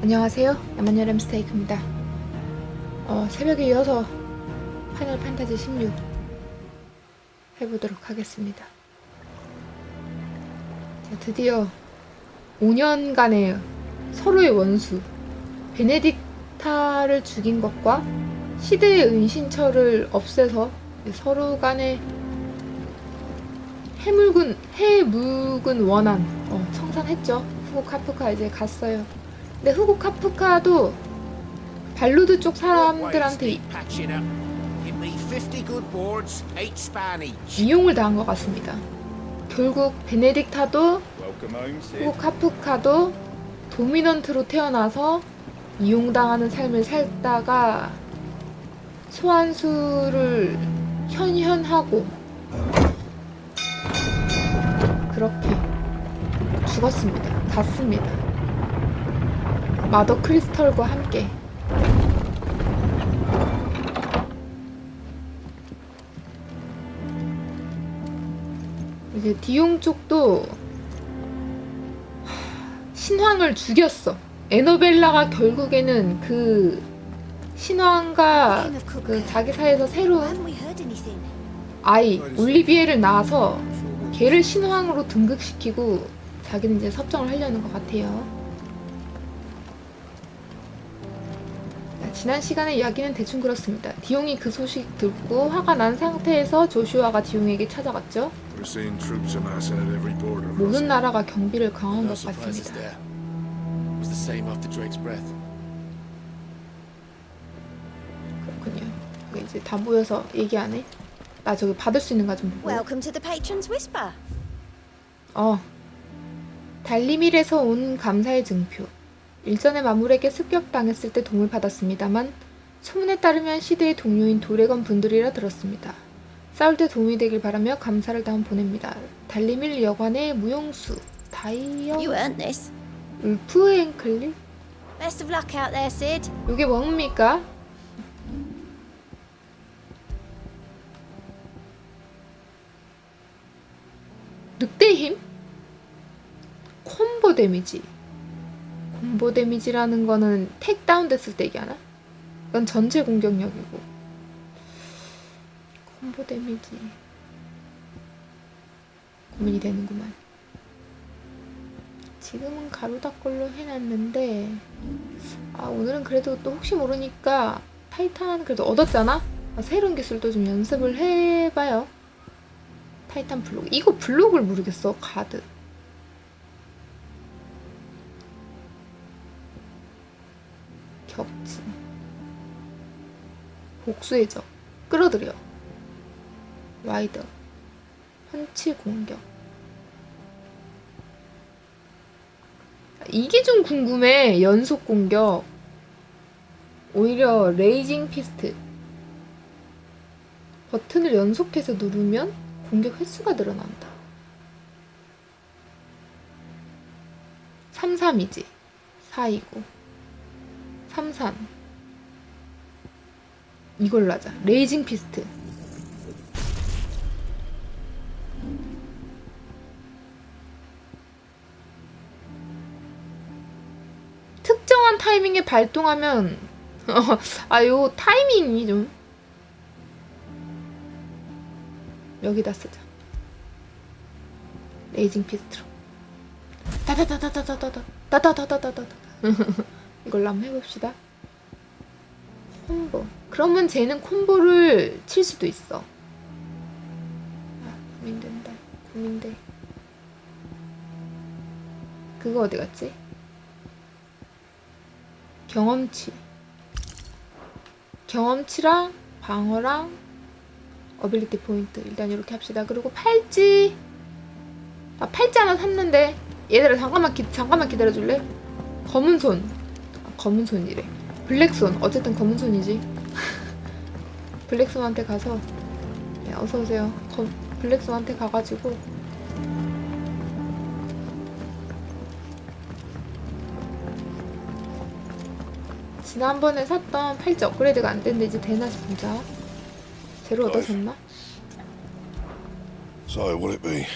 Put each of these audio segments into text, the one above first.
안녕하세요. 야만녀의 램스테이크입니다. 새벽에 이어서 파이널 판타지 16 해보도록 하겠습니다. 자, 드디어 5년간의 서로의 원수 베네딕타를 죽인 것과 시드의 은신처를 없애서 서로 간의 해묵은 원한 청산했죠. 후고 카프카 이제 갔어요. 근데 후고 카프카도 발루드 쪽 사람들한테 이용을 당한 것 같습니다. 결국 베네딕타도 후고 카프카도 도미넌트로 태어나서 이용당하는 삶을 살다가 소환수를 현현하고 그렇게 죽었습니다. 갔습니다. 마더 크리스털과 함께. 이제 디용 쪽도 신황을 죽였어. 에너벨라가 결국에는 그 신황과 그 자기 사이에서 새로운 아이 올리비에를 낳아서 걔를 신황으로 등극시키고 자기는 이제 섭정을 하려는 것 같아요. 지난 시간의 이야기는 대충 그렇습니다. 디용이 그 소식 듣고 화가 난 상태에서 조슈아가 디용에게 찾아갔죠. 모든 나라가 경비를 강화한 것 같습니다. 그렇군요. 이제 다 모여서 얘기하네. 나 저기 받을 수 있는가 좀 보고. 달리밀에서 온 감사의 증표. 일전에 마물에게 습격당했을 때 도움을 받았습니다만 소문에 따르면 시드의 동료인 도래건 분들이라 들었습니다. 싸울 때 도움이 되길 바라며 감사를 다음 보냅니다. 달리밀 여관의 무용수 다이어 울프 앵클리? 이게 뭡니까? 늑대 힘? 콤보 데미지. 콤보 데미지라는 거는 택다운 됐을 때 얘기하나? 이건 전체 공격력이고. 콤보 데미지 고민이 되는구만. 지금은 가로다꼴로 해놨는데 오늘은 그래도 또 혹시 모르니까 타이탄 그래도 얻었잖아? 새로운 기술도 좀 연습을 해봐요. 타이탄 블록. 이거 블록을 모르겠어. 가드 격진 복수의 적 끌어들여 와이더 펀치 공격. 이게 좀 궁금해. 연속 공격. 오히려 레이징 피스트 버튼을 연속해서 누르면 공격 횟수가 늘어난다. 33이지 4이고 33 이걸로 하자. 레이징 피스트. 특정한 타이밍에 발동하면 요 타이밍이 좀 여기다 쓰자. 레이징 피스트로 다다다다다다다다다다다다다다 이걸로 한번 해봅시다. 콤보. 그러면 쟤는 콤보를 칠 수도 있어. 고민된다. 고민돼. 그거 어디 갔지? 경험치. 경험치랑 방어랑 어빌리티 포인트. 일단 이렇게 합시다. 그리고 팔찌. 팔찌 하나 샀는데 얘들아 잠깐만 기다려줄래? 검은 손. 검은 손이래. 블랙손. 어쨌든 검은 손이지. 블랙손한테 가서 어서오세요. 블랙손한테 가가지고 지난번에 샀던 팔찌 업그레이드가 안 됐는데 이제 되나 보자. 새로 얻어졌나? So, will it be?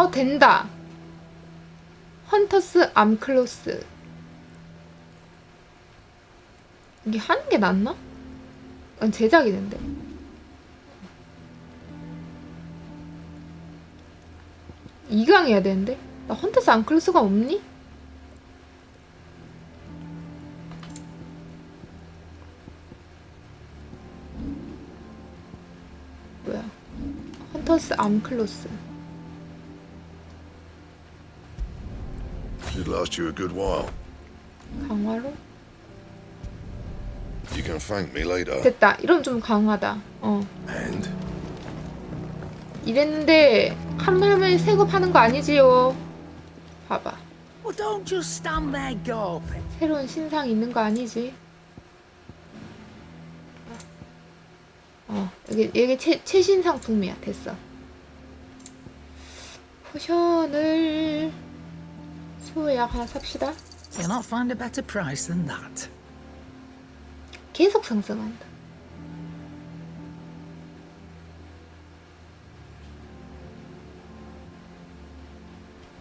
된다. 헌터스 암클로스. 이게 하는 게 낫나? 제작이 된대. 이강 해야 되는데? 나 헌터스 암클로스가 없니? 뭐야? 헌터스 암클로스. Should last you a good while. 강화로? You can thank me later. 됐다. 이러면 좀 강하다. And 이랬는데 한 번에 새거 파는 거 아니지요? 봐봐. Well, don't just stand there gawping. 새로운 신상 있는 거 아니지? 이게 최신상 품이야. 됐어. 포션을 수호약 하나 삽시다. You'll not find a better price than that. 계속 상승한다.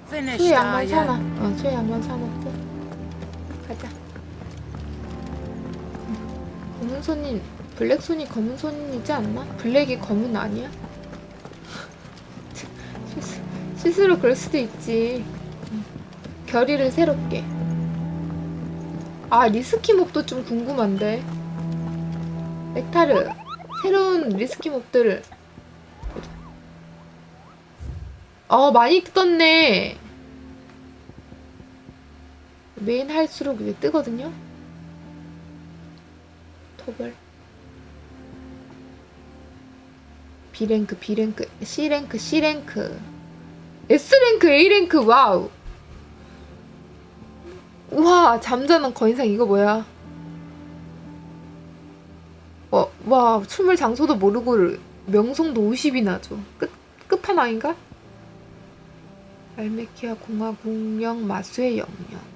Finished, 수혜 are 양말 you? 사놔. 수혜 양말 사놓고 가자. 검은 손님, 블랙 손이 검은 손이지 않나? 블랙이 검은 아니야? 실수로 그럴 수도 있지. 결의를 새롭게. 리스키 몹도 좀 궁금한데. 넥타르. 새로운 리스키 몹들을 보자. 많이 떴네. 메인 할수록 이게 뜨거든요. 토벌. B랭크, B랭크, C랭크, C랭크, S랭크, A랭크. 와우. 우와, 잠자는 거인상. 이거 뭐야? 와, 춤을 장소도 모르고 명성도 50이나 줘. 끝판왕인가? 알메키아 공화 공영 마수의 영영.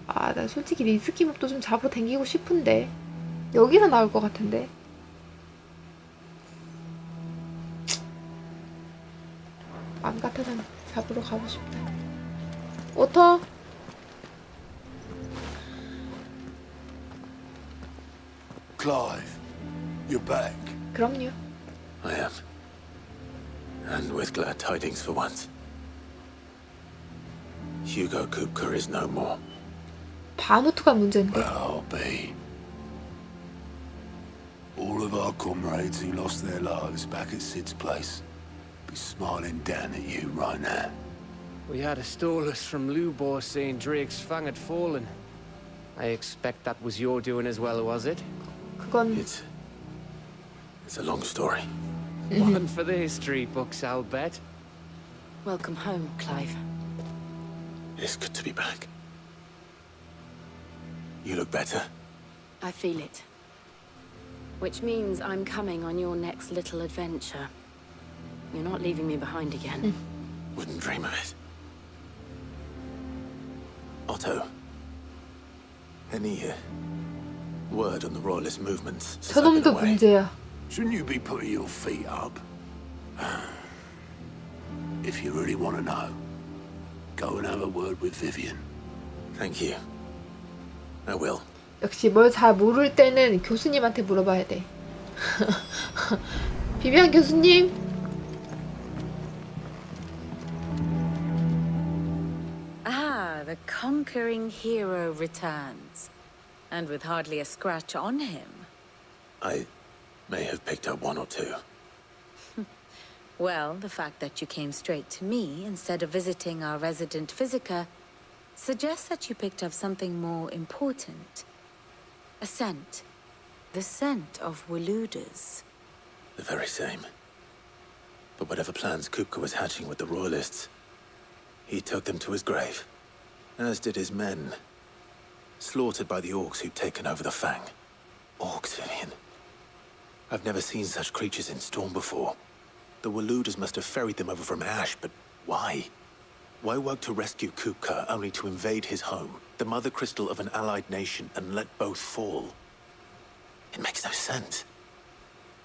나 솔직히 리스키 몹도 좀 잡으러 댕기고 싶은데 여기서 나올 것 같은데. 안 같아서 잡으러 가고 싶다. 오터. Clive, you're back. 그럼요. I am. And with glad tidings for once. Hugo Kupka is no more. 바누트가 문제인데. Well, I'll be. All of our comrades who lost their lives back at Sid's place be smiling down at you right now. We had a stolus from Lubor saying Drake's fang had fallen. I expect that was your doing as well, was it? 그건 It's a long story. One for the history books, I'll bet. Welcome home, Clive. It's good to be back. You look better. I feel it. Which means I'm coming on your next little adventure. You're not leaving me behind again. Wouldn't dream of it. Otto, any word on the royalist movements? since I've been 저놈도 away? 문제야. Shouldn't you be putting your feet up? If you really want to know, go and have a word with Vivian. Thank you. I will. 역시 뭘 잘 모를 때는 교수님한테 물어봐야 돼. 비비안 교수님. The conquering hero returns. And with hardly a scratch on him. I may have picked up one or two. Well, the fact that you came straight to me instead of visiting our resident physiker suggests that you picked up something more important. A scent. The scent of Waludas. The very same. But whatever plans Kupka was hatching with the royalists, he took them to his grave. As did his men. Slaughtered by the orcs who'd taken over the Fang. Orcs, Vivian. I've never seen such creatures in Storm before. The Waludas must have ferried them over from Ash, but why? Why work to rescue Kupka only to invade his home, the mother crystal of an allied nation, and let both fall? It makes no sense.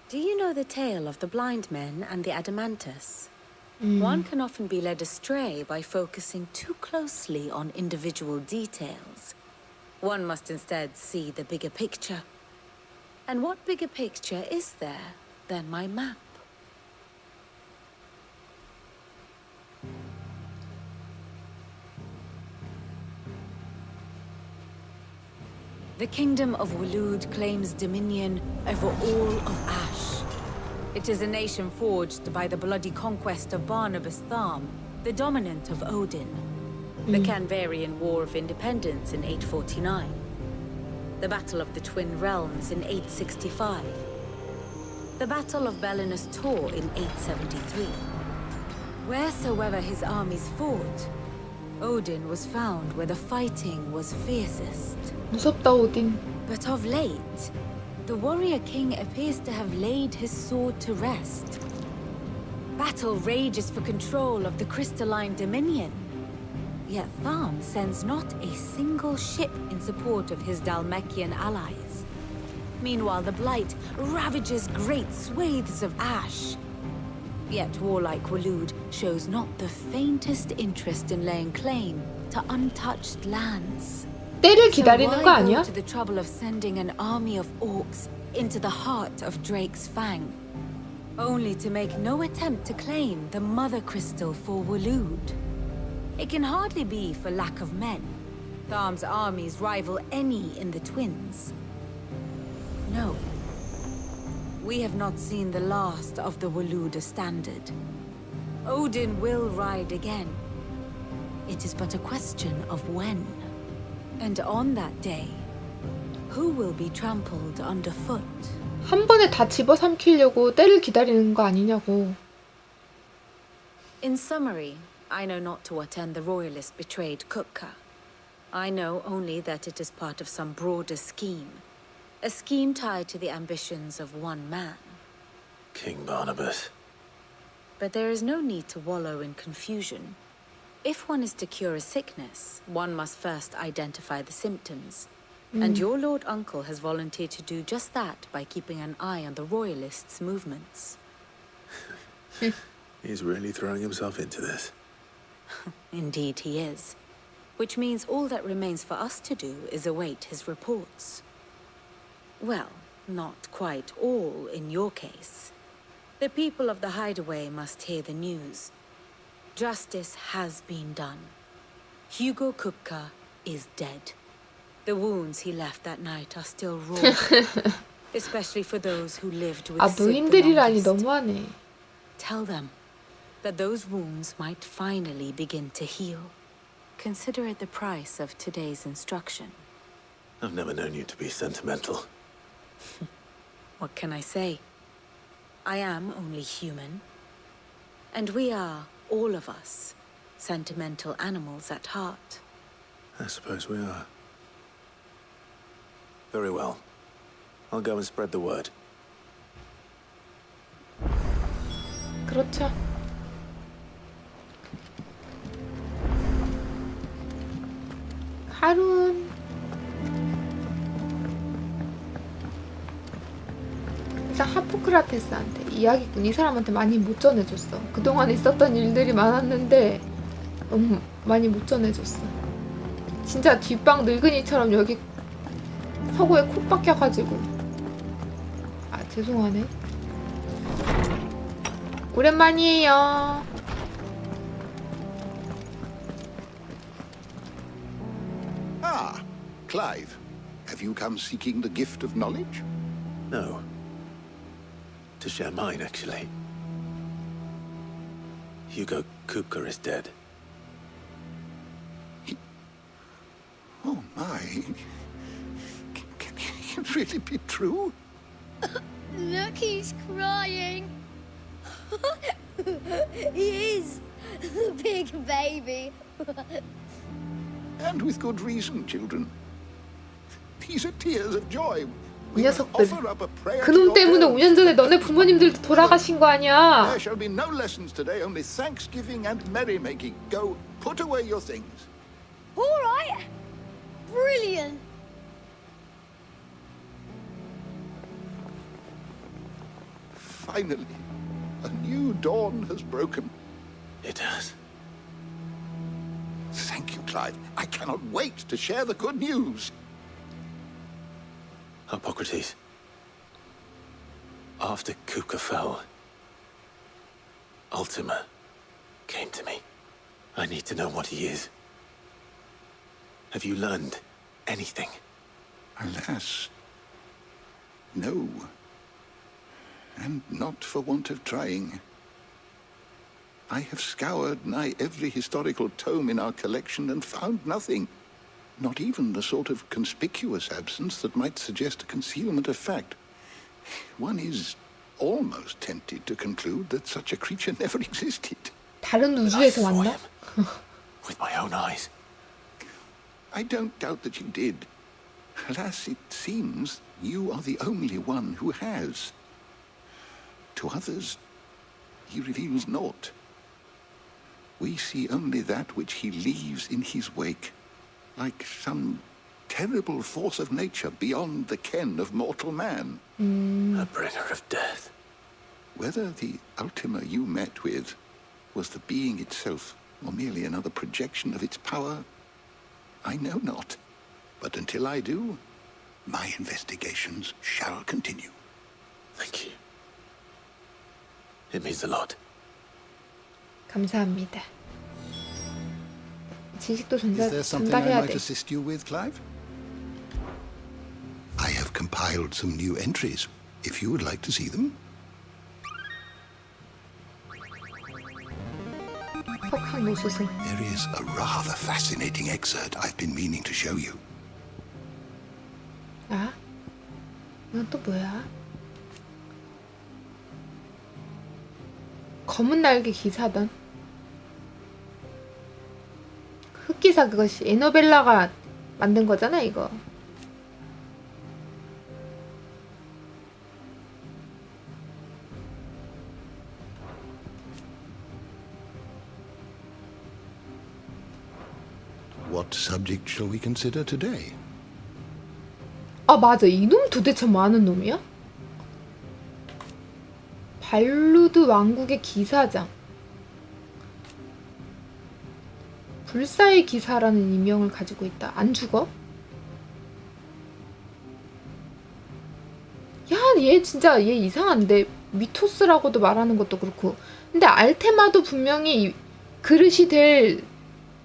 Do you know the tale of the blind men and the Adamantus? One can often be led astray by focusing too closely on individual details. One must instead see the bigger picture. And what bigger picture is there than my map? The kingdom of Waloed claims dominion over all of Ash. It is a nation forged by the bloody conquest of Barnabas Tharm, the dominant of Odin. The Canvarian War of Independence in 849. The Battle of the Twin Realms in 865. The Battle of Belinus Tor in 873. Wheresoever his armies fought, Odin was found where the fighting was fiercest. 무섭다 오딘. But of late, the warrior king appears to have laid his sword to rest. Battle rages for control of the crystalline dominion. Yet Tharm sends not a single ship in support of his Dalmekian allies. Meanwhile, the Blight ravages great swathes of Ash. Yet warlike Waloed shows not the faintest interest in laying claim to untouched lands. 때를 So 기다리는 why 거 go 아니야? to the trouble of sending an army of orcs into the heart of Drake's Fang, only to make no attempt to claim the Mother Crystal for Waloed? It can hardly be for lack of men. Tharm's armies rival any in the Twins. No. We have not seen the last of the Waloed standard. Odin will ride again. It is but a question of when. And on that day, who will be trampled underfoot? 한 번에 다 집어삼키려고 때를 기다리는 거 아니냐고. In summary, I know not to what end the royalist betrayed Kukka. I know only that it is part of some broader scheme. A scheme tied to the ambitions of one man. King Barnabas. But there is no need to wallow in confusion. If one is to cure a sickness, one must first identify the symptoms. And your Lord Uncle has volunteered to do just that by keeping an eye on the royalists' movements. He's really throwing himself into this. Indeed he is. Which means all that remains for us to do is await his reports. Well, not quite all in your case. The people of the Hideaway must hear the news. Justice has been done. Hugo Kukka is dead. The wounds he left that night are still raw, especially for those who lived with 아, Sid the 노인들이라니 longest. 너무하네. Tell them that those wounds might finally begin to heal. Consider it the price of today's instruction. I've never known you to be sentimental. What can I say? I am only human. And we are, all of us, sentimental animals at heart. I suppose we are. Very well. I'll go and spread the word. 그렇죠. 하룬. 일단 하포크라테스한테 이야기꾼 이 사람한테 많이 못 전해줬어. 그동안 있었던 일들이 많았는데 너무 많이 못 전해줬어. 진짜 뒷방 늙은이처럼 여기 서구에 콕 박혀가지고. 아, 죄송하네. 오랜만이에요. Ah, Clive. Have you come seeking the gift of knowledge? No. To share mine, actually. Hugo Kukka is dead. Oh, my. Can it really be true? Look, he's crying. He is. The big baby. And with good reason, children. These are tears of joy. 이 We must 녀석들. offer up a prayer to 그놈 your 때문에 parents. 5년 전에 너네 부모님들도 돌아가신 거 아니야. There shall be no lessons today, only thanksgiving and merrymaking. Go, put away your things. All right. Brilliant. Finally, a new dawn has broken. It has. Thank you, Clive. I cannot wait to share the good news. Hippocrates. After Kuka fell, Ultima came to me. I need to know what he is. Have you learned anything? Alas, no. And not for want of trying. I have scoured nigh every historical tome in our collection and found nothing. Not even the sort of conspicuous absence that might suggest a concealment of fact. One is almost tempted to conclude that such a creature never existed. 다른 I 우주에서 saw 왔나? him with my own eyes. I don't doubt that you did. Alas, it seems you are the only one who has. To others, he reveals naught. We see only that which he leaves in his wake, like some terrible force of nature beyond the ken of mortal man. A bringer of death. Whether the Ultima you met with was the being itself, or merely another projection of its power, I know not. But until I do, my investigations shall continue. Thank you. It means a lot. 감사합니다. 지식도 Is there something I 전달해야 might 돼. assist you with, Clive? I have compiled some new entries, if you would like to see them. 석학 노수생. There is a rather fascinating excerpt I've been meaning to show you. 아? 이건 또 뭐야? 검은 날개 기사단. 흑기사 그것이 에너벨라가 만든 거잖아 이거. What subject shall we consider today? 아 맞아, 이놈 도대체 뭐 하는 놈이야? 발루드 왕국의 기사장. 불사의 기사라는 이명을 가지고 있다. 안 죽어? 야, 얘 진짜 얘 이상한데. 미토스라고도 말하는 것도 그렇고. 근데 알테마도 분명히 그릇이 될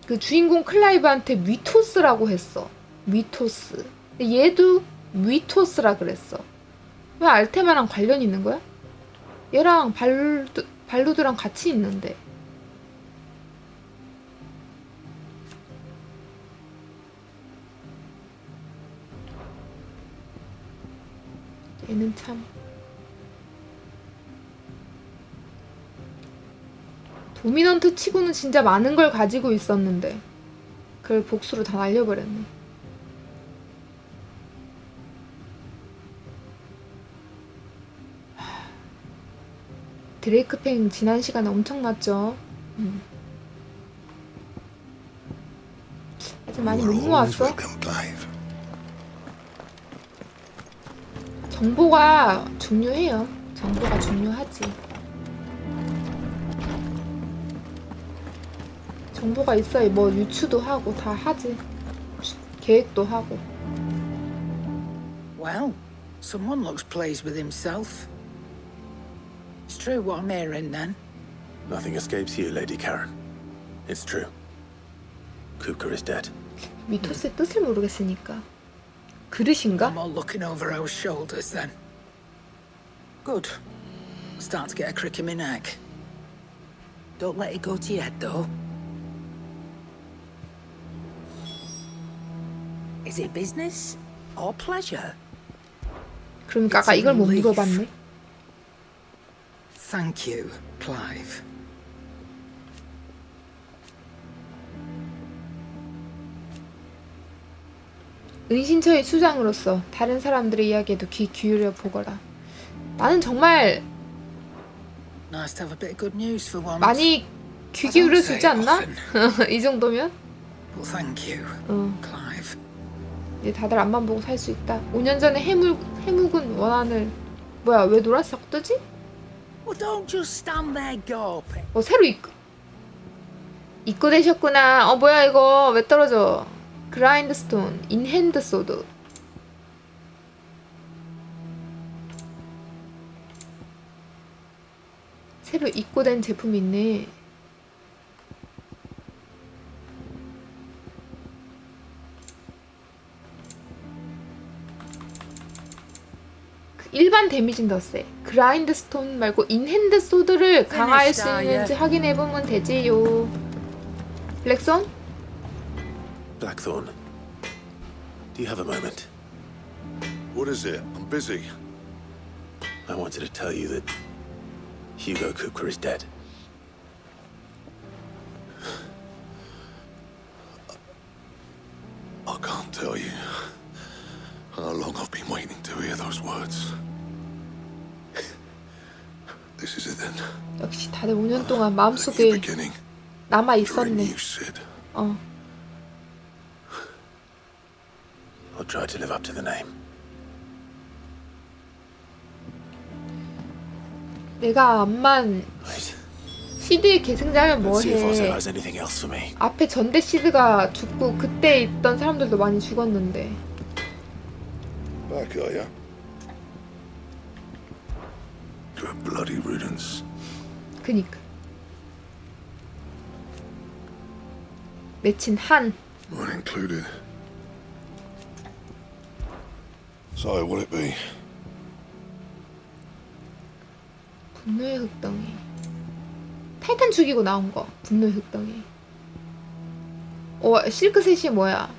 그 주인공 클라이브한테 미토스라고 했어. 미토스. 근데 얘도 미토스라 그랬어. 왜 알테마랑 관련 있는 거야? 얘랑 발루드랑 같이 있는데. 얘는 참 도미넌트 치고는 진짜 많은 걸 가지고 있었는데 그걸 복수로 다 날려버렸네. 드레이크 팽 지난 시간에 엄청났죠. 아직 많이 못 모았어. 정보가 중요해요. 정보가 중요하지. 정보가 있어야 뭐 유추도 하고 다 하지. 계획도 하고. Well, someone looks pleased with himself. It's true what I'm hearing then. Nothing escapes you, Lady Karen. It's true. Kuka is dead. 미토스의 뜻을 모르겠으니까. 그릇인가? I'm all looking over our shoulders then. Good. Start to get a crick in my neck. Don't let it go to your head though. Is it business or pleasure? 그러니까 아까 이걸 못 물어봤네. Thank you, Clive. 은신처의 수장으로서 다른 사람들의 이야기에도 귀 기울여 보거라. 나는 정말 Nice to have a bit of good news for once. 많이 귀 기울일 수 있지 않나? 이 정도면? Well, thank you, Clive. 이제 다들 앞만 보고 살 수 있다. 5년 전에 해묵은 원한을 뭐야 왜 노란색 뜨지? Well, don't just stand there gawping. 새로 입고되셨구나. 뭐야 이거 왜 떨어져? 그라인드스톤 인핸드 소드. 새로 입고된 제품이 있네. 일반 데미지는 더 세. 그라인드스톤 말고 인핸드 소드를 강화할 수 있는지 확인해보면 되지요. 블랙손? Blackthorn, do you have a moment? What is it? I'm busy. I wanted to tell you that Hugo Cooper is dead. I can't tell you how long I've been waiting to hear those words. This is it then. 역시 다들 5년 동안 The new 마음속에 beginning. 남아 Dream 있었네. you said. I'll try to live up to the name. 내가 암만 Wait, 시드에 계승자면 let's see if Ozzy 뭐해. has anything else for me. 앞에 전대 시드가 죽고 그때 있던 사람들도 많이 죽었는데. Back, are ya? Good bloody riddance. 그니까. 매친 한. Mine included. So, what'll it be? 분노의 흙덩이. 타이탄 죽이고 나온 거. 분노의 흙덩이. 실크셋이 뭐야?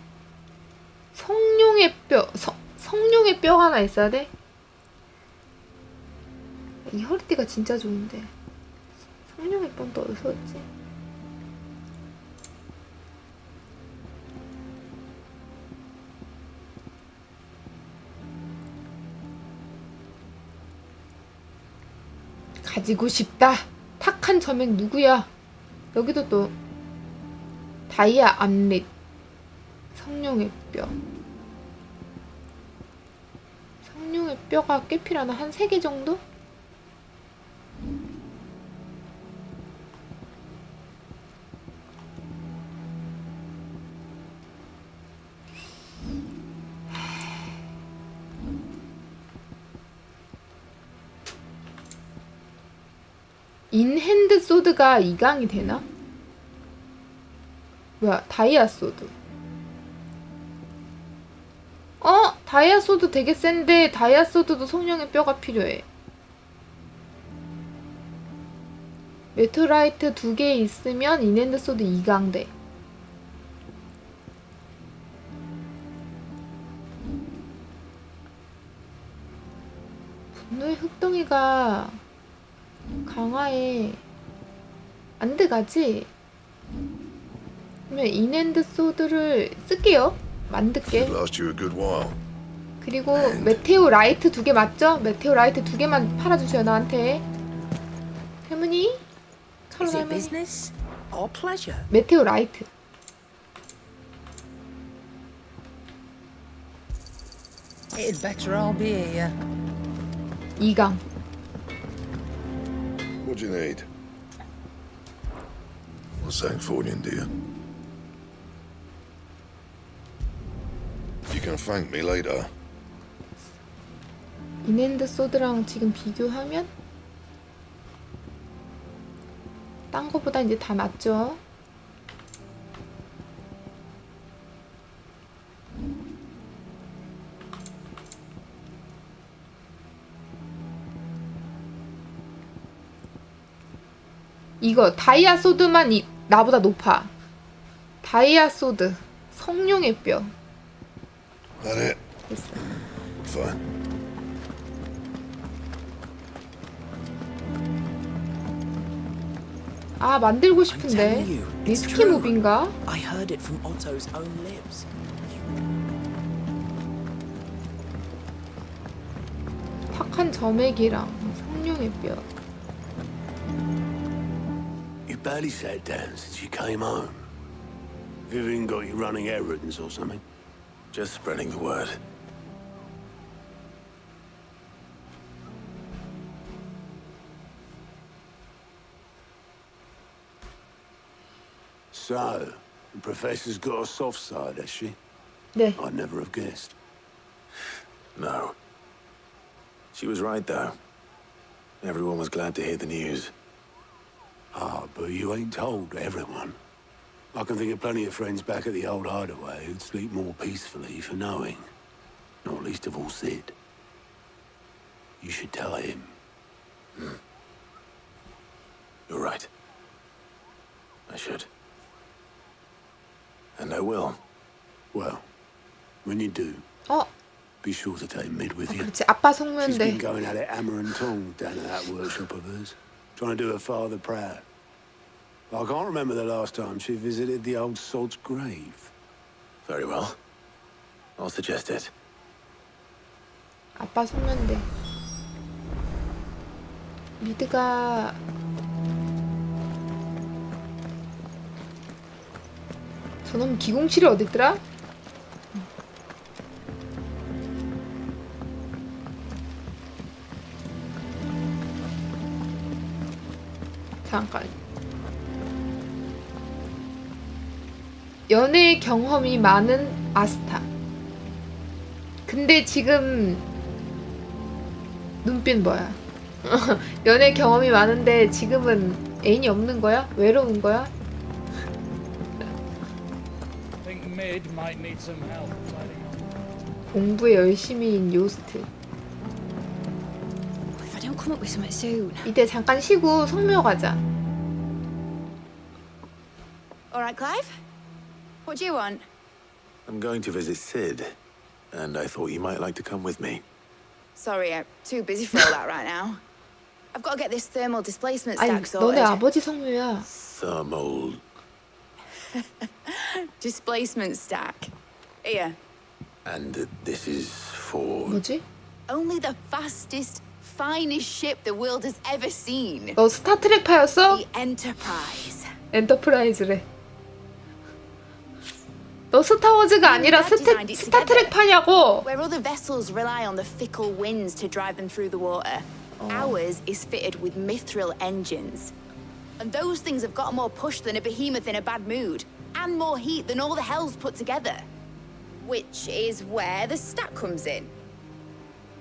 성룡의 뼈. 성룡의 뼈 하나 있어야 돼? 이 허리띠가 진짜 좋은데. 성룡의 뼈는 또 어디서 왔지? 가지고 싶다. 탁한 점액 누구야? 여기도 또 다이아 암릿. 성룡의 뼈. 성룡의 뼈가 꽤 필요하나? 한 3개 정도? 인핸드 소드가 2강이 되나? 뭐야, 다이아 소드. 다이아 소드 되게 센데 다이아 소드도 성령의 뼈가 필요해. 메토라이트 2개 있으면 인핸드 소드 2강 돼. 분노의 흙덩이가 강화에 안 들어가지? 그러면 인핸드 소드를 쓸게요. 만들게. Last you a good while. 그리고 메테오 라이트 2개 맞죠? 메테오 라이트 2개만 팔아주세요 나한테. 할머니? 칼로 Is it 할머니. business or pleasure? 메테오 라이트. It'd better all be here. 2강. What do you need? What's that for you, dear? You can thank me later. 인핸드 소드랑 지금 비교하면 딴 거보다 이제 다 낫죠. 이거 다이아 소드만 나보다 높아. 다이아 소드 성룡의 뼈. That it? 됐어. Fine. 아 만들고 I'm 싶은데 telling you, it's 리스키 true. 무비인가? I heard it from Otto's own lips. 탁한 점액이랑 성룡의 뼈. You barely sat down since you came home. Vivian got you running errands or something? Just spreading the word. So, the professor's got a soft side, has she? 네. I'd never have guessed. No. She was right, though. Everyone was glad to hear the news. Ah, but you ain't told everyone. I can think of plenty of friends back at the old hideaway who'd sleep more peacefully for knowing. Not least of all Sid. You should tell him. You're right. I should. And I will. Well, when you do, 어, be sure to take Mid with you. 그렇지. 아빠 She's 속면대. been going at it hammer and tongs down at that workshop of hers, trying to do her father proud. I can't remember the last time she visited the old sod's grave. Very well. I'll suggest it. 아빠 속면대. 미드가 저놈 기공실이 어딨더라? 잠깐. 연애 경험이 많은 아스타. 근데 지금 눈빛 뭐야? 연애 경험이 많은데 지금은 애인이 없는 거야? 외로운 거야? Think Mid might need some help tidying up. 공부에 열심히인 요스트. If I don't come up with something soon. 이때 잠깐 쉬고 성묘 가자. All right, Clive. What do you want? I'm going to visit Sid, and I thought you might like to come with me. Sorry, I'm too busy for all that right now. I've got to get this thermal displacement 아니, stack sorted. 너네 아버지 성묘야. Thermal... Displacement stack. Here. And this is for... 뭐지? Only the fastest, finest ship the world has ever seen. 너 스타트rek파였어? The Enterprise. 엔터프라이즈래. 너 스타워즈가 아니라 스타트rek파냐고. Where other vessels rely on the fickle winds to drive them through the water, ours is fitted with mithril engines. And those things have got more push than a behemoth in a bad mood, and more heat than all the hells put together. Which is where the stack comes in.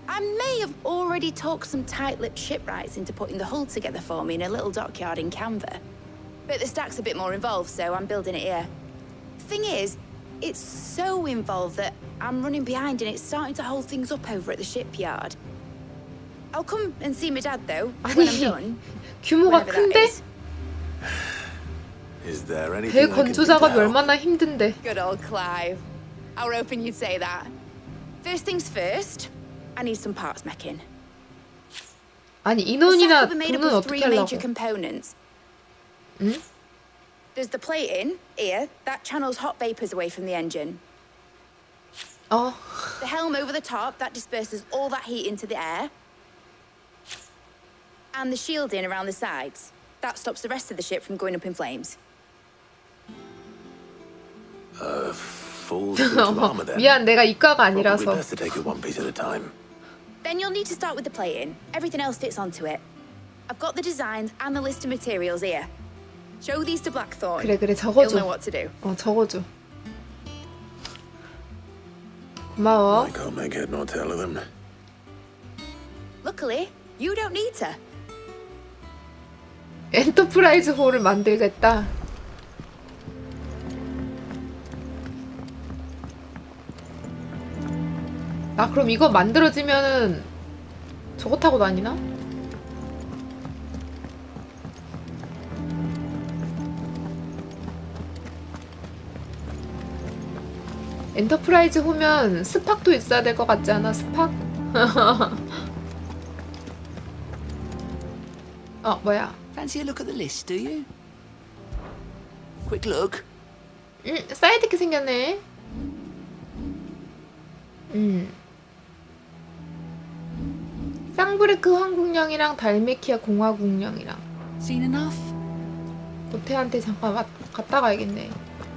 I may have already talked some tight-lipped shipwrights into putting the hull together for me in a little dockyard in Canva. But the stack's a bit more involved, so I'm building it here. Thing is, it's so involved that I'm running behind and it's starting to hold things up over at the shipyard. I'll come and see my dad, though, when I'm 아니, done. 규모가 whenever that 큰데? is. Is there anything 배 I can do 건조 to 작업이 help? 얼마나 힘든데. Good old Clive. I were hoping you'd say that. First things first, I need some parts meching. 아니, The 인원이나 stack will be made up 돈은 of three 어떻게 major 하려고? components. 응? There's the plating, here, that channels hot vapors away from the engine. 어, The helm over the top, that disperses all that heat into the air. And the shielding around the sides. That stops the rest of the ship from going up in flames. Full suit of armor then? 미안, 내가 이과가 Probably 아니라서. best to take it one piece at a time. Then you'll need to start with the plating. Everything else fits onto it. I've got the designs and the list of materials here. Show these to Blackthorn. 그래, He'll 적어줘. know what to do. 적어줘. 고마워. I can't make head nor tail of them. Luckily, you don't need to. 엔터프라이즈 홀을 만들겠다. 나 그럼 이거 만들어지면은 저거 타고 다니나? 엔터프라이즈 호면 스팍도 있어야 될 것 같지 않아? 스팍? 뭐야? Fancy a look at the list, do you? Quick look. 사이드키 생겼네. 쌍브레크 황궁령이랑 달메키아 공화궁령이랑. Seen enough? 고태한테 잠깐 갔다 가야겠네.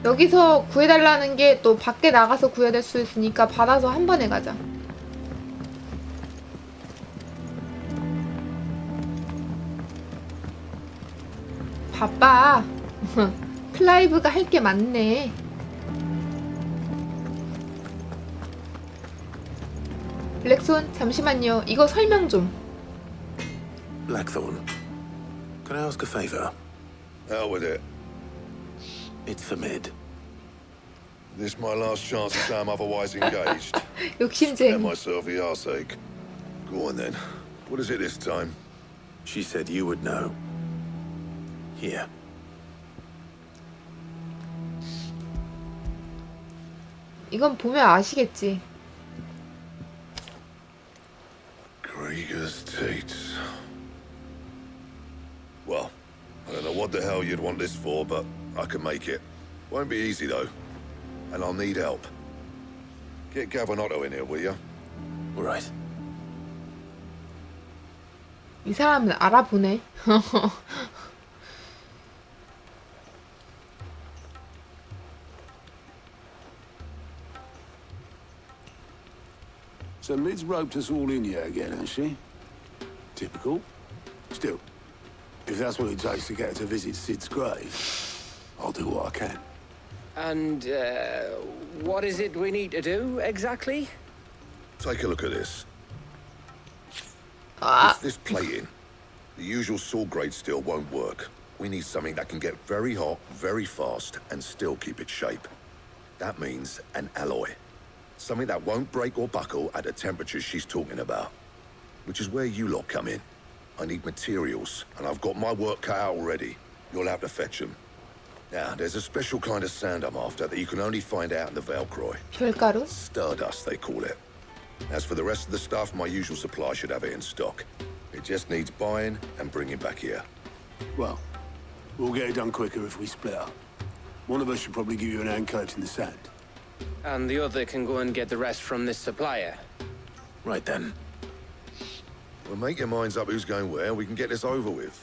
여기서 구해달라는 게 또 밖에 나가서 구해야 될 수 있으니까 받아서 한 번에 가자. 바빠. 클라이브가 할 게 많네. 블랙손, 잠시만요. 이거 설명 좀. Blackthorn, can I ask a favor? Out with it. It's for Mid. This my last chance to say I'm otherwise engaged. Spare 욕심쟁이. myself the arseache. Go on then. What is it this time? She said you would know. Here. 이건 보면 아시겠지. Krieger's teats. Well, I don't know what the hell you'd want this for, but I can make it. Won't be easy though. And I'll need help. Get Gavin-Otto in here, will you? All right. 이 사람은 알아보네. So Mid's roped us all in here again, hasn't she? Typical. Still, if that's what it takes to get her to visit Sid's grave, I'll do what I can. And, what is it we need to do, exactly? Take a look at this. 아, This plating. The usual saw grade steel won't work. We need something that can get very hot, very fast, and still keep its shape. That means an alloy. Something that won't break or buckle at the temperatures she's talking about. Which is where you lot come in. I need materials, and I've got my work cut out already. You'll have to fetch them. Now, there's a special kind of sand I'm after that you can only find out in the Velcroy. 별가루? Stardust, they call it. As for the rest of the stuff, my usual supply should have it in stock. It just needs buying and bringing back here. Well, we'll get it done quicker if we split up. One of us should probably give you an hand coat in the sand. And the other can go and get the rest from this supplier. Right then. Well, make your minds up who's going where. We can get this over with.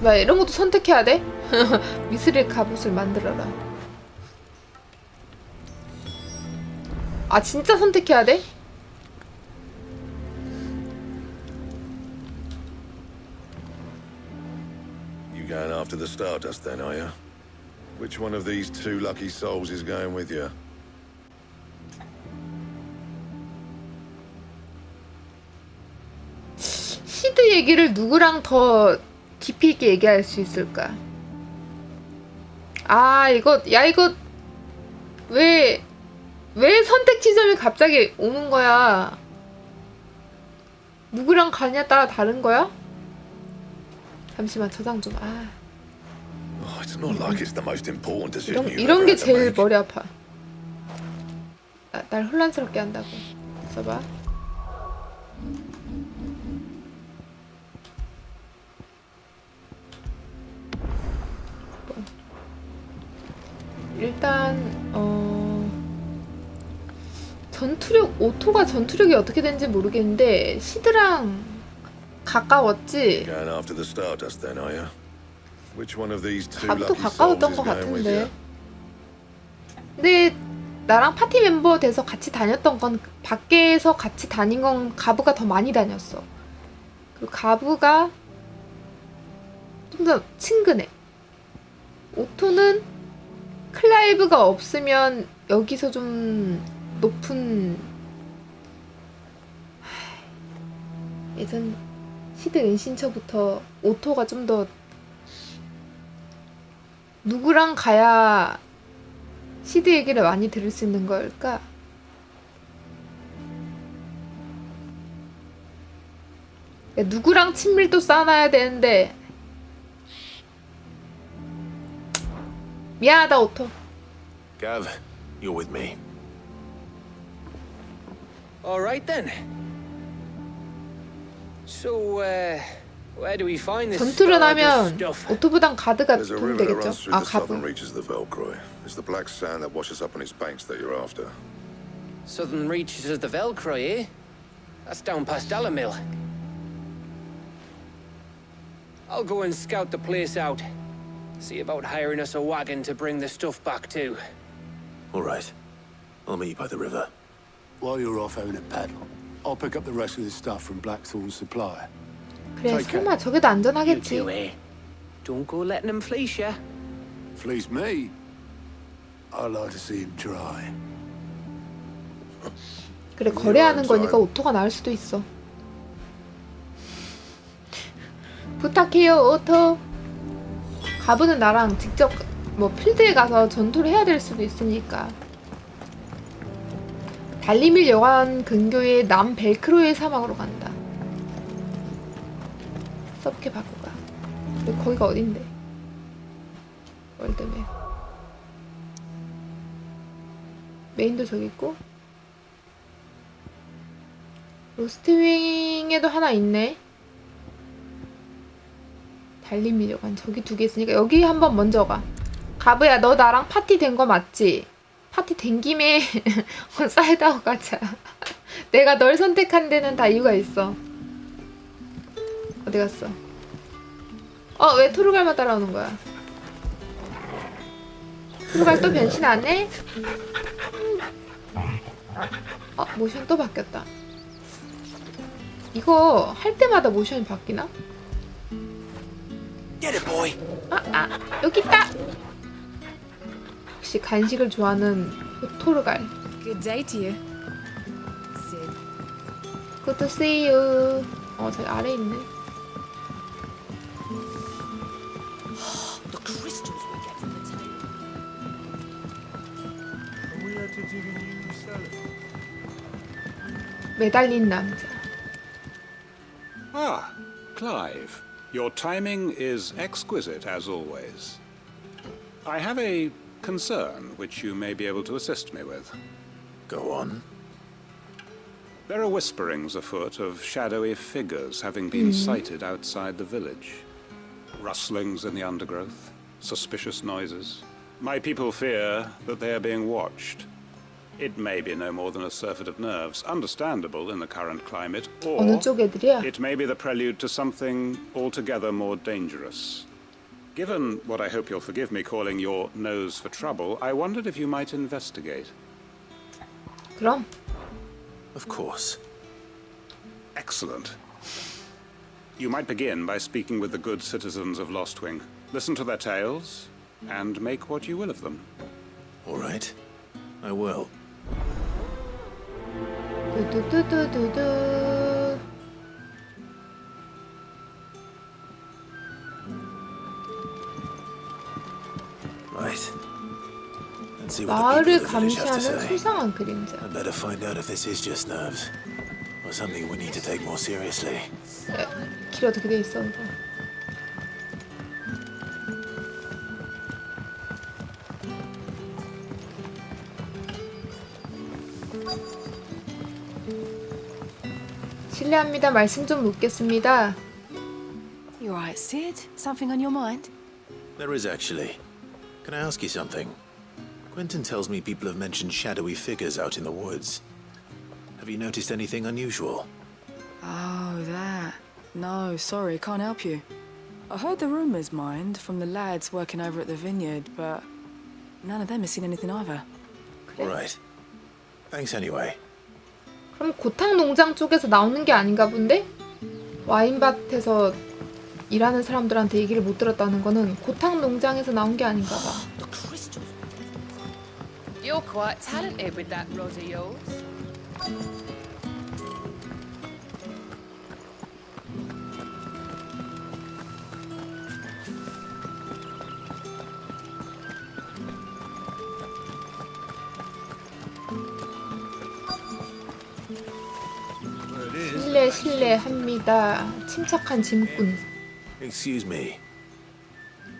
왜 이런 것도 선택해야 돼? 미스릴 갑옷을 만들어라. 아 진짜 선택해야 돼? You going after the Stardust then, are you? Which one of these two lucky souls is going with you? 시드 얘기를 누구랑 더 깊이 있게 얘기할 수 있을까? 아 이거 왜 선택 지점이 갑자기 오는 거야? 누구랑 가냐에 따라 다른 거야? 잠시만 저장 좀. 아 Oh, it's not like it's the most important decision you've 이런 ever 게 had to 제일 make. 머리 아파. 날 혼란스럽게 한다고. 써봐. 일단 전투력 오토가 전투력이 어떻게 되는지 모르겠는데 시드랑 가까웠지. Going after the Stardust then, are you? Which one of these two 갑도 lucky souls 가까웠던 is 것 going with you? 같은데. 근데 나랑 파티 멤버 돼서 같이 다녔던 건 밖에서 같이 다닌 건 가부가 더 많이 다녔어. 그리고 가부가 좀 더 친근해. 오토는 클라이브가 없으면 여기서 좀 높은 예전 시드 은신처부터 오토가 좀 더 누구랑 가야 시드 얘기를 많이 들을 수 있는 걸까? 누구랑 친밀도 쌓아놔야 되는데 미안하다 오토. Gav, you're with me. All right then. So, where do we find this 전투를 Stardust 하면 stuff? 오토보단 가드가 There's a 도움 river that 되겠죠? runs through 아 the southern 가부. reaches of the Velcroy. It's the black sand that washes up on its banks that you're after. Southern reaches of the Velcroy, eh? That's down past Alamill. I'll go and scout the place out. See about hiring us a wagon to bring the stuff back to. All right. I'll meet you by the river. While you're off having a paddle, I'll pick up the rest of this stuff from Blackthorn's supplier. 그래 설마 저게 더 You 안전하겠지. two, eh? Don't go letting them fleece ya. Fleece me. I'd like to see him try. 그래, 거래하는 거니까 오토가 나을 수도 있어. 부탁해요, 오토. 가브는 나랑 직접 뭐 필드에 가서 전투를 해야 될 수도 있으니까. 달리밀 여관 근교의 남벨크로의 사막으로 간다. 서브캐 바꾸가. 거기가 어딘데? 월드맵. 메인도 저기 있고. 로스트윙에도 하나 있네. 달리밀 여관 저기 두 개 있으니까 여기 한번 먼저 가. 가브야, 너 나랑 파티 된 거 맞지? 파티 된 김에 사이드하고 가자. 내가 널 선택한 데는 다 이유가 있어. 어디 갔어? 왜 토르갈만 따라오는 거야? 토르갈 또 변신 안 해? 모션 또 바뀌었다. 이거 할 때마다 모션이 바뀌나? 여기 있다! 역시 간식을 좋아하는 토르갈. Good day to you. Sid. Good to see you. 저기 아래 있네. The crystals we get from the table. Are we had to dig a new cellar? 매달린 남자. Ah, Clive. Your timing is exquisite, as always. I have a concern which you may be able to assist me with. Go on. There are whisperings afoot of shadowy figures having been sighted outside the village. Rustlings in the undergrowth, suspicious noises. My people fear that they are being watched. It may be no more than a surfeit of nerves, understandable in the current climate, or 어느 쪽 애들이야? it may be the prelude to something altogether more dangerous. Given what I hope you'll forgive me calling your nose for trouble, I wondered if you might investigate. 그럼 Of course. Excellent. You might begin by speaking with the good citizens of Lostwing. Listen to their tales, and make what you will of them. All right. I will. 두두두두두두. Right. Let's see what the people 마을을 of the village have to 감시하는 say. 수상한 그림자. I better find out if this is just nerves, or something we need to take more seriously. 길 어떻게 돼 있어? 이거. 실례합니다. 말씀 좀 묻겠습니다. You alright, Sid? Something on your mind? There is actually. Can I ask you something? Quentin tells me people have mentioned shadowy figures out in the woods. Have you noticed anything unusual? Oh, that. No, sorry, can't help you. I heard the rumours, mind, from the lads working over at the vineyard, but none of them has seen anything either. All right. Thanks anyway. 그럼 고탕 농장 쪽에서 나오는 게 아닌가 본데? 와인밭에서 일하는 사람들한테 얘기를 못 들었다는 거는 고탕 농장에서 나온 게 아닌가 봐. The crystals. You're quite talented with that rod of yours. 실례합니다. 침착한 짐꾼. Excuse me.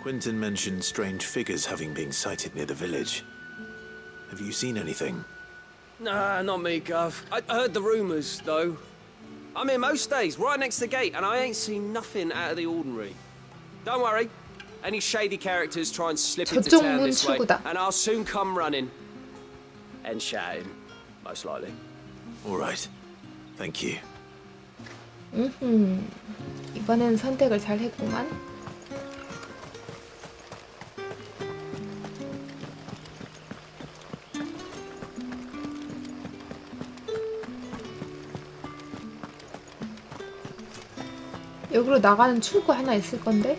Quentin mentioned strange figures having been sighted near the village. Have you seen anything? Nah, not me, Gov. I heard the rumours, though. I'm here most days, right next to the gate, and I ain't seen nothing out of the ordinary. Don't worry. Any shady characters try and slip into 저쪽 town 문 this way, 출구다. and I'll soon come running. And shouting, most likely. All right. Thank you. 이번엔 선택을 잘 했구만. 여기로 나가는 출구 하나 있을 건데?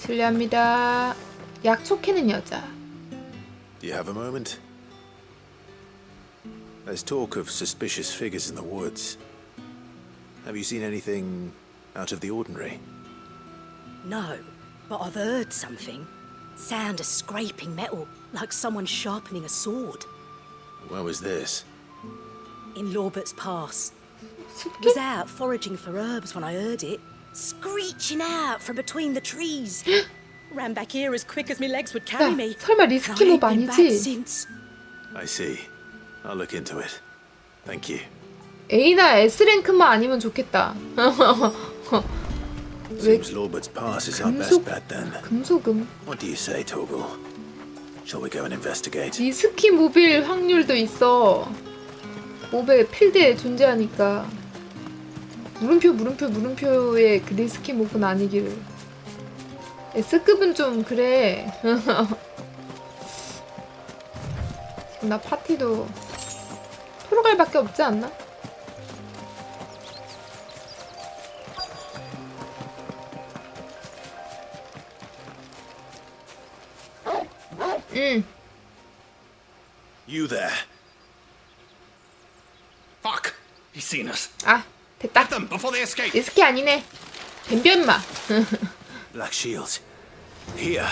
실례합니다. 약초 캐는 여자. Do you have a moment? There's talk of suspicious figures in the woods. Have you seen anything out of the ordinary? No, but I've heard something. Sound of scraping metal, like someone sharpening a sword. Where was this? In Lorbert's Pass. Was out foraging for herbs when I heard it, screeching out from between the trees. Ran back here as quick as my legs would carry me. 설마 리스키 몹 아니지? Since. I see. I'll look into it. Thank you. A나 S랭크만 아니면 좋겠다. Seems Lorbert's Pass is our best bet then. 금소금. What do you say, Torgal? Shall we go and investigate? 리스키 몹일 확률도 있어. 몹의 필드에 존재하니까. 물음표의 그 리스키 몹은 아니기를. S급은 좀 그래. 나 파티도 토르갈밖에 없지 않나? You there. Fuck! He's seen us. 아, 됐다. Get them before they escape. 리스키 아니네. 덤벼 임마. Black shields. Here.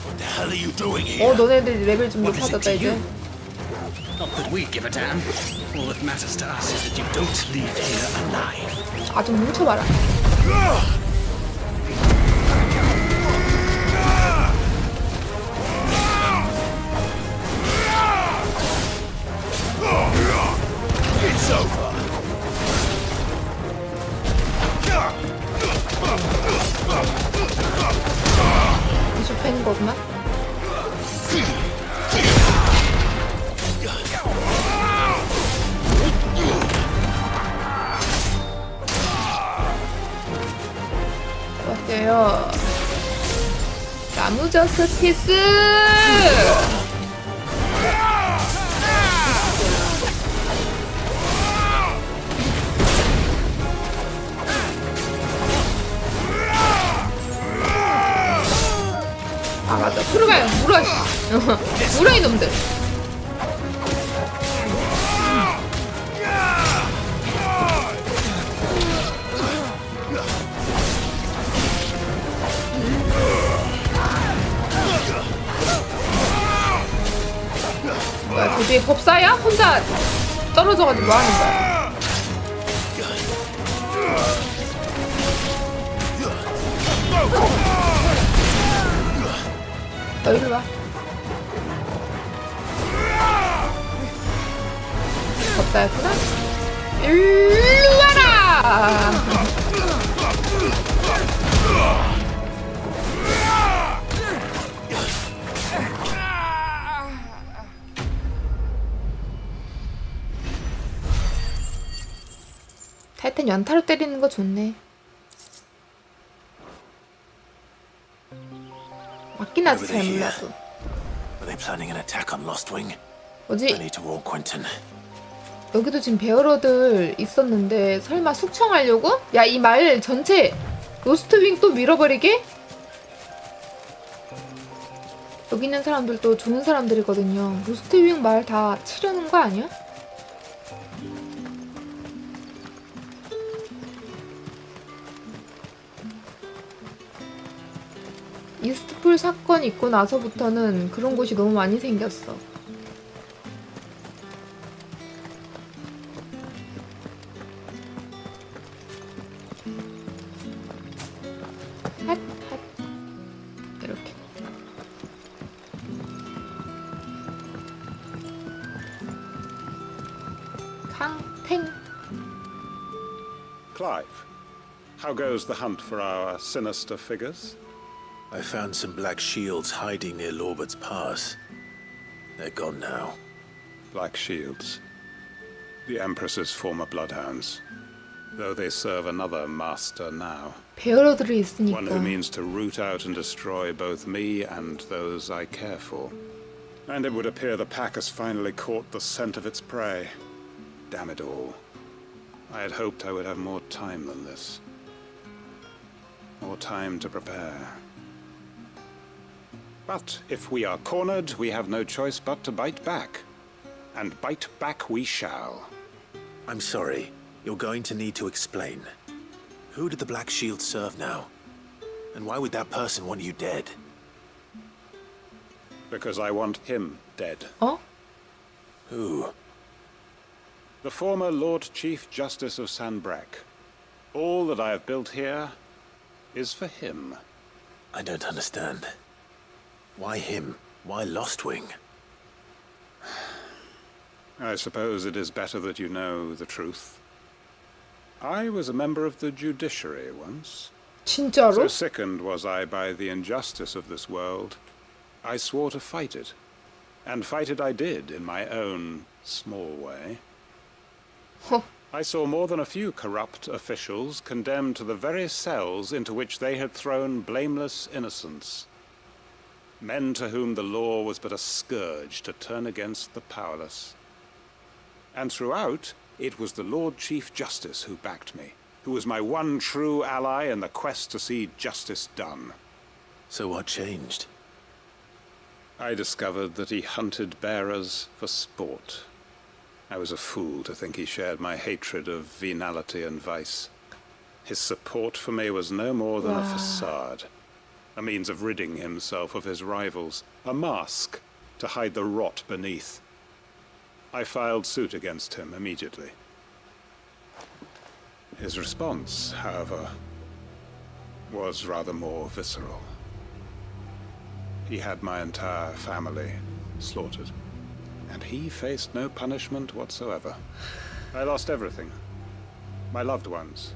What the hell are you doing here? 너네들 레벨 좀 높아졌다 이제. Not that we give a damn. All that matters to us is that you don't leave here alive. 아, 좀 뭉쳐봐라. It's over. 이쪽 패는 거구나. 좋았어요. 나무 저스티스! 아 맞아, 풀어가요. 물어. 물어 이놈들. 뭐야, 저 뒤에 법사야? 혼자 떨어져가지고 뭐 하는 거야? 너 이리 와. 법사였구나? 일로 와라! 타이탄 연타로 때리는 거 좋네. 맞긴 하지, 잘 몰라도. 뭐지? 여기도 지금 베어러들 있었는데 설마 숙청하려고? 야, 이 말 전체 로스트윙 또 밀어버리게? 여기 있는 사람들도 좋은 사람들이거든요. 로스트윙 말 다 치려는 거 아니야? 이스트풀 사건 있고 나서부터는 그런 곳이 너무 많이 생겼어. 핫, 핫. 이렇게. 강탱. Clive, how goes the hunt for our sinister figures? I found some black shields hiding near Lorbert's Pass. They're gone now. Black shields. The Empress's former bloodhounds. Though they serve another master now. 베어러들이 있으니까. One who means to root out and destroy both me and those I care for. And it would appear the pack has finally caught the scent of its prey. Damn it all. I had hoped I would have more time than this. or time to prepare. But if we are cornered, we have no choice but to bite back. And bite back we shall. I'm sorry. You're going to need to explain. Who did the Black Shield serve now? And why would that person want you dead? Because I want him dead. Oh? Who? The former Lord Chief Justice of Sanbreque. All that I have built here is for him. I don't understand. Why him? Why Lostwing? I suppose it is better that you know the truth. I was a member of the judiciary once. 진짜로? So sickened was I by the injustice of this world, I swore to fight it. And fight it I did in my own small way. I saw more than a few corrupt officials condemned to the very cells into which they had thrown blameless innocents. Men to whom the law was but a scourge to turn against the powerless. And throughout, it was the Lord Chief Justice who backed me, who was my one true ally in the quest to see justice done. So what changed? I discovered that he hunted bearers for sport. I was a fool to think he shared my hatred of venality and vice. His support for me was no more than a facade, a means of ridding himself of his rivals, a mask to hide the rot beneath. I filed suit against him immediately. His response, however, was rather more visceral. He had my entire family slaughtered, and he faced no punishment whatsoever. I lost everything. My loved ones,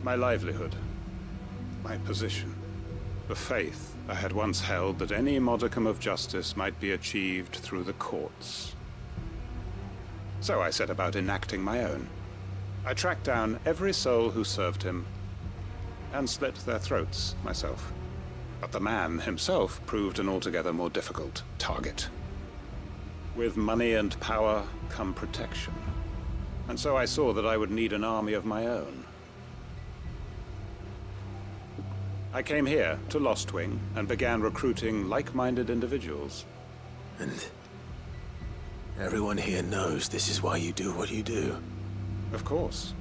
my livelihood, my position, the faith I had once held that any modicum of justice might be achieved through the courts. So I set about enacting my own. I tracked down every soul who served him, and slit their throats myself. But the man himself proved an altogether more difficult target. With money and power come protection. And so I saw that I would need an army of my own. I came here to Lostwing and began recruiting like-minded individuals. And everyone here knows this is why you do what you do. Of course.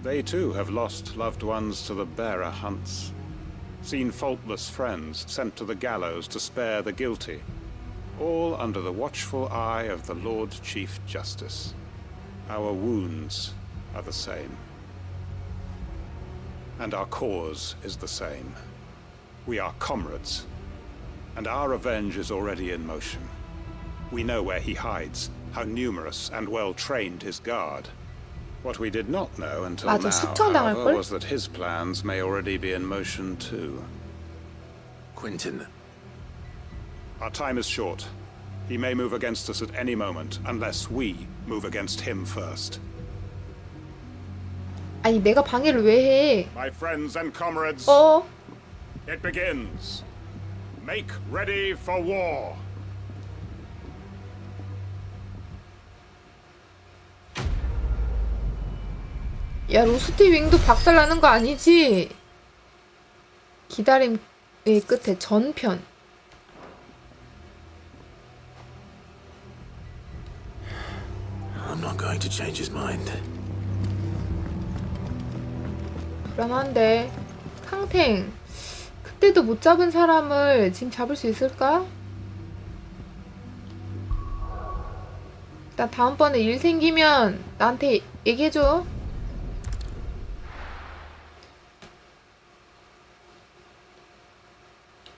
They too have lost loved ones to the bearer hunts. Seen faultless friends sent to the gallows to spare the guilty. All under the watchful eye of the Lord Chief Justice. Our wounds are the same. And our cause is the same. We are comrades. And our revenge is already in motion. We know where he hides, how numerous and well-trained his guard. What we did not know until now, however, was that his plans may already be in motion too. Quentin. Our time is short. He may move against us at any moment, unless we move against him first. 아니 내가 방해를 왜 해? My friends and comrades, it begins. Make ready for war. 야 로스트 윙도 박살나는 거 아니지? 기다림의 끝에 전편. I'm not going to change his mind. 불안한데. 캉탱. 그때도 못 잡은 사람을 지금 잡을 수 있을까? 일단 다음번에 일 생기면 나한테 얘기해줘.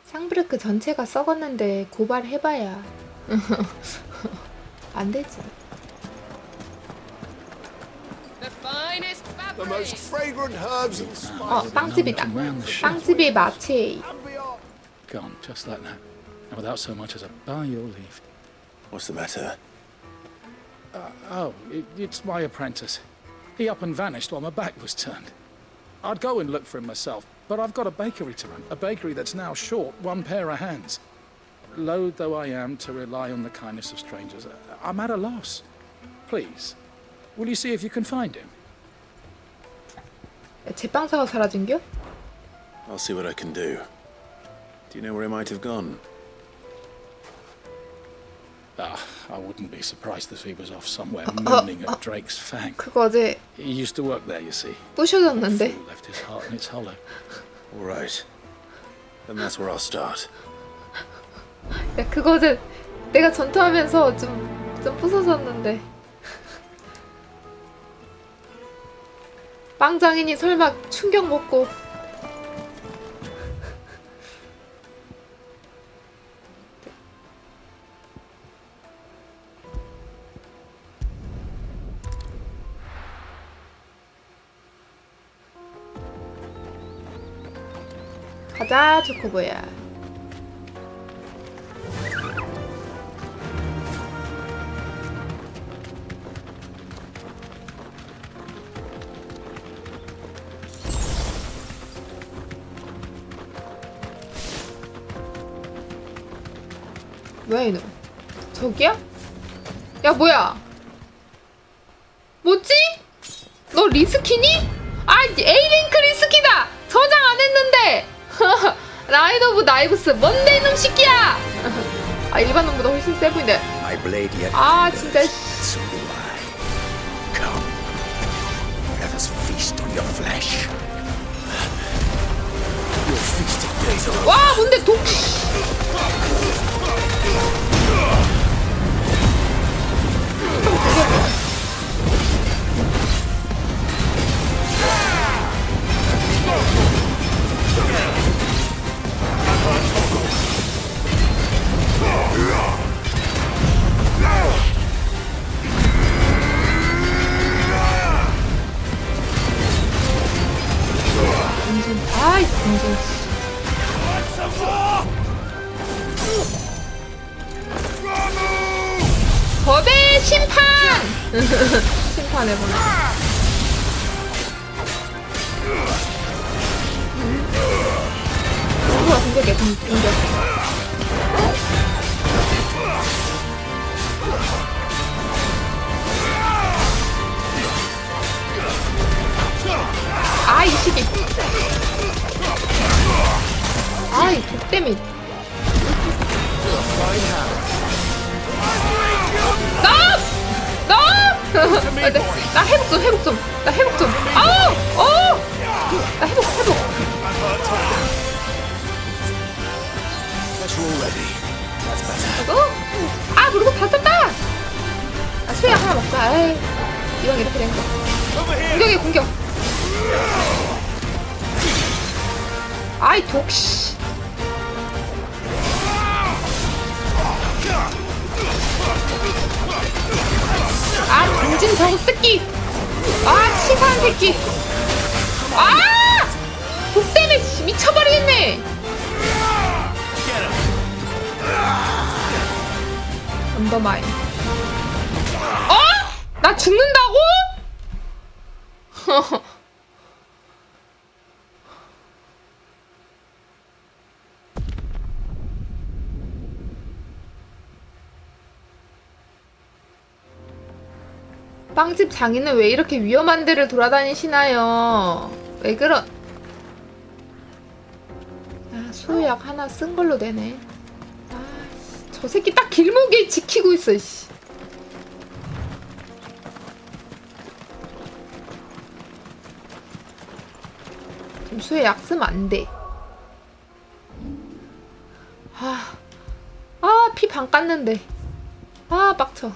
상브레크 전체가 썩었는데 고발해봐야 안 되지. The most fragrant herbs and spices. 빵집이다. 빵집의 마체. Gone, just like that. And without so much as a by your leave. What's the matter? It's my apprentice. He up and vanished while my back was turned. I'd go and look for him myself, but I've got a bakery to run. A bakery that's now short one pair of hands. Loath though I am to rely on the kindness of strangers, I'm at a loss. Please, will you see if you can find him? 제빵사가 사라진겨? I'll see what I can do. Do you know where he might have gone? I wouldn't be surprised if he was off somewhere mooning at Drake's Fang. 그거 어제 He used to work there, you see. 부셔졌는데. Fool left his heart in its hollow. All right. Then that's where I'll start. 야, 그거 어제 내가 전투하면서 좀 부서졌는데. 빵장인이 설마 충격 먹고. 가자, 초코보야. 뭐야 이놈? 저기야? 야 뭐야? 뭐지? 너 리스키니? 아 A랭크 리스키다! 저장 안 했는데! 라이드 오브 나이브스 뭔데 이놈 새끼야! 아 일반 놈보다 훨씬 세 보이네. 아 진짜. 와 뭔데 독. 아이 완전. 거대 심판! 심판해보네. 누가 공격해, 공격. 아, 이 시기. 아, 이 독 때문에. 나 회복 좀. 아우! 나 회복. 아, 모르고 다 썼다! 아, 수야 하나 먹자. 에이, 이왕 이렇게 된 거. 공격. 아이, 독씨. 아, 동진 저거 새끼! 아, 치사한 새끼! 아! 독 때문에 미쳐버리겠네! 언더마인. 어? 나 죽는다고? 빵집 장인은 왜 이렇게 위험한 데를 돌아다니시나요? 왜 그런... 아, 수호약 하나 쓴 걸로 되네. 아, 저 새끼 딱 길목에 지키고 있어, 씨. 지금 수호약 쓰면 안 돼. 피 반 깠는데. 아, 빡쳐.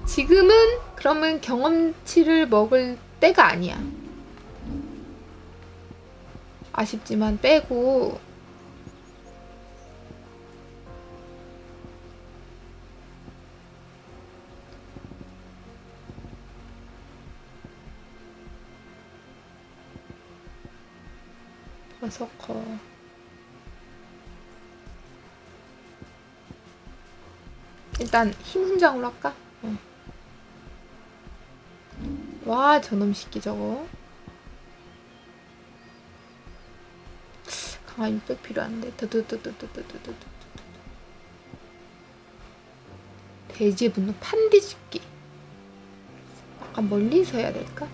지금은 그러면 경험치를 먹을 때가 아니야. 아쉽지만 빼고. 버서커. 일단 힘 훈장으로 할까? 와, 저놈 새끼 저거. 강화 600 필요한데. 돼지의 분노 판디집기. 약간 멀리서 해야 될까?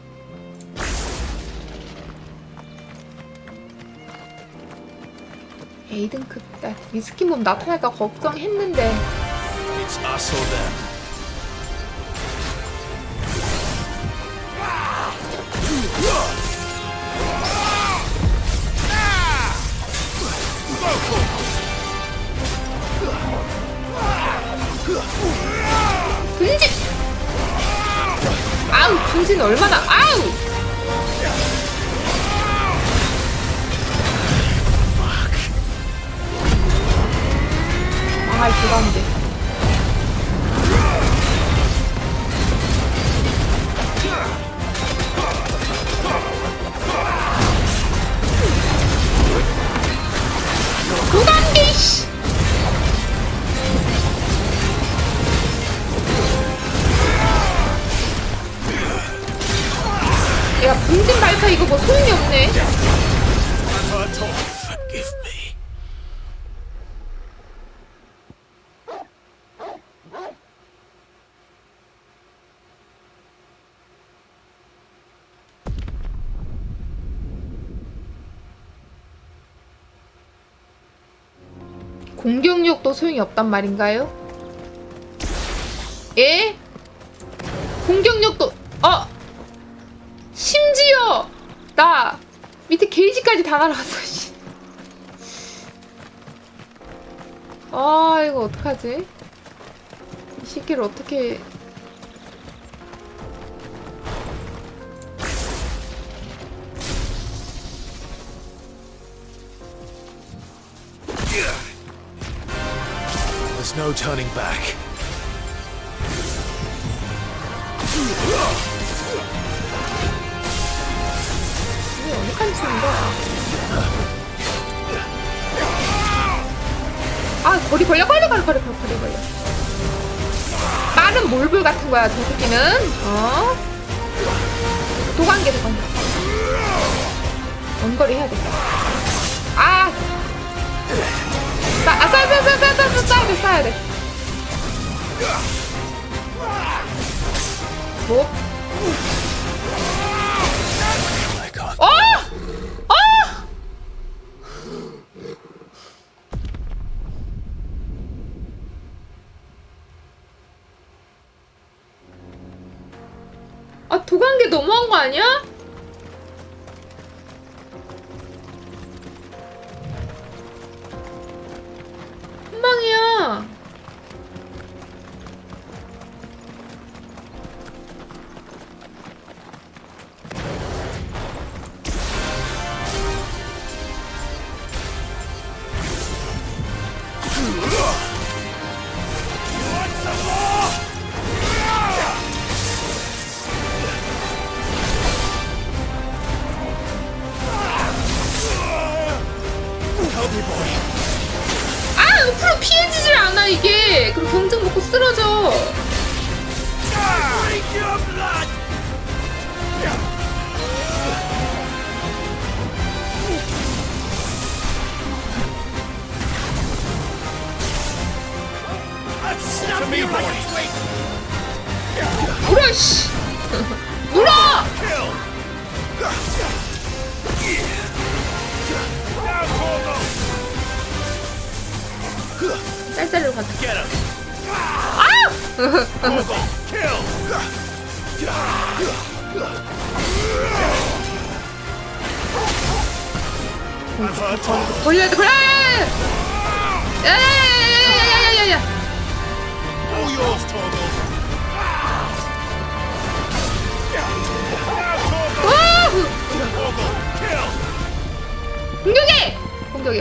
에이든급 미스킨 몸 나타날까 걱정했는데. It's us or them. 분진! 아우, 분진 얼마나, 아우! 망할 그 가운데. 도단기, 씨! 야, 분진 발사 이거 뭐 소용이 없네. Forgive me. 공격력도 소용이 없단 말인가요? 예? 공격력도 심지어 나 밑에 게이지까지 다 날아갔어. 씨. 아, 이거 어떡하지? 이 새끼를 어떻게 There's no turning back. 이게 어디까지 치는 거야? 아, 거리 걸려. 빠른 몰불 같은 거야, 저 새끼는. 도관계. 원거리 해야 돼. 아! 쏴야 돼. 뭐? 아, 도관계 너무한 거 아니야? 한 방이야. 아, 옆으로 피해지질 않아 이게. 그리고 경증 먹고 쓰러져. 물어, 씨. 물어. 짤짤이로 가자. 아! 걸려야 돼, 그래! 야야야야야야야야야야!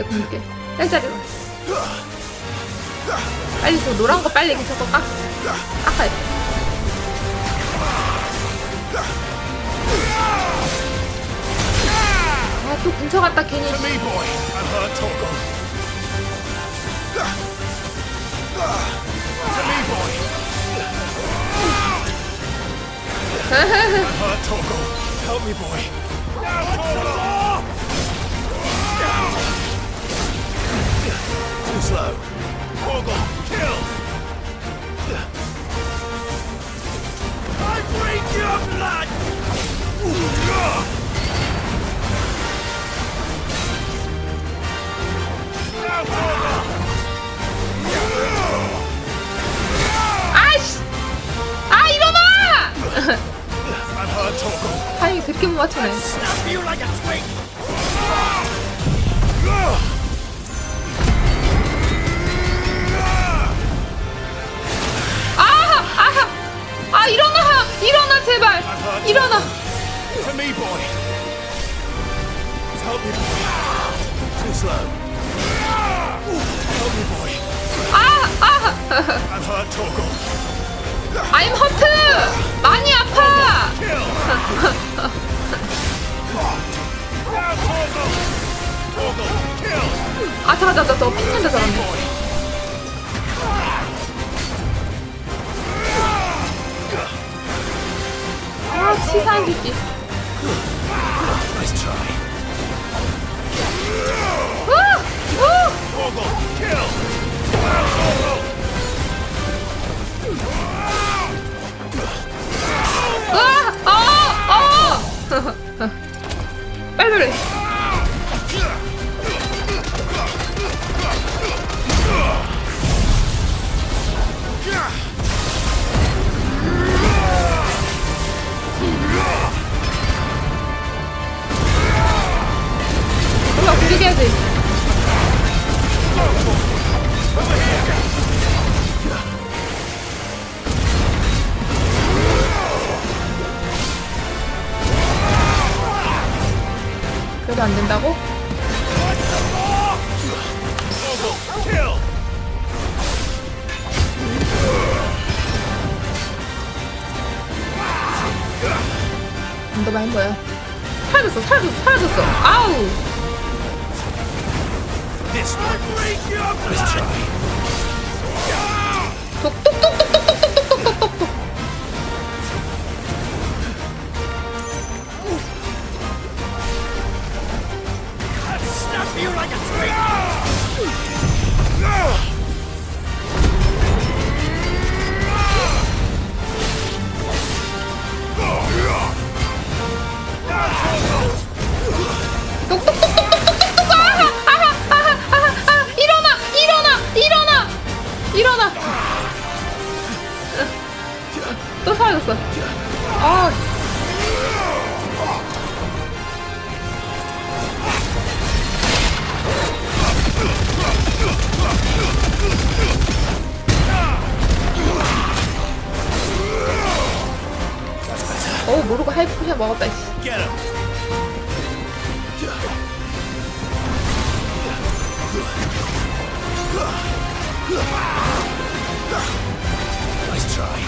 공격해. 짤짤이로. 빨리 저 노란 거 빨리 저거 깎아야 돼. 아, 또 근처 갔다 괜히. Help me, boy. Too slow. Torgal, kill! I break your blood! 어떻게 못 맞추네. 아 일어나 제발 일어나. To me, boy. Help me. Too slow. Help me, boy. I'm hurt, Torgal. I'm hurt. 많이 아파. 아 잘한다 너 핀낸다 잘하네. 아 치사한 새끼. Nice try. 빨리. 몰라 부리게 해야지. 그래도 안 된다고? 너 멤버야. 사라졌어. 아우. 똑똑똑똑똑똑똑똑똑똑. 일어나. 또 사라졌어. 아. 모르고 하이프 포션 먹었다. Nice try.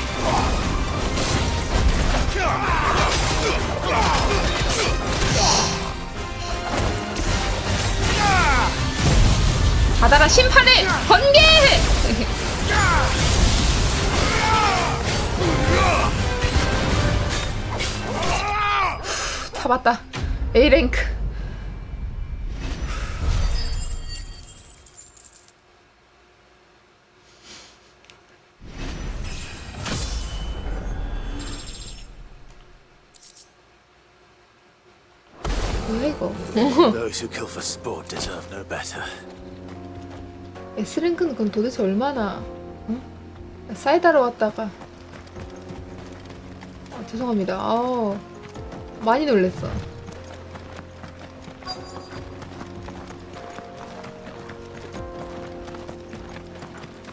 바다가 심판을 번개해! 잡았다. A랭크. 뭐야 이거? Those who kill for sport deserve no better. S랭크는 그건 도대체 얼마나? 응? 사이다로 왔다가 죄송합니다. 많이 놀랬어.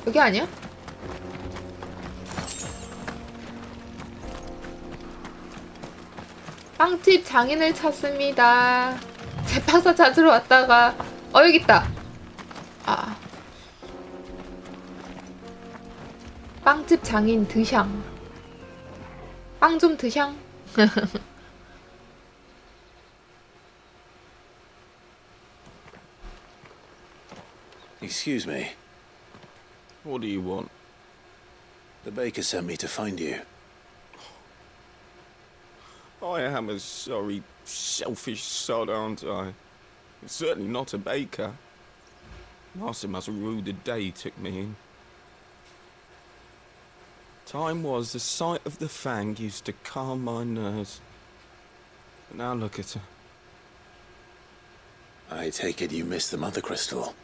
여기 아니야? 빵집 장인을 찾습니다. 제파사 찾으러 왔다가 여기 있다. 빵집 장인 드샹. 빵 좀 드샹. Excuse me. What do you want? The baker sent me to find you. I am a sorry, selfish sod, aren't I? Certainly not a baker. Master must rue the day he took me in. Time was the sight of the fang used to calm my nerves. But now look at her. I take it you missed the mother crystal.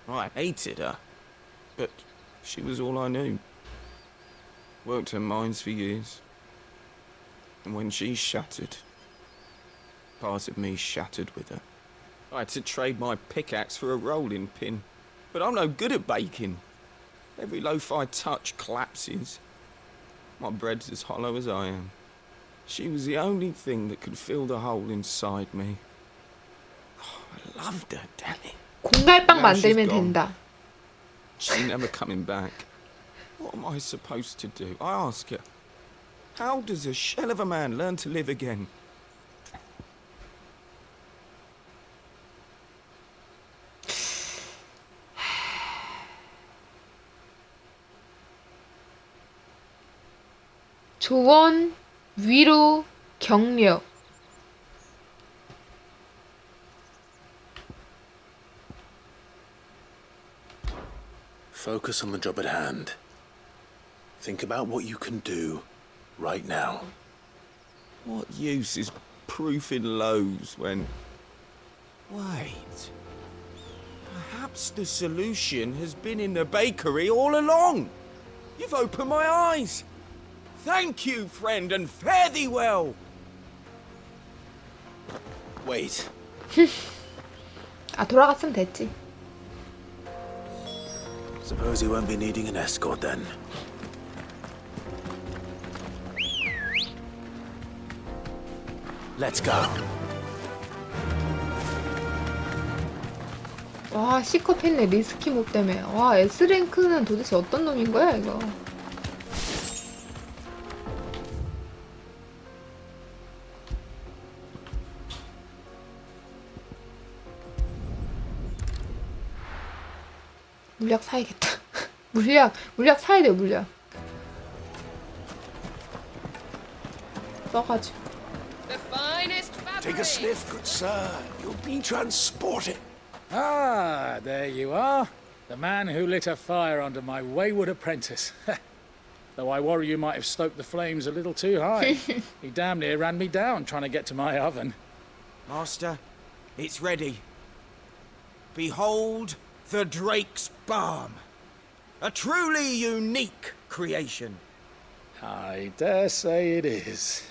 I hated her, but she was all I knew. Worked her mines for years. And when she shattered, part of me shattered with her. I had to trade my pickaxe for a rolling pin. But I'm no good at baking. Every loaf I touch collapses. My bread's as hollow as I am. She was the only thing that could fill the hole inside me. Oh, I loved her, damn it. 공갈빵 만들면 된다. She's never coming back. What am I supposed to do? I ask her. How does a shell of a man learn to live again? 조언, 위로, 격려. Focus on the job at hand. Think about what you can do right now. What use is proofing loaves when... Wait. Perhaps the solution has been in the bakery all along. You've opened my eyes. Thank you, friend, and fare thee well. Wait. 아, 돌아갔으면 됐지. Suppose you won't be needing an escort then. Let's go. 와, C컵 했네. 리스키 몹 때문에. 와, S랭크는 도대체 어떤 놈인 거야, 이거. 물약 사야겠다. 물약 사야 돼요, 물약. 써가지고. Take a sniff, good sir. You'll be transported. Ah, there you are. The man who lit a fire under my wayward apprentice. Though I worry you might have stoked the flames a little too high. He damn near ran me down trying to get to my oven. Master, it's ready. Behold the Drake's Balm. A truly unique creation. I dare say it is.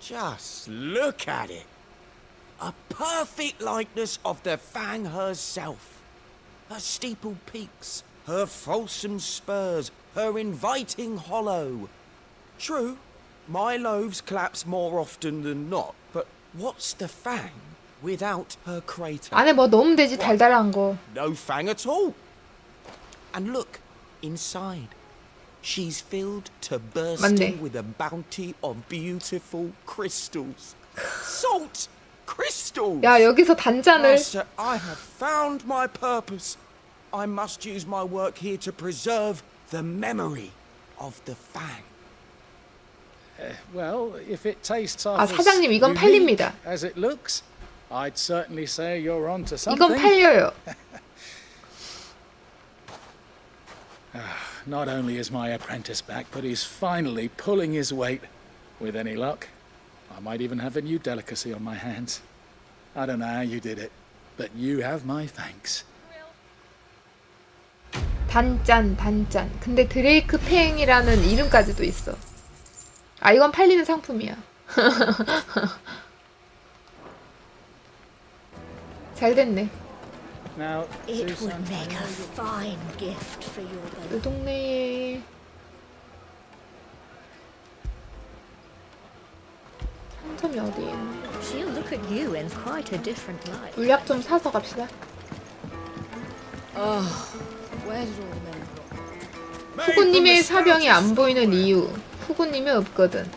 Just look at it. A perfect likeness of the Fang herself. Her steepled peaks, her fulsome spurs, her inviting hollow. True, my loaves collapse more often than not, but what's the Fang without her crater? 안에 뭐 넣으면 되지, 달달한 거. No Fang at all. And look, inside. She's filled to bursting with a bounty of beautiful crystals. Salt crystals! 야, 여기서 단짠을. Master, I have found my purpose. I must use my work here to preserve the memory of the Fang. Well, if it tastes 아, 사장님, 이건 팔립니다. as it looks, I'd certainly say you're onto something. 이건 팔려요. Not only is my apprentice back, but he's finally pulling his weight. With any luck, I might even have a new delicacy on my hands. I don't know how you did it, but you have my thanks. 단짠. 근데 드레이크 팽이라는 이름까지도 있어. 아, 이건 팔리는 상품이야. 잘 됐네. Now, It would make a fine gift for your 이 동네에 상점이 어디에 있는 거야? She'll look at you in quite a different light. 물약 좀 사서 갑시다. Oh, where did all the men go? 후구님의 사병이 안 보이는 이유. 후구님이 없거든.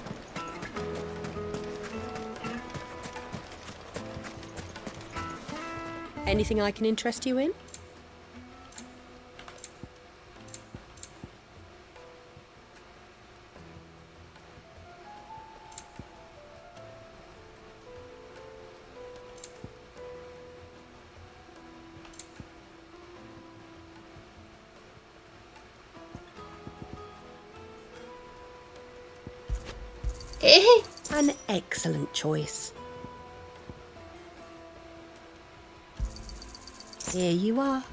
Anything I can interest you in? 에헤이. An excellent choice. Here you are.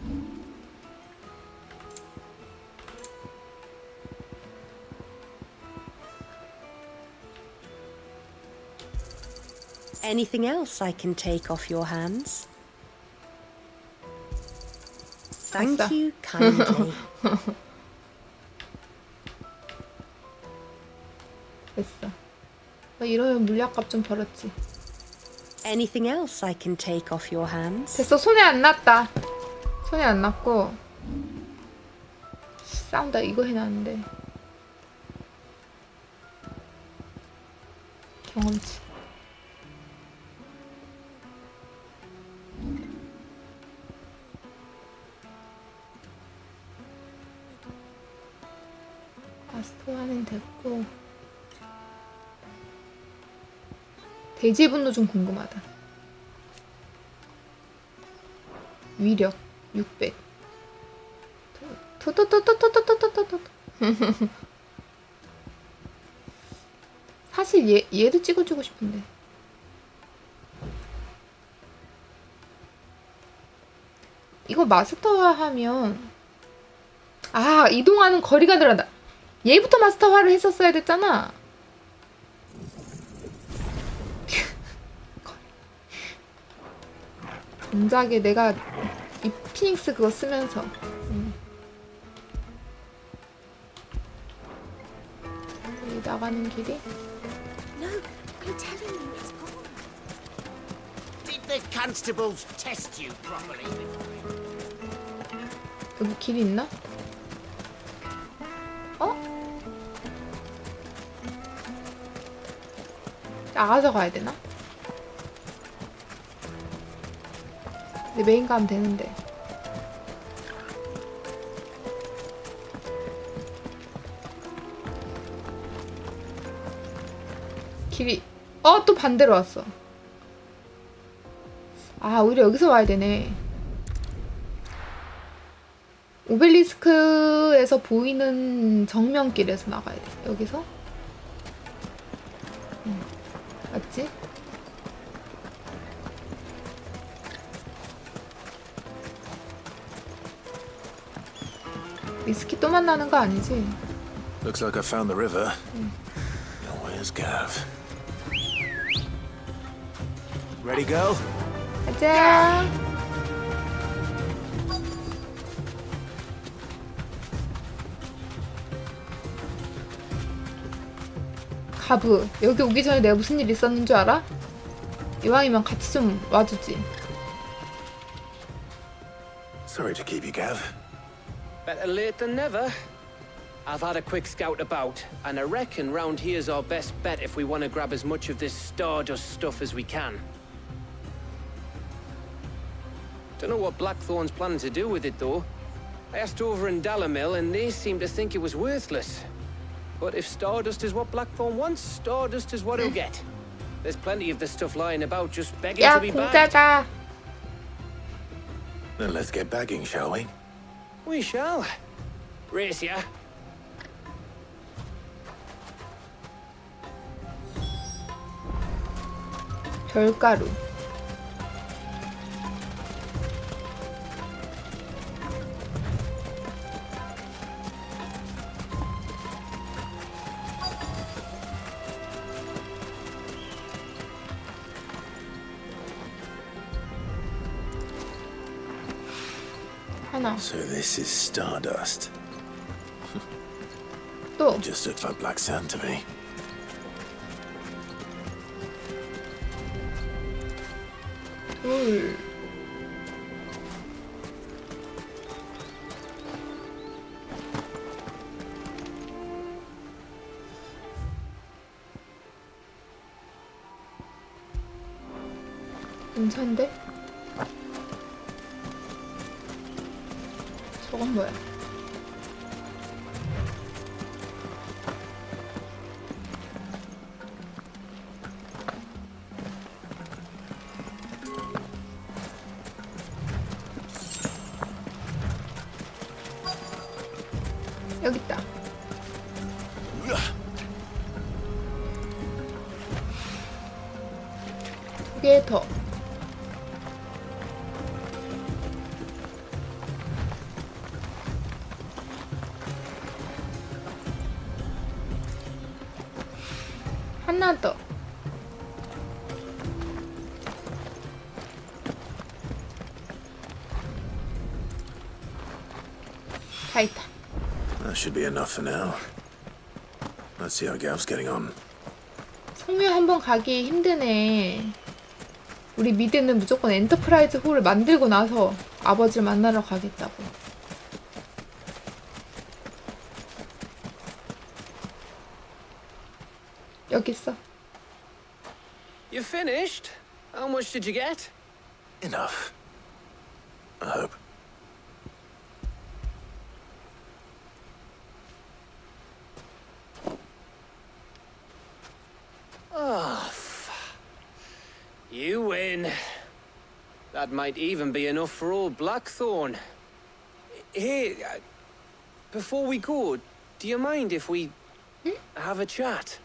Anything else I can take off your hands? Thank 아싸. you kindly. 됐어. 이러면 물약값 좀 벌었지. Anything else I can take off your hands? 됐어. 손에 안 났다. 손에 안 났고. 싸운다. 이거 해놨는데. 경험치. 아스토아는 됐고. 돼지의 분노 좀 궁금하다. 위력 600. 토토토토토토토토토. 사실 얘도 찍어주고 싶은데. 이거 마스터화 하면 이동하는 거리가 늘어난다. 얘부터 마스터화를 했었어야 됐잖아. 정작에 내가 이 피닉스 그거 쓰면서 여기 나가는 길이 No, I'm telling you, it's gone. Did the constables test you properly? 여기 길이 있나? 나가서 가야 되나? 근데 메인 가면 되는데. 길이 또 반대로 왔어. 오히려 여기서 와야 되네. 오벨리스크에서 보이는 정면길에서 나가야 돼. 여기서? 맞지? 리스키 또 만나는 거 아니지? Looks like I found the river. Now where's Gav? Ready, go? 가자. 가브, 여기 오기 전에 내가 무슨 일 있었는 줄 알아? 이왕이면 같이 좀 와주지. Sorry to keep you, Gav. Better late than never. I've had a quick scout about, and I reckon round here's our best bet if we want to grab as much of this Stardust stuff as we can. Don't know what Blackthorn's planning to do with it, though. I asked over in Dalamil, and they seem to think it was worthless. But if Stardust is what Blackthorn wants, Stardust is what he'll get. There's plenty of this stuff lying about, just begging to be bagged. 공짜다. Then let's get bagging, shall we? We shall. Race ya. 별가루. 하나. So this is Stardust. 또. Just looks like black sand to me. 둘. 괜찮은데? 저건 뭐야? 여기 있다. 두 개 더. 하나 더. 타이탄. That should be enough for now. Let's see how Gav's getting on. 성묘 한번 가기 힘드네. 우리 미드는 무조건 엔터프라이즈 홀을 만들고 나서 아버지를 만나러 가겠다고. 여기 있어. You finished? How much did you get? Enough. I hope. Oh, you win. That might even be enough for old Blackthorn. Hey, before we go, do you mind if we have a chat?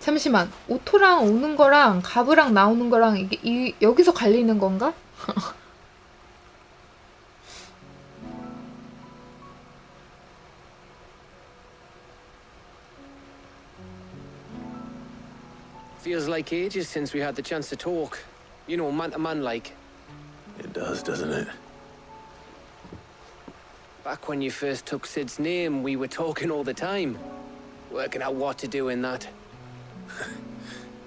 잠시만. 오토랑 오는 거랑 가브랑 나오는 거랑 이게 여기서 갈리는 건가? Feels like ages since we had the chance to talk. You know, man to man like. It does, doesn't it? Back when you first took Sid's name, we were talking all the time. Working out what to do in that.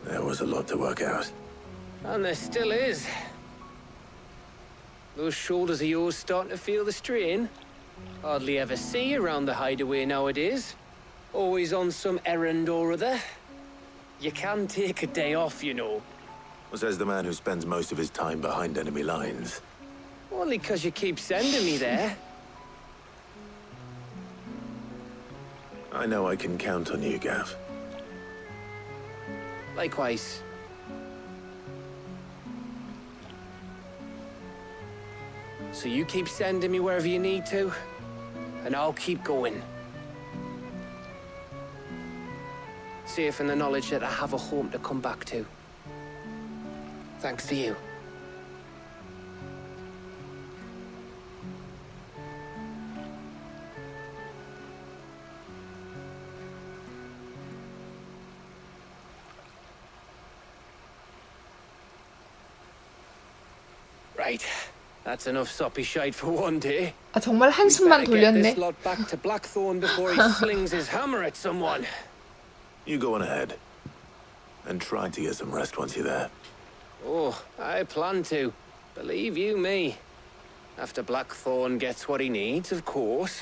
There was a lot to work out. And there still is. Those shoulders of yours starting to feel the strain. Hardly ever see you around the hideaway nowadays. Always on some errand or other. You can take a day off, you know. Says the man who spends most of his time behind enemy lines. Only 'cause you keep sending me there. I know I can count on you, Gav. Likewise. So you keep sending me wherever you need to, and I'll keep going. Safe in the knowledge that I have a home to come back to. Thanks to you. Right. That's enough soppy shite for one day. 아 정말 한숨만 돌렸네. Get this lot back to Blackthorn before he slings his hammer at someone. You go on ahead. And try to get some rest once you're there. Oh, I plan to. Believe you me. After Blackthorn gets what he needs, of course.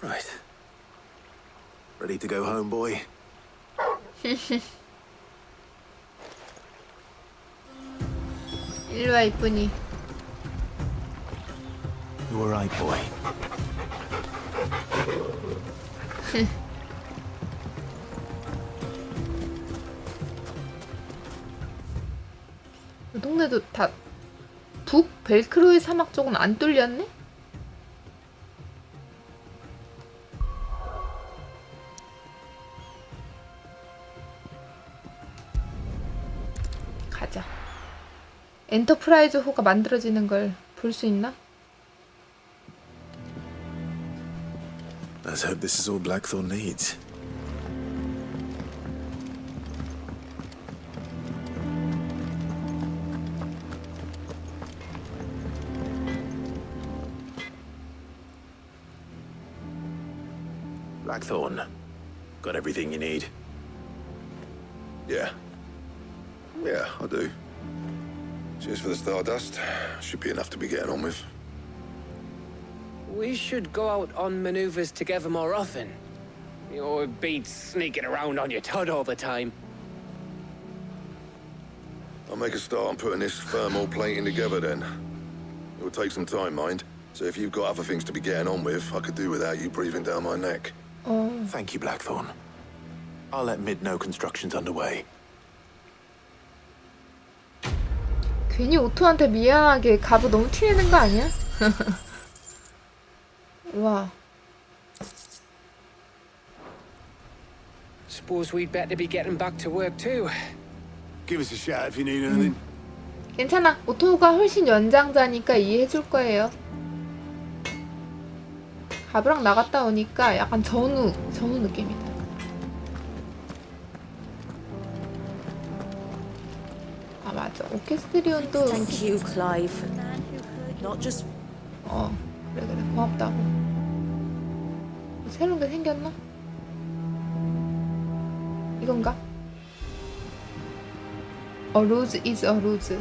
Right. Ready to go home, boy? 일로와 이쁜이. You alright, boy? 이 동네도 다 북 벨크로의 사막 쪽은 안 뚫렸네? 가자. 엔터프라이즈 호가 만들어지는 걸 볼 수 있나? Let's hope this is all Blackthorn needs. Blackthorn, got everything you need? Yeah. Yeah, I do. Cheers for the Stardust. Should be enough to be getting on with. We should go out on maneuvers together more often. You know, it beats sneaking around on your tud all the time. I'll make a start on putting this thermal plating together then. It will take some time, mind. So if you've got other things to be getting on with, I could do without you breathing down my neck. Thank you, Blackthorn. I'll let Mid know construction's underway. 괜히 오토한테 미안하게 가부 너무 티내는 거 아니야? 와. Suppose we'd better be getting back to work too. Give us a shout if you need anything. 괜찮아. 오토가 훨씬 연장자니까 이해해줄 거예요. 가부랑 나갔다 오니까 약간 전우 느낌이다. 맞아. 오케스트리온도. Thank you, Clive. Not just. 그래 고맙다고. 새로운 게 생겼나? 이건가? A rose is a rose.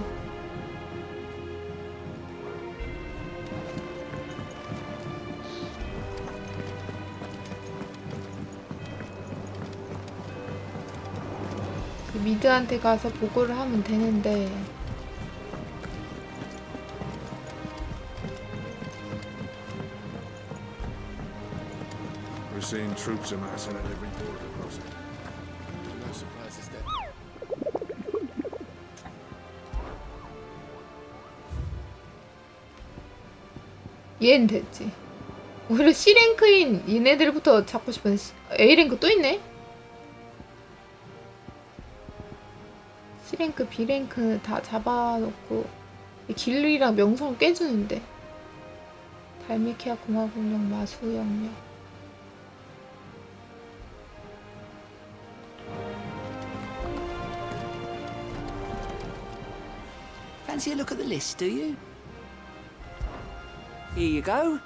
미드한테 가서 보고를 하면 되는데. We're seeing troops amassing at every border crossing. No surprises there. 얘는 됐지. 오히려 C랭크인 얘네들부터 잡고 싶은데 A랭크 또 있네? C랭크, B랭크 다 잡아놓고 길이랑 명성을 깨주는데. 달미키아 공화국력 마수영력. Fancy a look at the list, do you? Here you go.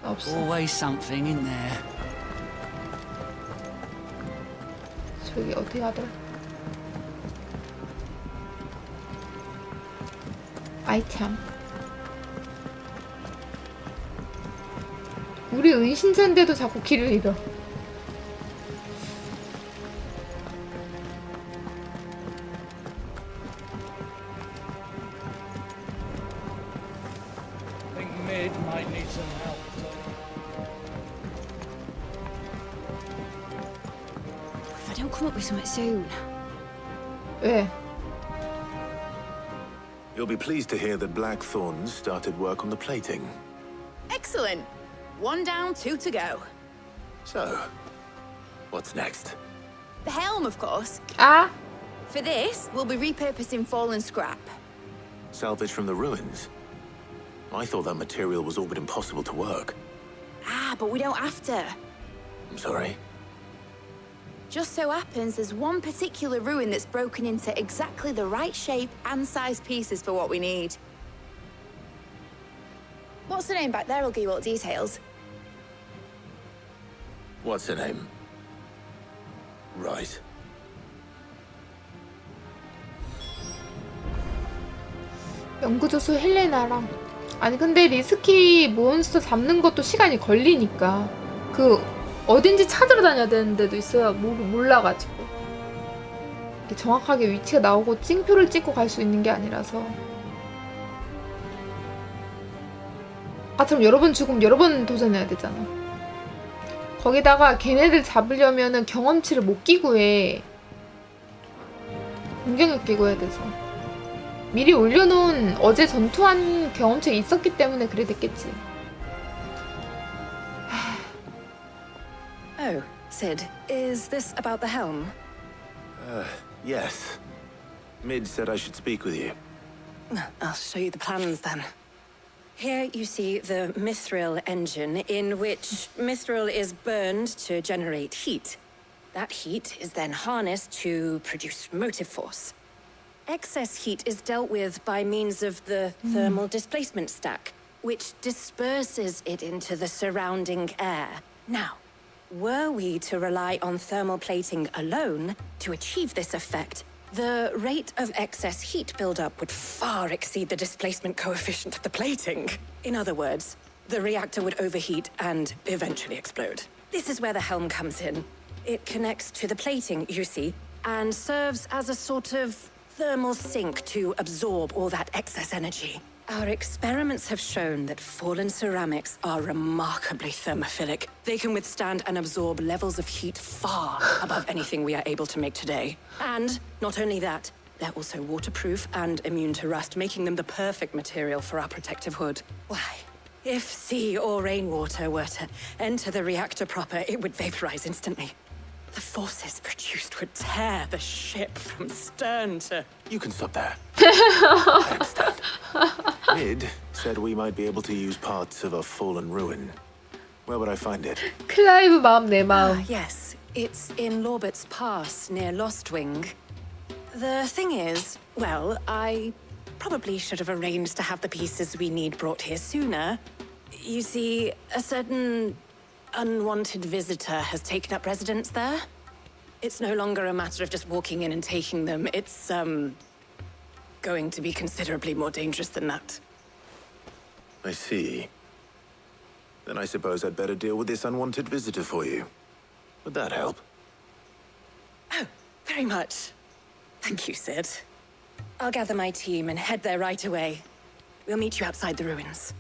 없어. Always something in there. 저기 어떻게 하더라? 아이템. 우리 은신자인데도 자꾸 길을 잃어. Might need some help. If I don't come up with something soon. 왜? You'll be pleased to hear that Blackthorn's started work on the plating. Excellent. 1 down, 2 to go. So, what's next? The helm, of course. Ah. For this, we'll be repurposing fallen scrap. Salvage from the ruins? I thought that material was all but impossible to work. But we don't have to. I'm sorry. Just so happens there's one particular ruin that's broken into exactly the right shape and size pieces for what we need. What's the name back there? I'll give you all the details. What's her name? Right. 연구조수 헬레나랑. 아니 근데 리스키 몬스터 잡는 것도 시간이 걸리니까 그 어딘지 찾으러 다녀야 되는 데도 있어요. 몰라가지고 이렇게 정확하게 위치가 나오고 찡표를 찍고 갈 수 있는 게 아니라서. 아처럼 여러 번 죽으면 여러 번 도전해야 되잖아. 거기다가 걔네들 잡으려면은 경험치를 못 끼고 해. 공격력 끼고 해야 돼서. 미리 올려놓은 어제 전투한 경험치가 있었기 때문에 그래 됐겠지. Oh, Sid, is this about the helm? Yes. Mid said I should speak with you. I'll show you the plans then. Here you see the mithril engine, in which mithril is burned to generate heat. That heat is then harnessed to produce motive force. Excess heat is dealt with by means of the thermal displacement stack, which disperses it into the surrounding air. Now, were we to rely on thermal plating alone to achieve this effect, the rate of excess heat buildup would far exceed the displacement coefficient of the plating. In other words, the reactor would overheat and eventually explode. This is where the helm comes in. It connects to the plating, you see, and serves as a sort of thermal sink to absorb all that excess energy. Our experiments have shown that fallen ceramics are remarkably thermophilic. They can withstand and absorb levels of heat far above anything we are able to make today. And not only that, they're also waterproof and immune to rust, making them the perfect material for our protective hood. Why, if sea or rainwater were to enter the reactor proper, it would vaporize instantly. The forces produced would tear the ship from stern to... You can stop there. I understand. Mid said we might be able to use parts of a fallen ruin. Where would I find it? 클라이브 마음 내 마음. Yes, it's in Lorbert's Pass near Lostwing. The thing is, well, I probably should have arranged to have the pieces we need brought here sooner. You see, a certain unwanted visitor has taken up residence there. It's no longer a matter of just walking in and taking them. It's, going to be considerably more dangerous than that. I see. Then I suppose I'd better deal with this unwanted visitor for you. Would that help? Oh, very much. Thank you, Sid. I'll gather my team and head there right away. We'll meet you outside the ruins.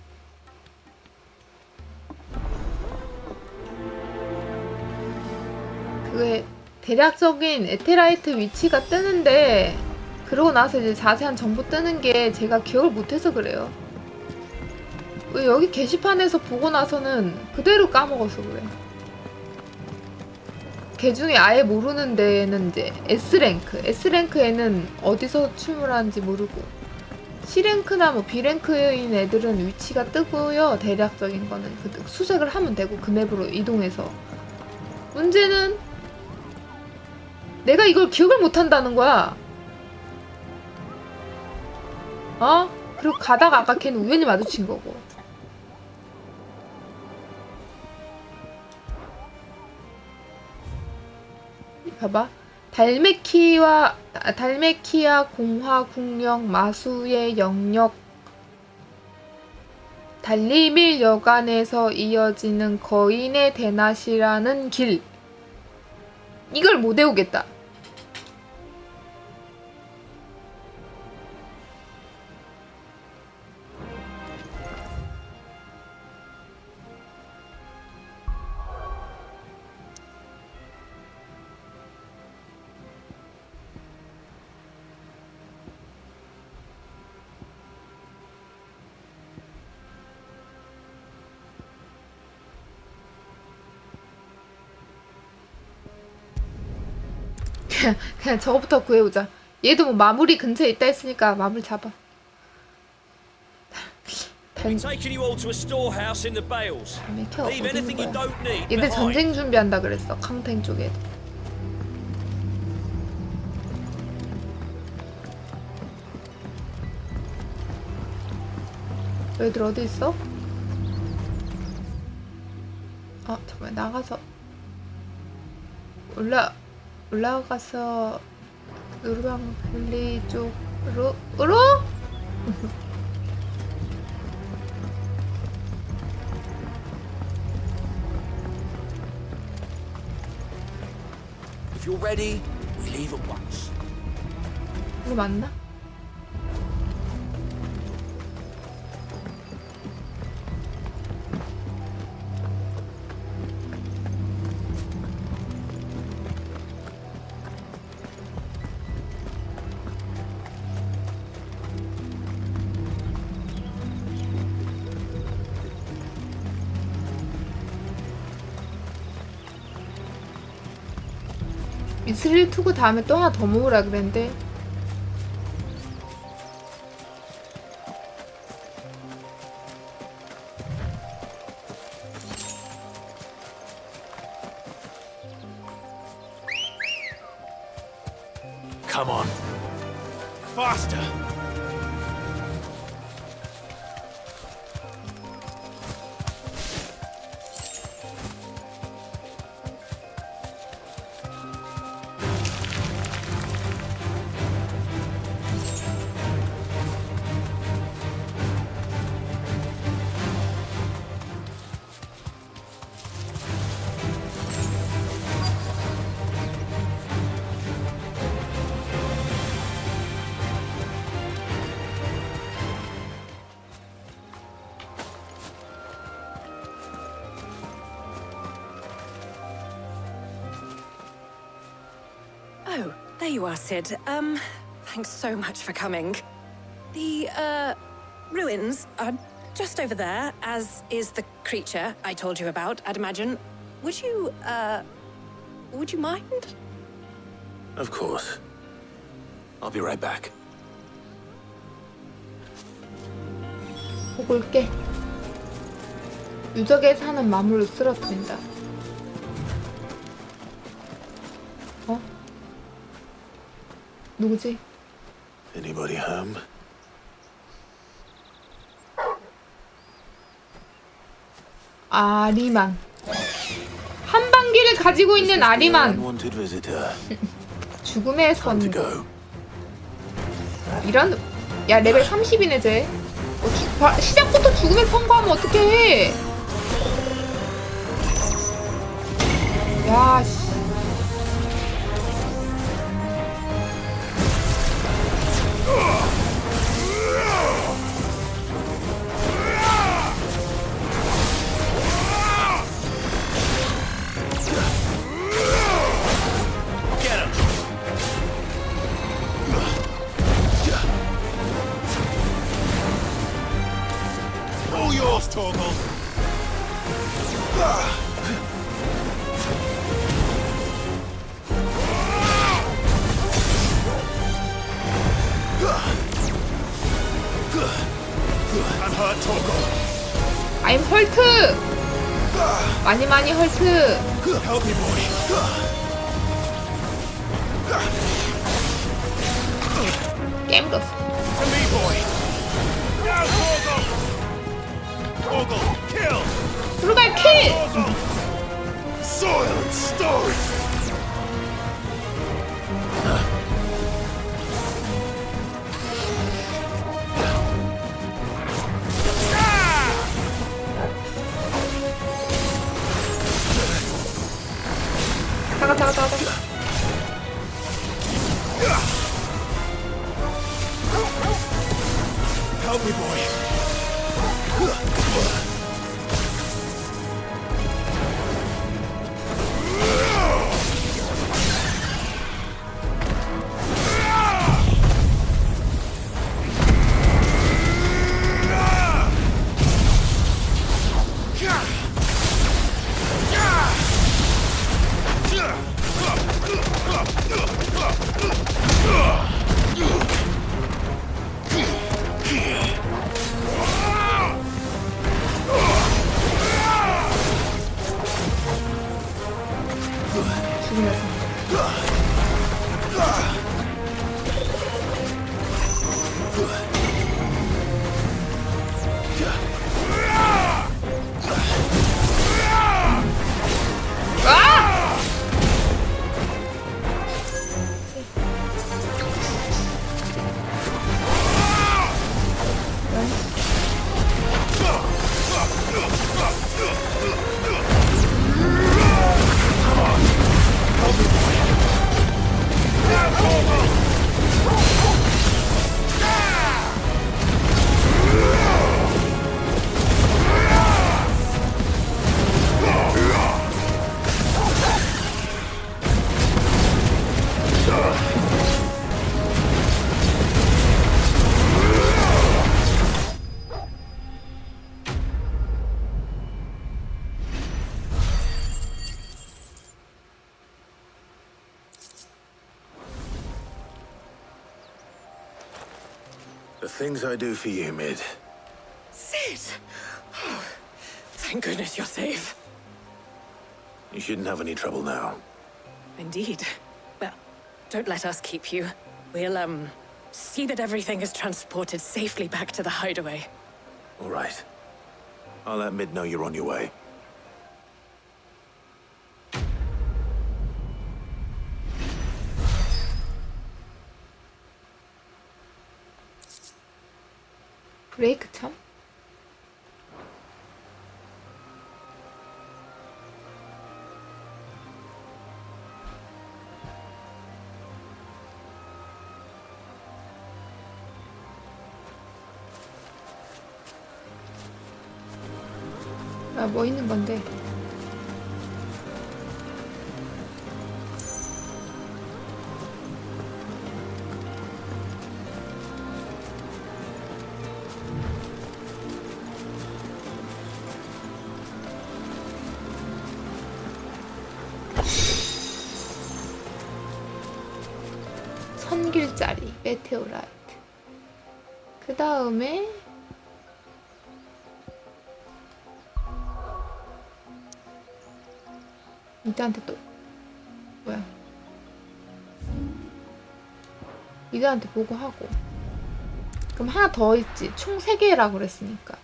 그게 대략적인 에테라이트 위치가 뜨는데 그러고 나서 이제 자세한 정보 뜨는 게 제가 기억을 못해서 그래요. 왜 여기 게시판에서 보고 나서는 그대로 까먹어서 그래. 걔 중에 아예 모르는 데는 이제 S랭크. S랭크에는 어디서 춤을 하는지 모르고 C랭크나 뭐 B랭크인 애들은 위치가 뜨고요. 대략적인 거는 수색을 하면 되고 그 맵으로 이동해서. 문제는 내가 이걸 기억을 못한다는 거야. 그리고 가다가 아까 걔는 우연히 마주친 거고. 봐봐. 달메키아 공화 국력 마수의 영역 달리밀 여간에서 이어지는 거인의 대낮이라는 길. 이걸 못 외우겠다. 그냥 저거부터 구해오자. 얘도 뭐 마무리 근처에 있다 했으니까 마무리 잡아. 얘들 전쟁 준비한다 그랬어. 캉탱 쪽에. 얘들 어디 있어? 잠깐만 나가서 올라가서 노르방 밸리 쪽으로 If you're ready, we leave at once. 이거 맞나? 미스릴 투구 다음에 또 하나 더 모으라 그랬는데 Come on. Faster. Oh, there you are, Sid. Thanks so much for coming. The, ruins are just over there, as is the creature I told you about, I'd imagine. Would you mind? Of course. I'll be right back. 보고 올게. 유적에 사는 마물을 쓰러뜨린다. 누구지? Anybody home? 아리만. 한방기를 가지고 있는 아리만. Unwanted visitor. 죽음의 선고. 이런. 야, 레벨 30이네 쟤. 시작부터 죽음의 선고하면 어떡해. 야, 씨. All yours, Torgal. I'm hurt, Torgal. I'm 헐트. 많이 헐트. Help me, boy. 깨물었어. To me, boy. Now, Torgal. Torgal, kill. 들어갈 킬. Soil and stone. 나가. Help me, boy. The things I do for you, Mid. Sid! Oh, thank goodness you're safe. You shouldn't have any trouble now. Indeed. Well, don't let us keep you. We'll, see that everything is transported safely back to the hideaway. All right. I'll let Mid know you're on your way. 브레이크 참? 아, 뭐 있는 건데? 천길짜리, 메테오라이트. 그 다음에 이때한테 또 뭐야? 리더한테 보고하고. 그럼 하나 더 있지. 총 3개라고 그랬으니까.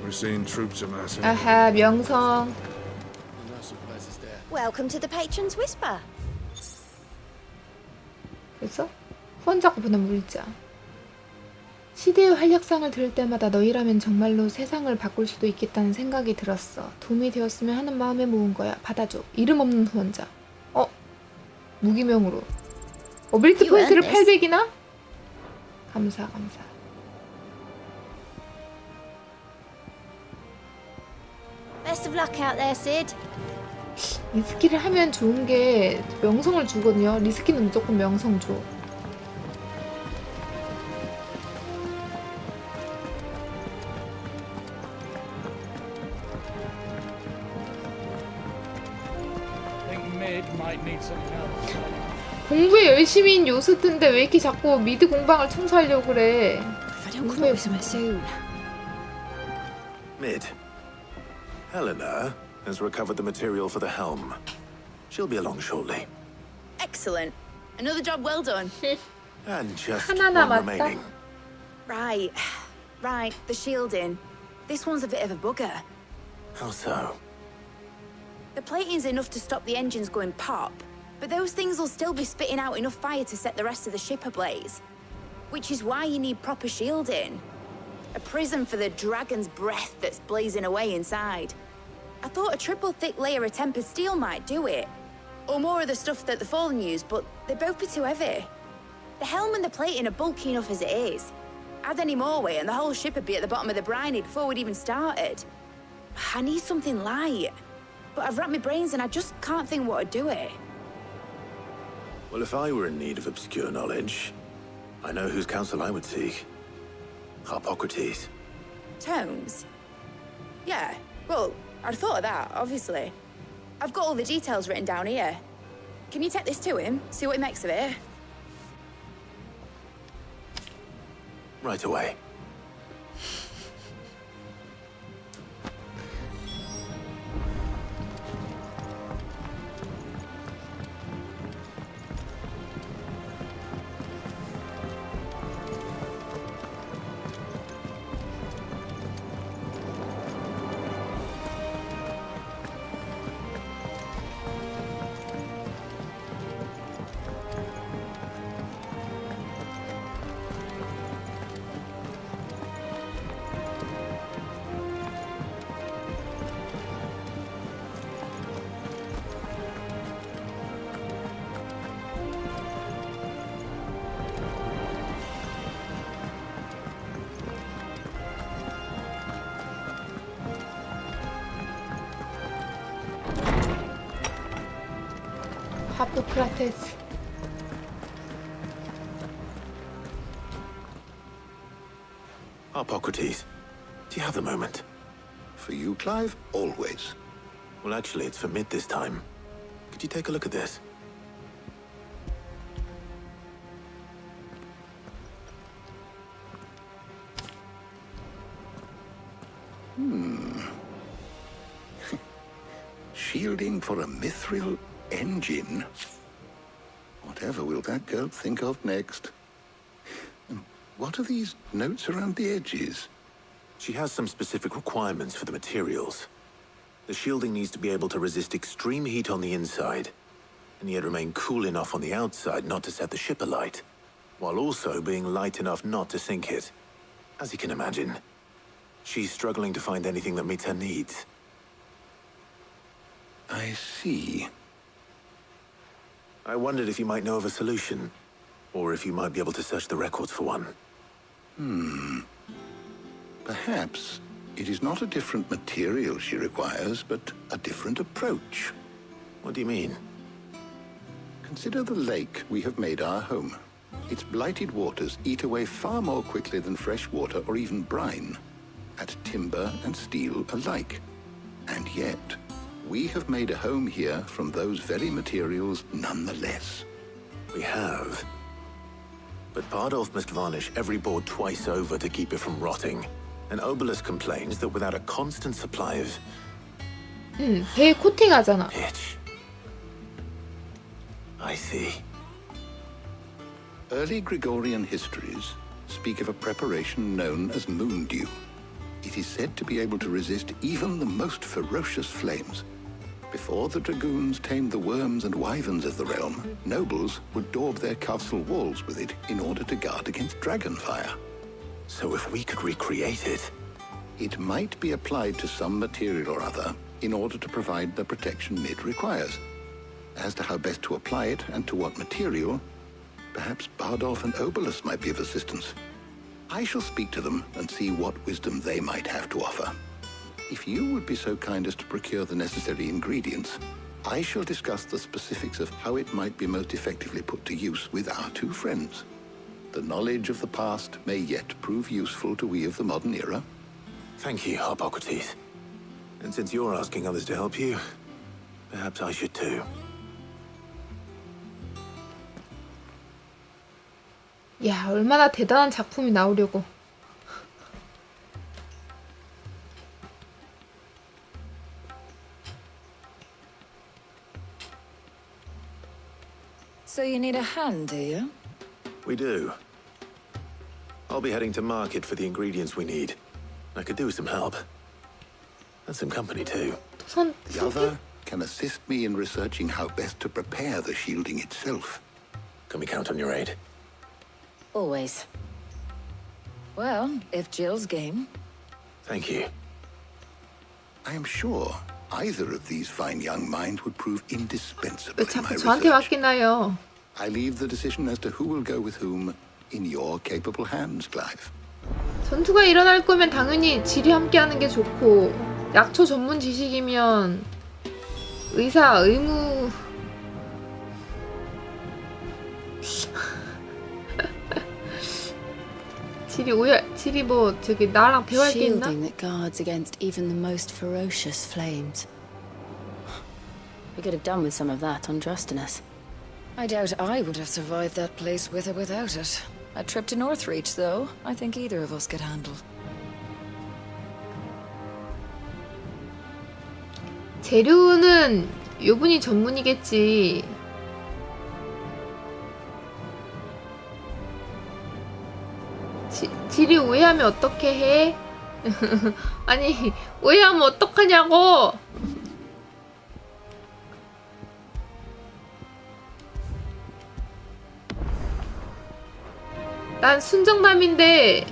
We're seeing troops amassing. 아하, 명성. No surprises there. Welcome to the Patron's Whisper. 그래서 후원자가 보낸 물자. 시대의 활약상을 들을 때마다 너희라면 정말로 세상을 바꿀 수도 있겠다는 생각이 들었어. 도움이 되었으면 하는 마음에 모은 거야. 받아줘. 이름 없는 후원자. 무기명으로. 어빌트 포인트를 800이나? 감사. Best of luck out there, Sid. 리스키를 하면 좋은 게 명성을 주거든요. 리스키는 무조건 명성 줘. 공부에 열심히인 요스트인데 왜 이렇게 자꾸 미드 공방을 청소하려고 그래? Mid. Helena has recovered the material for the helm. She'll be along shortly. Excellent. Another job well done. And just 하나 one 남았다. remaining. Right, the shielding. This one's a bit of a bugger. How so? The plating's enough to stop the engines going pop, but those things will still be spitting out enough fire to set the rest of the ship ablaze. Which is why you need proper shielding. A prism for the dragon's breath that's blazing away inside. I thought a triple thick layer of tempered steel might do it. Or more of the stuff that the Fallen use, but they'd both be too heavy. The helm and the plating are bulky enough as it is. Add any more weight and the whole ship would be at the bottom of the briny before we'd even started. I need something light. But I've racked my brains and I just can't think what would do it. Well, if I were in need of obscure knowledge, I know whose counsel I would seek. Harpocrates. Tomes? Yeah, well, I'd thought of that, obviously. I've got all the details written down here. Can you take this to him, see what he makes of it? Right away. 하포크라테스. Harpocrates, do you have a moment? For you, Clive, always. Well, actually, it's for Mid this time. Could you take a look at this? Shielding for a mithril engine? Whatever will that girl think of next? And what are these notes around the edges? She has some specific requirements for the materials. The shielding needs to be able to resist extreme heat on the inside, and yet remain cool enough on the outside not to set the ship alight, while also being light enough not to sink it. As you can imagine, she's struggling to find anything that meets her needs. I see. I wondered if you might know of a solution, or if you might be able to search the records for one. Perhaps it is not a different material she requires, but a different approach. What do you mean? Consider the lake we have made our home. Its blighted waters eat away far more quickly than fresh water or even brine, at timber and steel alike. And yet, we have made a home here from those very materials nonetheless. We have. But Bardolph must varnish every board twice over to keep it from rotting. And Obelisk complains that without a constant supply of... 배에 코팅하잖아. pitch. I see. Early Gregorian histories speak of a preparation known as moon dew. It is said to be able to resist even the most ferocious flames. Before the dragoons tamed the worms and wyverns of the realm, nobles would daub their castle walls with it in order to guard against dragon fire. So if we could recreate it... It might be applied to some material or other in order to provide the protection it requires. As to how best to apply it and to what material, perhaps Bardolph and Obelisk might be of assistance. I shall speak to them and see what wisdom they might have to offer. If you would be so kind as to procure the necessary ingredients, I shall discuss the specifics of how it might be most effectively put to use with our two friends. The knowledge of the past may yet prove useful to we of the modern era. Thank you, Hippocrates. And since you're asking others to help you, perhaps I should too. 야, 얼마나 대단한 작품이 나오려고. So you need a hand, do you? We do. I'll be heading to market for the ingredients we need. I could do with some help. And some company too. The other can assist me in researching how best to prepare the shielding itself. Can we count on your aid? Always. Well, if Jill's game. Thank you. I am sure either of these fine young minds would prove indispensable 왜 in my 자꾸 저한테 research. 맡기나요? I leave the decision as to who will go with whom in your capable hands, Clive. 전투가 일어날 거면 당연히 질이 함께하는 게 좋고, 약초 전문 지식이면 의사 의무 질이 뭐 저기 나랑 대화할 게 있나? Shielding that guards against even the most ferocious flames. We could have done with some of that on Drustinus. I doubt I would have survived that place with or without it. A trip to Northreach, though, I think either of us could handle. 재료는 요분이 전문이겠지. 질이 오해하면 어떻게 해? 아니, 오해하면 어떡하냐고! 난 순정남인데,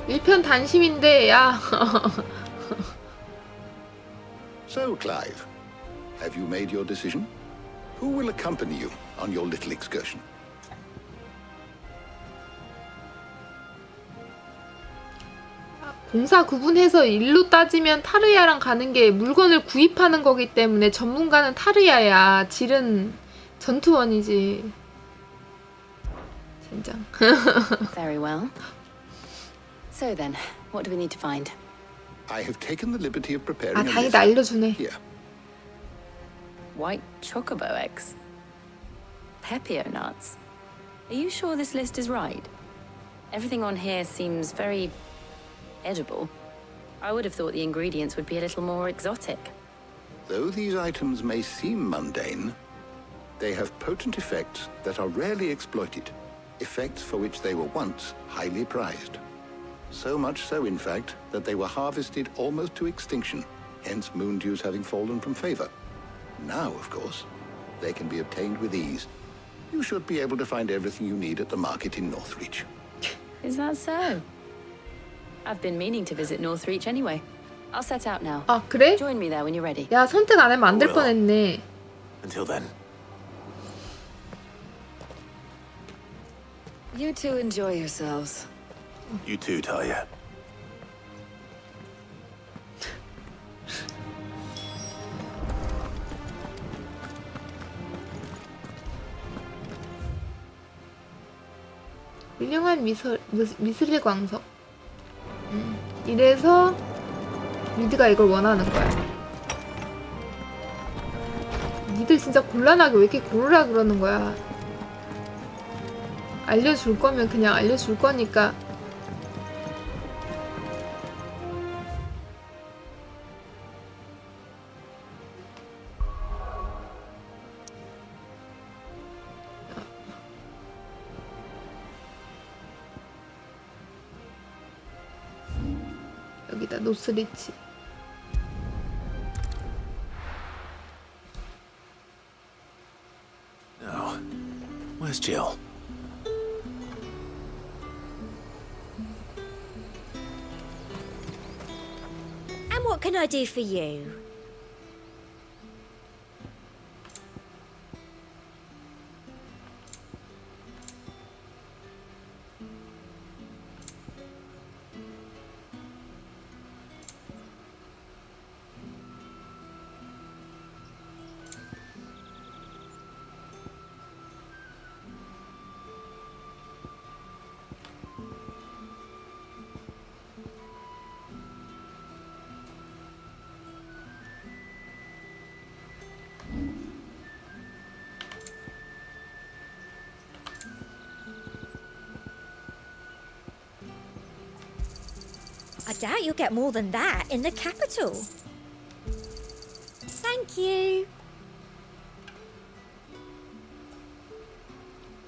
일편단심인데, 야. So, Clive, have you made your decision? Who will accompany you on your little excursion? 공사 구분해서 일로 따지면 타르야랑 가는 게 물건을 구입하는 거기 때문에 전문가는 타르야야. 질은 전투원이지. 젠장. Very well. So then, what do we need to find? I have taken the liberty of preparing 아, a list 다행이다. 알려주네. here. White chocobo eggs. Pepio nuts. Are you sure this list is right? Everything on here seems very edible. I would have thought the ingredients would be a little more exotic. Though these items may seem mundane, they have potent effects that are rarely exploited, effects for which they were once highly prized. So much so, in fact, that they were harvested almost to extinction, hence moon dews having fallen from favor. Now, of course, they can be obtained with ease. You should be able to find everything you need at the market in Northreach. Is that so? I've been meaning to visit Northreach anyway. I'll set out now. 아, 그래? Join me there when you're ready. 야, 선택 안 하면 안 될 뻔했네. Until then. You two enjoy yourselves. You too, Talia. 유명한 미스릴 광석. 이래서 미드가 이걸 원하는 거야. 니들 진짜 곤란하게 왜 이렇게 고르라 그러는 거야. 알려줄 거면 그냥 알려줄 거니까. 여기다 노스리치. Now, where's Jill? And what can I do for you? I doubt you'll get more than that in the capital. Thank you.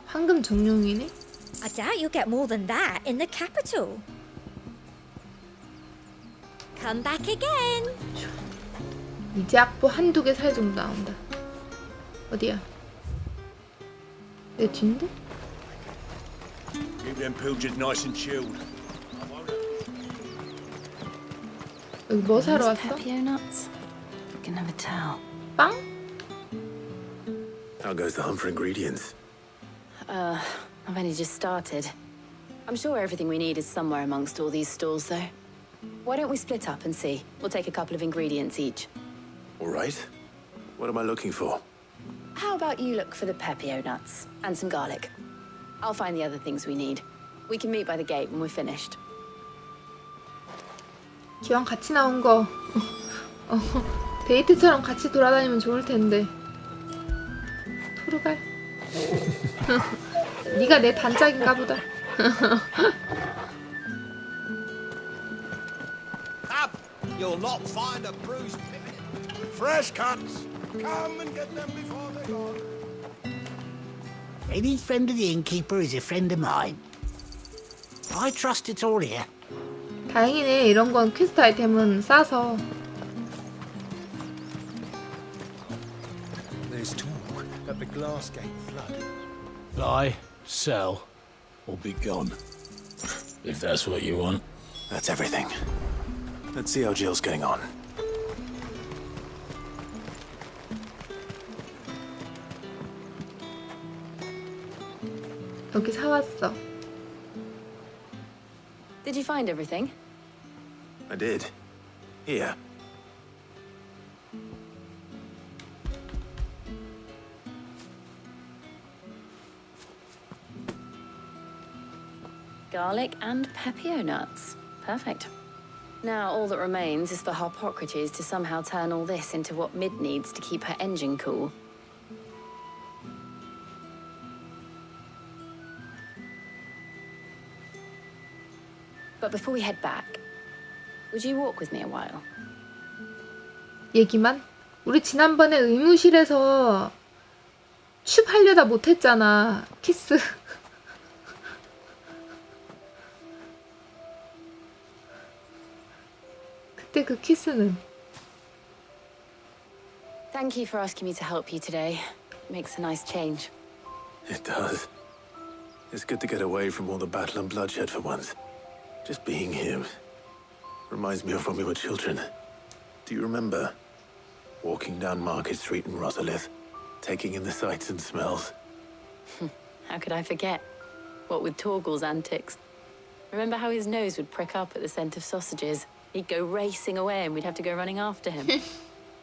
황금 정령이네? I doubt you'll get more than that in the capital. Come back again. 이제 악보 한두 개 살 정도 나온다. 어디야? 내 뒤인데? Keep them pilgers nice and chilled. 여기 뭐 사러 왔어? Pepio nuts? You can never tell. 빵? How goes the hunt for ingredients? I've only just started. I'm sure everything we need is somewhere amongst all these stalls, though. Why don't we split up and see? We'll take a couple of ingredients each. All right. What am I looking for? How about you look for the Pepio nuts and some garlic? I'll find the other things we need. We can meet by the gate when we're finished. 기왕 같이 나온 거 데이트처럼 같이 돌아다니면 좋을 텐데. 토르갈? 네가 내 단짝인가 보다. Up! You'll not find a bruised fresh cuts. Come and get them before they're gone. Any friend of the innkeeper is a friend of mine. I trust it's all here. 다행이네. 이런 건 퀘스트 아이템은 싸서. There's talk that the glass gate flood. Buy, sell, or be gone. If that's what you want. That's everything. Let's see how Jill's getting on. 여기 사왔어. Did you find everything? I did. Here. Garlic and Pepio nuts. Perfect. Now all that remains is for Harpocrates to somehow turn all this into what Mid needs to keep her engine cool. But before we head back, would you walk with me a while? 얘기만? 우리 지난번에 의무실에서 춥 하려다 못했잖아. 키스. 그때 그 키스는. Thank you for asking me to help you today. It makes a nice change. It does. It's good to get away from all the battle and bloodshed for once. Just being here reminds me of when we were children. Do you remember walking down Market Street in Rosalith, taking in the sights and smells? How could I forget? What with Torgal's antics. Remember how his nose would prick up at the scent of sausages? He'd go racing away and we'd have to go running after him. We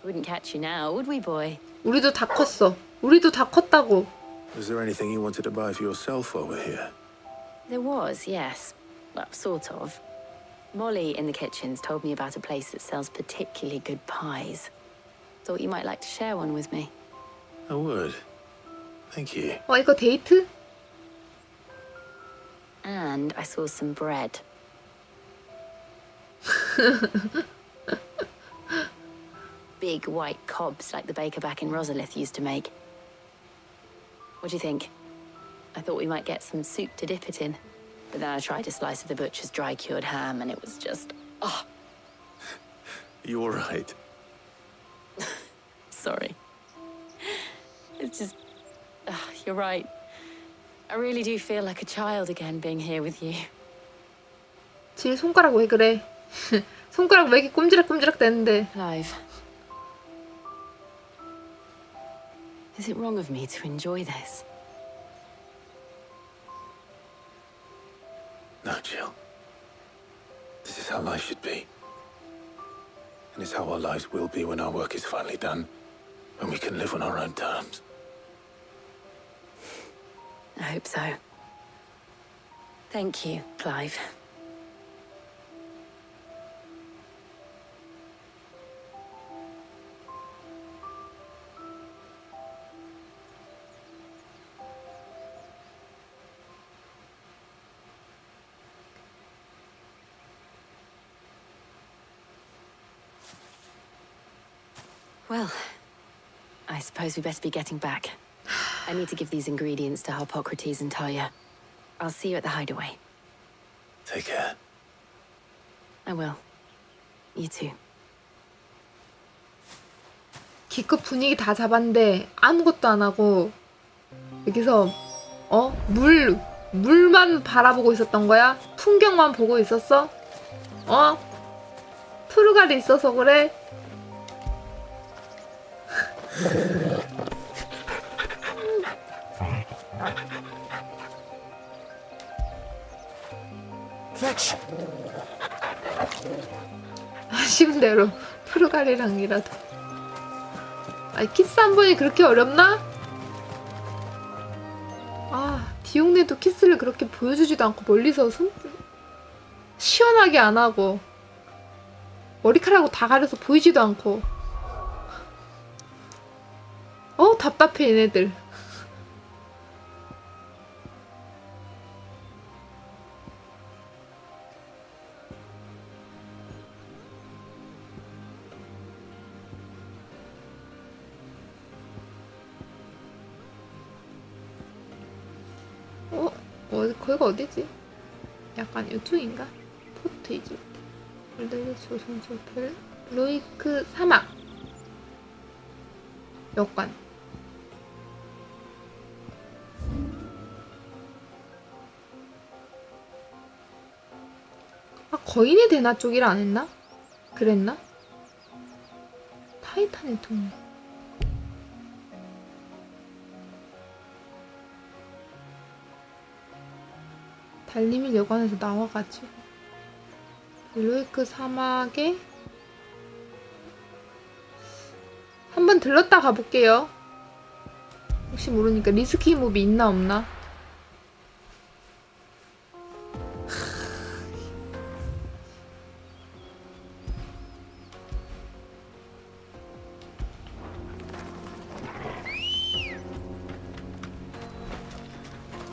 wouldn't catch you now, would we, boy? 우리도 다 컸어. 우리도 다 컸다고. Was there anything you wanted to buy for yourself while we're here? There was, yes. Well, sort of. Molly in the kitchens told me about a place that sells particularly good pies. Thought you might like to share one with me. I would. Thank you. 이거 데이트? And I saw some bread. Big white cobs like the baker back in Rosalith used to make. What do you think? I thought we might get some soup to dip it in. But then I tried a slice of the butcher's dry-cured ham and it was just... oh, You all right? sorry. It's just... you're right. I really do feel like a child again being here with you. 질 손가락 왜 그래? 손가락 왜 이렇게 꼼지락꼼지락 되는데? Clive. Is it wrong of me to enjoy this? No, Jill. This is how life should be. And it's how our lives will be when our work is finally done. When we can live on our own terms. I hope so. Thank you, Clive. Well, I suppose we best be getting back. I need to give these ingredients to Harpocrates and Talia. I'll see you at the hideaway. Take care. I will. You too. 기껏 분위기 다 잡았는데 아무것도 안 하고 여기서 물만 바라보고 있었던 거야? 풍경만 보고 있었어? 푸르갈이 있어서 그래? Fetch. 아쉬운 대로 푸르갈이랑이라도. 아니 키스 한 번이 그렇게 어렵나? 디옥네도 키스를 그렇게 보여주지도 않고 멀리서 시원하게 안 하고 머리카락으로 다 가려서 보이지도 않고. 답답해 얘네들. 거기가 어디지? 약간 요쪽인가? 포트 이집트 월드의 조선소펠 로이크 사막 역관. 거인의 대나 쪽이라 안 했나? 그랬나? 타이탄의 동. 달님이 여관에서 나와가지고 로이크 사막에 한번 들렀다 가볼게요. 혹시 모르니까 리스키 몹이 있나 없나?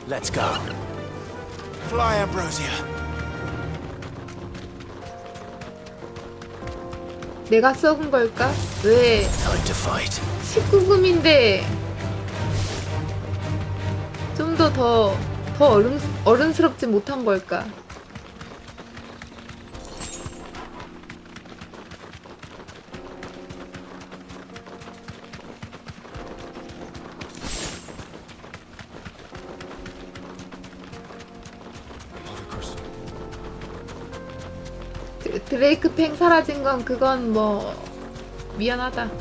Let's go. Fly, Ambrosia. 내가 썩은 걸까? 왜? Time to fight. 19금인데 좀 더 어른스럽지 못한 걸까? 드레이크 팽 사라진 건 그건 뭐 미안하다.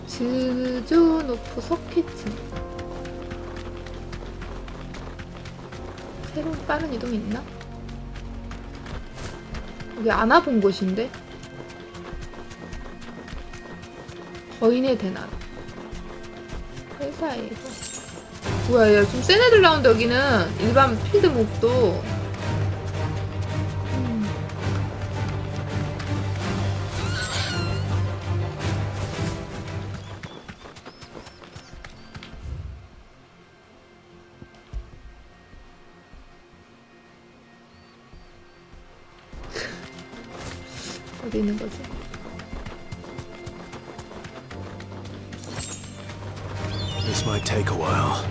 즈조노프 석회층. 새로운 빠른 이동이 있나? 여기 안 와본 곳인데? 거인의 대낮. 회사에서. 뭐야, 야, 좀 센 애들 나온다, 여기는. 일반 필드 몹도. 어디 있는 거지? This might take a while.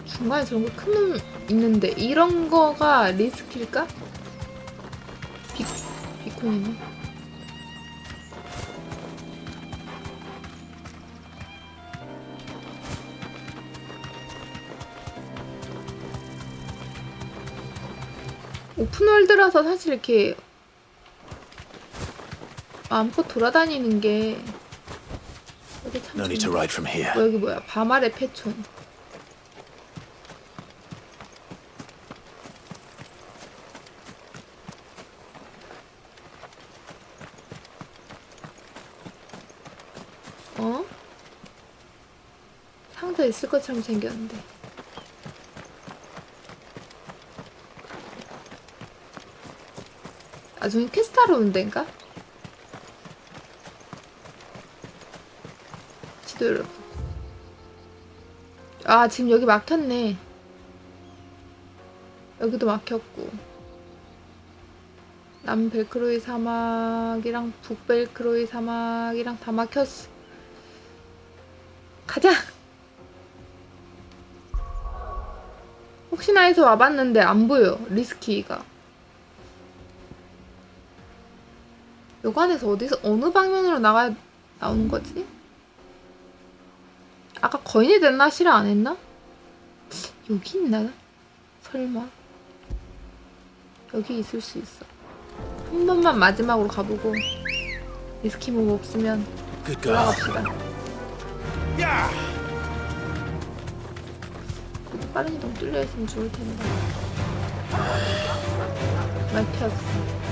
중간에 저런 거 큰 놈 있는데 이런 거가 리스킬까? 비콘이네. 오픈월드라서 사실 이렇게 마음껏 돌아다니는 게 여기 참 No need to ride from here. 여기 뭐야? 밤아래 패촌. 어? 상자 있을 것처럼 생겼는데. 아, 저기 퀘스트하러 오는 데인가? 지도 여러분. 아, 지금 여기 막혔네. 여기도 막혔고. 남벨크로이 사막이랑 북벨크로이 사막이랑 다 막혔어. 가자! 혹시나 해서 와봤는데 안 보여, 리스키가. 여관에서 어디서 어느 방면으로 나오는 거지? 아까 거인이 됐나? 실화 안 했나? 여기 있나? 설마? 여기 있을 수 있어. 한 번만 마지막으로 가보고 리스키 모브 없으면 올라갑시다. 빠른 이동 뚫려있으면 좋을 텐데. 막혔어.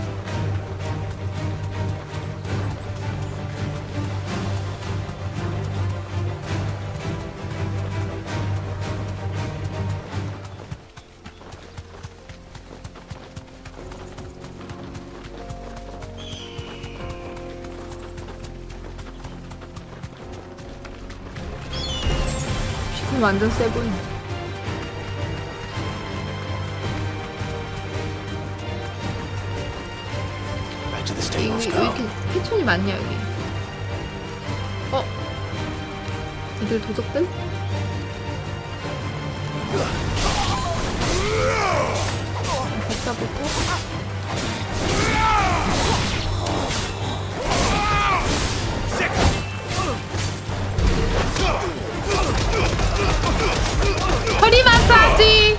완전 세 보인다. 왜 이렇게 패촌이 많냐 여기? 어? 이들 도적들? 잡아보고. 허리 마사지!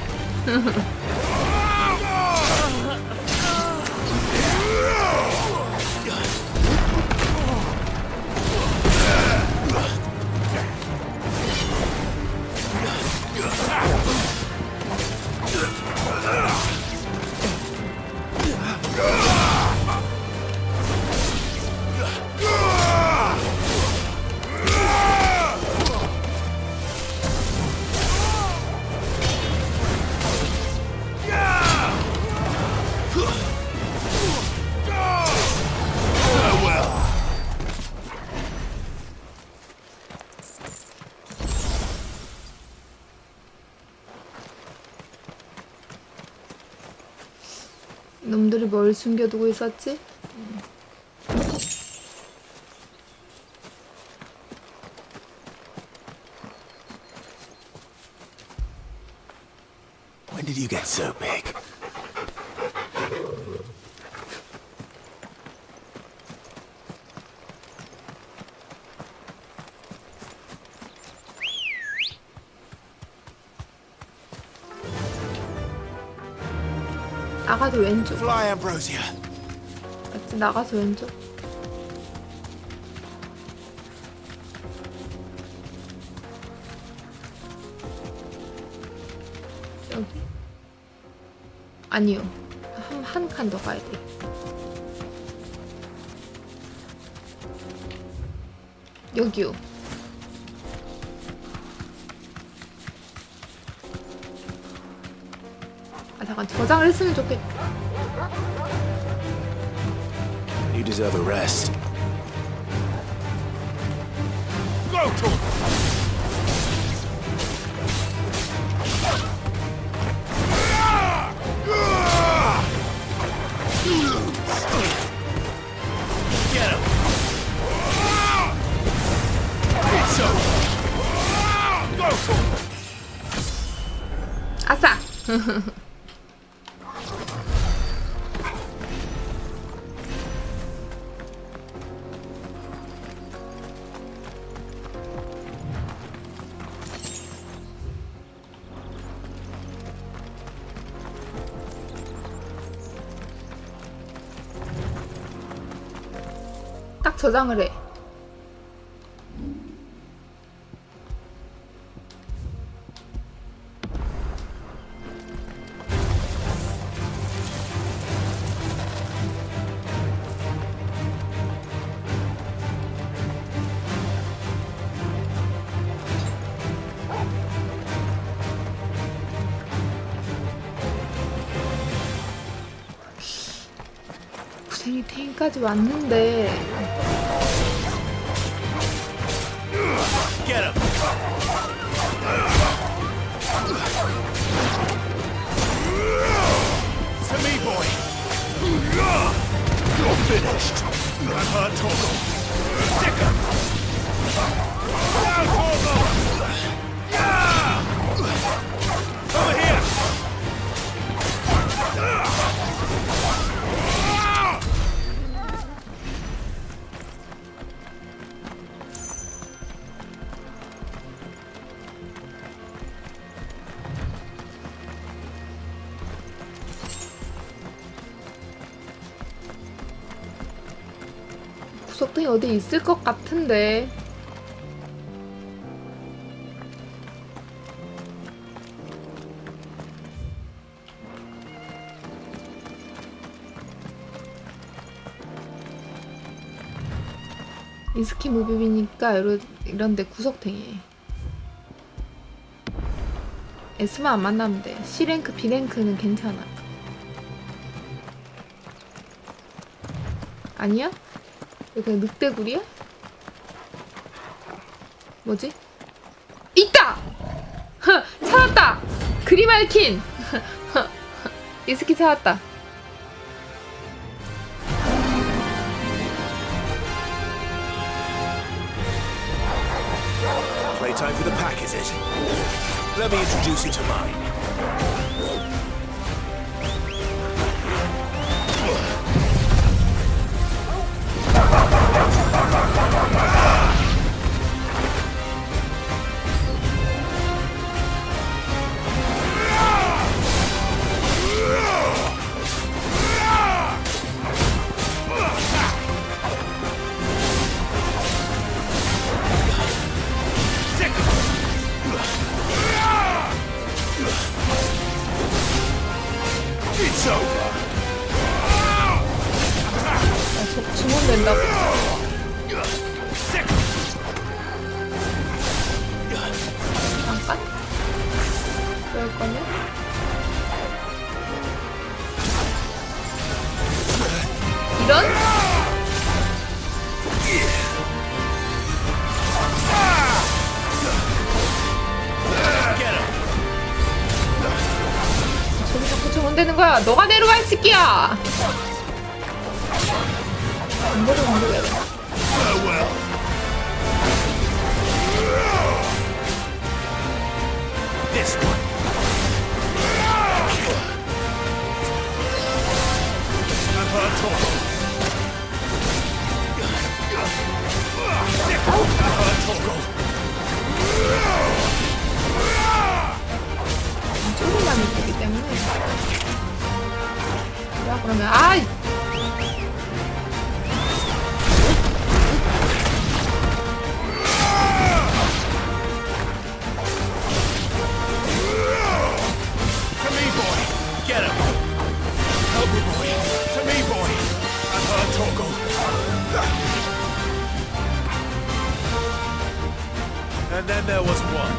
놈들이 뭘 숨겨두고 있었지? When did you get so big? 나가서 왼쪽. Fly, Ambrosia. 맞지? 나가서 왼쪽. 여기. 아니요. 한 칸 더 가야 돼. 여기요. 아 잠깐 저장을 했으면 좋겠다. You deserve a rest. Get him! It's over! Go for it! 아싸! 딱 저장을 해. 고생이 태인까지 왔는데 Get him! To me, boy! You're finished! I've heard Torgo! Stick him! Now, Torgo! Over here! 구석등이 어디 있을 것 같은데. 이스키 무비비니까 이런데 구석탱이. S만 안 만나면 돼. C랭크, B랭크는 괜찮아. 아니야? 이거 그냥 늑대굴이야? 뭐지? 있다! 찾았다! 그리말킨! 이스키 찾았다. Playtime for the pack, is it? Let me introduce you to mine. 주문된다고. 잠깐? 그럴 거면? 이런? 저기 자꾸 주문되는 거야. 너가 내려와, 이 새끼야! 안보를 만들어야 되나? This one. I've heard talk. I've heard talk. 이쪽을 많이 뜨기 때문에. 야, 그러면, 아이! Get him! Help me, boy! To me, boy! I've heard Torgo. And then there was one.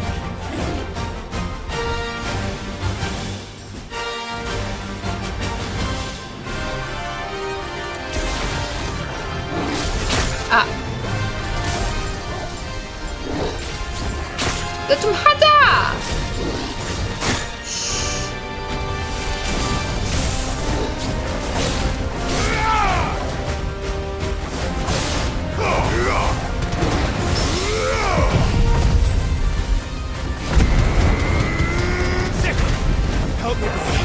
아. 야, 좀 하자! Help me, boy.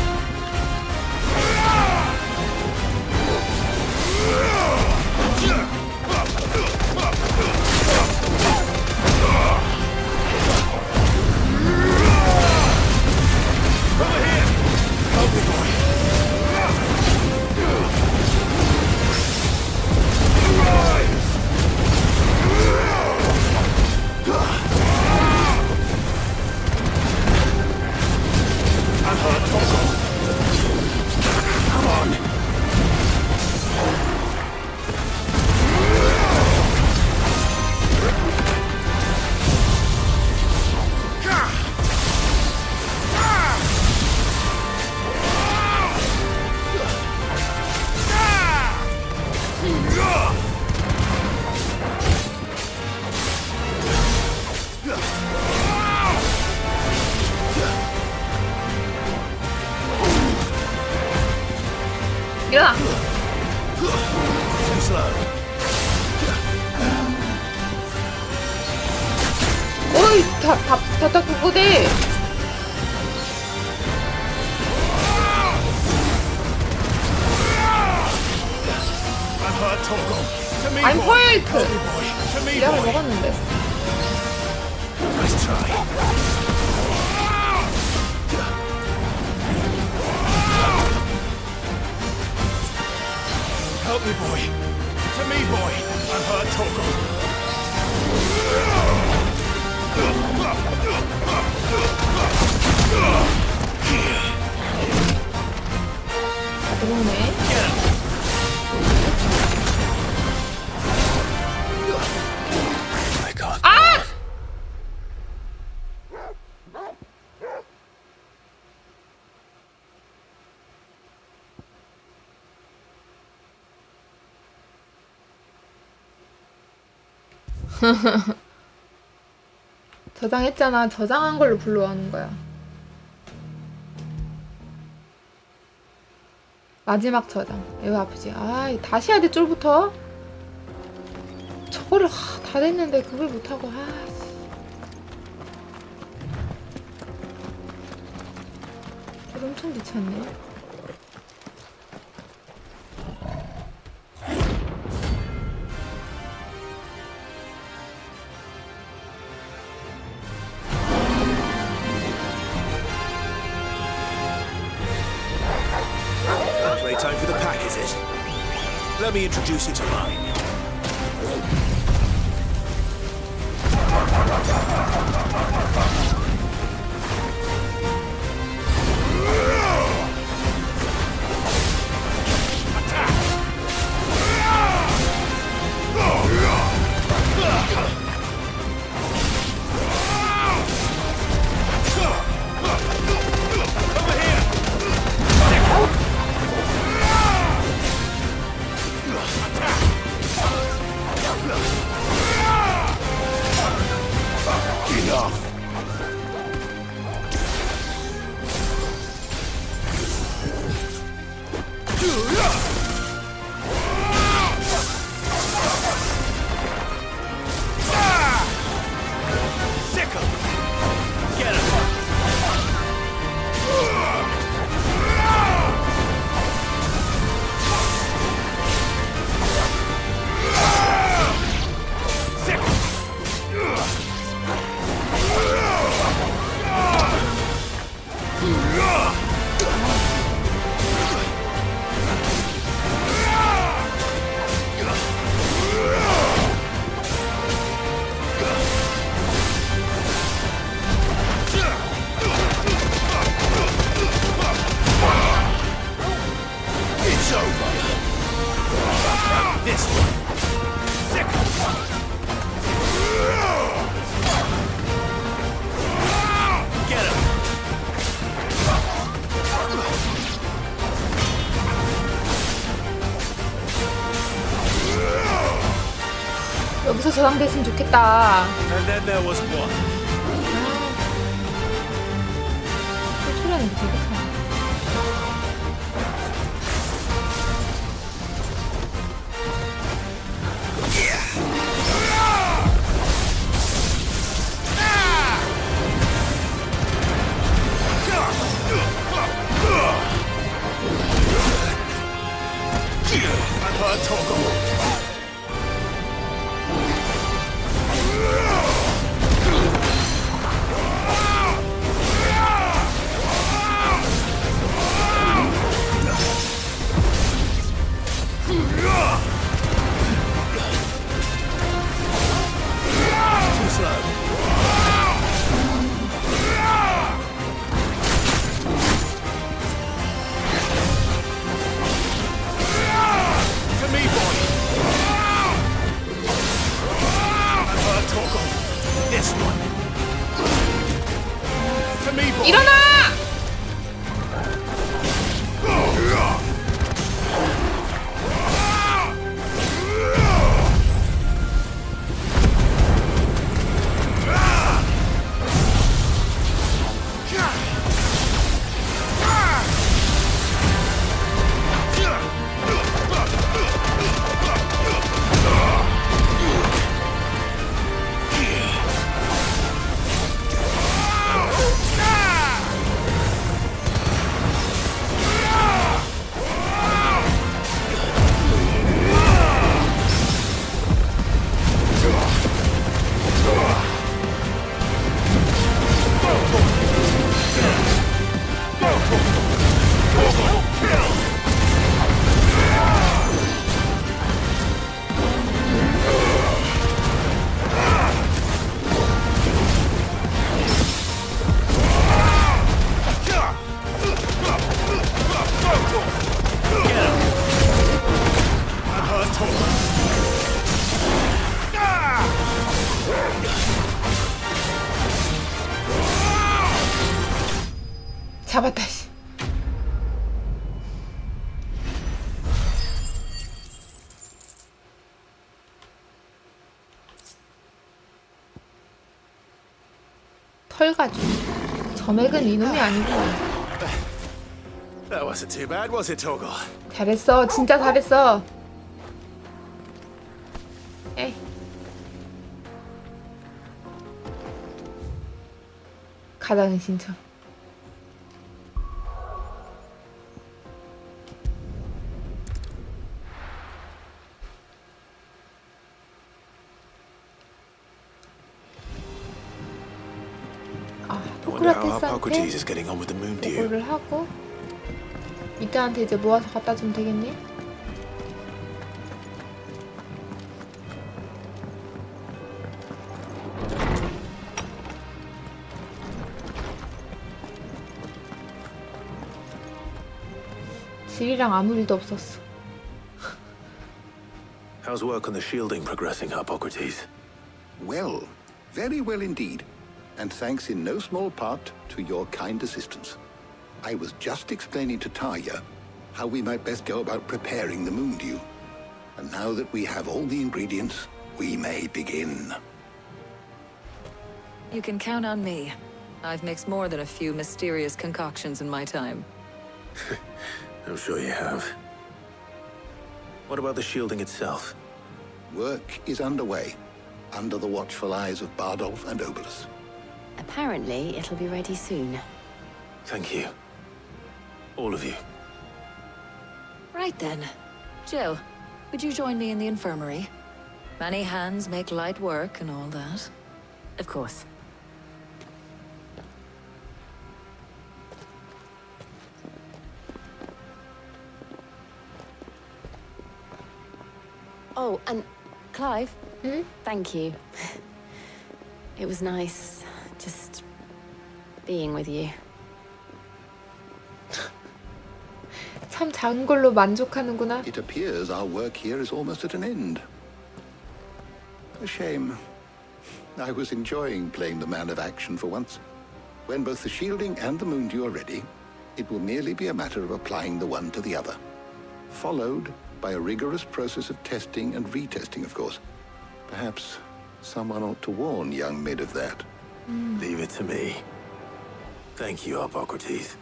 Over here. Help me, boy. I'm hurt, Tonko. Come on. 일어나! Too slow. 어이, 다 그거대! I'm hurt, Tonko. To me, I'm boy. hurt! Help me, boy. To me, 약을 boy. 먹었는데. Nice try. Help me, boy. To me, boy. I'm hurt, Tonko. 들어오네. 아! 저장했잖아. 저장한 걸로 불러오는 거야. 마지막 저장. 이거 아프지? 아, 다시 해야 돼, 쫄부터? 저거를 다 됐는데 그걸 못하고. 쫄 엄청 귀찮네. Playtime for the pack, is it? Let me introduce you to mine. 여기서 저장됐으면 좋겠다. And then there was one. 소리하는 게 되게 좋아. I've heard talk of too slow. To me, boy. I've heard talk of this one. To me, boy. 일어나! 잡았다. 씨. 털가죽. 점액은 이놈이 아니고. That wasn't too bad, was it, Torgal? 잘했어. 진짜 잘했어. 에이. 가다는 신청. 소크라테스한테 이거를 하고 이때한테 이제 모아서 갖다 주면 되겠니? 질이랑 아무 일도 없었어. How's work on the shielding progressing, Hippocrates? Well, very well indeed. And thanks in no small part to your kind assistance. I was just explaining to Tarja how we might best go about preparing the moon dew. And now that we have all the ingredients, we may begin. You can count on me. I've mixed more than a few mysterious concoctions in my time. I'm sure you have. What about the shielding itself? Work is underway, under the watchful eyes of Bardolph and Obolus. Apparently, it'll be ready soon. Thank you. All of you. Right then. Jill, would you join me in the infirmary? Many hands make light work and all that. Of course. Oh, and Clive, thank you. It was nice just being with you. 참 작은 걸로 만족하는구나. It appears our work here is almost at an end. A shame. I was enjoying playing the man of action for once. When both the shielding and the moon dew are ready, it will merely be a matter of applying the one to the other. Followed by a rigorous process of testing and retesting, of course. Perhaps someone ought to warn young Mid of that. Leave it to me. Thank you, Hippocrates.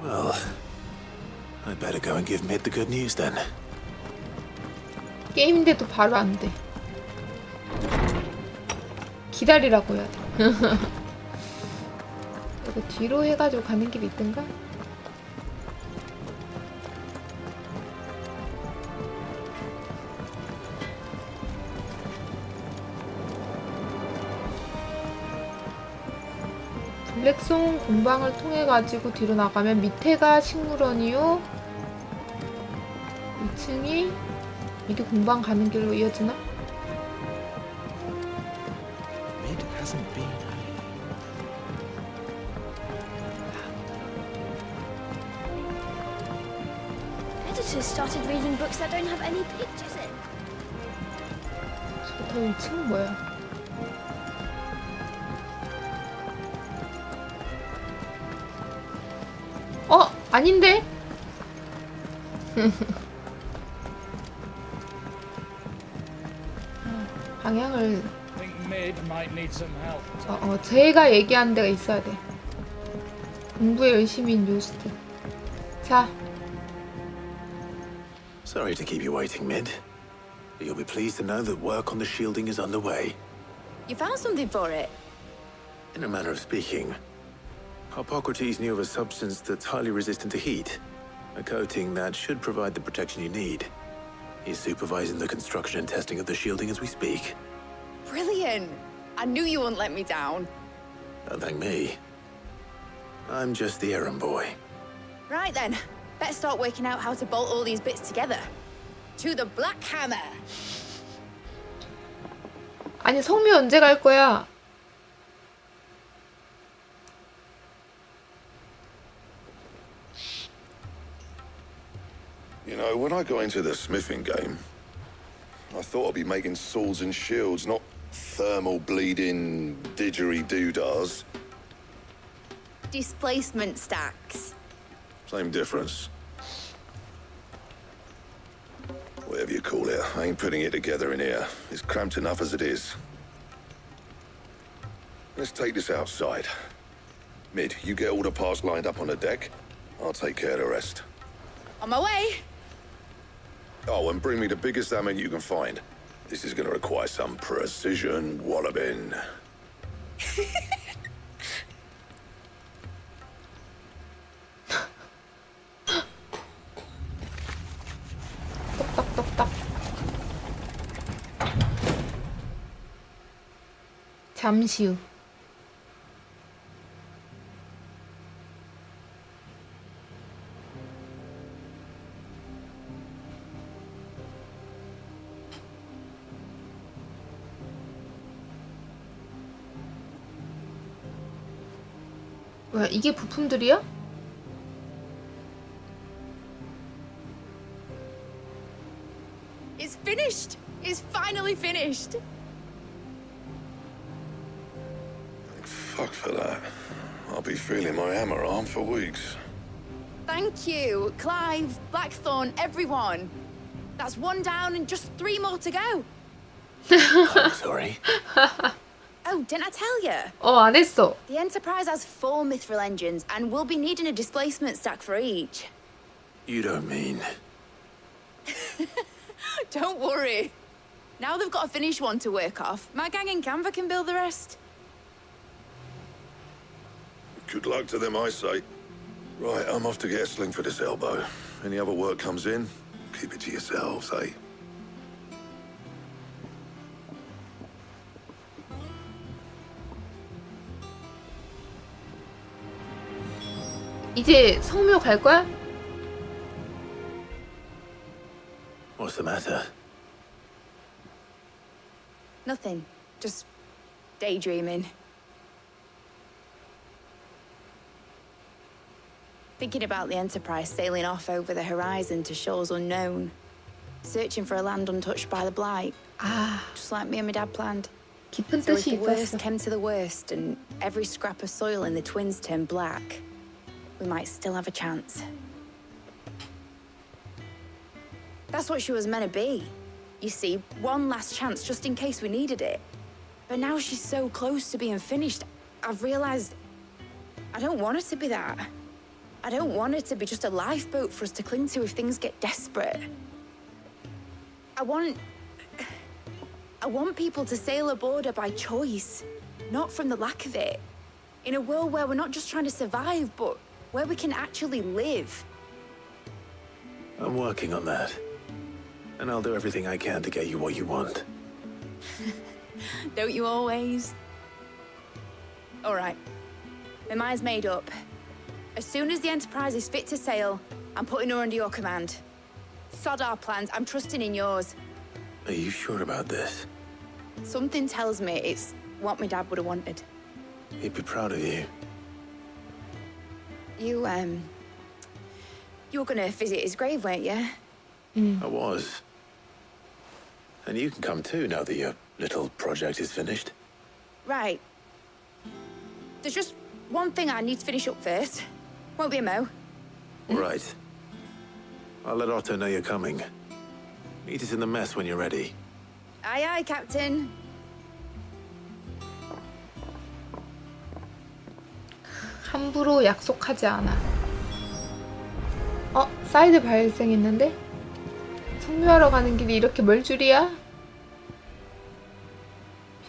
Well, I'd better go and give Mid the good news then. 게임인데도 바로 안 돼. 기다리라고 해야 돼. 이거 뒤로 해가지고 가는 길이 있던가? 블랙송 공방을 통해 가지고 뒤로 나가면 밑에가 식물원이요. 2층이 미드 공방 가는 길로 이어지나? Mid hasn't been. Editors started reading books that don't have any pictures in. 저 1층은 뭐야? 아닌데? 방향을 제가 얘기하는 데가 있어야 돼. 공부에 열심히인 요스트. 자. Sorry to keep you waiting, Mid. But you'll be pleased to know that work on the shielding is underway. You found something for it? In a manner of speaking, Hippocrates knew of a substance that's highly resistant to heat, a coating that should provide the protection you need. He's supervising the construction and testing of the shielding as we speak. Brilliant! I knew you wouldn't let me down. Don't thank me. I'm just the errand boy. Right then, better start working out how to bolt all these bits together. To the Black Hammer! 아니, 성미 언제 갈 거야? You know, when I got into the smithing game, I thought I'd be making swords and shields, not thermal bleeding didgeridoo-dahs. Displacement stacks. Same difference. Whatever you call it, I ain't putting it together in here. It's cramped enough as it is. Let's take this outside. Mid, you get all the parts lined up on the deck. I'll take care of the rest. On my way! Oh, and bring me the biggest hammer you can find. This is going to require some precision walloping. 똑딱똑딱. 잠시 후. 뭐야, 이게 부품들이야? It's finished! It's finally finished! Fuck for that. I'll be feeling my hammer arm for weeks. Thank you, Clive, Blackthorn, everyone. That's one down and just 3 more to go. I'm sorry. Oh, didn't I tell you? 안 했어. The Enterprise has 4 mithril engines, and we'll be needing a displacement stack for each. You don't mean... Don't worry. Now they've got a finished one to work off. My gang in Canva can build the rest. Good luck to them, I say. Right, I'm off to get a sling for this elbow. Any other work comes in, keep it to yourselves, eh? 이제 성묘 갈 거야? What's the matter? Nothing. Just daydreaming. Thinking about the Enterprise sailing off over the horizon to shores unknown. Searching for a land untouched by the blight. Just like me and my dad planned. 깊은 So if 뜻이 the worst 있었어. came to the worst and every scrap of soil in the twins turned black, we might still have a chance. That's what she was meant to be. You see, one last chance just in case we needed it. But now she's so close to being finished, I've realized I don't want it to be that. I don't want it to be just a lifeboat for us to cling to if things get desperate. I want people to sail aboard her by choice, not from the lack of it. In a world where we're not just trying to survive, but where we can actually live. I'm working on that. And I'll do everything I can to get you what you want. Don't you always? All right. My mind's made up. As soon as the Enterprise is fit to sail, I'm putting her under your command. Sod our plans, I'm trusting in yours. Are you sure about this? Something tells me it's what my dad would have wanted. He'd be proud of you. You were gonna visit his grave, weren't you? I was. And you can come too now that your little project is finished. Right. There's just one thing I need to finish up first. Won't be a mo. All right. I'll let Otto know you're coming. Meet us in the mess when you're ready. Aye, aye, Captain. 함부로 약속하지 않아. 사이드 발생했는데? 성묘하러 가는 길이 이렇게 멀 줄이야?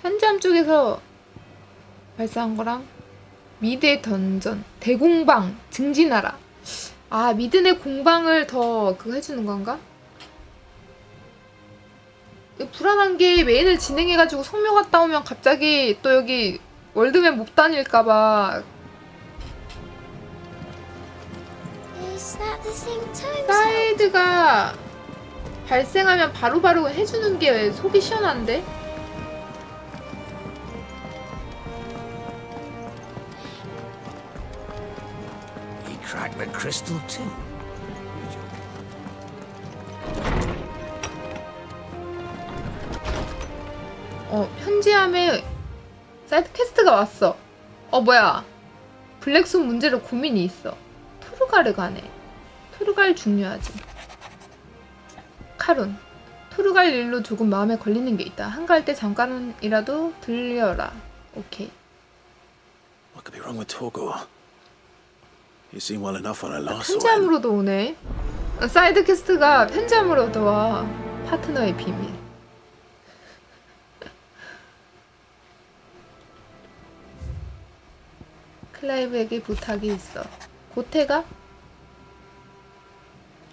현지함 쪽에서 발사한 거랑 미드의 던전, 대공방, 증진하라. 아, 미드 내 공방을 더 그거 해주는 건가? 불안한 게 메인을 진행해가지고 성묘 갔다 오면 갑자기 또 여기 월드맵 못 다닐까봐 사이드가 발생하면 바로바로 해주는 게 속이 시원한데? He cracked the crystal too. 편지함에 사이드 퀘스트가 왔어. 뭐야. 블랙손 문제로 고민이 있어. 토르갈에 가네. 토르갈 중요하지. 카룬. 토르갈 일로 조금 마음에 걸리는 게 있다. 한가할 때 잠깐이라도 들려라. 오케이. What could be wrong with Torgor? You seem well enough on our last one. 편지함으로도 오네. 사이드 퀘스트가 편지함으로도 와. 파트너의 비밀. 클라이브에게 부탁이 있어. 고태가?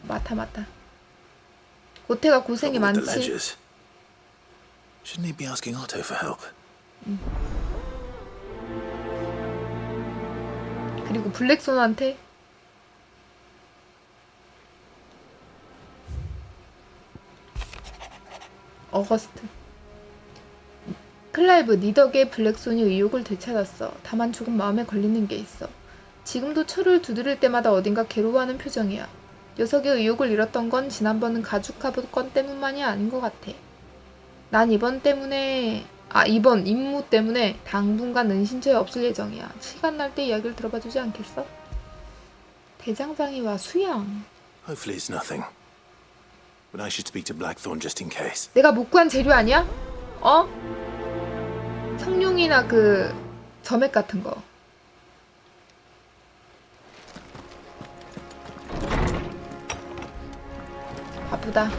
맞다. 고태가 고생이 많지. Shouldn't he be asking Otto for help? 그리고 블랙손한테 어거스트. 클라이브, 니 덕에 블랙손이 의욕을 되찾았어. 다만 조금 마음에 걸리는 게 있어. 지금도 철을 두드릴 때마다 어딘가 괴로워하는 표정이야. 녀석의 의욕을 잃었던 건 지난번은 가죽 갑옷 건 때문만이 아닌 것 같아. 난 이번 임무 때문에 당분간 은신처에 없을 예정이야. 시간 날 때 이야기를 들어봐주지 않겠어? 대장장이와 수양. Hopefully it's nothing. But I should speak to Blackthorn just in case. 내가 못 구한 재료 아니야? 성룡이나 그 점액 같은 거. 바쁘다.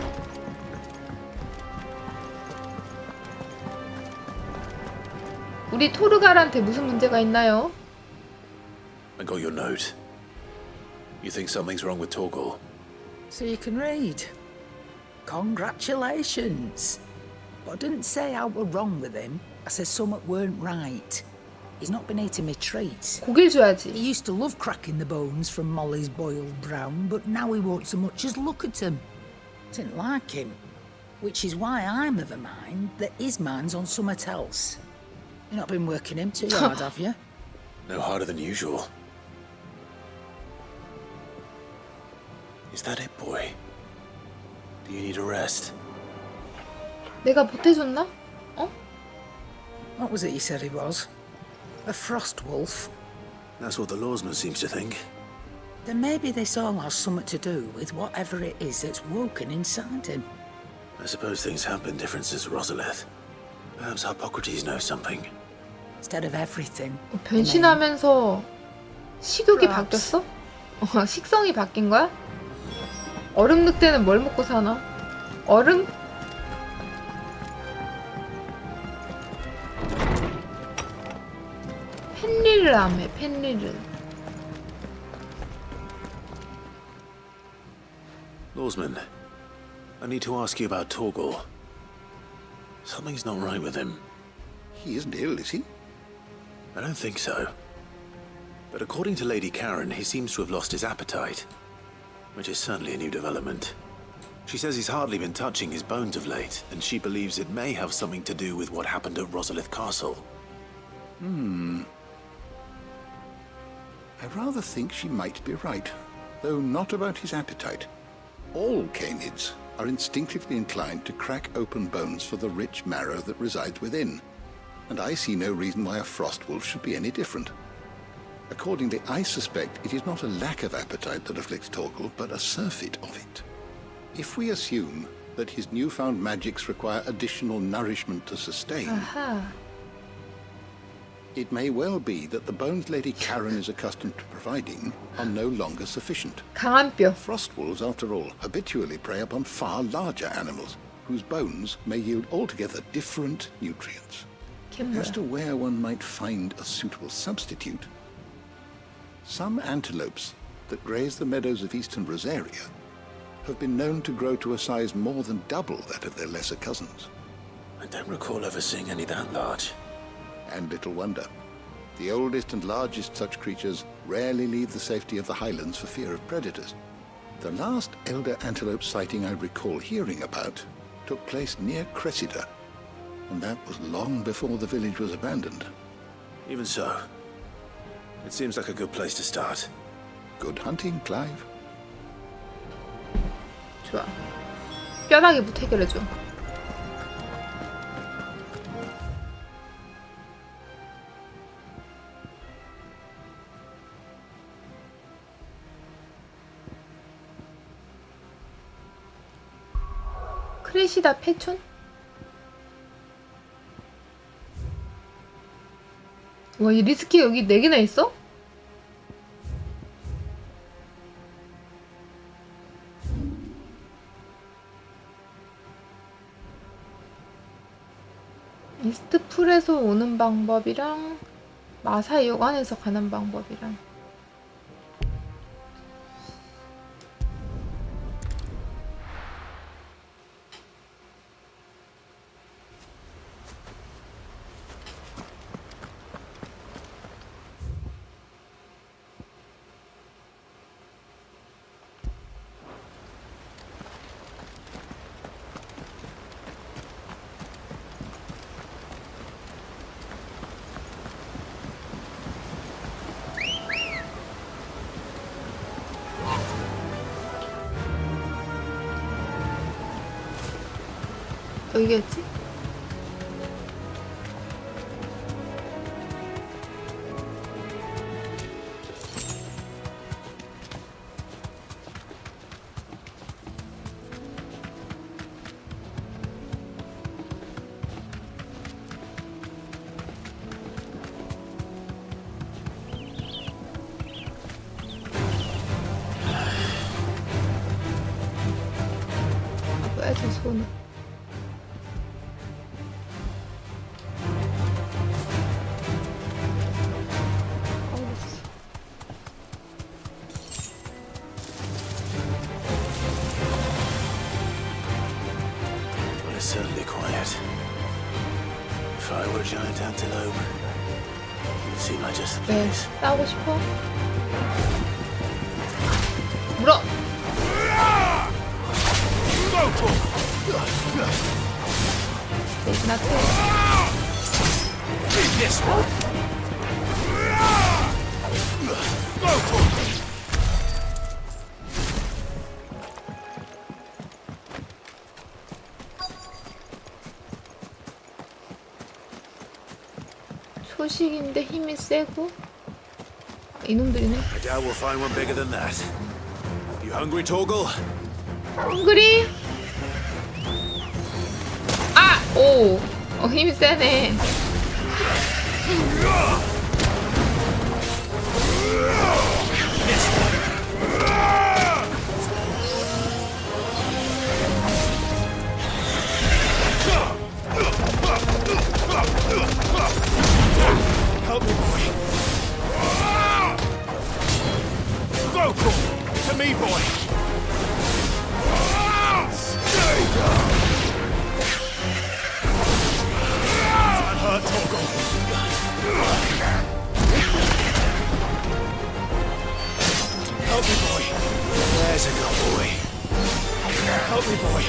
우리 토르갈한테 무슨 문제가 있나요? I got your note. You think something's wrong with Torgor? So you can read. Congratulations. But I didn't say I were wrong with him. I said something weren't right. He's not been eating me treats. 고기를 줘야지. He used to love cracking the bones from Molly's boiled brown, but now he won't so much as look at them. Didn't like him. Which is why I'm of a mind that his mind's on something else. You've not been working him too hard, have you? No harder than usual. Is that it, boy? Do you need a rest? 내가 보태줬나? What was it you said he was? A frost wolf? That's what the lawsman seems to think. Then maybe this all has something to do with whatever it is that's woken inside him. I suppose things have been different since Rosalith. Perhaps Hippocrates knows something. Instead of everything. 변신하면서 식욕이 바뀌었어? 식성이 바뀐 거야? 얼음 늑대는 뭘 먹고 사나? 얼음? 펜리를 암해, 펜리를. Lawsman, I need to ask you about Torgal. Something's not right with him. He isn't ill, is he? I don't think so. But according to Lady Karen, he seems to have lost his appetite, which is certainly a new development. She says he's hardly been touching his bones of late, and she believes it may have something to do with what happened at Rosalith Castle. I rather think she might be right, though not about his appetite. All canids are instinctively inclined to crack open bones for the rich marrow that resides within, and I see no reason why a frost wolf should be any different. Accordingly, I suspect it is not a lack of appetite that afflicts Torgal, but a surfeit of it. If we assume that his newfound magics require additional nourishment to sustain, it may well be that the bones Lady Karen is accustomed to providing are no longer sufficient. 강한 뼈. Frost wolves, after all, habitually prey upon far larger animals, whose bones may yield altogether different nutrients. As to where one might find a suitable substitute, some antelopes that graze the meadows of eastern Rosaria have been known to grow to a size more than double that of their lesser cousins. I don't recall ever seeing any that large. And little wonder. The oldest and largest such creatures rarely leave the safety of the highlands for fear of predators. The last elder antelope sighting I recall hearing about took place near Cressida, and that was long before the village was abandoned. Even so, it seems like a good place to start. Good hunting, Clive. 좋아. 뼈다귀부터 해결해줘. 크레시다 패촌? 와, 이 리스키 여기 4개나 있어? 이스트풀에서 오는 방법이랑 마사이역 안에서 가는 방법이랑 여기겠지? 뭐야 저 손은? Certainly quiet. If I were a giant antelope, it seemed like just the 네, place. 싸우고 싶어? 물어! 대신 하트. 초식인데 힘이 세고 이놈들이네. I doubt we'll find one bigger than that. You hungry, Torgal? 헝그리? 아! 오! 힘이 세네. Help me, boy. Vocal! To me, boy! Stay down! That hurt, Torgal. Help me, boy. There's a good boy. Help me, boy.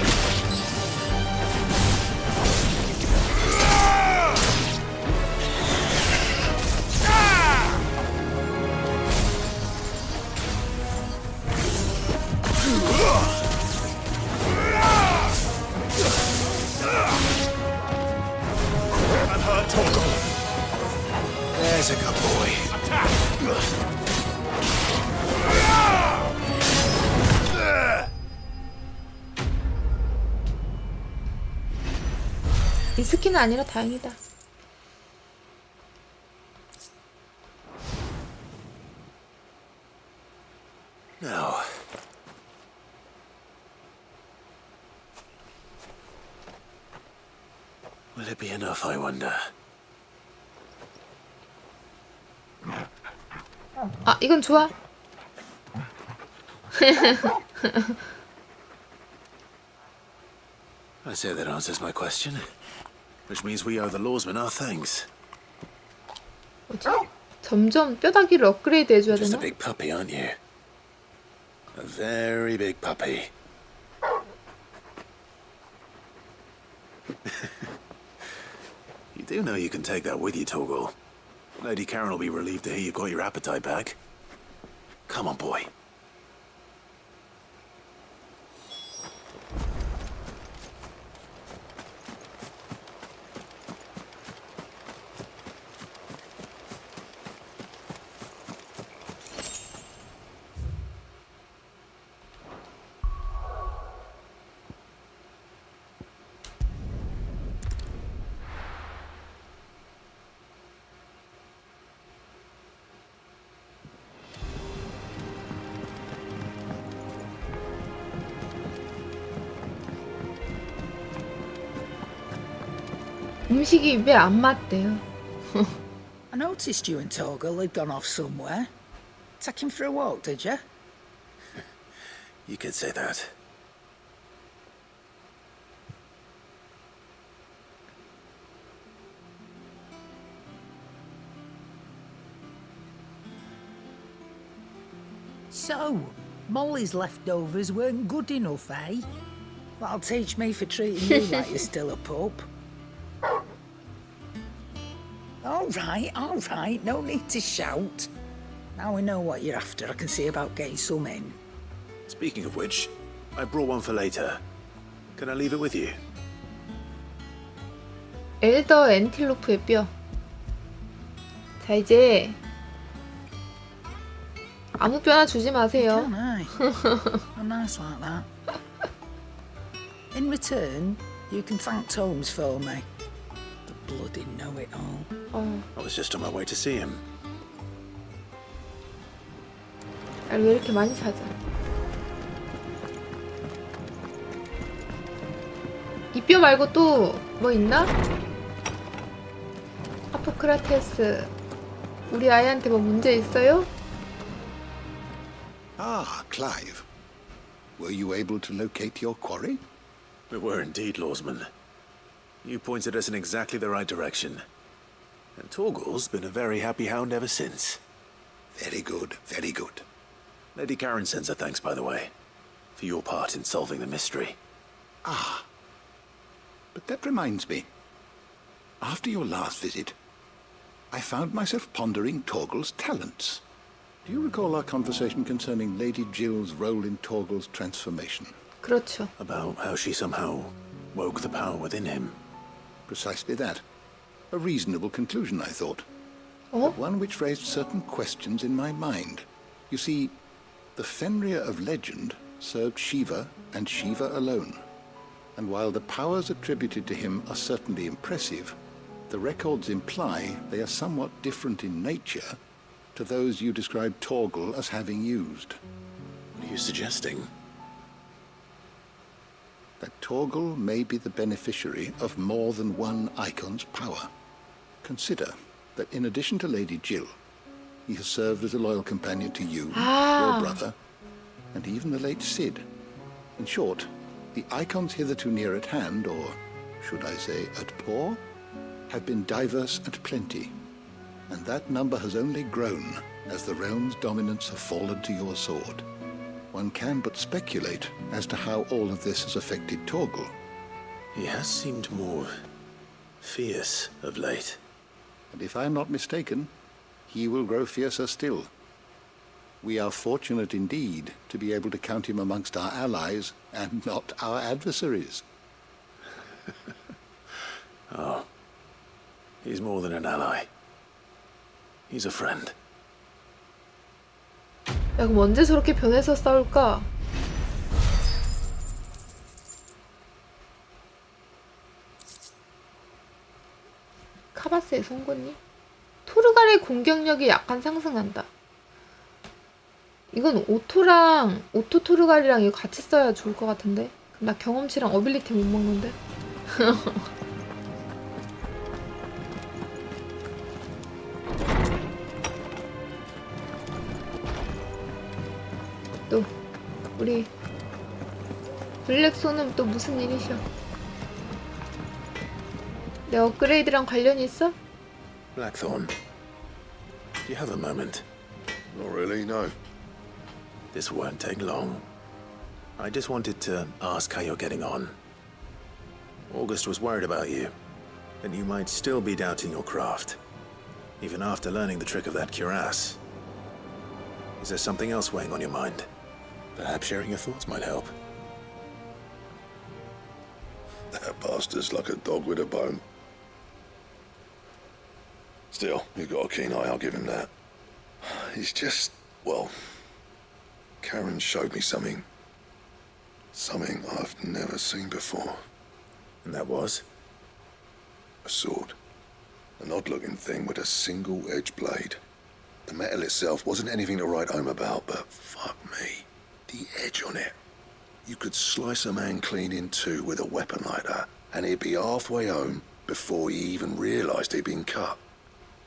I'm hurt, Torgal. There's a good boy. Attack! 이 스킨은 아니라 다행이다. No. Will it be enough, I wonder? 아, 이건 좋아. I say that answers my question. Which means we owe the lawsman our thanks. 뭐지? 점점 뼈다귀를 업그레이드 해줘야 Just a 되나? big puppy, aren't you? A very big puppy. You do know you can take that with you, Torgal. Lady Karen will be relieved to hear you've got your appetite back. Come on, boy. 음식이 입에 안 맞대요. I noticed you and Torgal had gone off somewhere. Take him for a walk, did you? You could say that. So, Molly's leftovers weren't good enough, eh? That'll teach me for treating you like you're still a pup. All right, no need to shout. Now we know what you're after, I can see about getting some in. Speaking of which, I brought one for later. Can I leave it with you? 엘더 엔틸로프의 뼈. 자, 이제 아무 뼈나 주지 마세요. I'm nice like that. In return, you can thank Tomes for me. The bloody know-it-all. I was just on my way to see him. 왜 이렇게 많이 찾아? 이 뼈 말고 또 뭐 있나? 아포크라테스, 우리 아이한테 뭐 문제 있어요? Ah, Clive. Were you able to locate your quarry? We were indeed, Lawsman. You pointed us in exactly the right direction. And Torgal's been a very happy hound ever since. Very good, very good. Lady Karen sends her thanks, by the way, for your part in solving the mystery. Ah. But that reminds me. After your last visit, I found myself pondering Torgal's talents. Do you recall our conversation concerning Lady Jill's role in Torgal's transformation? 그렇죠. About how she somehow woke the power within him. Precisely that. A reasonable conclusion, I thought. but one which raised certain questions in my mind. You see, the Fenrir of legend served Shiva and Shiva alone. And while the powers attributed to him are certainly impressive, the records imply they are somewhat different in nature to those you described Torgal as having used. What are you suggesting? That Torgal may be the beneficiary of more than one icon's power. Consider that in addition to Lady Jill, he has served as a loyal companion to you, your brother, and even the late Cid. In short, the icons hitherto near at hand, or should I say at paw, have been diverse and plenty, and that number has only grown as the realm's dominance have fallen to your sword. One can but speculate as to how all of this has affected Torgal. He has seemed more fierce of late. And if I'm not mistaken, he will grow fiercer still. We are fortunate indeed to be able to count him amongst our allies and not our adversaries. Oh, he's more than an ally. He's a friend. 야, 그럼 언제 저렇게 변해서 싸울까? 카바스의 송곳니? 토르갈의 공격력이 약간 상승한다. 이건 오토 토르갈이랑 이거 같이 써야 좋을 것 같은데? 그럼 나 경험치랑 어빌리티 못 먹는데? 또 우리 블랙손은 또 무슨 일이셔? 내 업그레이드랑 관련이 있어? Blackthorn, do you have a moment? Not really, no. This won't take long. I just wanted to ask how you're getting on. August was worried about you, and you might still be doubting your craft, even after learning the trick of that cuirass. Is there something else weighing on your mind? Perhaps sharing your thoughts might help. That bastard's like a dog with a bone. Still, you've got a keen eye, I'll give him that. He's just, well, Karen showed me something I've never seen before. And that was? A sword. An odd-looking thing with a single-edged blade. The metal itself wasn't anything to write home about, but fuck me, the edge on it. You could slice a man clean in two with a weapon like that, and he'd be halfway home before he even realised he'd been cut.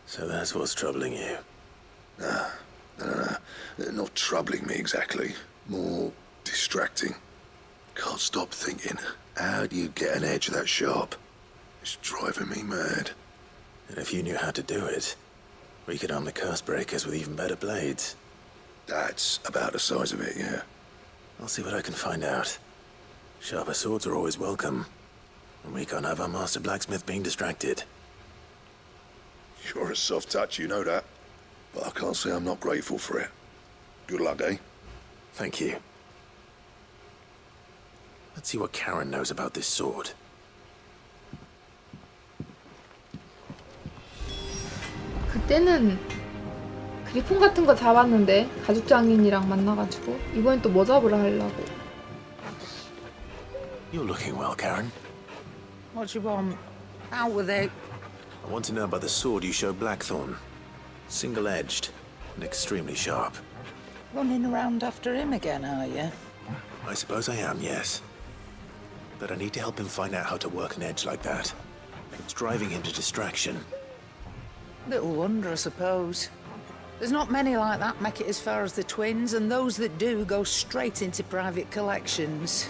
So that's what's troubling you? No. Not troubling me exactly. More distracting. Can't stop thinking, how do you get an edge that sharp? It's driving me mad. And if you knew how to do it, we could arm the curse breakers with even better blades. That's about the size of it, yeah. I'll see what I can find out. Sharper swords are always welcome. And we can't have our master blacksmith being distracted. You're a soft touch, you know that. But I can't say I'm not grateful for it. Good luck, eh? Thank you. Let's see what Karen knows about this sword. 그때는 그리폰 같은 거 잡았는데 가죽 장인이랑 만나가지고 이번엔 또 뭐 잡으러 하려고. You're looking well, Karen. What do you want? Out with it. I want to know about the sword you showed Blackthorn. Single-edged and extremely sharp. Running around after him again, are you? I suppose I am, yes. But I need to help him find out how to work an edge like that. It's driving him to distraction. Little wonder, I suppose. There's not many like that make it as far as the twins, and those that do go straight into private collections.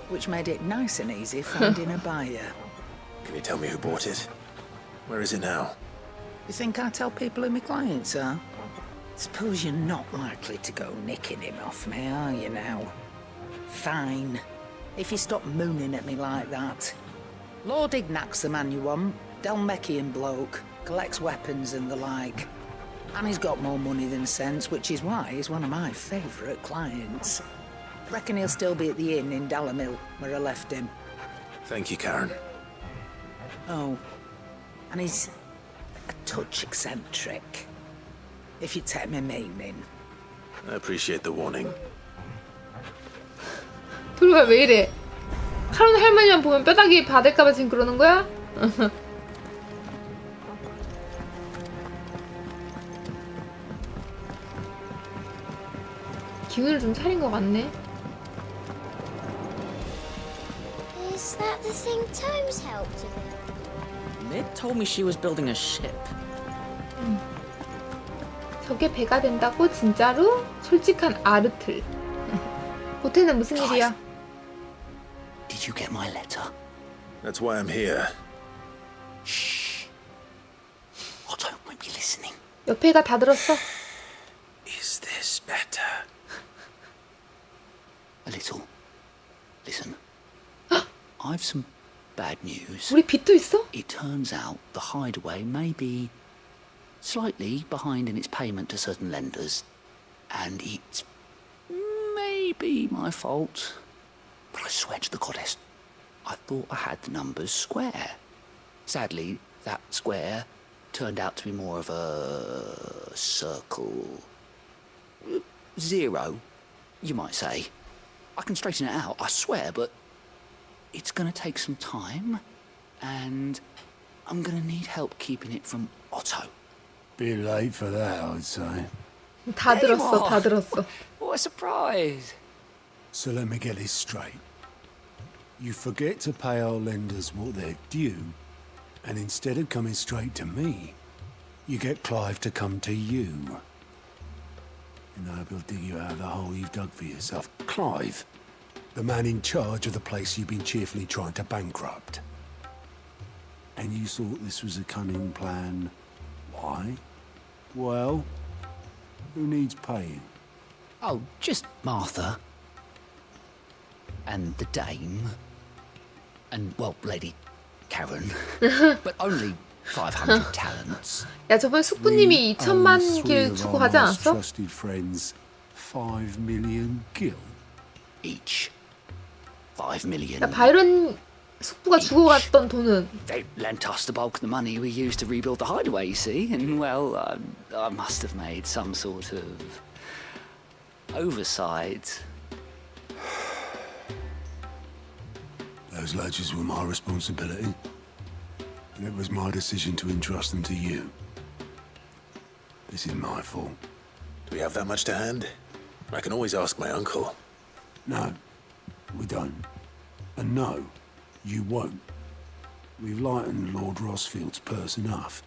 Which made it nice and easy finding a buyer. Can you tell me who bought it? Where is it now? You think I tell people who my clients are? Suppose you're not likely to go nicking him off me, are you now? Fine. If you stop mooning at me like that. Lord Ignac's the man you want. Dalmekian bloke. Collects weapons and the like. And he's got more money than sense, which is why he's one of my favourite clients. Reckon he'll still be at the inn in Dalamil, where I left him. Thank you, Karen. Oh. And he's a touch eccentric, if you take my meaning. I appreciate the warning. 도리가 왜 이래? 카론 할머니만 보면 뼈다귀 받을까봐 지금 그러는 거야? 기운을 좀 차린 것 같네. Is that the thing Tomes helped with? Mid told me she was building a ship. 저게 배가 된다고? 진짜로? 솔직한 아르틀. 보태는 무슨 일이야? Did you get my letter? That's why I'm here. Shh. Otto won't be listening. 옆에가 다 들었어. Is this better? A little. Listen. I've some bad news. 우리 빚도 있어? It turns out the hideaway may be slightly behind in its payment to certain lenders, and it's maybe my fault. But I swear to the goddess, I thought I had the numbers square. Sadly, that square turned out to be more of a circle. Zero, you might say. I can straighten it out, I swear, but it's gonna take some time, and I'm gonna need help keeping it from Otto. Bit late for that, I'd say. 다 들었어, 다 들었어. What a surprise! So let me get this straight. You forget to pay our lenders what they're due, and instead of coming straight to me, you get Clive to come to you. And I hope he'll dig you out of the hole you've dug for yourself. Clive, the man in charge of the place you've been cheerfully trying to bankrupt. And you thought this was a cunning plan. Why? Well, who needs paying? Oh, just Martha. And the dame. And, well, Lady Karen. But only 500 talents. 야, 저번에 숙부님이 2천만 길 주고 가지 않았어? Trusted friends, 5 million gil each. 5 million. 야, 바이런 숙부가 주고 갔던 돈은? They lent us the bulk of the money we used to rebuild the hideaway, you see. And, well, I must have made some sort of oversight. Those ledgers were my responsibility, and it was my decision to entrust them to you. This is my fault. Do we have that much to hand? I can always ask my uncle. No, we don't. And no, you won't. We've lightened Lord Rosfield's purse enough.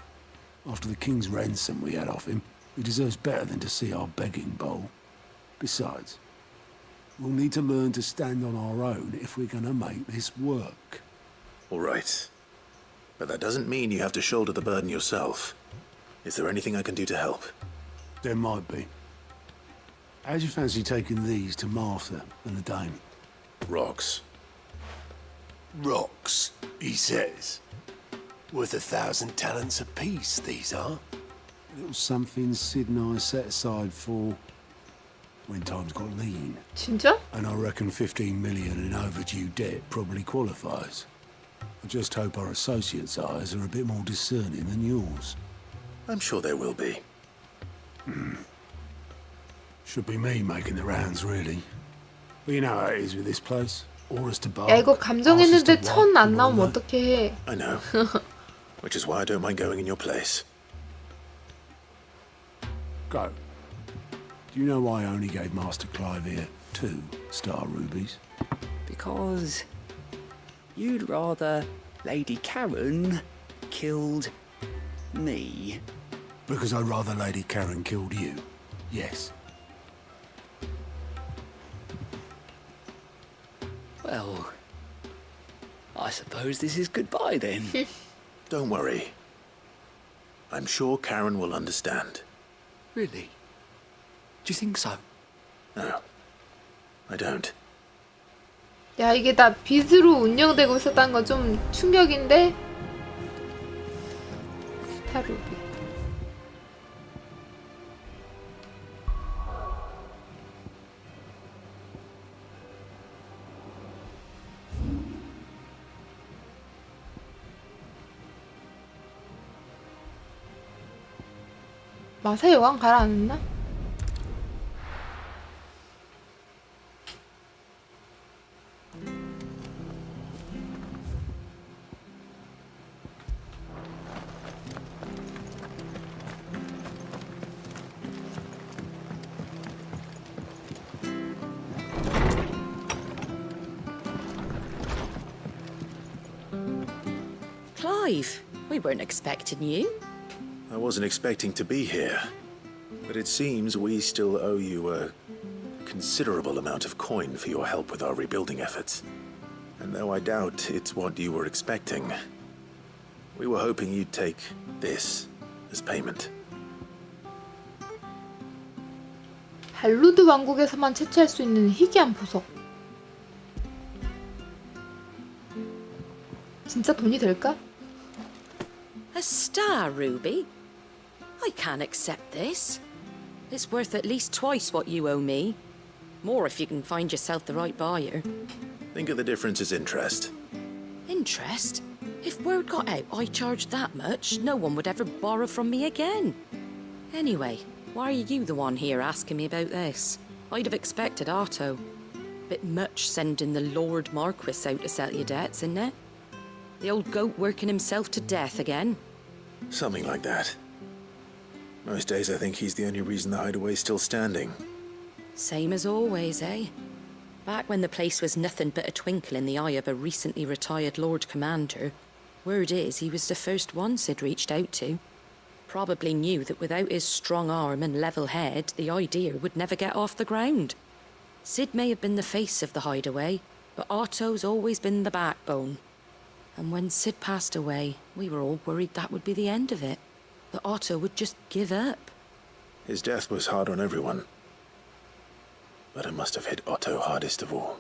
After the king's ransom we had off him, he deserves better than to see our begging bowl. Besides, we'll need to learn to stand on our own if we're gonna make this work. All right. But that doesn't mean you have to shoulder the burden yourself. Is there anything I can do to help? There might be. How'd you fancy taking these to Martha and the dame? Rocks. Rocks, he says. Worth 1,000 talents apiece, these are. A little something Sid and I set aside for when times got lean. 진짜? And I reckon 15 million in overdue debt probably qualifies. I just hope our associates' eyes are a bit more discerning than yours. I'm sure there will be. Should be me making the rounds, really. But you know how it is with this place. Orders to bark. 야, 이거 감정했는데 천 안 나오면 어떻게 해? I know. Which is why I don't mind going in your place. Go. Do you know why I only gave Master Clive here 2 star rubies? Because you'd rather Lady Karen killed me. Because I'd rather Lady Karen killed you. Yes. Well, I suppose this is goodbye then. Don't worry. I'm sure Karen will understand. Really? Do you think so? No, I don't. 야, 이게 다 빚으로 운영되고 있었다는 건 좀 충격인데? 스타루비. 마사 여관 가라앉나? Clive, we weren't expecting you. I wasn't expecting to be here, but it seems we still owe you a considerable amount of coin for your help with our rebuilding efforts. And though I doubt it's what you were expecting, we were hoping you'd take this as payment. 할루드 왕국에서만 채취할 수 있는 희귀한 보석. 진짜 돈이 될까? A star ruby? I can't accept this. It's worth at least twice what you owe me. More if you can find yourself the right buyer. Think of the difference as interest. Interest? If word got out I charged that much, no one would ever borrow from me again. Anyway, why are you the one here asking me about this? I'd have expected Otto. Bit much sending the Lord Marquis out to settle your debts, isn't it? The old goat working himself to death again? Something like that. Most days I think he's the only reason the hideaway's still standing. Same as always, eh? Back when the place was nothing but a twinkle in the eye of a recently retired Lord Commander, word is he was the first one Sid reached out to. Probably knew that without his strong arm and level head, the idea would never get off the ground. Sid may have been the face of the hideaway, but Otto's always been the backbone. And when Sid passed away, we were all worried that would be the end of it. That Otto would just give up. His death was hard on everyone. But it must have hit Otto hardest of all.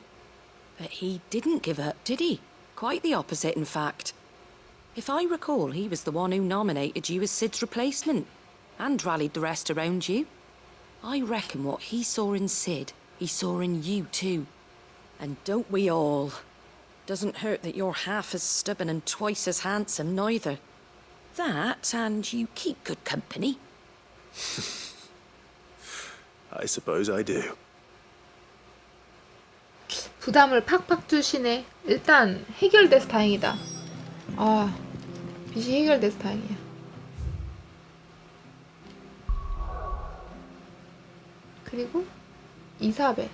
But he didn't give up, did he? Quite the opposite, in fact. If I recall, he was the one who nominated you as Sid's replacement, and rallied the rest around you. I reckon what he saw in Sid, he saw in you too. And don't we all? Doesn't hurt that you're half as stubborn and twice as handsome, neither. That, and you keep good company. I suppose I do. 부담을 팍팍 주시네. 일단 해결돼서 다행이다. 아, 빚이 해결돼서 다행이야. 그리고 이사벨.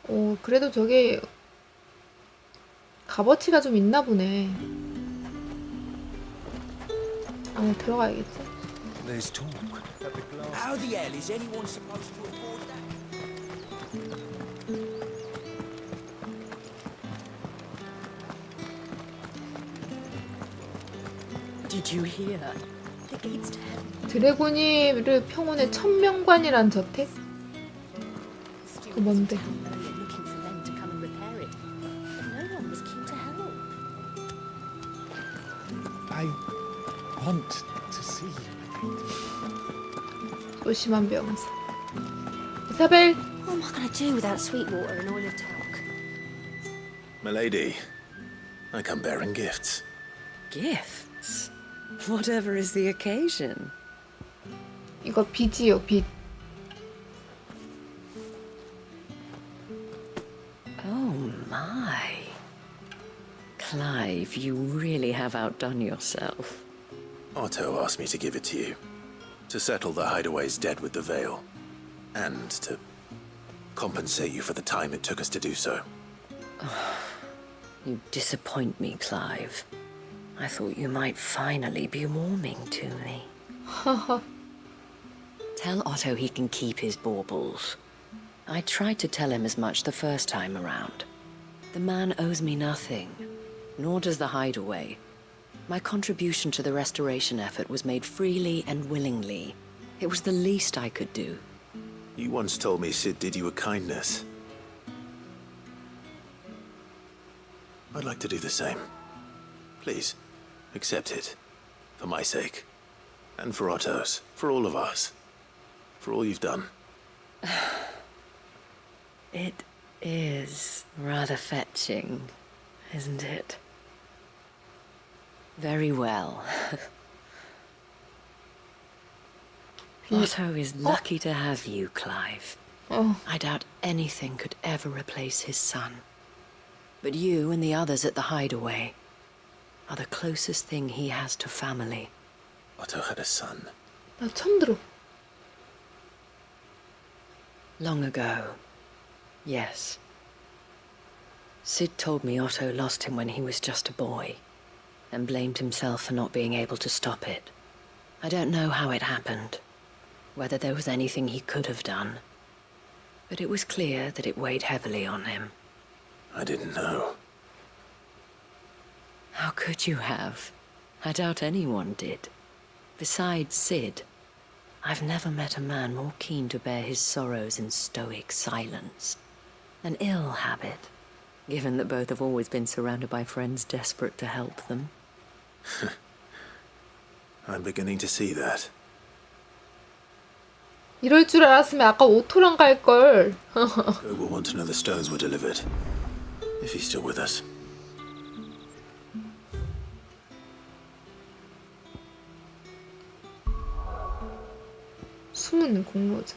오, 그래도 저게 값어치가 좀 있나 보네. 안에 들어가야겠지. There's talk that the glass... How the hell is anyone supposed to afford that? Did you hear? The gates to heaven. 드래곤이를 평온의 천명관이란 저택? 그 뭔데? I want to see you. 소심한 병사. 이사벨! What am I going to do without Sweetwater and oil of talc? Milady, I come bearing gifts. Gifts? Whatever is the occasion. 이거 빚이요, 빚. Oh my. Clive, you really have outdone yourself. Otto asked me to give it to you. To settle the hideaway's debt with the veil. And to compensate you for the time it took us to do so. You disappoint me, Clive. I thought you might finally be warming to me. Tell Otto he can keep his baubles. I tried to tell him as much the first time around. The man owes me nothing, nor does the hideaway. My contribution to the restoration effort was made freely and willingly. It was the least I could do. You once told me Sid did you a kindness. I'd like to do the same. Please, accept it. For my sake. And for Otto's. For all of us. For all you've done. It is rather fetching, isn't it? Very well. Otto is lucky to have you, Clive. I doubt anything could ever replace his son. But you and the others at the hideaway are the closest thing he has to family. Otto had a son. 나 처음 들어. Long ago, yes. Sid told me Otto lost him when he was just a boy, and blamed himself for not being able to stop it. I don't know how it happened, whether there was anything he could have done, but it was clear that it weighed heavily on him. I didn't know. How could you have? I doubt anyone did. Besides Sid, I've never met a man more keen to bear his sorrows in stoic silence. An ill habit, given that both have always been surrounded by friends desperate to help them. I'm beginning to see that. 이럴 줄 알았으면 아까 오토랑 갈걸. Go will want to know the stones were delivered. If he's still with us. 숨은 공로자.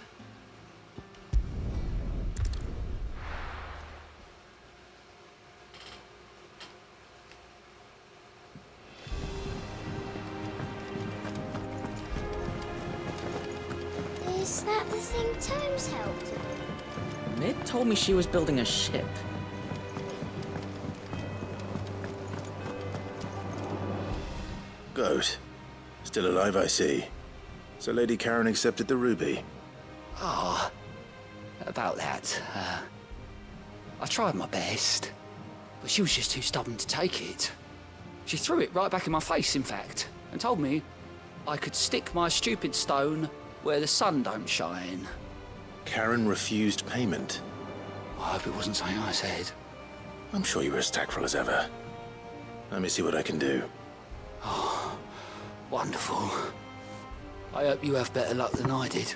Is that the thing Tomes helped? Mid told me she was building a ship. Goat. Still alive, I see. So Lady Karen accepted the ruby. Ah, about that. I tried my best, but she was just too stubborn to take it. She threw it right back in my face, in fact, and told me I could stick my stupid stone where the sun don't shine. Karen refused payment. I hope it wasn't something I said. I'm sure you were as tactful as ever. Let me see what I can do. Oh, wonderful. I hope you have better luck than I did.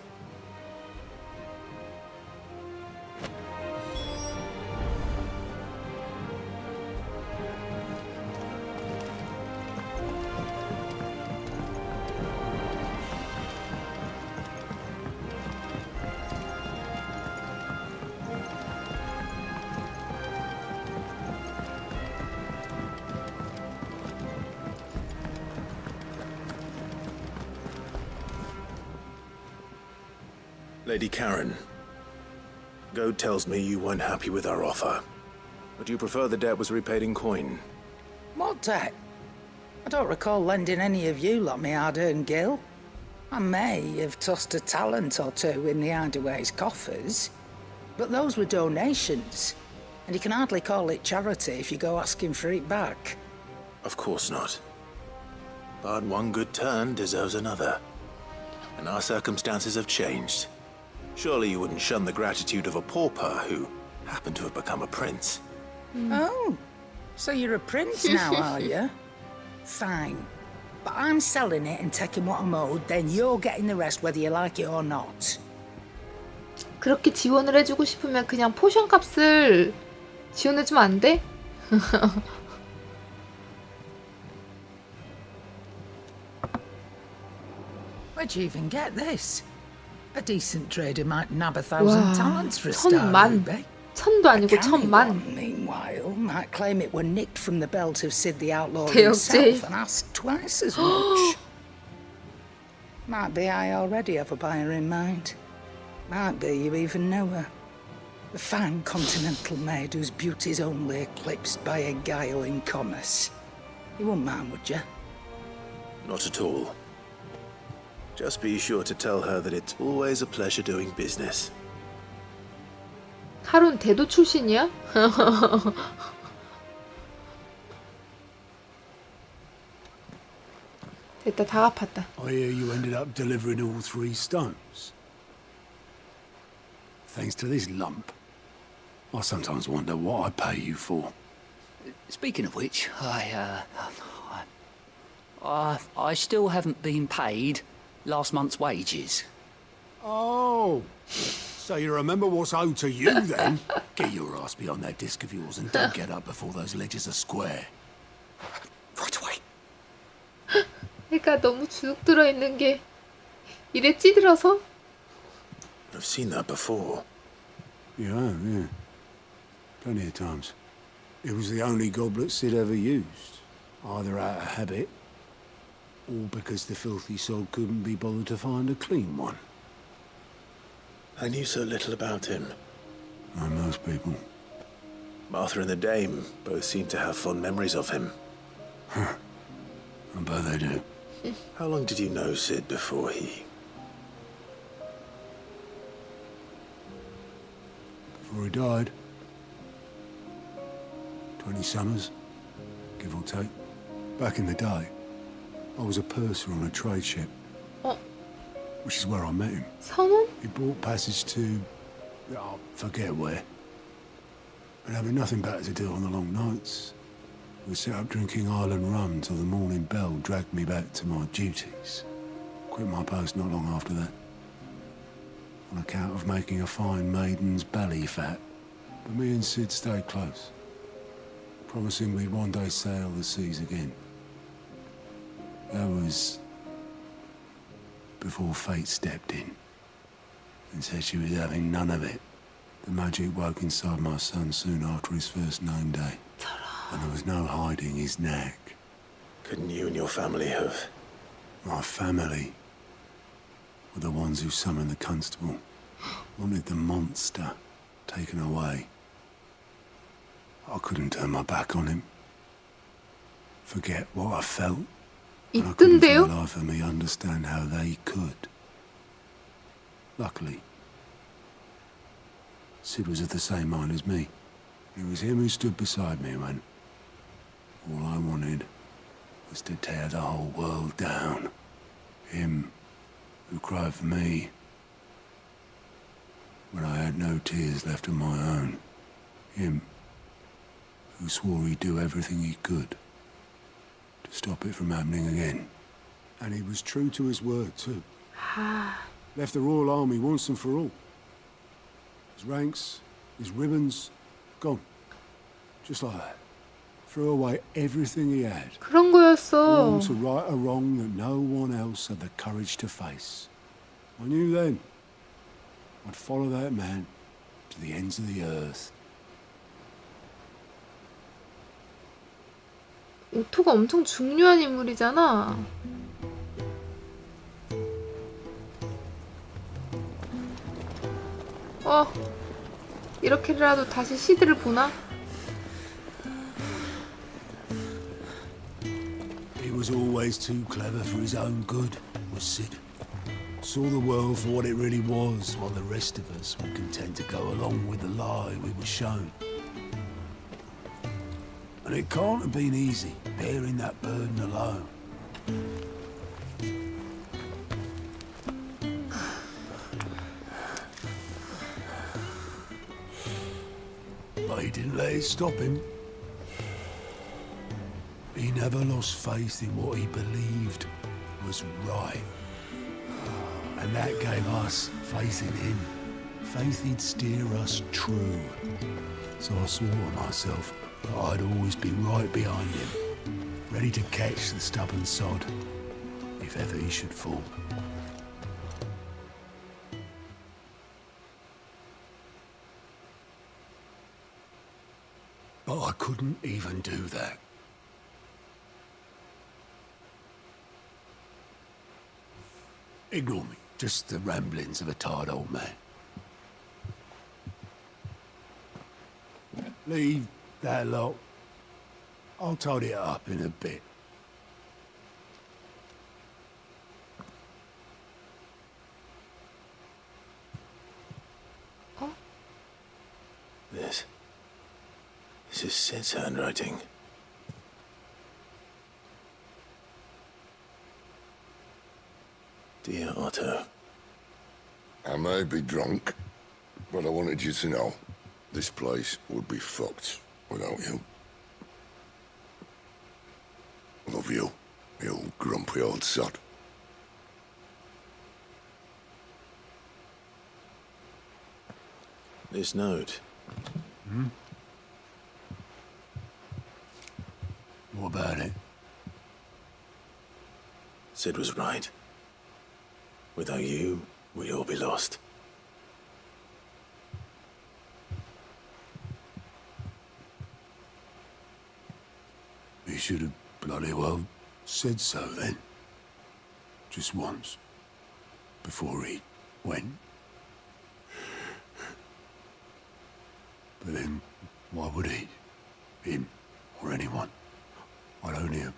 Lady Karen, Goad tells me you weren't happy with our offer. Would you prefer the debt was repaid in coin? What debt? I don't recall lending any of you lot me hard-earned gil. I may have tossed a talent or two in the hideaway's coffers, but those were donations, and you can hardly call it charity if you go asking for it back. Of course not. But one good turn deserves another. And our circumstances have changed. Surely you wouldn't shun the gratitude of a pauper who happened to have become a prince. Oh, so you're a prince now, are you? Fine. But I'm selling it and taking what I'm owed, then you're getting the rest whether you like it or not. 그렇게 지원을 해주고 싶으면 그냥 포션 값을 지원해주면 안 돼? Where'd you even get this? A decent trader might nab 1,000 talents for a star 천만. ruby. 천도 아니고 천만. One, meanwhile, might claim it were nicked from the belt of Sid the Outlaw 대역죄. himself and ask twice as much. Might be I already have a buyer in mind. Might be you even know her. A fine continental maid whose beauty's only eclipsed by a guile in commerce. You wouldn't mind, would you? Not at all. Just be sure to tell her that it's always a pleasure doing business. 하룬 대도 출신이야? 됐다, 다 갚았다. I hear you ended up delivering all 3 stones. Thanks to this lump. I sometimes wonder what I pay you for. Speaking of which, I still haven't been paid last month's wages. Oh, so you remember what's owed to you then? Get your ass behind that disc of yours and don't get up before those ledgers are square. Right away. 하니까 너무 주눅 들어 있는 게 이래 찌들어서? I've seen that before. You have, yeah. Plenty of times. It was the only goblet Sid ever used, either out of habit or because the filthy sod couldn't be bothered to find a clean one. I knew so little about him. Like most people. Martha and the Dame both seem to have fond memories of him. Huh. I bet they do. How long did you know Sid before he... Before he died? 20 summers, give or take. Back in the day, I was a purser on a trade ship. Which is where I met him. 선원? He bought passage to... I forget where. And having nothing better to do on the long nights, we set up drinking island rum till the morning bell dragged me back to my duties. Quit my post not long after that. On account of making a fine maiden's belly fat. But me and Sid stayed close, promising we'd one day sail the seas again. That was before fate stepped in and said she was having none of it. The magic woke inside my son soon after his first known day. And there was no hiding his knack. Couldn't you and your family have... My family were the ones who summoned the constable. Wanted the monster taken away. I couldn't turn my back on him. Forget what I felt. And I couldn't for the life of me understand how they could. Luckily, Sid was of the same mind as me. It was him who stood beside me when all I wanted was to tear the whole world down. Him who cried for me when I had no tears left of my own. Him who swore he'd do everything he could to stop it from happening again. And he was true to his word, too. Left the Royal Army once and for all. His ranks, his ribbons, gone. Just like that. Threw away everything he had. 그런 거였어. All to right a wrong that no one else had the courage to face. I knew then I'd follow that man to the ends of the earth. 오토가 엄청 중요한 인물이잖아. 이렇게라도 다시 시드를 보나? He was always too clever for his own good, was Sid. Saw the world for what it really was, while the rest of us were content to go along with the lie we were shown. And it can't have been easy, bearing that burden alone. But he didn't let it stop him. He never lost faith in what he believed was right. And that gave us faith in him. Faith he'd steer us true. So I swore to myself that I'd always be right behind him, ready to catch the stubborn sod, if ever he should fall. But I couldn't even do that. Ignore me, just the ramblings of a tired old man. Leave that lot. I'll tidy it up in a bit. This is Sid's handwriting. Dear Otto. I may be drunk, but I wanted you to know this place would be fucked without you. Love you, you grumpy old sod. This note. What about it? Sid was right. Without you, we'd all be lost. You should have bloody well said so then. Just once. Before he went. But then, why would he? Him, or anyone? I'd only have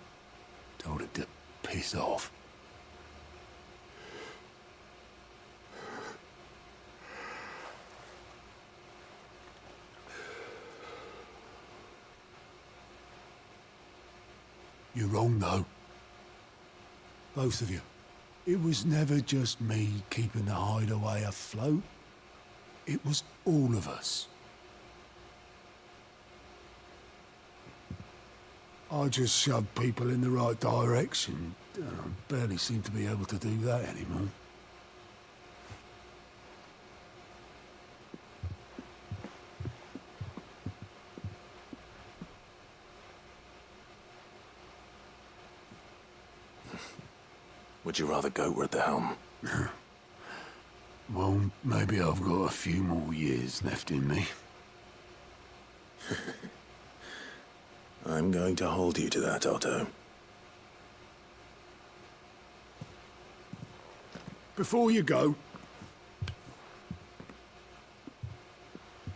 told him to piss off. You're wrong, though. Both of you. It was never just me keeping the hideaway afloat. It was all of us. I just shoved people in the right direction. I barely seem to be able to do that anymore. Would you rather goat were at the helm? Well, maybe I've got a few more years left in me. I'm going to hold you to that, Otto. Before you go,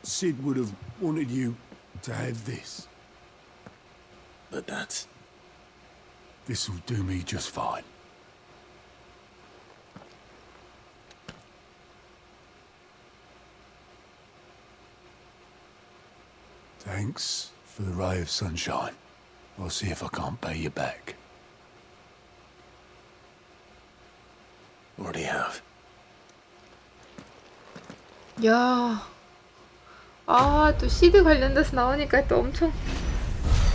Sid would have wanted you to have this. But that's... This'll do me just fine. Thanks for the ray of sunshine. I'll see if I can't pay you back. Already have. 야, 또 시드 관련돼서 나오니까 또 엄청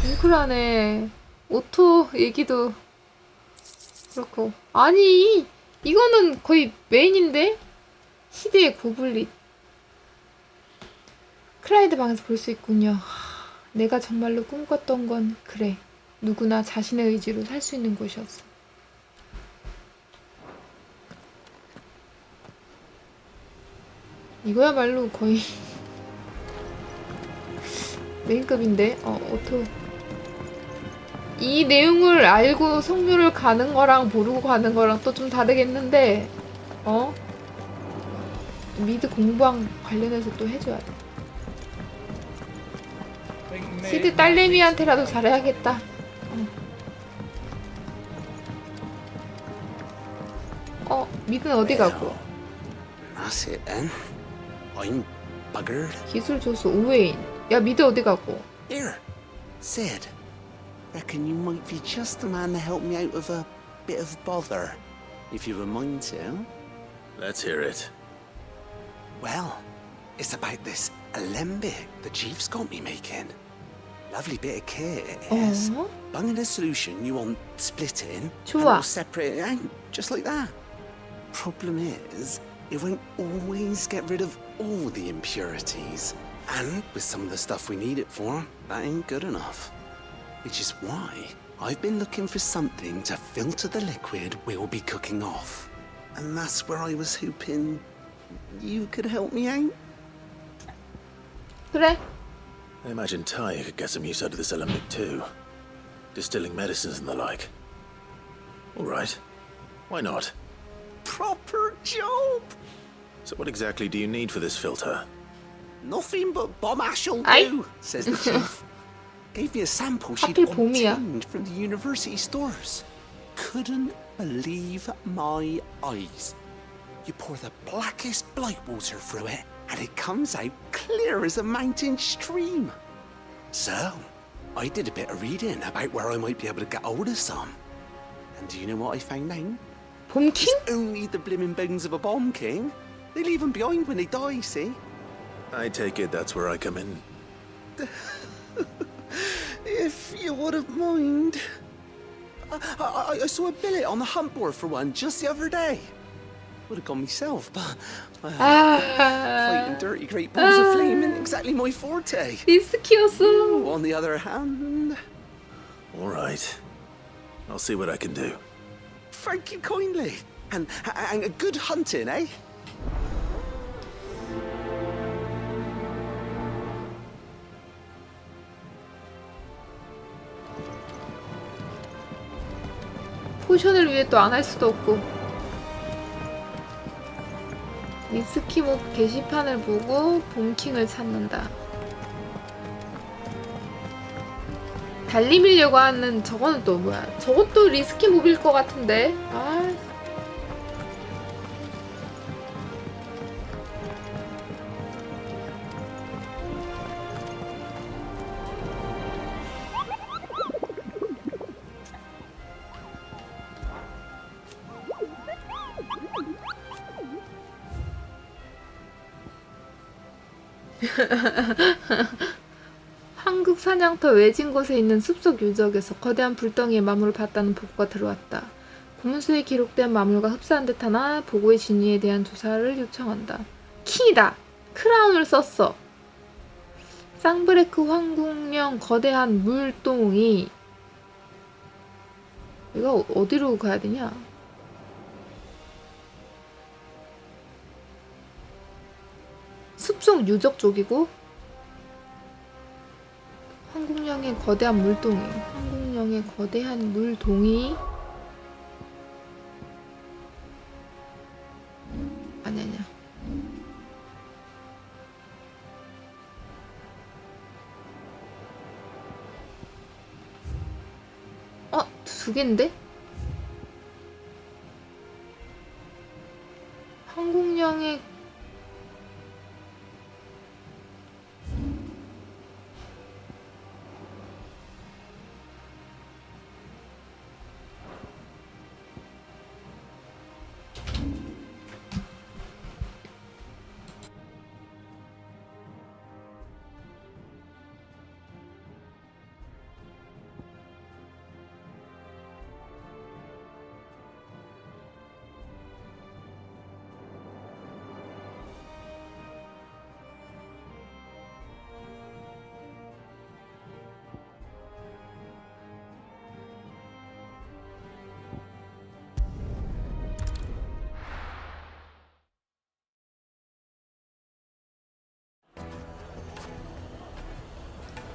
뭉클하네. 오토 얘기도 그렇고. 아니, 이거는 거의 메인인데? 시드의 고블릿. 클라이드 방에서 볼 수 있군요. 내가 정말로 꿈꿨던 건 그래. 누구나 자신의 의지로 살 수 있는 곳이었어. 이거야말로 거의 메인급인데? 오토. 이 내용을 알고 성묘를 가는 거랑 모르고 가는 거랑 또 좀 다르겠는데, 미드 공방 관련해서 또 해줘야 돼. 시드 딸내미한테라도 잘해야겠다. 미드는 어디 가고? That's it then. I'm buggered. 기술 조수 오웨인. 야, 미드 어디 가고? Here, Sid. Reckon you might be just the man to help me out of a bit of bother, if you were mind to. Let's hear it. Well, it's about this alembic the chief's got me making. Lovely bit of kit it is. Bunging a solution you want splitting, and it'll separate it out, just like that. Problem is, it won't always get rid of all the impurities. And with some of the stuff we need it for, that ain't good enough. Which is why I've been looking for something to filter the liquid we'll be cooking off. And that's where I was hoping you could help me out. 그래. I imagine Ty could get some use out of this alembic too. Distilling medicines and the like. All right. Why not? Proper job! So what exactly do you need for this filter? Nothing but bomb ash'll do, says the chief. Gave me a sample she'd obtained from the university stores. Couldn't believe my eyes. You pour the blackest blight water through it, and it comes out clear as a mountain stream. So, I did a bit of reading about where I might be able to get hold of some. And do you know what I found out? Bomb King? It's only the blimmin' bones of a Bomb King. They leave them behind when they die, see? I take it that's where I come in. If you wouldn't mind. I saw a billet on the hunt board for one just the other day. Would have gone myself, but fighting dirty great balls of flame isn't exactly my forte. 리스키였어. On the other hand, all right, I'll see what I can do. thank you kindly. And good hunting, eh? 포션을 위해 또 안 할 수도 없고. 리스키몹 게시판을 보고 봄킹을 찾는다. 달리 밀려고 하는 저거는 또 뭐야? 저것도 리스키몹일 것 같은데. 아. 한국 사냥터 외진 곳에 있는 숲속 유적에서 거대한 불덩이의 마물을 봤다는 보고가 들어왔다. 공문서에 기록된 마물과 흡사한 듯하나 보고의 진위에 대한 조사를 요청한다. 킹이다! 크라운을 썼어. 쌍브레크 황궁령 거대한 물동이. 이거 어디로 가야 되냐? 숲속 유적 쪽이고, 황궁령의 거대한 물동이. 황궁령의 거대한 물동이. 아니야. 두 개인데? 황궁령의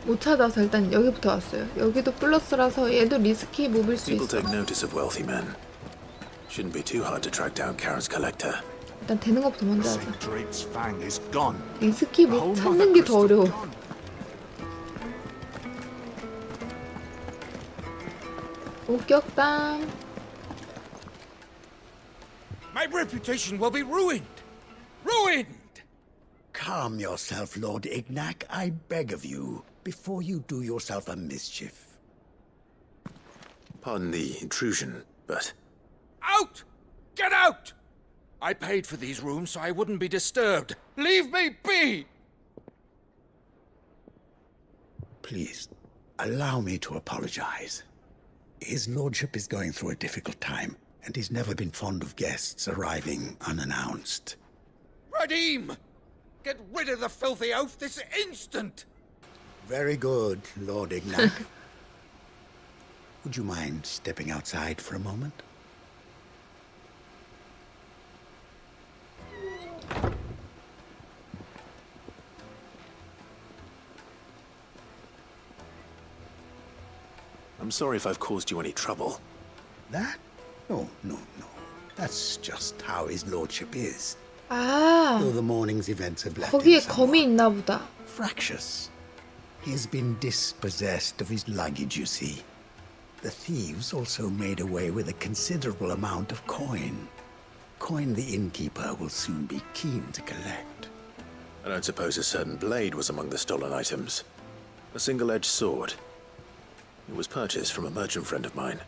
못 찾아서 일단 여기부터 왔어요. 여기도 플러스라서 얘도 리스키 몹일 수 People 있어. take notice of wealthy men. Shouldn't be too hard to track down Karen's collector. 일단 되는 것부터 먼저 하자. Drake's fang is gone. 리스키 몹 찾는 게 더 어려워. 목격담. My reputation will be ruined. Ruined! Calm yourself, Lord Ignac, I beg of you, before you do yourself a mischief. Pardon the intrusion, but... Out! Get out! I paid for these rooms so I wouldn't be disturbed. Leave me be! Please, allow me to apologize. His lordship is going through a difficult time, and he's never been fond of guests arriving unannounced. Radim! Get rid of the filthy oaf this instant! Very good, Lord Ignac. Would you mind stepping outside for a moment? I'm sorry if I've caused you any trouble. That? No. That's just how his lordship is. 아, Though the morning's events have left 거기에 him somewhat 검이 있나 보다. fractious. He's been dispossessed of his luggage, you see. The thieves also made away with a considerable amount of coin. Coin the innkeeper will soon be keen to collect. I don't suppose a certain blade was among the stolen items. A single-edged sword. It was purchased from a merchant friend of mine.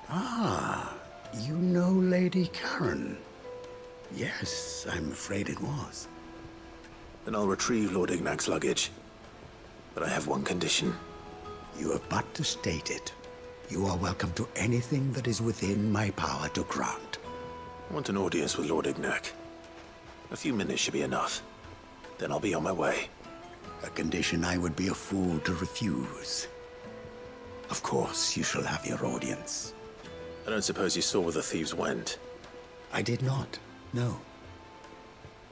Ah, you know Lady Karen. Yes, I'm afraid it was. Then I'll retrieve Lord Ignac's luggage. But I have one condition. You have but to state it. You are welcome to anything that is within my power to grant. I want an audience with Lord Ignac. A few minutes should be enough. Then I'll be on my way. A condition I would be a fool to refuse. Of course, you shall have your audience. I don't suppose you saw where the thieves went. I did not, no.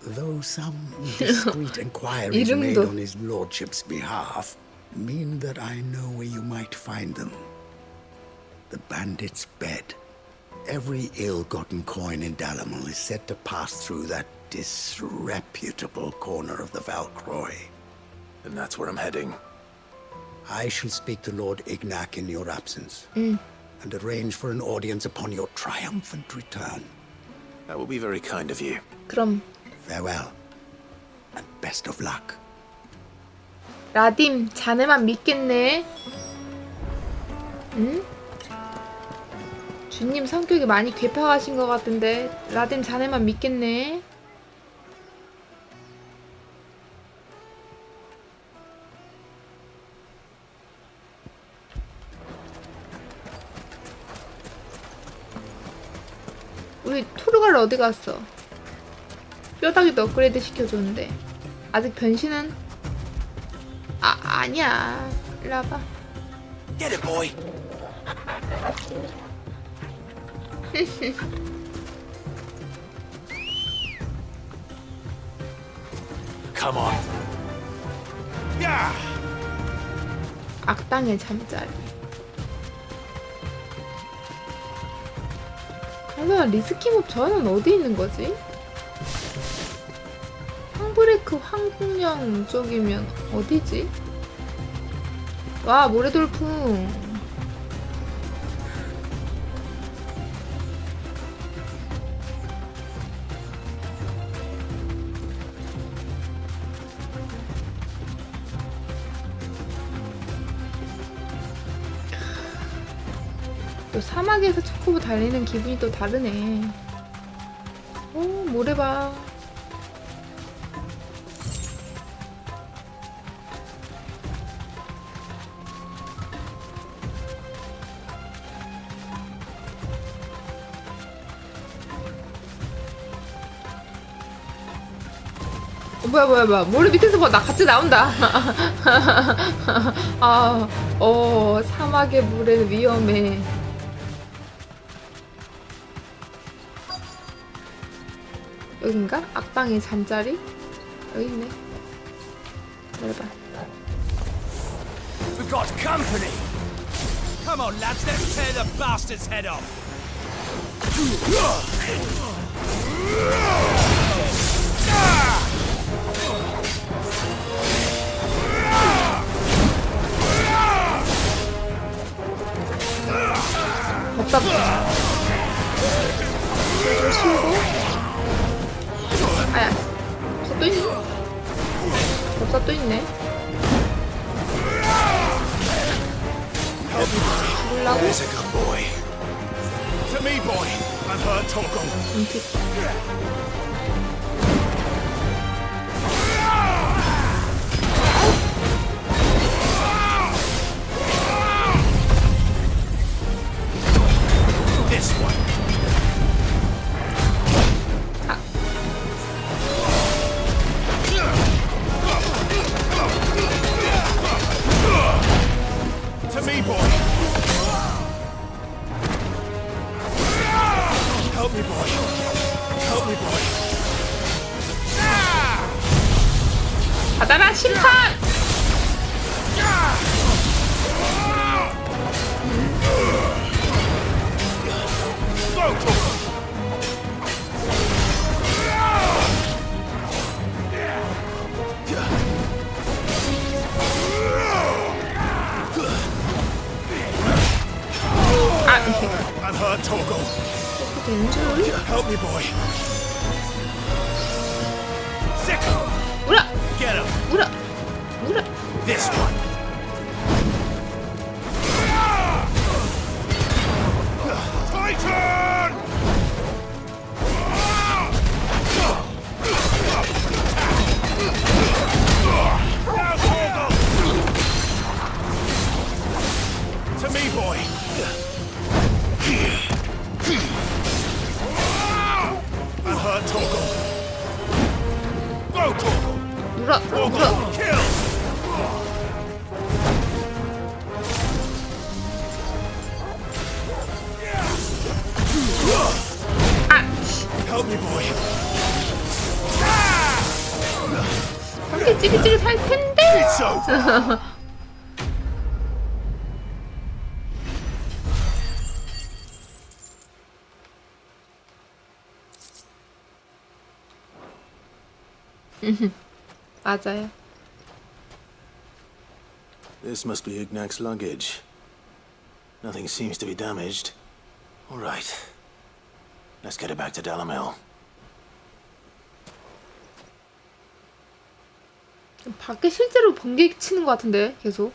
Though some discreet inquiries made on his lordship's behalf mean that I know where you might find them. The bandit's bed. Every ill-gotten coin in Dalamel is said to pass through that disreputable corner of the Valcroy. And that's where I'm heading. I shall speak to Lord Ignac in your absence, and arrange for an audience upon your triumphant return. That will be very kind of you. 그럼 Farewell, and best of luck. 라딤, 자네만 믿겠네. 응? 주님 성격이 많이 괴팍하신 것 같은데 라딤 자네만 믿겠네. 우리 토르갈 어디 갔어? 뼈다귀도 업그레이드 시켜줬는데 아직 변신은 아니야. 일로 와봐. Get it, boy. Come on. Yeah. 악당의 잠자리. 그러면 리스키몹 저는 어디 있는 거지? 황브레이크 황궁령 쪽이면 어디지? 와, 모래돌풍. 또 사막에서 초코보 달리는 기분이 또 다르네. 오, 모래봐. 뭐야. 모래 밑에서 나 같이 나온다. 사막의 물에는 위험해. 여긴가? 악당의 잠자리? 여기 있네. 내려봐. We've got company. Come on, lads, let's tear the bastard's head off. 법사 치우고. 아야, 법사 또 있네. 법사 또 있네. 죽으려고? There's a good boy. To me, boy. I've heard talk of. This one. To me, boy. Help me, boy. Help me, boy. 받아라, 심판! I've heard talk of. Help me, boy. Sick. 물어! Get him. 물어! This one. Titan! To me, boy. I've heard talk of. Go, talk. 물어! Kill. Tommy boy. 함께 찌릿찌릿 할 텐데. 맞아요. This must be Ignac's luggage. Nothing seems to be damaged. All right. Let's get it back to Delamel. 밖에 실제로 번개 치는 것 같은데 계속.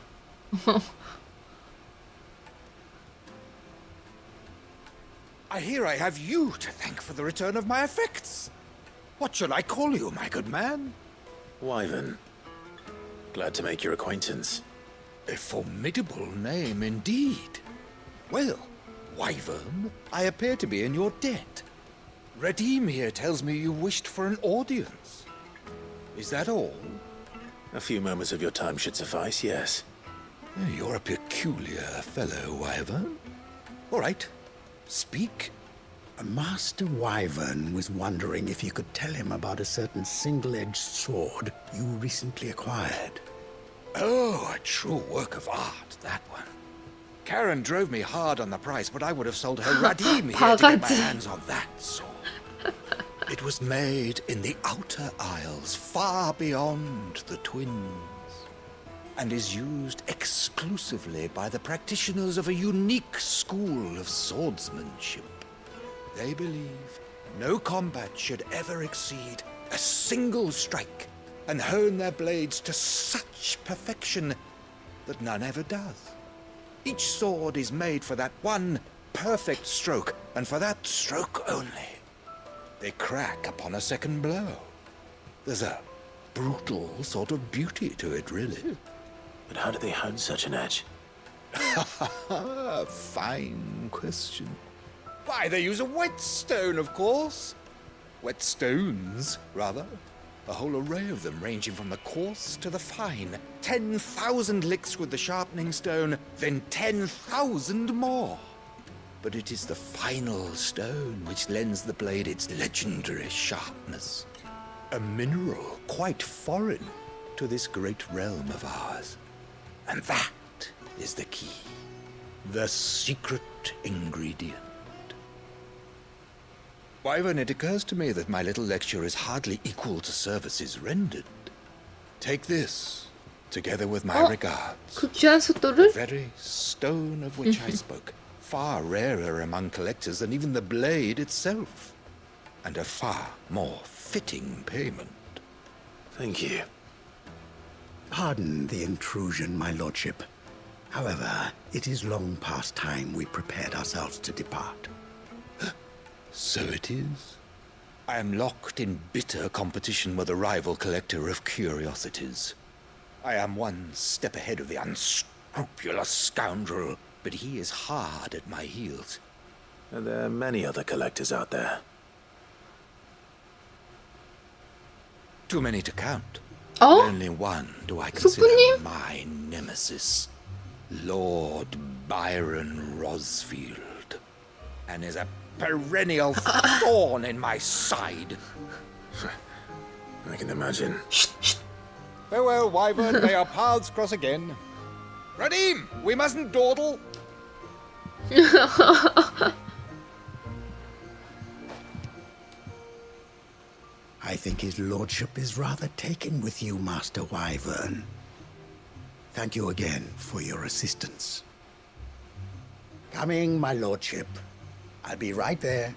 I hear I have you to thank for the return of my effects. What shall I call you, my good man? Wyvern. Glad to make your acquaintance. A formidable name indeed. Well, Wyvern, I appear to be in your debt. Redeem here tells me you wished for an audience. Is that all? A few moments of your time should suffice, yes. You're a peculiar fellow, Wyvern. All right, speak. Master Wyvern was wondering if you could tell him about a certain single-edged sword you recently acquired. Oh, a true work of art, that one. Karen drove me hard on the price, but I would have sold her Radim here to get my hands on that sword. It was made in the Outer Isles, far beyond the Twins, and is used exclusively by the practitioners of a unique school of swordsmanship. They believe no combat should ever exceed a single strike, and hone their blades to such perfection that none ever does. Each sword is made for that one perfect stroke, and for that stroke only. They crack upon a second blow. There's a brutal sort of beauty to it, really. But how do they hone such an edge? Fine question. Why, they use a whetstone, of course. Whetstones, rather. A whole array of them, ranging from the coarse to the fine. 10,000 licks with the sharpening stone, then 10,000 more. But it is the final stone which lends the blade its legendary sharpness. A mineral quite foreign to this great realm of ours. And that is the key. The secret ingredient. Wyvern, it occurs to me that my little lecture is hardly equal to services rendered. Take this, together with my regards. 그 귀한 숫돌을? The very stone of which I spoke. Far rarer among collectors than even the blade itself. And a far more fitting payment. Thank you. Pardon the intrusion, my lordship. However, it is long past time we prepared ourselves to depart. So it is. I am locked in bitter competition with a rival collector of curiosities. I am one step ahead of the unscrupulous scoundrel, but he is hard at my heels. Are there many other collectors out there? Too many to count. Oh? Only one do I consider my nemesis. Lord Byron Rosfield. And is a perennial thorn in my side. I can imagine. Farewell, Wyvern. May our paths cross again. Radim, we mustn't dawdle. I think his lordship is rather taken with you, Master Wyvern. Thank you again for your assistance. Coming, my lordship. I'll be right there.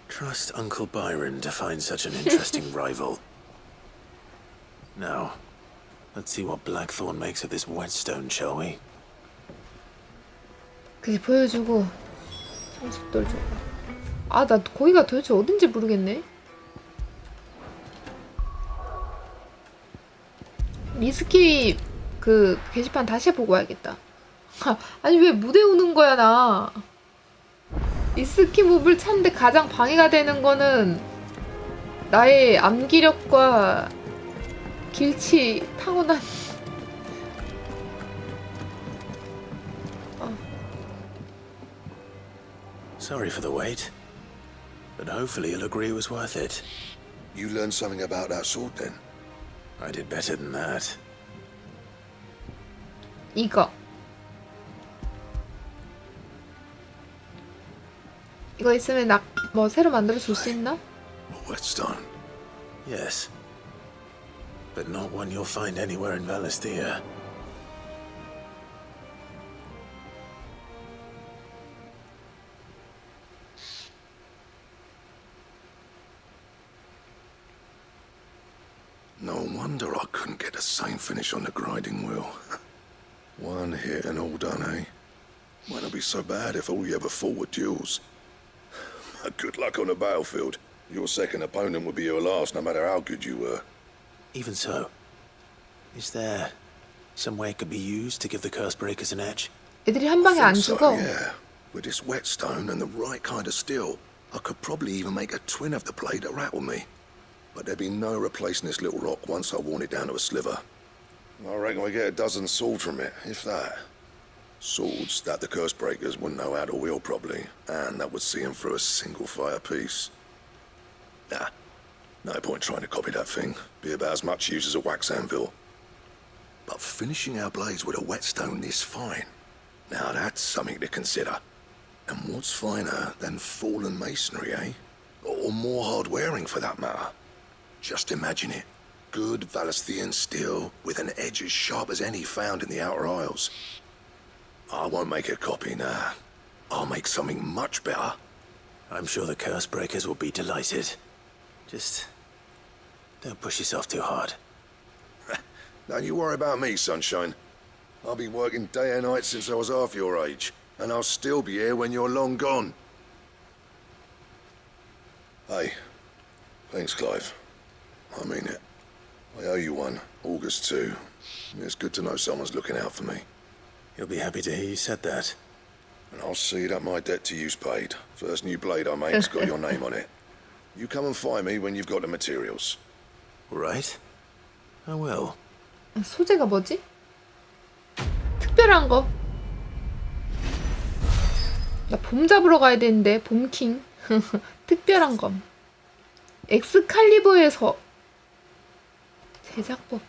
Trust Uncle Byron to find such an interesting rival. Now, let's see what Blackthorn makes of this whetstone, shall we? 그게 보여주고 숫돌 줘봐. 아, 나 거기가 도대체 어딘지 모르겠네. 리스키 그 게시판 다시 보고 와야겠다. 아니 왜 무대 오는 거야 나. 리스키 몹을 찾는데 가장 방해가 되는 거는 나의 암기력과 길치 타고난 Sorry for the wait. But hopefully you'll agree it was worth it. You learned something about that sword then? I did better than that. 이거 있으면 뭐 새로 만들어 줄 수 있나? Whetstone. Yes. But not one you'll find anywhere in Valisthea. No wonder I couldn't get the same finish on the grinding wheel. One hit and all done, eh? Might not be so bad if all you ever fought were duels. Good luck on the battlefield. Your second opponent would be your last, no matter how good you were. Even so, is there some way it could be used to give the curse breakers an edge? 애들이 한 방에 안 죽어. Yeah. With this whetstone and the right kind of steel, I could probably even make a twin of the blade that rattled me. But there'd be no replacing this little rock once I worn it down to a sliver. I reckon we get a dozen swords from it, if that. Swords that the curse breakers wouldn't know how to wield properly, and that would see them through a single fire piece. Nah, no point trying to copy that thing. Be about as much use as a wax anvil. But finishing our blades with a whetstone this fine, now that's something to consider. And what's finer than fallen masonry, eh? Or more hard-wearing, for that matter. Just imagine it. Good Valisthean steel with an edge as sharp as any found in the Outer Isles. I won't make a copy, nah. I'll make something much better. I'm sure the curse breakers will be delighted. Just don't push yourself too hard. Don't you worry about me, sunshine. I'll be working day and night since I was half your age, and I'll still be here when you're long gone. Hey, thanks, Clive. I mean it. I owe you one. August too. It's good to know someone's looking out for me. You'll be happy to hear you said that. And I'll see that my debt to you's paid. First new blade I make's got your name on it. You come and find me when you've got the materials. Right. I will. 소재가 뭐지? 특별한 거. 나 봄 잡으러 가야 되는데, 봄킹. 특별한 검. 엑스칼리버에서 제작법.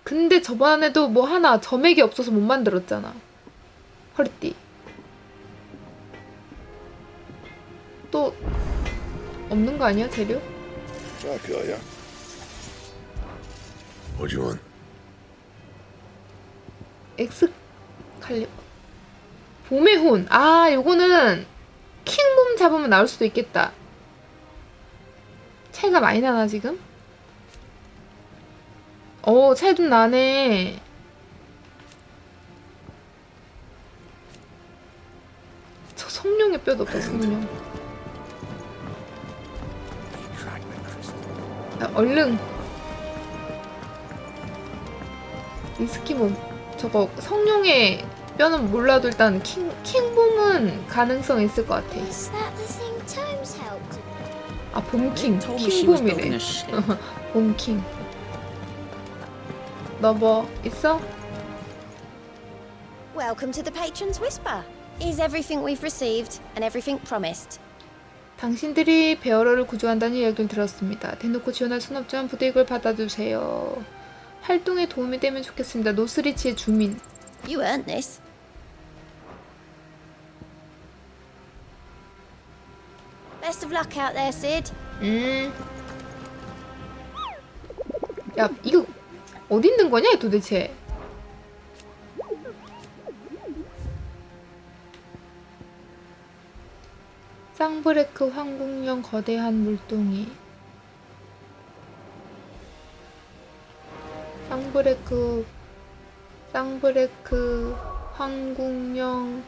근데 저번에도 뭐 하나 점액이 없어서 못 만들었잖아. 허리띠. 또 없는 거 아니야, 재료? Jack, What do you want? 엑스칼리버. 봄의 혼. 아, 요거는 킹봄 잡으면 나올 수도 있겠다. 차이가 많이 나나 지금? 차이 좀 나네. 저 성룡의 뼈도 없다, 성룡. 얼른. 이스키몸. 저거 성룡의 뼈는 몰라도 일단 킹봄은 가능성 있을 것 같아. 아, 봄킹. 킹봄이래. 봄킹. 너 뭐 있어? Welcome to the Patron's Whisper. Is everything we've received and everything promised? 당신들이 베어러를 구조한다는 이야기를 들었습니다. 대놓고 지원할 순 없지만 부디 이걸 받아주세요. 활동에 도움이 되면 좋겠습니다. 노스리치의 주민. You earned this. Best of luck out there, Sid. 야, 이거 어디 있는 거냐, 도대체? 쌍브레크 황궁령 거대한 물동이. 쌍브레크 황궁령.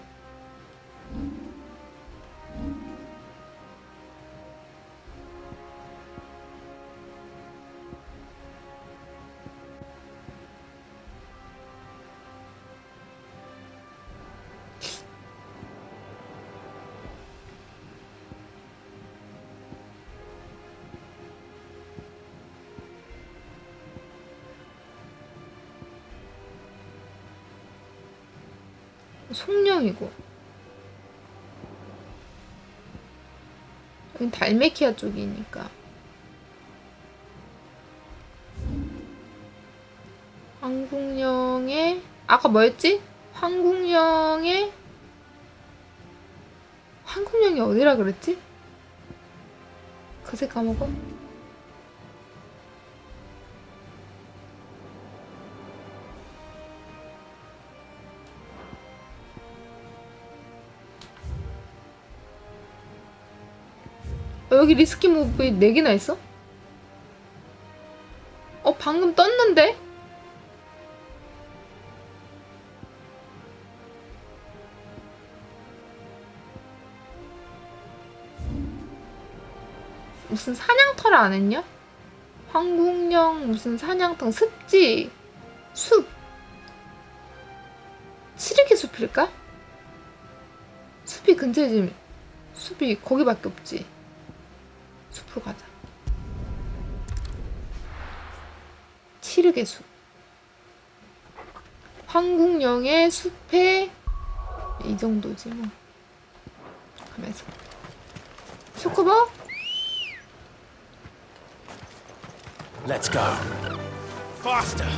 송령이고. 여긴 달메키아 쪽이니까. 황궁령의 아까 뭐였지? 황궁령이 어디라 그랬지? 그새 까먹어? 여기 리스키 무브 4개나 있어? 방금 떴는데? 무슨 사냥터를 안 했냐? 황궁령 무슨 사냥터 습지 숲 칠흑의 숲일까? 숲이 근처에 지금 숲이 거기밖에 없지. 숲으로 가자. 칠흑의 숲 황궁령의 숲에 이 정도지 뭐. 가면서 초코버 Let's go. Faster.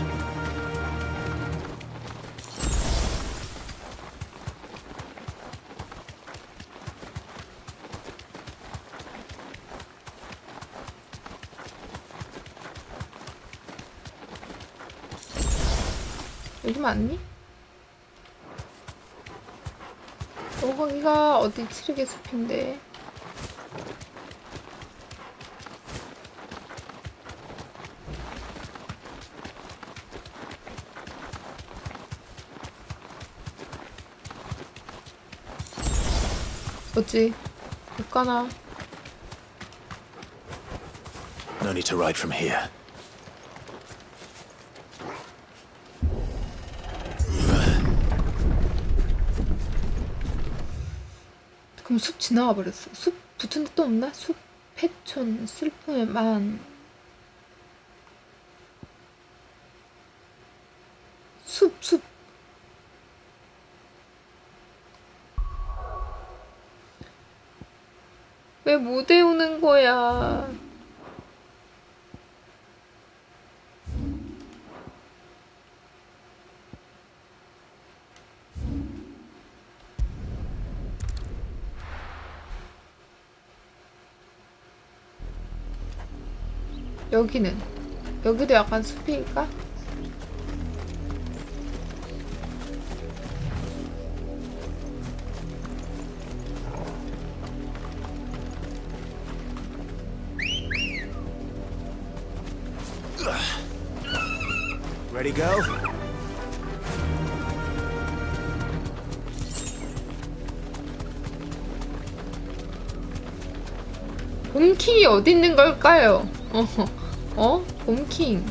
여기 맞니? 거기가 어디 칠흑의 숲인데. 어찌 못 가나? No need to ride from here. 그럼 숲 지나가 버렸어. 숲 붙은 데 또 없나? 숲 패촌 슬픔의 만 숲 왜 못 외우는 거야? 여기도 약간 숲일까? Ready go? 곰킹이 어디 있는 걸까요? 곰킹.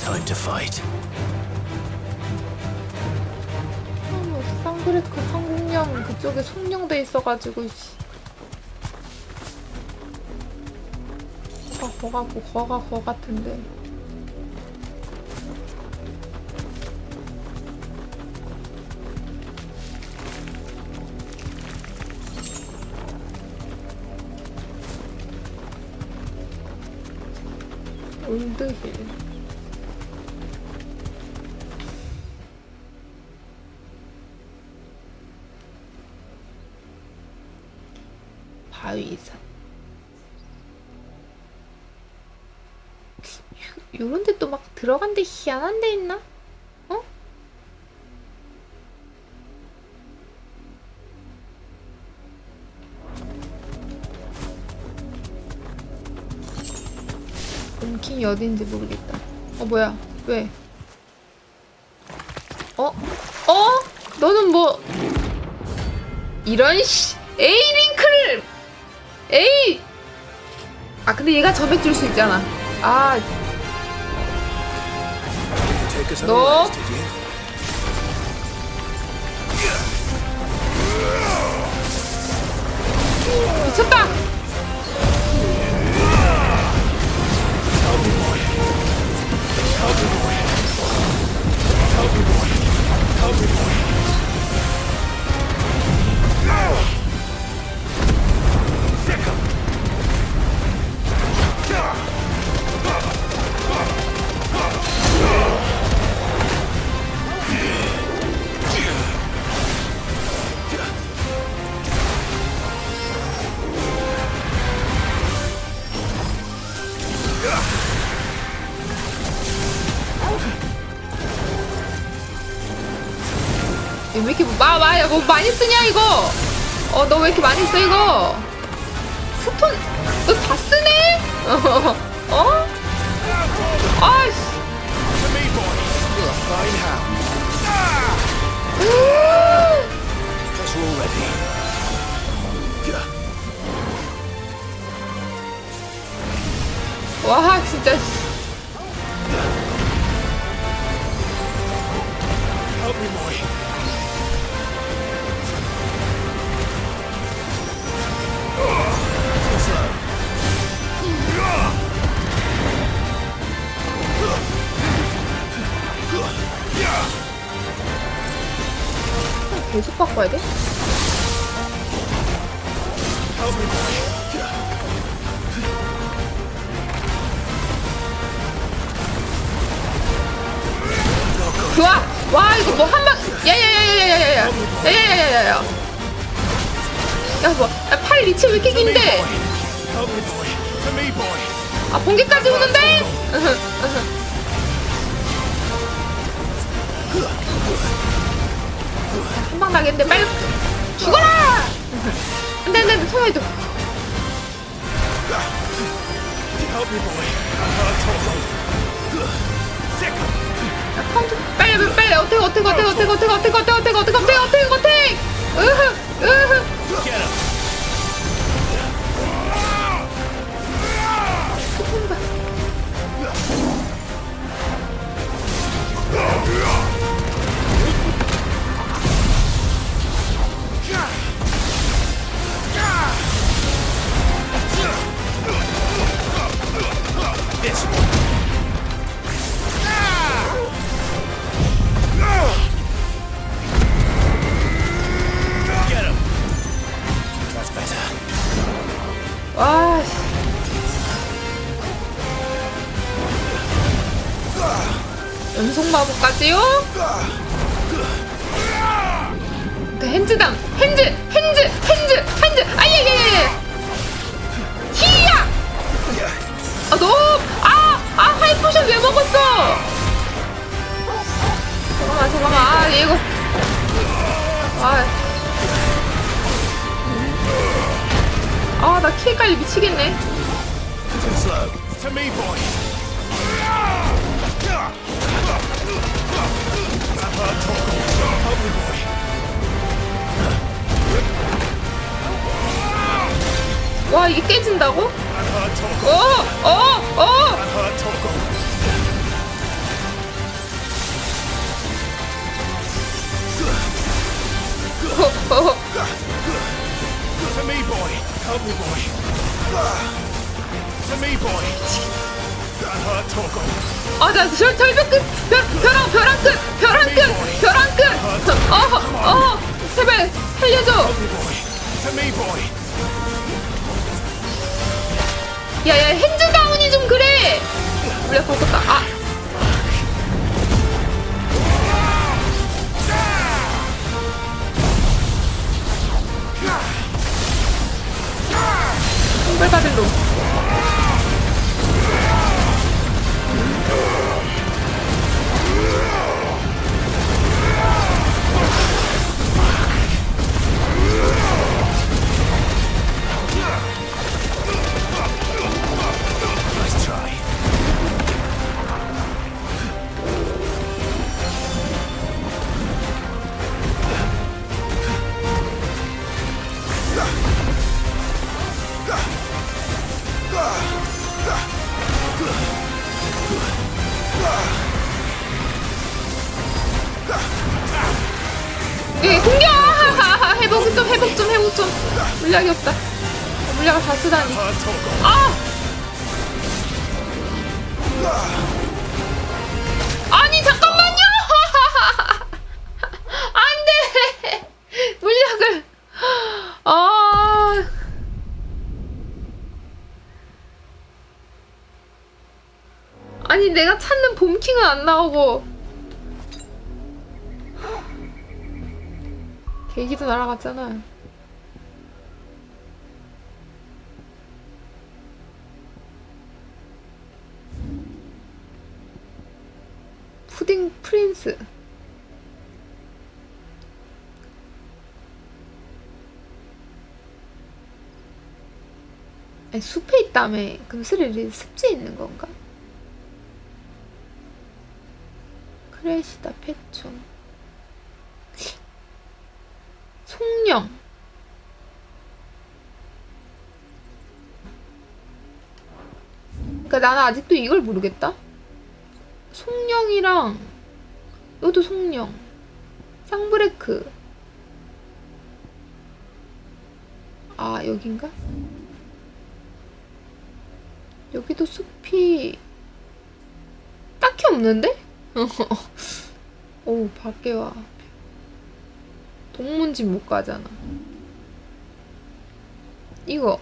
Time to fight. 쌍그레크 황궁령 그쪽에 송령돼 있어가지고 거가 같은데. 올드힐. 바위산. 요런데 또 막 들어간 데 희한한 데 있나? 곰킹이 어딘지 모르겠다. 뭐야? 왜? 너는 뭐 이런 A링크를 근데 얘가 점액 줄 수 있잖아. 너 미쳤다. 왜 이렇게 뭐 많이 쓰냐 이거. 너 왜 이렇게 많이 써 이거. 스톤 너 다 쓰네. 아이씨. 와 진짜. 계속 바꿔야 돼? 좋아! 와 이거 뭐 한방 야야야야야야야야야야야야야 야 뭐 팔 리치 왜 이렇게 긴데? 아 번개까지 오는데? 한방 나겠는데 빨리 죽어라! 안돼 소화해줘. 카운트 빨리 어택 와 연속 마법까지요? 핸즈당 핸즈 아예예예 히야 하이포션 왜 먹었어? 잠깐만 이거 나 키 깔리 미치겠네. 와 이게 깨진다고? 나 절벽 끝 벼랑 끝 제발 살려줘. 야야 핸즈 다운이 좀 그래. 물약 벗었다. 꿀바들로 공격! 회복 좀. 물약이 없다. 물약을 다 쓰다니. 아니 잠깐만요! 안돼! 물약을. 아니 내가 찾는 봄킹은 안 나오고 계기도 날아갔잖아. 푸딩 프린스. 아니, 숲에 있다며. 그럼 스릴이 습지에 있는 건가? 크레시다 패촌. 송령. 그러니까 나는 아직도 이걸 모르겠다. 송령이랑 이것도 송령. 쌍브레크. 아, 여긴가? 여기도 숲이 딱히 없는데? 오, 밖에 와. 동문집 못 가잖아. 이거.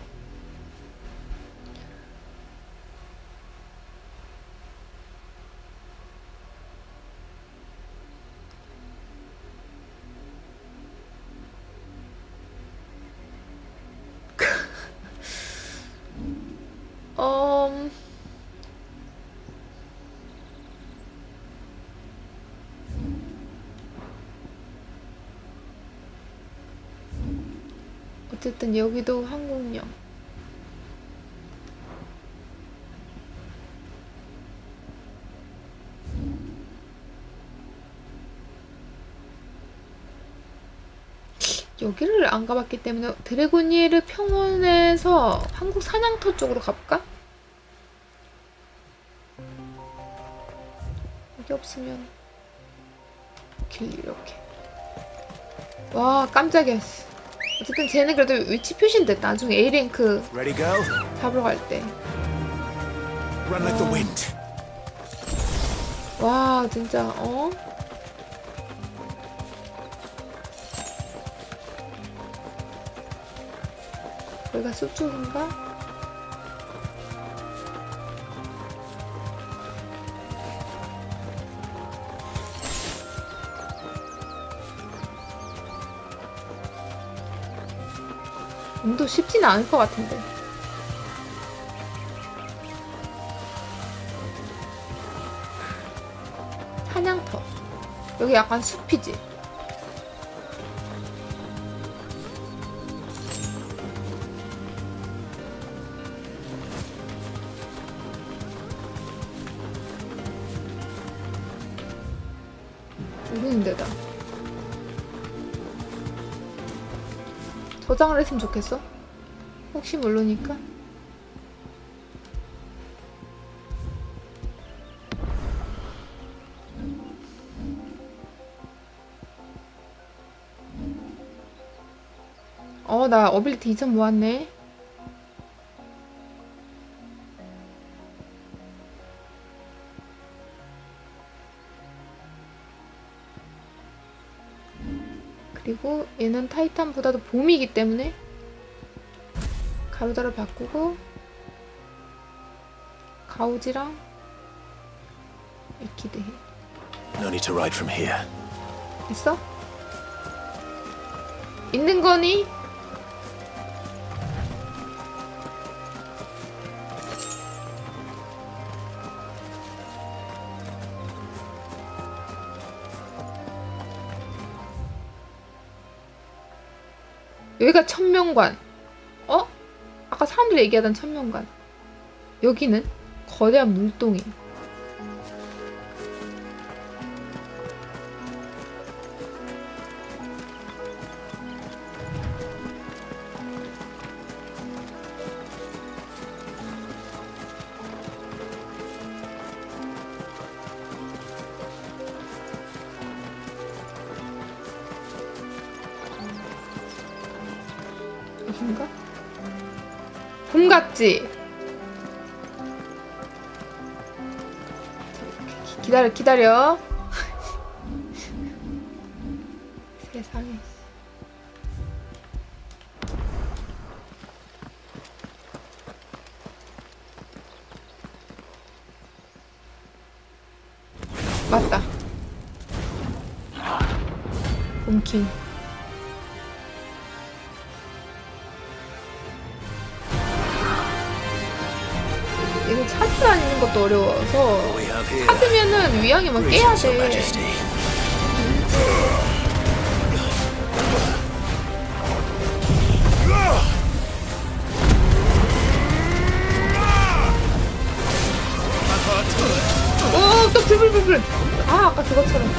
어쨌든 여기도 한국령. 여기를 안 가봤기 때문에 드래곤이에르 평원에서 한국 사냥터 쪽으로 가볼까? 여기 없으면 길 이렇게. 와, 깜짝이야. 어쨌든 쟤는 그래도 위치 표시는 됐다. 나중에 A랭크 잡으러 갈 때. Run like the wind. 와, 진짜 여기가 숲 쪽인가? 도 쉽진 않을 것 같은데. 사냥터. 여기 약간 숲이지. 모르는 데다. 저장을 했으면 좋겠어. 혹시 모르니까. 나 어빌리티 2점 모았네. 그리고 얘는 타이탄보다도 봄이기 때문에 가루다를 바꾸고 가우지랑 에키드해. No need to ride from here. 됐어? 있는 거니? 여기가 천명관. 아까 사람들이 얘기하던 천명관. 여기는 거대한 물동이. 여긴가? 봄 같지? 기다려. 세상에. 맞다. 봄킹. 이거 찾으러 다니는 것도 어려워서 찾으면은 위양이만 깨야 돼. 불. 아, 아까 그것처럼.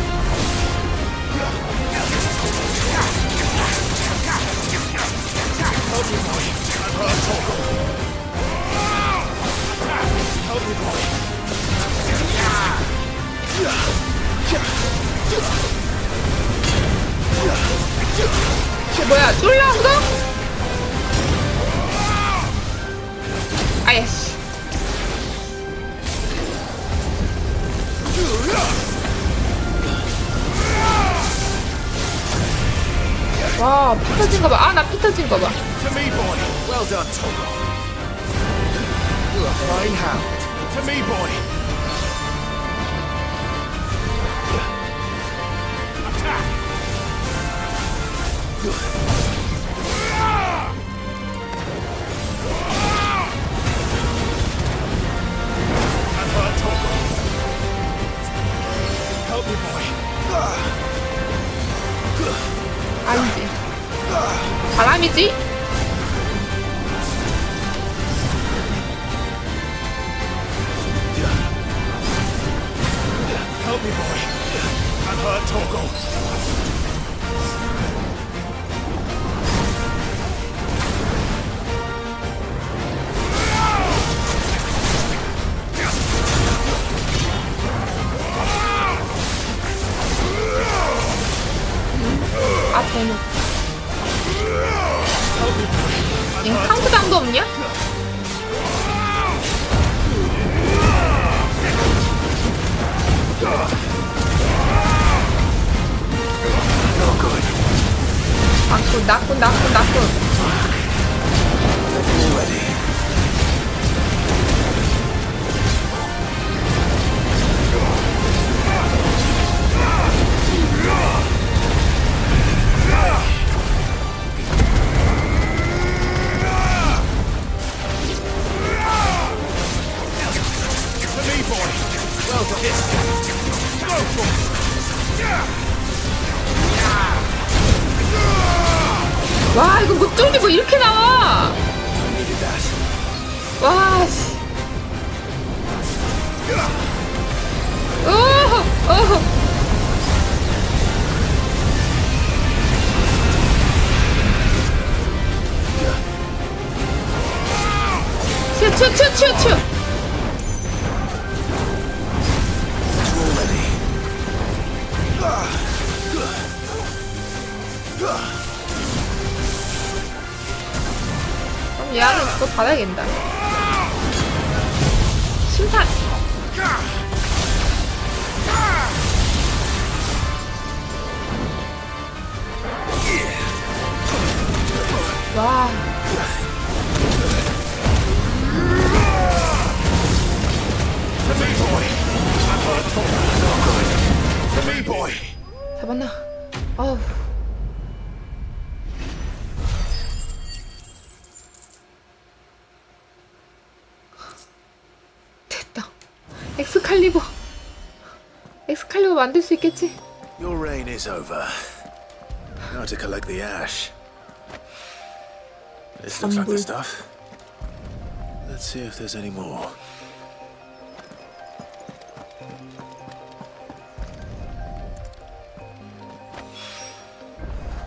쟤 뭐야? 쫄라온 거? 아야씨. 와, 피 터진 거 봐. 아, 나 피 터진 거 봐. To me, boy. Well done, Togo. You're a fine hound. To me, boy. Attack. And her, Togo. Help me, boy. 아니지. 바람이지? Help me, boy. And her, Togo. 아, 대박. 잉 카운트다운도 없냐? 낙군. 와, 이거 못 쫄리고 이렇게 나와. 와, 씨. 오호. 튀어. 그럼 얘는 그거 받아야겠다. 심판. 와. 잡았나? 어우. 됐다. 엑스칼리버 만들 수 있겠지? Your reign is over. Now to collect the ash. This looks like the stuff. Let's see if there's any more.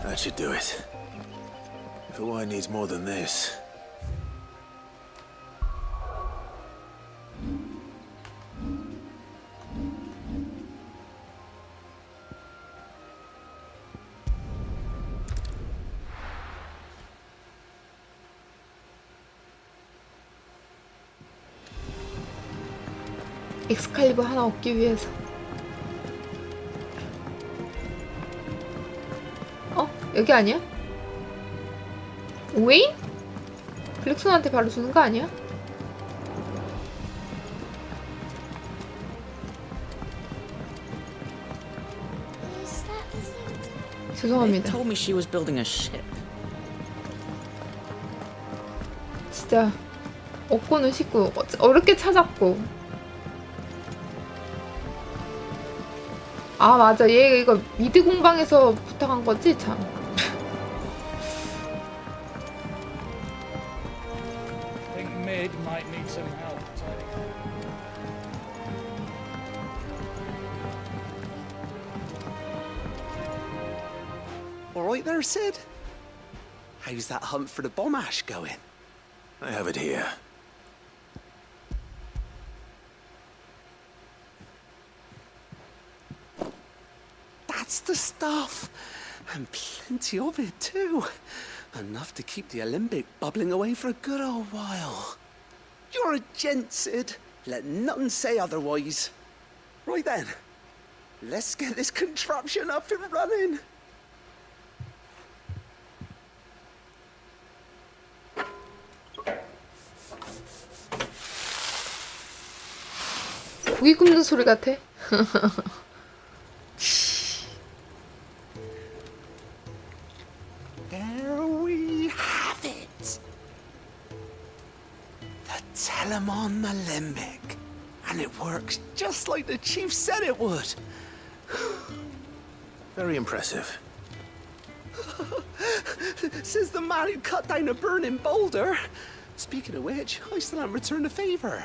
That should do it. If a wine needs more than this. 엑스칼리버 하나 얻기 위해서. 여기 아니야? 오웨인? 블랙손한테 바로 주는 거 아니야? 죄송합니다. Told me she was building a ship. 진짜 얻고는 싶고 어렵게 찾았고. 아, 맞아. 얘 이거 미드 공방에서 부탁한 거지? 참. All right there, Sid? How's that hunt for the bomb ash going? I have it here. That's the stuff. And plenty of it, too. Enough to keep the Olympic bubbling away for a good old while. You're a gent, Sid. Let nothing say otherwise. Right then. Let's get this contraption up and running. 고기 굽는 소리 같아. There we have it. The Telemon Alembic. And it works just like the chief said it would. Very impressive. Says the man who cut down a burning boulder. Speaking of which, I still haven't returned the favor.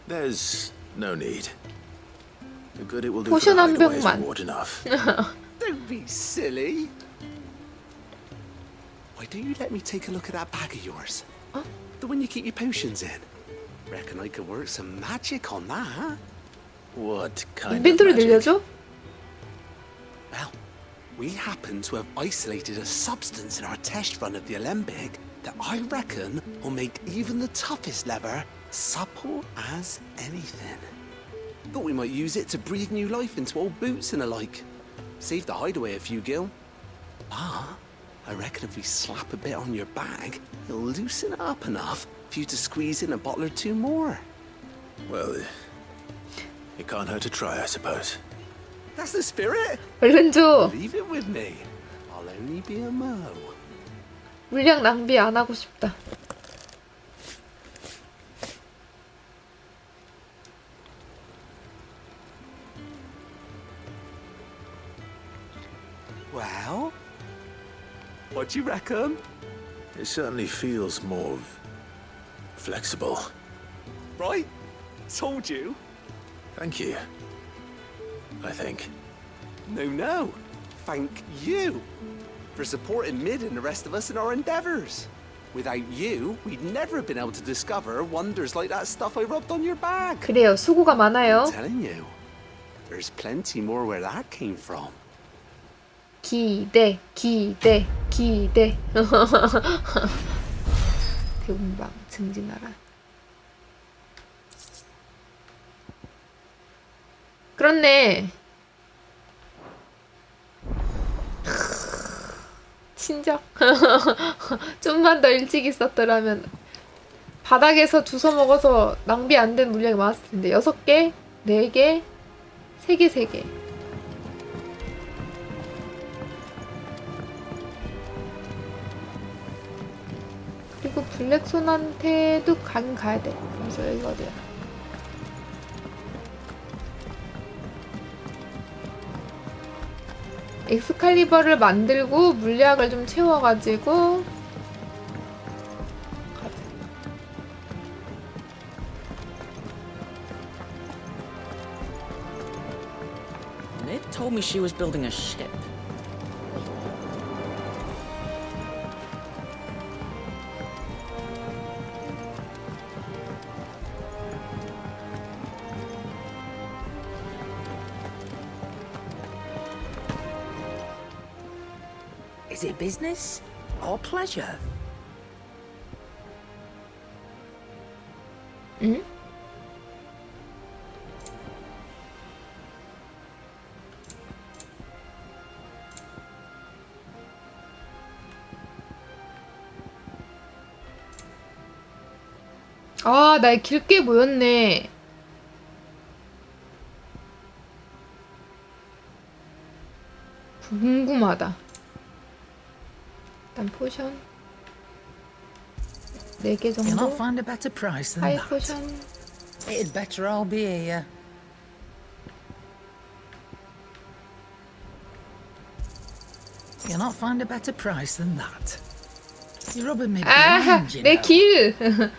There's no need. The good it will do 포션 for 한 the hideaway is 병만. reward enough. Don't be silly. Why don't you let me take a look at that bag of yours? Huh? The one you keep your potions in. Reckon I could work some magic on that. What kind of 인벤토리 magic? 늘려줘? Well, we happen to have isolated a substance in our test run of the Alembic that I reckon will make even the toughest leather supple as anything. Thought we might use it to breathe new life into old boots and the like. Save the hideaway a few gil. But I reckon if we slap a bit on your bag, it'll loosen it up enough for you to squeeze in a bottle or two more. Well, it can't hurt to try, I suppose. That's the spirit. 얼른 줘. Leave it with me. I'll only be a mo. 물량 낭비 안 하고 싶다. Well, what do you reckon? It certainly feels more flexible. Right? Told you. Thank you. I think. No. Thank you for supporting Mid and the rest of us in our endeavors. Without you, we'd never have been able to discover wonders like that stuff I rubbed on your bag. 그래요. 수고가 많아요. I'm telling you, there's plenty more where that came from. 기대. 대공방 증진하라. 그렇네. 친정. 좀만 더 일찍 있었더라면 바닥에서 주워 먹어서 낭비 안 된 물량이 많았을 텐데. 6개, 4개, 3개, 3개. 그리고 블랙손한테도 가야 돼. 그래서 여기가 어디야? 엑스칼리버를 만들고 물약을 좀 채워가지고 가자. Mid told me she was building a ship. Is it business or pleasure? 응? 아, 나 길게 모였네. 궁금하다. 일단 포션 4개 You'll not 정도. find a better price than 하이 that. 포션. It'd better all be here. You'll not find a better price than that. You're rubbing me 아, blind, you 내 know. 길.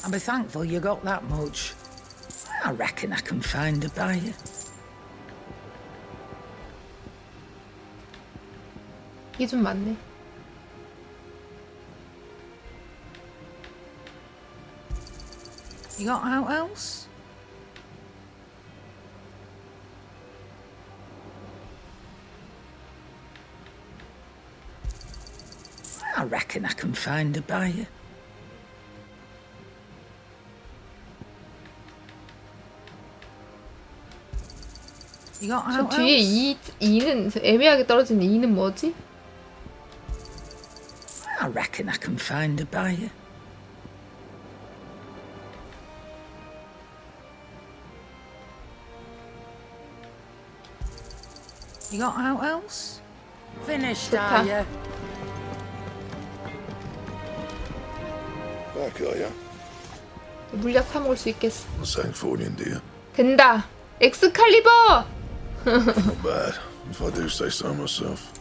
I'll be thankful you got that much. I reckon I can find a buyer. 이게 좀 많네. You got out else? I reckon I can find a buyer. You got 저 out 뒤에 else? 2는 애매하게 떨어지는 2는 뭐지? I reckon I can find a buyer. You got out else? Finished, 좋다. are you? Back, are you? 물약 사 먹을 수 있겠어. What's saying for you, dear? 된다. 엑스칼리버. Not bad, if I do say so myself.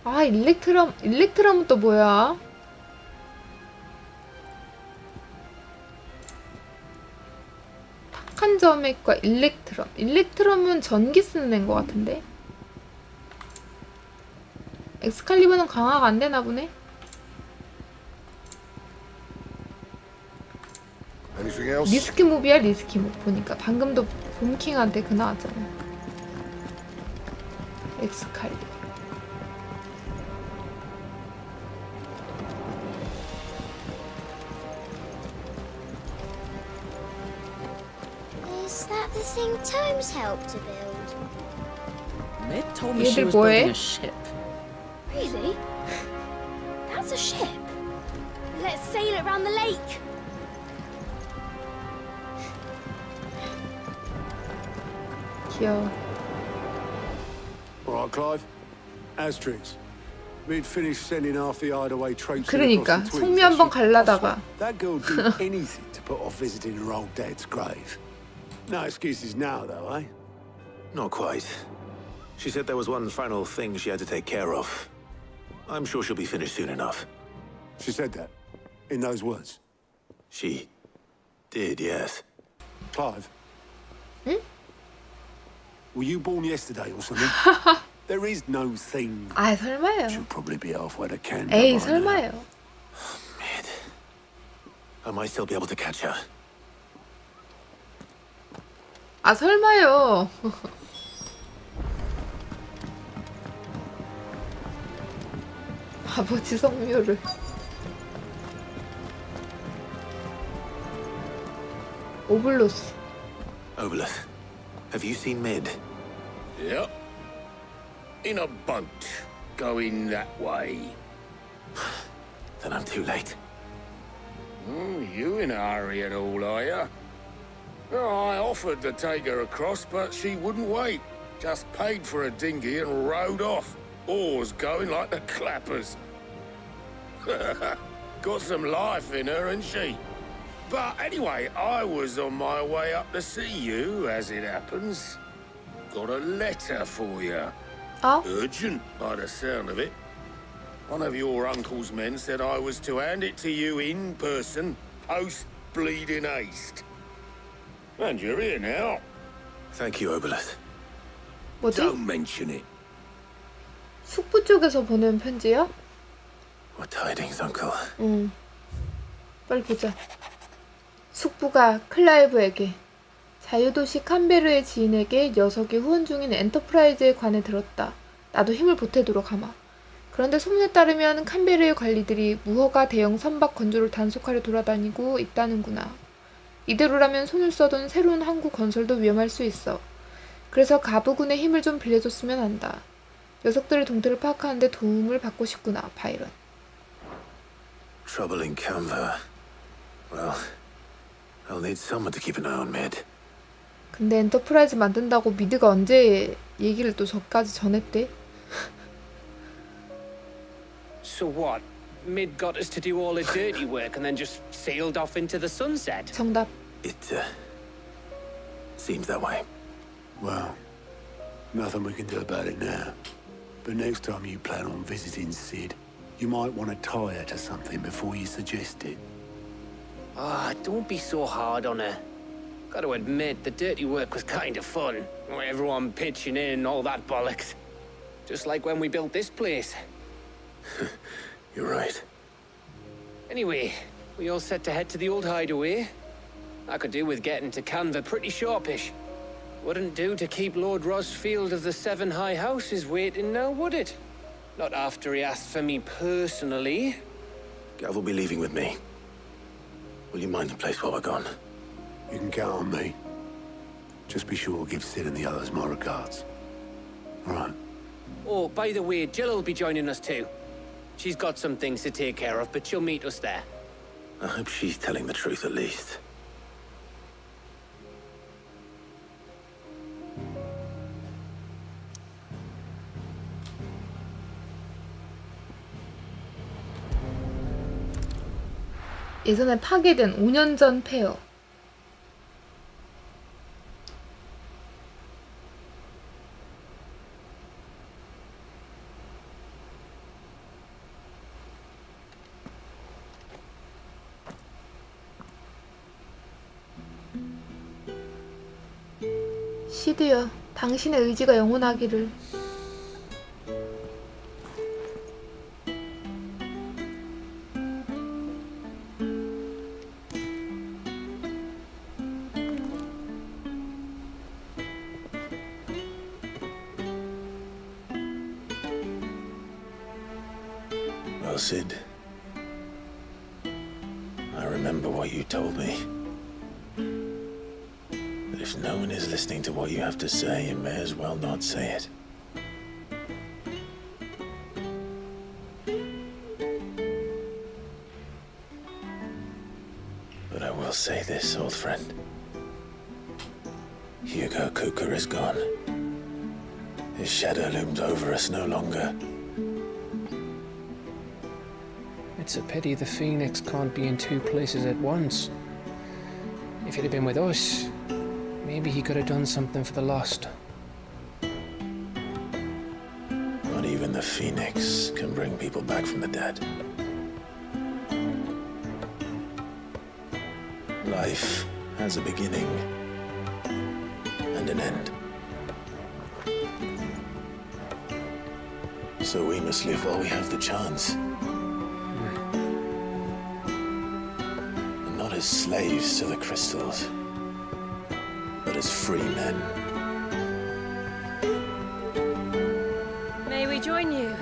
아, 일렉트럼은 또 뭐야? 탁한 점액과 일렉트럼은 전기 쓰는 애인 것 같은데? 엑스칼리버는 강화가 안 되나 보네? Anything else? 리스키 무비야, 리스키 무비. 보니까 방금도 봄킹한테 그 나왔잖아. 엑스칼리버. Is that the thing Tomes helped to build? Mid told me she 얘들 was 뭐해? building a ship. Really? That's a ship. Let's sail it around the lake. 귀여워. All right, Clive. Asterix. We'd finished sending half the hideaway traipsing 그러니까 across the 송미 Tweed. 한번 갈라다가 That girl do anything to put off visiting her old dad's grave. No excuses now, though, eh? Not quite. She said there was one final thing she had to take care of. I'm sure she'll be finished soon enough. She said that in those words. She did, yes. Clive. Hmm? Were you born yesterday or something? There is no thing. 아, 설마요. She'll probably be halfway to Canada. 에이, by now. 설마요. Mid. I might still be able to catch her. 아, 설마요. 아버지 성묘를. 오블로스. Obolus, have you seen Mid? Yep. In a boat, going that way. Then I'm too late. You in a hurry at all, are you? I offered to take her across, but she wouldn't wait. Just paid for a dinghy and rowed off. Oars going like the clappers. Got some life in her, ain't she? But anyway, I was on my way up to see you, as it happens. Got a letter for you. Oh? Urgent, by the sound of it. One of your uncle's men said I was to hand it to you in person, post-bleeding haste. And you're here now. Thank you, Obolus. 뭐지? Don't mention it. 숙부 쪽에서 보낸 편지야? What tidings, Uncle? 응. 빨리 보자. 숙부가 클라이브에게 자유도시 칸베르의 지인에게 녀석이 후원 중인 엔터프라이즈에 관해 들었다. 나도 힘을 보태도록 하마. 그런데 소문에 따르면 칸베르의 관리들이 무허가 대형 선박 건조를 단속하려 돌아다니고 있다는구나. 이대로라면 손을 써둔 새로운 항구 건설도 위험할 수 있어. 그래서 가부군의 힘을 좀 빌려줬으면 한다. 녀석들의 동태를 파악하는 데 도움을 받고 싶구나, 바이런. Trouble in Canva. Well, I'll need someone to keep an eye on Mid. 근데 엔터프라이즈 만든다고 미드가 언제 얘기를 또 저까지 전했대? So what? Mid got us to do all the dirty work and then just sailed off into the sunset? 정답. It seems that way. Well, nothing we can do about it now. But next time you plan on visiting Sid, You might want to tie her to something before you suggest it. Ah, don't be so hard on her. Gotta admit, the dirty work was kind of fun. Everyone pitching in and all that bollocks. Just like when we built this place. You're right. Anyway, we all set to head to the old hideaway. I could do with getting to Canva pretty sharpish. Wouldn't do to keep Lord Rosfield of the Seven High Houses waiting now, would it? Not after he asked for me personally. Gav will be leaving with me. Will you mind the place while we're gone? You can count on me. Just be sure to give Sid and the others my regards. All right. Oh, by the way, Jill will be joining us too. She's got some things to take care of, but she'll meet us there. I hope she's telling the truth at least. 예전에 파괴된 5년 전 페어. 시드여, 당신의 의지가 영원하기를. Well, Sid, I remember what you told me. That if no one is listening to what you have to say, you may as well not say it. But I will say this, old friend. Hugo Cooker is gone. His shadow looms over us no longer. It's a pity the Phoenix can't be in two places at once. If he'd have been with us, maybe he could have done something for the lost. Not even the Phoenix can bring people back from the dead. Life has a beginning and an end. So we must live while we have the chance. Not as slaves to the crystals, but as free men. May we join you?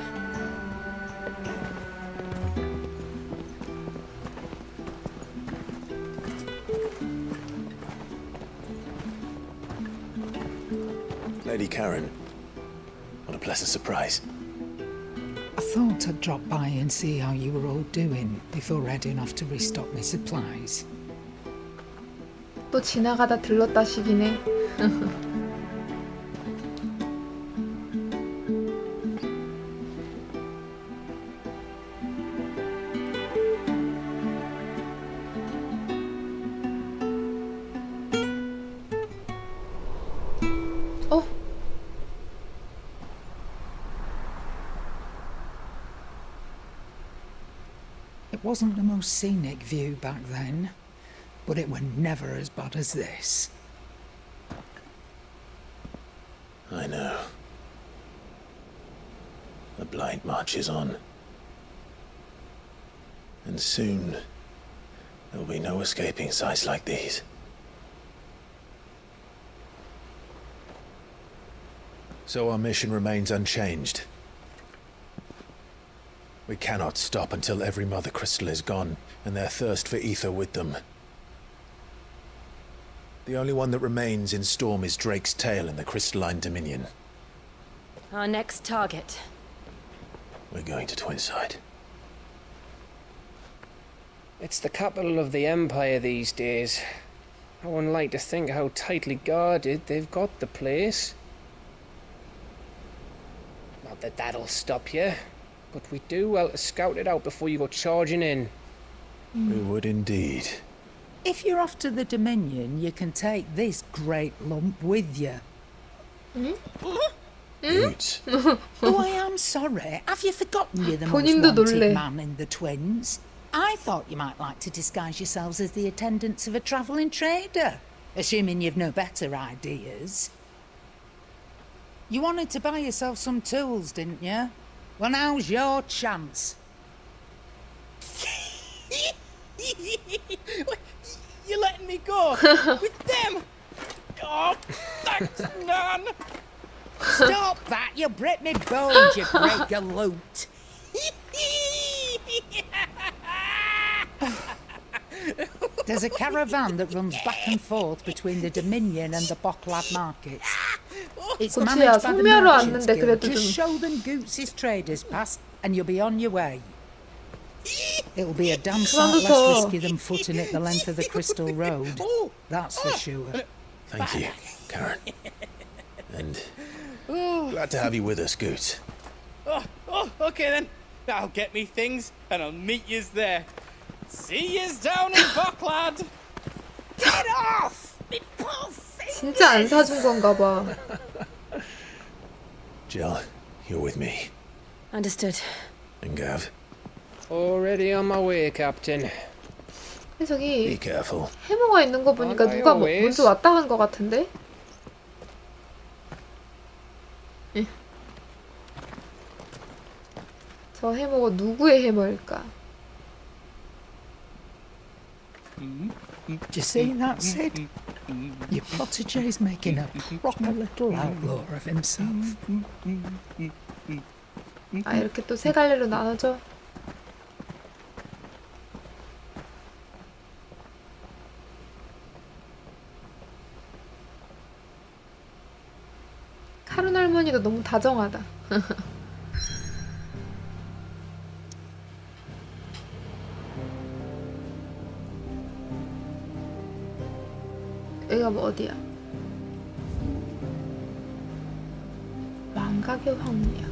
Lady Karen, what a pleasant surprise. I thought I'd drop by and see how you were all doing before heading off to restock my supplies. 또 지나가다 들렀다 시기네. It wasn't the most scenic view back then, but it were never as bad as this. I know. The blight marches on. And soon, there will be no escaping sights like these. So our mission remains unchanged. We cannot stop until every Mother Crystal is gone, and their thirst for ether with them. The only one that remains in Storm is Drake's tail in the Crystalline Dominion. Our next target. We're going to Twinside. It's the capital of the Empire these days. I wouldn't like to think how tightly guarded they've got the place. Not that that'll stop you, but we do well to scout it out before you go charging in. We would indeed. If you're off to the Dominion, you can take this great lump with you. Oh, I am sorry. Have you forgotten you're the most 본인도 wanted 놀래. man in the twins? I thought you might like to disguise yourselves as the attendants of a travelling trader, assuming you've no better ideas. You wanted to buy yourself some tools, didn't you? Well, now's your chance. You're letting me go with them? Oh, thanks, Nan. Stop that! You break me bones, you great galoot. There's a caravan that runs back and forth between the Dominion and the Bocklad markets. It's 고치야, managed by the 성묘로 Merchants 왔는데 Guild. 그래도 Just 좀 show them Goots's traders pass and you'll be on your way. It'll be a damn sight less 그만둬서. risky than footing it the length of the Crystal Road. That's for sure. Thank you, Karen. And glad to have you with us, Goot. Oh, okay then. I'll get me things and I'll meet yous there. See yous down in Bucklad. Get off! Me poor fingers! 진짜 안 사준 건가 봐. Jill, you're with me. Understood. And Gav, Already on my way, Captain. 근데 저기 be careful. 해머가 있는 거 보니까 Aren't I 누가 always? 먼저 왔다 간 거 같은데? 예. 저 해머가 누구의 해머일까? Do you see that, Sid? Your protégé's making a proper little outlaw of himself. 아, 이렇게 또 세 갈래로 나눠져? 카룬 할머니도 너무 다정하다. 여기가 뭐 어디야? 왕각의 황무야.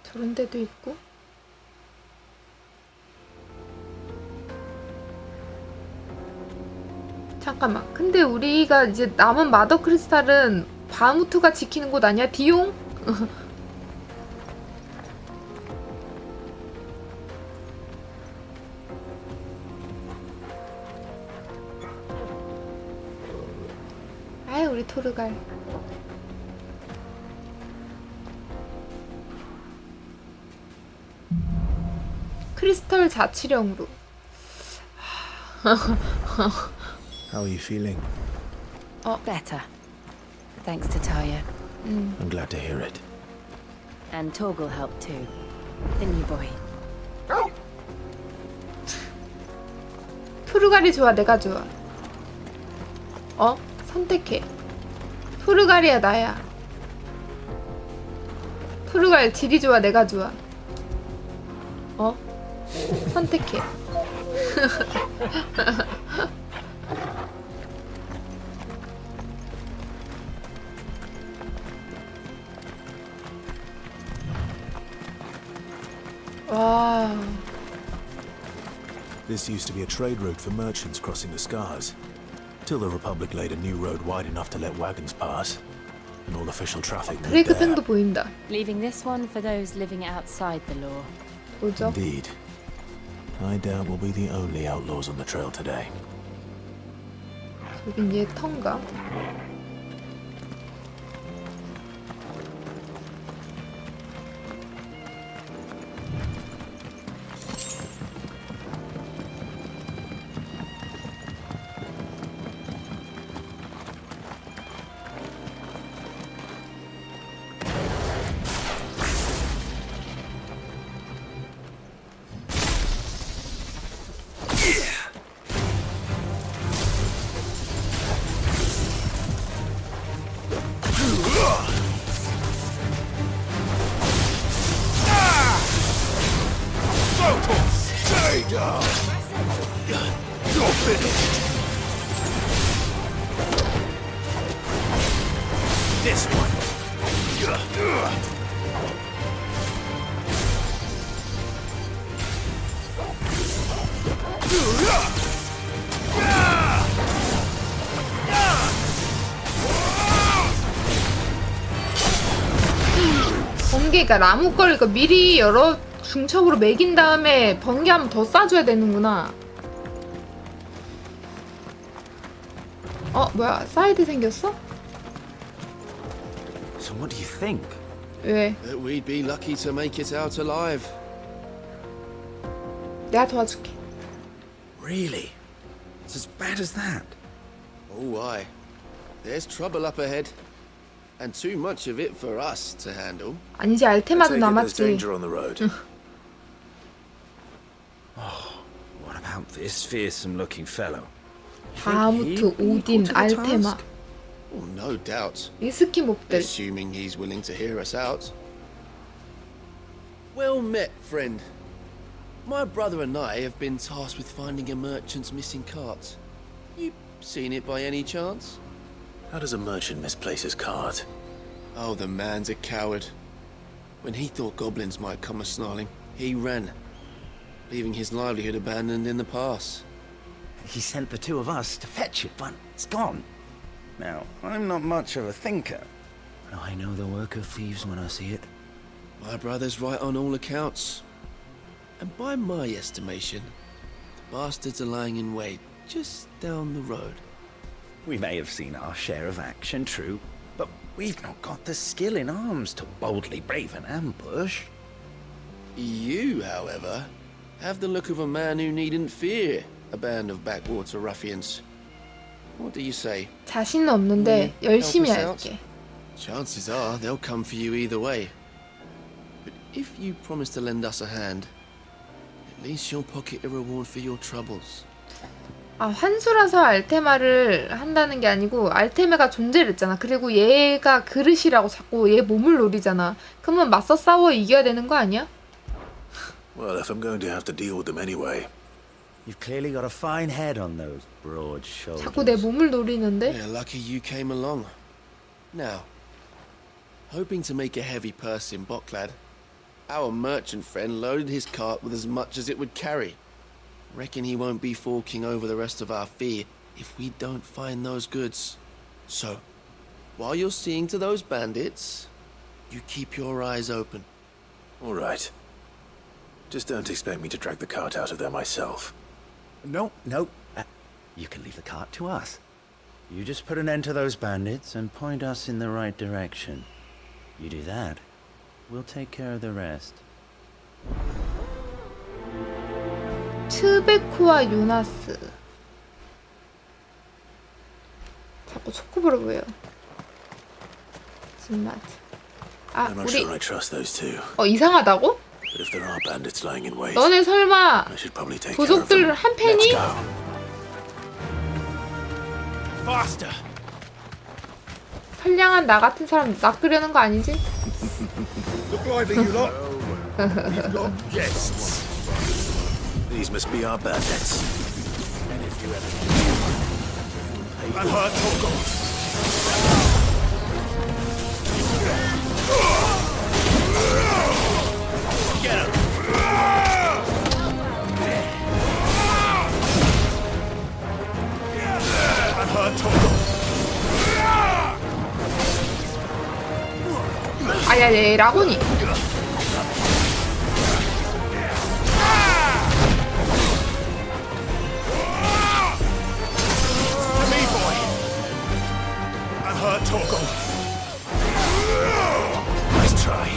저런 데도 있고. 잠깐만. 근데 우리가 이제 남은 마더 크리스탈은 바무트가 지키는 곳 아니야? 디용? 아이, 우리 토르갈. 크리스털 자치령으로. How are you feeling? Better. Thanks to Taya. I'm glad to hear it. And Torgal helped too. Didn't you, boy? 토르갈이 좋아, 내가 좋아. 선택해. 토르갈이야, 나야. 토르갈 질이 좋아, 내가 좋아. 선택해. 와. This used to be a trade route for merchants crossing the Scars, till the Republic laid a new road wide enough to let wagons pass, and all official traffic moved 드레이크 there. 팽도 보인다. Leaving this one for those living outside the law. 뭐죠? Indeed. I doubt we'll be the only outlaws on the trail today. 여긴 얘 턴가? Stay down! You're finished! This one! 그러니까 나무 걸 이거 미리 여러 중첩으로 매긴 다음에 번개하면 더 싸줘야 되는구나. 뭐야, 사이드 생겼어? So what do you think? 왜? That we'd be lucky to make it out alive. 내가 도와줄게. Really? It's as bad as that? Oh, aye. There's trouble up ahead. And too much of it for us to handle. 아니지, 알테마도 There's 남았지. danger on the road. What about this fearsome-looking fellow? 바하무트, 오딘, 알테마. Oh, no doubt. 이 스키 몹들. Assuming he's willing to hear us out. Well met, friend. My brother and I have been tasked with finding a merchant's missing cart. You seen it by any chance? How does a merchant misplace his cart? Oh, the man's a coward. When he thought goblins might come a-snarling, he ran, leaving his livelihood abandoned in the pass. He sent the two of us to fetch it, but it's gone. Now, I'm not much of a thinker, but I know the work of thieves when I see it. My brother's right on all accounts. And by my estimation, the bastards are lying in wait just down the road. We may have seen our share of action, true, but we've not got the skill in arms to boldly brave an ambush. You, however, have the look of a man who needn't fear a band of backwater ruffians. What do you say? 자신은 없는데 열심히 할게. Chances are they'll come for you either way. But if you promise to lend us a hand, at least you'll pocket a reward for your troubles. 아, 환수라서 알테마를 한다는 게 아니고 알테마가 존재를 했잖아. 그리고 얘가 그릇이라고 자꾸 얘 몸을 노리잖아. 그러면 맞서 싸워 이겨야 되는 거 아니야? Well, if I'm going to have to deal with them anyway. You've clearly got a fine head on those broad shoulders. 자꾸 내 몸을 노리는데? Yeah, lucky you came along. Now, hoping to make a heavy purse in Bocklad, our merchant friend loaded his cart with as much as it would carry. Reckon he won't be forking over the rest of our fee if we don't find those goods. So, while you're seeing to those bandits, you keep your eyes open. All right. Just don't expect me to drag the cart out of there myself. No. You can leave the cart to us. You just put an end to those bandits and point us in the right direction. You do that, we'll take care of the rest. 트베코와 요나스. 자꾸 초코보를 보여. 진맛. 아, I'm not 우리 sure I trust those two. 이상하다고? But if there are bandits lying in wait, 너네 설마 I should probably take care of 도적들 them. 한 팬이? Let's go. Faster! 선량한 나 같은 사람 낚으려는 거 아니지? Look lively, you lot. We've got guests. These must be our bandits. And if you ever I've heard talk of. Get him! I've heard talk of. 아야, 얘 라고니. Nice try.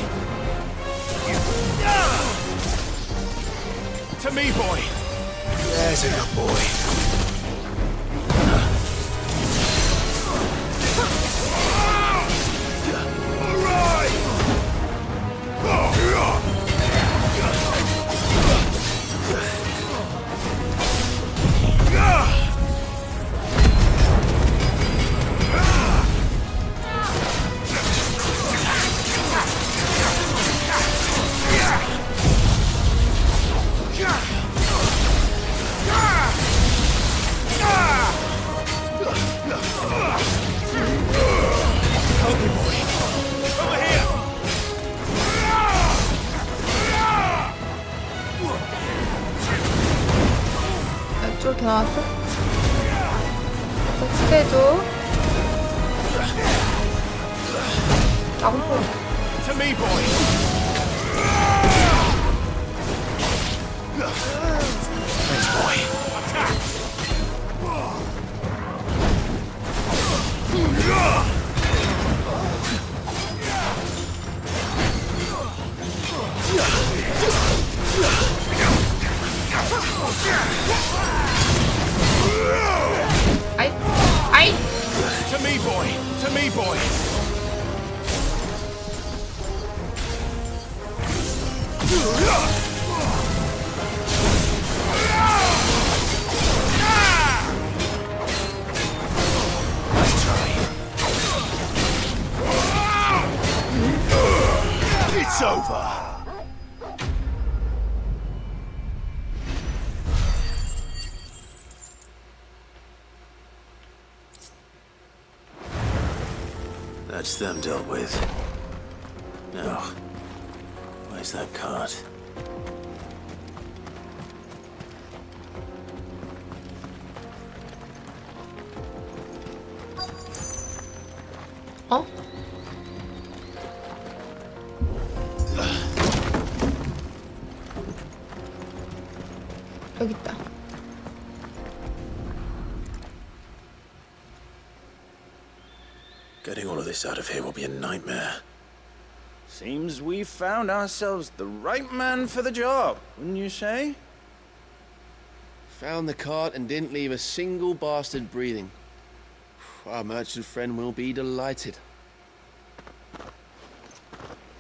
To me, boy. There's a good boy. All right. 쫄 더 나왔어? 더 치대줘. 나공 To me, boy. Thanks, boy. I. To me, boy. To me, boy. It's over. That's them dealt with. Now, where's that cart? 어? 여기 있다. Getting all of this out of here will be a nightmare. Seems we found ourselves the right man for the job, wouldn't you say? Found the cart and didn't leave a single bastard breathing. Our merchant friend will be delighted.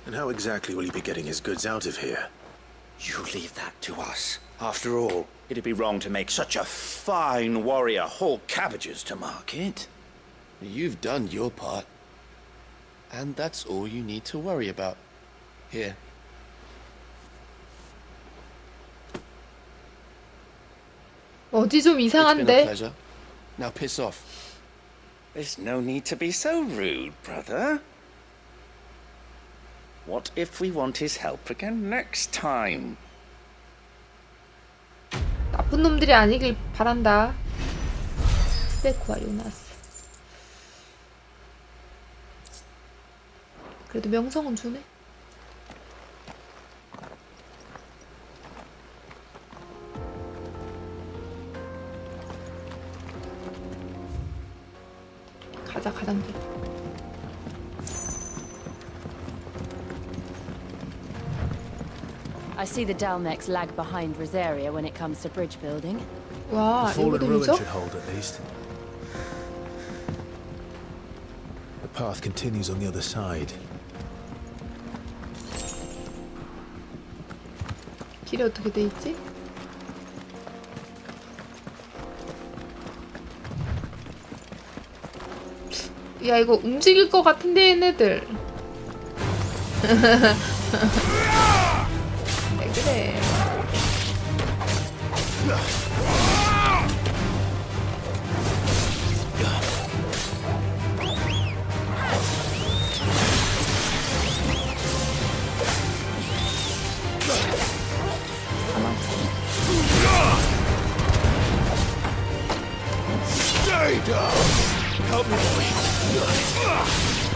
And how exactly will he be getting his goods out of here? You leave that to us. After all, it'd be wrong to make such a fine warrior haul cabbages to market. You've done your part. And that's all you need to worry about. Here. 어디 좀 It's been a 이상한데? pleasure. Now piss off. There's no need to be so rude, brother. What if we want his help again next time? 나쁜 놈들이 아니길 바란다. 스테코와 요나스. 그래도 명성은 주네. 가자, 가단길. I see the Dalmex lag behind Rosaria when it comes to bridge building. 와, The fallen 여기도 ruin 있어? should hold at least. The path continues on the other side. 길이 어떻게 돼 있지? 야, 이거 움직일 것 같은데 얘네들. 왜 그래? Stay down. Help me, boy.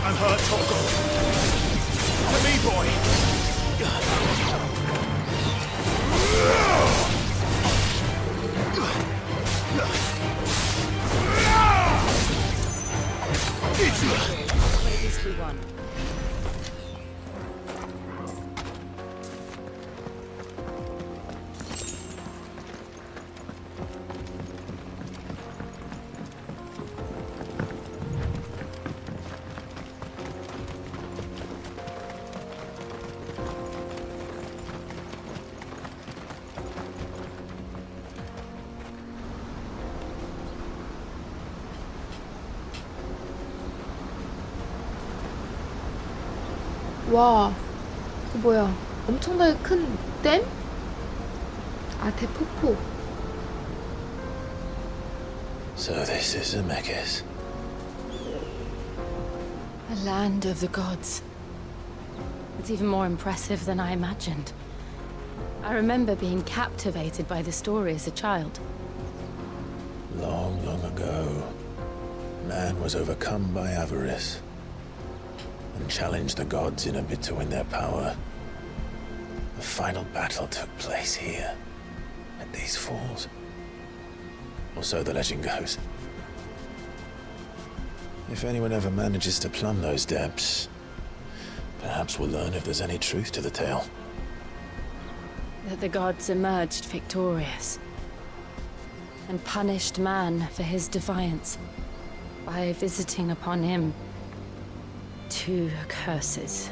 I'm hurt, Toko. To me, boy. 와, 그 뭐야? 엄청나게 큰 댐? 아, 대폭포. So this is Zemeckis. A land of the gods. It's even more impressive than I imagined. I remember being captivated by the story as a child. Long, long ago, man was overcome by avarice and challenged the gods in a bid to win their power. The final battle took place here. these falls. Or so the legend goes. If anyone ever manages to plumb those depths, perhaps we'll learn if there's any truth to the tale. That the gods emerged victorious and punished man for his defiance by visiting upon him 2 curses.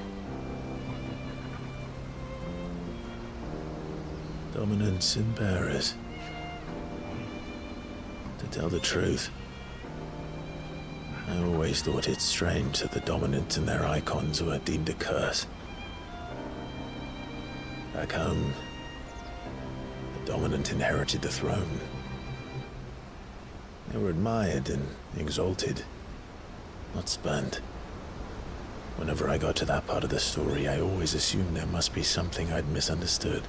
Dominants and bearers. To tell the truth, I always thought it strange that the dominants and their icons were deemed a curse. Back home, the dominant inherited the throne. They were admired and exalted, not spurned. Whenever I got to that part of the story, I always assumed there must be something I'd misunderstood.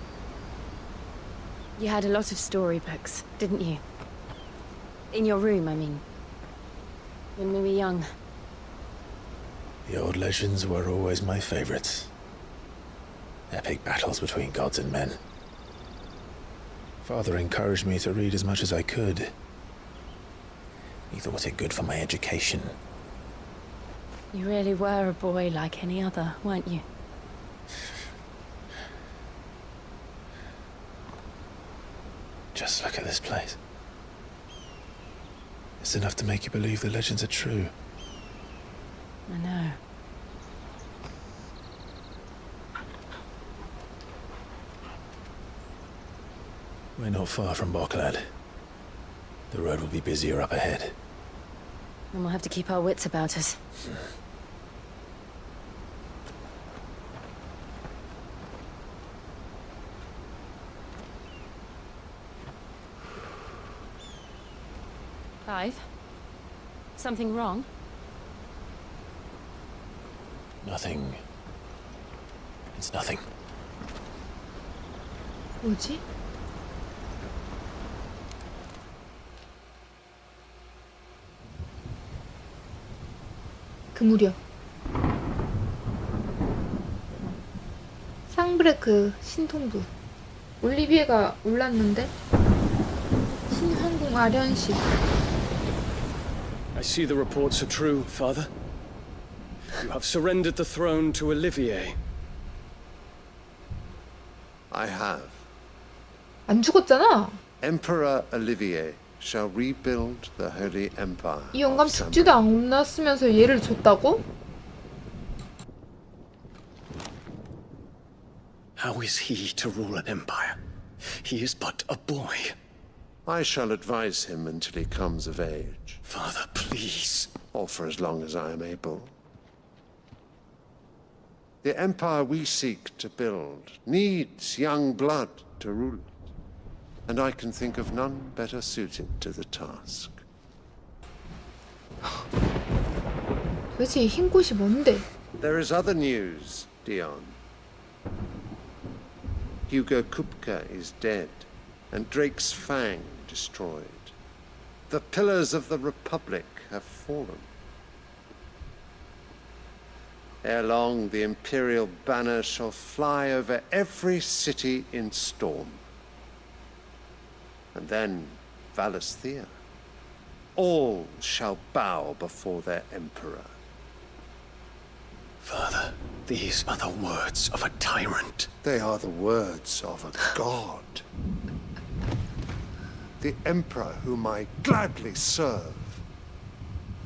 You had a lot of storybooks, didn't you? In your room, I mean. When we were young. The old legends were always my favorites. Epic battles between gods and men. Father encouraged me to read as much as I could. He thought it good for my education. You really were a boy like any other, weren't you? Just look at this place. It's enough to make you believe the legends are true. I know. We're not far from Boklad. The road will be busier up ahead. And we'll have to keep our wits about us. Clive? Something wrong? Nothing. It's nothing. 뭐지? 그 무렵 상브레크 신통부 올리비에가 올랐는데 신황궁 아련식. I see the reports are true, Father. You have surrendered the throne to Olivier. I have. 안 죽었잖아. Emperor Olivier shall rebuild the Holy Empire. 이 영감 죽지도 않았으면서 얘를 줬다고? How is he to rule an empire? He is but a boy. I shall advise him until he comes of age. Father, please. Or for as long as I am able. The empire we seek to build needs young blood to rule it. And I can think of none better suited to the task. 도대체 이 흰 꽃이 뭔데? There is other news, Dion. Hugo Kupka is dead, and Drake's Fang destroyed. The pillars of the Republic have fallen. Ere long, the Imperial banner shall fly over every city in Storm. And then Valisthea. All shall bow before their Emperor. Father, these are the words of a tyrant. They are the words of a god. The Emperor whom I gladly serve.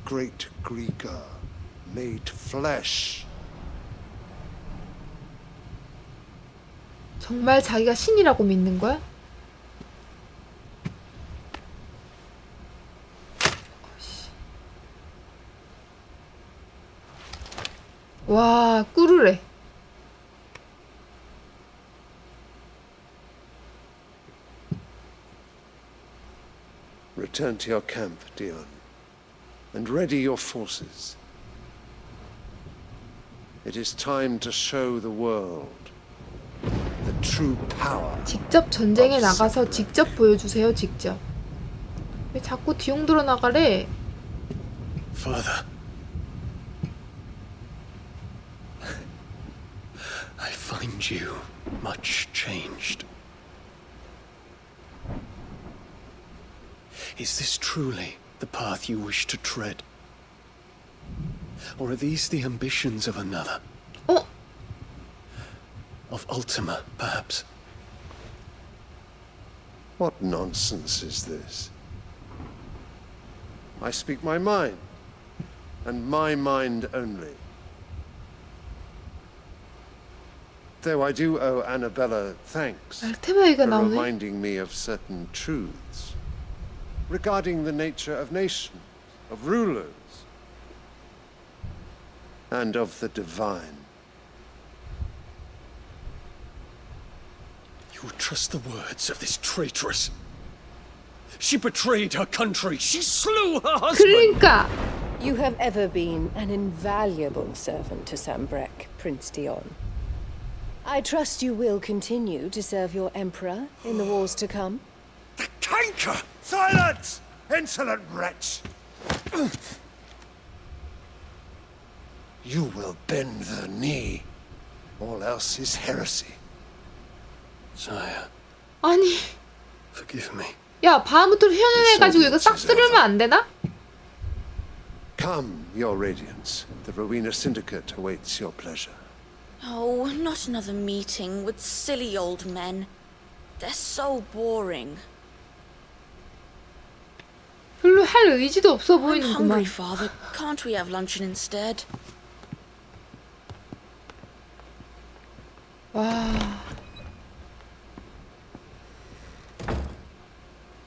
Great Grieger, made flesh. 정말 자기가 신이라고 믿는 거야? 와, 꾸르래. Return to your camp, Dion, and ready your forces. It is time to show the world the true power. 직접 전쟁에 나가서 직접 보여주세요, 직접. 왜 자꾸 뒤용들어 나가래? Father. I find you much changed. Is this truly the path you wish to tread? Or are these the ambitions of another? Oh! Of Ultima, perhaps? What nonsense is this? I speak my mind, and my mind only. Though I do owe Annabella thanks 알테마 얘기가 for 나오네. reminding me of certain truths regarding the nature of nations, of rulers, and of the divine. You would trust the words of this traitress? She betrayed her country. She slew her husband. 그러니까. You have ever been an invaluable servant to Sambrek, Prince Dion. I trust you will continue to serve your emperor in the wars to come. The canker! Silence! Insolent wretch! You will bend the knee. All else is heresy. Sire, 아니, forgive me. 야, 다음부터 휴연해가지고 이거 싹 쓸으면 안 되나? Come, your radiance. The Rowena Syndicate awaits your pleasure. Oh, not another meeting with silly old men. They're so boring. 별로 할 의지도 없어 I'm hungry, 보이는구만. Father. Can't we have luncheon instead? 와,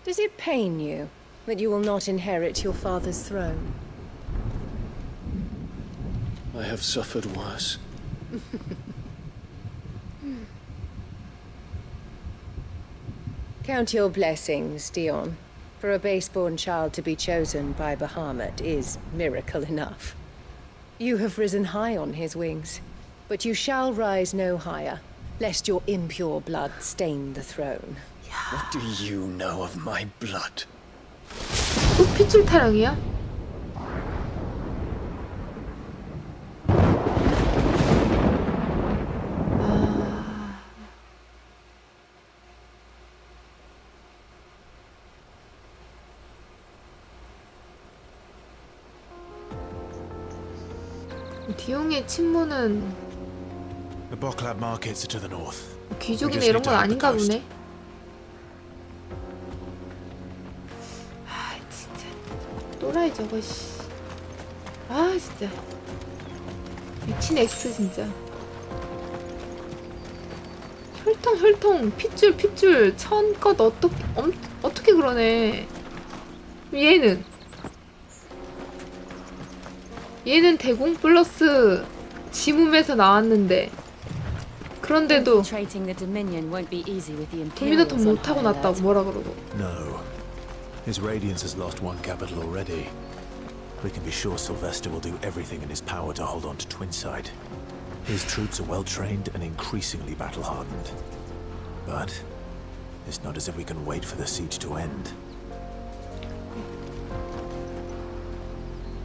Does it pain you that you will not inherit your father's throne? I have suffered worse. Count your blessings, Dion. For a base-born child to be chosen by Bahamut is miracle enough. You have risen high on his wings, but you shall rise no higher, lest your impure blood stain the throne. What do you know of my blood? 또 핏줄 타령이야? 디용의 친모는 The Boklab markets are to the north. 귀족이나 이런 건 아닌가 보네. 아 진짜 또라이 저거 씨. 아 진짜 미친 X 진짜. 혈통 핏줄 천껏 어떻게 그러네. 얘는 대공 플러스 지문에서 나왔는데 그런데도 도미넌트 못하고 났다고 뭐라 그러고. No. His Radiance has lost one capital already. We can be sure Sylvester will do everything in his power to hold on to Twinside. His troops are well trained and increasingly battle hardened. But it's not as if we can wait for the siege to end.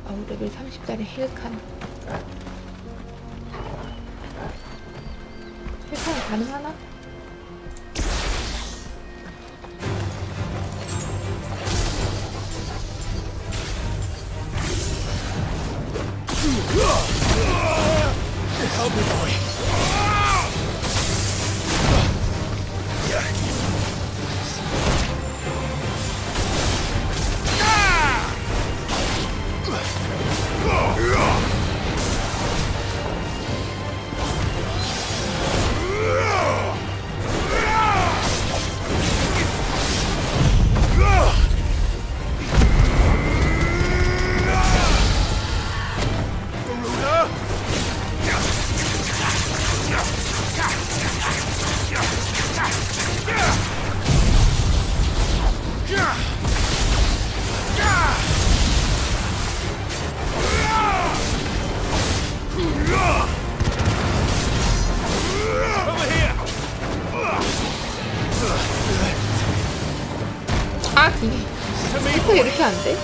아우 레벨 30짜리 헬칸. 헬칸 가능하나? Help me, boy. 아 이게 헬카가 이렇게 안 돼?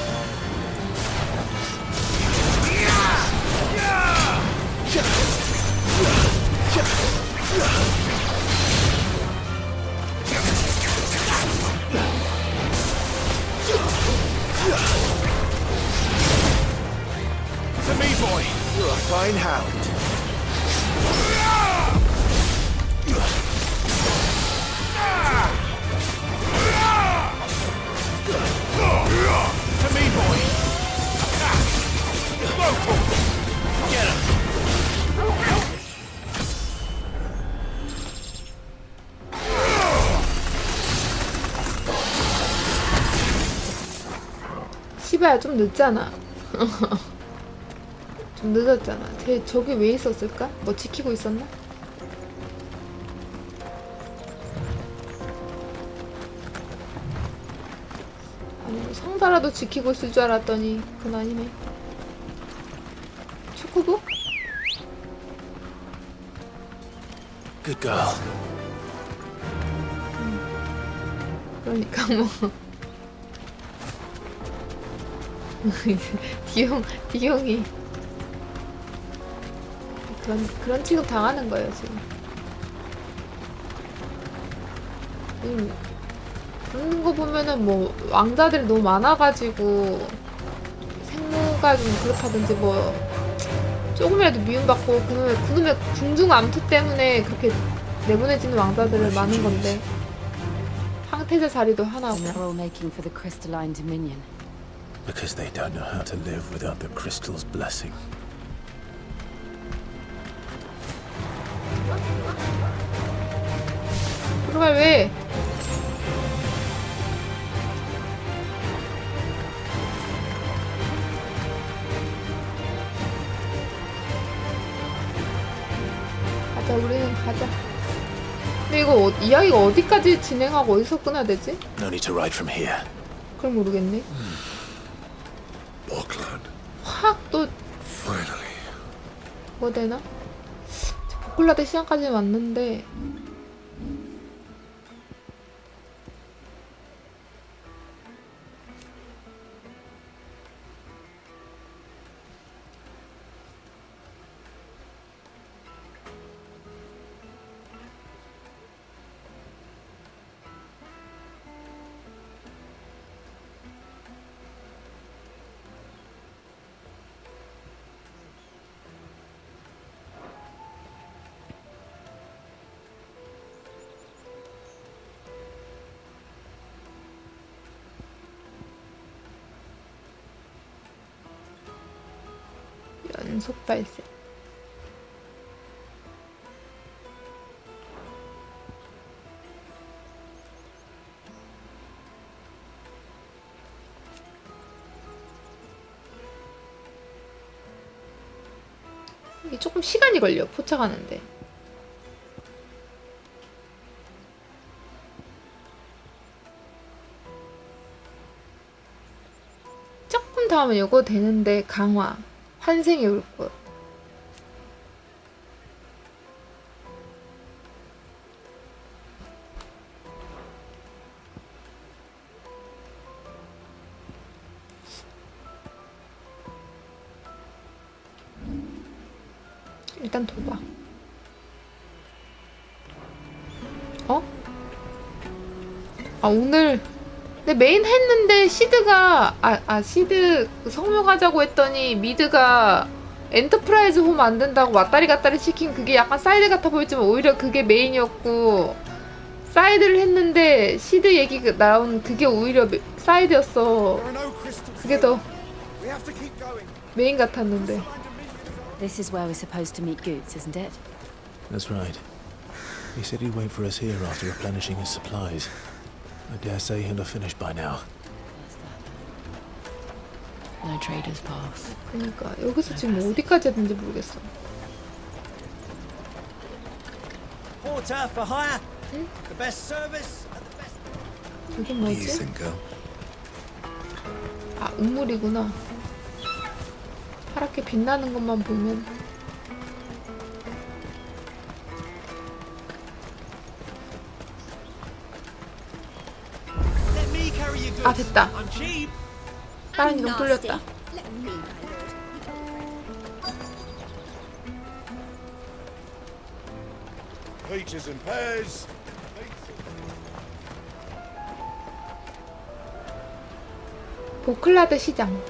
flying hound. To me, boy. Get him. 시바야 좀 늦잖아. 좀 늦었잖아. 저기 왜 있었을까? 뭐 지키고 있었나? 아니 상자라도 지키고 있을 줄 알았더니 그건 아니네. 초코부? Good girl. 그러니까 뭐 디용이 그런 취급 당하는 거예요 지금. 그런 거 보면은 뭐 왕자들이 너무 많아가지고 생모가 좀 그렇다든지 뭐 조금이라도 미움받고 그놈의 궁중 암투 때문에 그렇게 내보내지는 왕자들은 많은 건데 황태자 자리도 하나고. They're all making for the crystalline dominion. Because they don't know how to live without the crystal's blessing. 그러면 왜? 가자, 우리는 가자. 근데 이거 이야기가 어디까지 진행하고 어디서 끊어야 되지? No need to ride from here. 그걸 모르겠네. 확 또 뭐 되나? 보클라드 시장까지 왔는데 연속 발생. 이게 조금 시간이 걸려, 포착하는데. 조금 더 하면 이거 되는데 강화. 환생의 울꽃. 일단 도박. 어? 아 오늘 근데 메인 했는데 시드가 시드 성묘 가자고 했더니 미드가 엔터프라이즈 홈 만든다고 왔다리 갔다리 시킨 그게 약간 사이드 같아 보였지만 오히려 그게 메인이었고 사이드를 했는데 시드 얘기 나온 그게 오히려 사이드였어. 그게 더 메인 같았는데. This is where we're supposed to meet Goots, isn't it? That's right. He said he'd wait for us here after replenishing his supplies. I dare say he'll have finished by now. No traders pass. 그러니까 여기서 지금 어디까지 했는지 모르겠어. Porter for hire. The best service. 이게 뭐지? 아 우물이구나. 파랗게 빛나는 것만 보면. 아 됐다. 다른 이동 돌렸다. Peaches and pears. 보클라드 시장.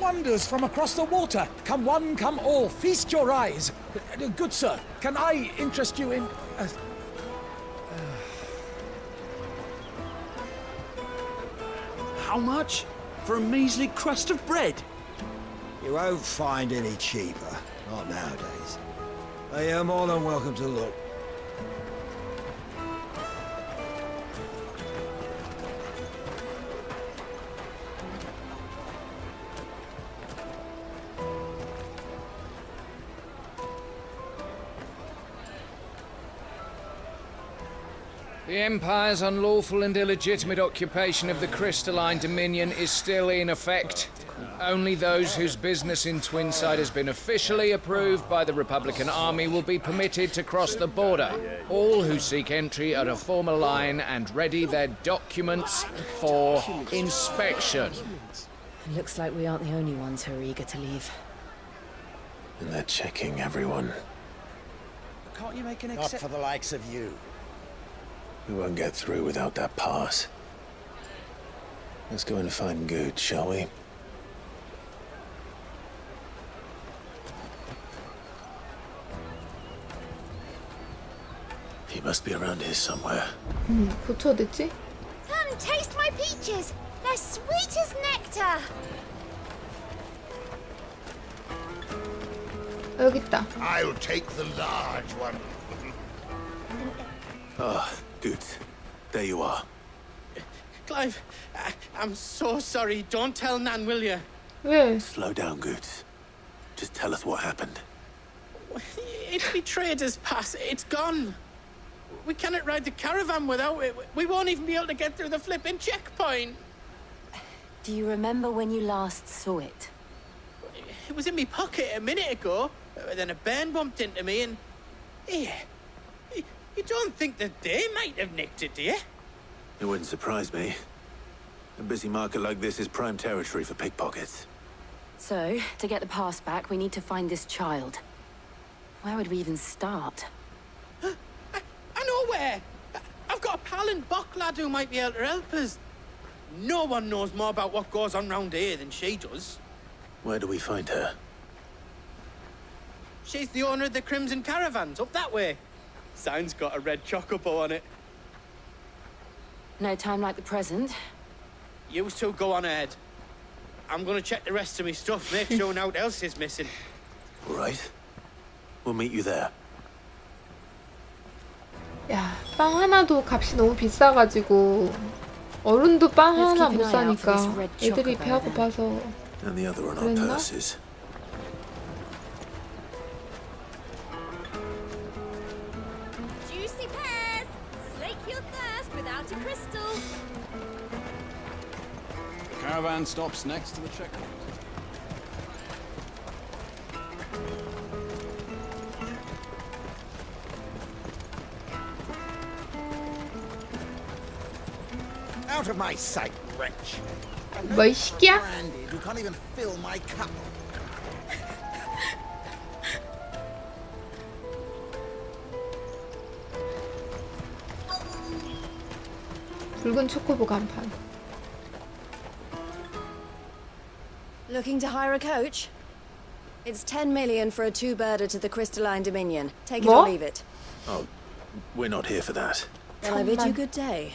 wonders from across the water. Come one, come all, feast your eyes. Good sir, can I interest you in... How much? For a measly crust of bread? You won't find any cheaper. Not nowadays. You're more than welcome to look. The Empire's unlawful and illegitimate occupation of the crystalline dominion is still in effect. Only those whose business in Twinside has been officially approved by the Republican Army will be permitted to cross the border. All who seek entry are to form a line and ready their documents for inspection. It looks like we aren't the only ones who are eager to leave. And they're checking everyone. Can't you make an Not for the likes of you. We won't get through without that pass. Let's go and find Good, shall we? He must be around here somewhere. 고쳐댔지? Come, taste my peaches. They're sweet as nectar. 여기 있다. I'll take the large one. Ah, Good. There you are. Clive, I'm so sorry. Don't tell Nan, will you? 왜? Slow down, Good. Just tell us what happened. It's betrayed us, Pass. It's gone. We cannot ride the caravan without it. We won't even be able to get through the flipping checkpoint. Do you remember when you last saw it? It was in my pocket a minute ago. Then a bairn bumped into me and... Here. You don't think that they might have nicked it, do you? It wouldn't surprise me. A busy market like this is prime territory for pickpockets. So, to get the pass back, we need to find this child. Where would we even start? I know where! I've got a pal in Bocklad who might be able to help us. No one knows more about what goes on round here than she does. Where do we find her? She's the owner of the Crimson Caravans, up that way. Sign's got a red chocobo on it. No time like the present. You two go on ahead. I'm gonna check the rest of my stuff, make sure no one else is missing. All right. We'll meet you there. 야, 빵 하나도 값이 너무 비싸가지고 어른도 빵 하나 못 사니까 애들이 배가 고파서 And the other on our 그랬나? purses. Juicy pears. Slake your thirst without a crystal. The caravan stops next to the checkpoint. Out of my sight, wretch. 뭐 이 새끼야? Branded, who can't even fill my cup. 붉은 초코보 간판. Looking to hire a coach? It's 10 million for a two-birder to the Crystalline Dominion. Take it or leave it. Oh, we're not here for that. Well, I bid you good day.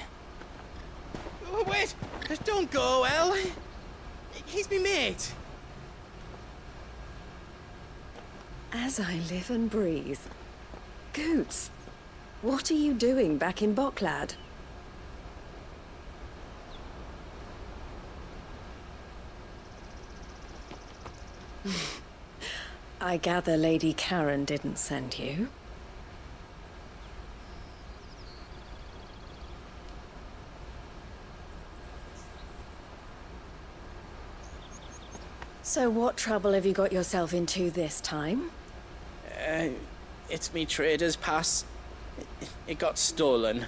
Oh, wait! Don't go, El. He's me mate. As I live and breathe. Goots, what are you doing back in Bocklad? I gather Lady Karen didn't send you. So what trouble have you got yourself into this time? It's me trader's pass. It got stolen.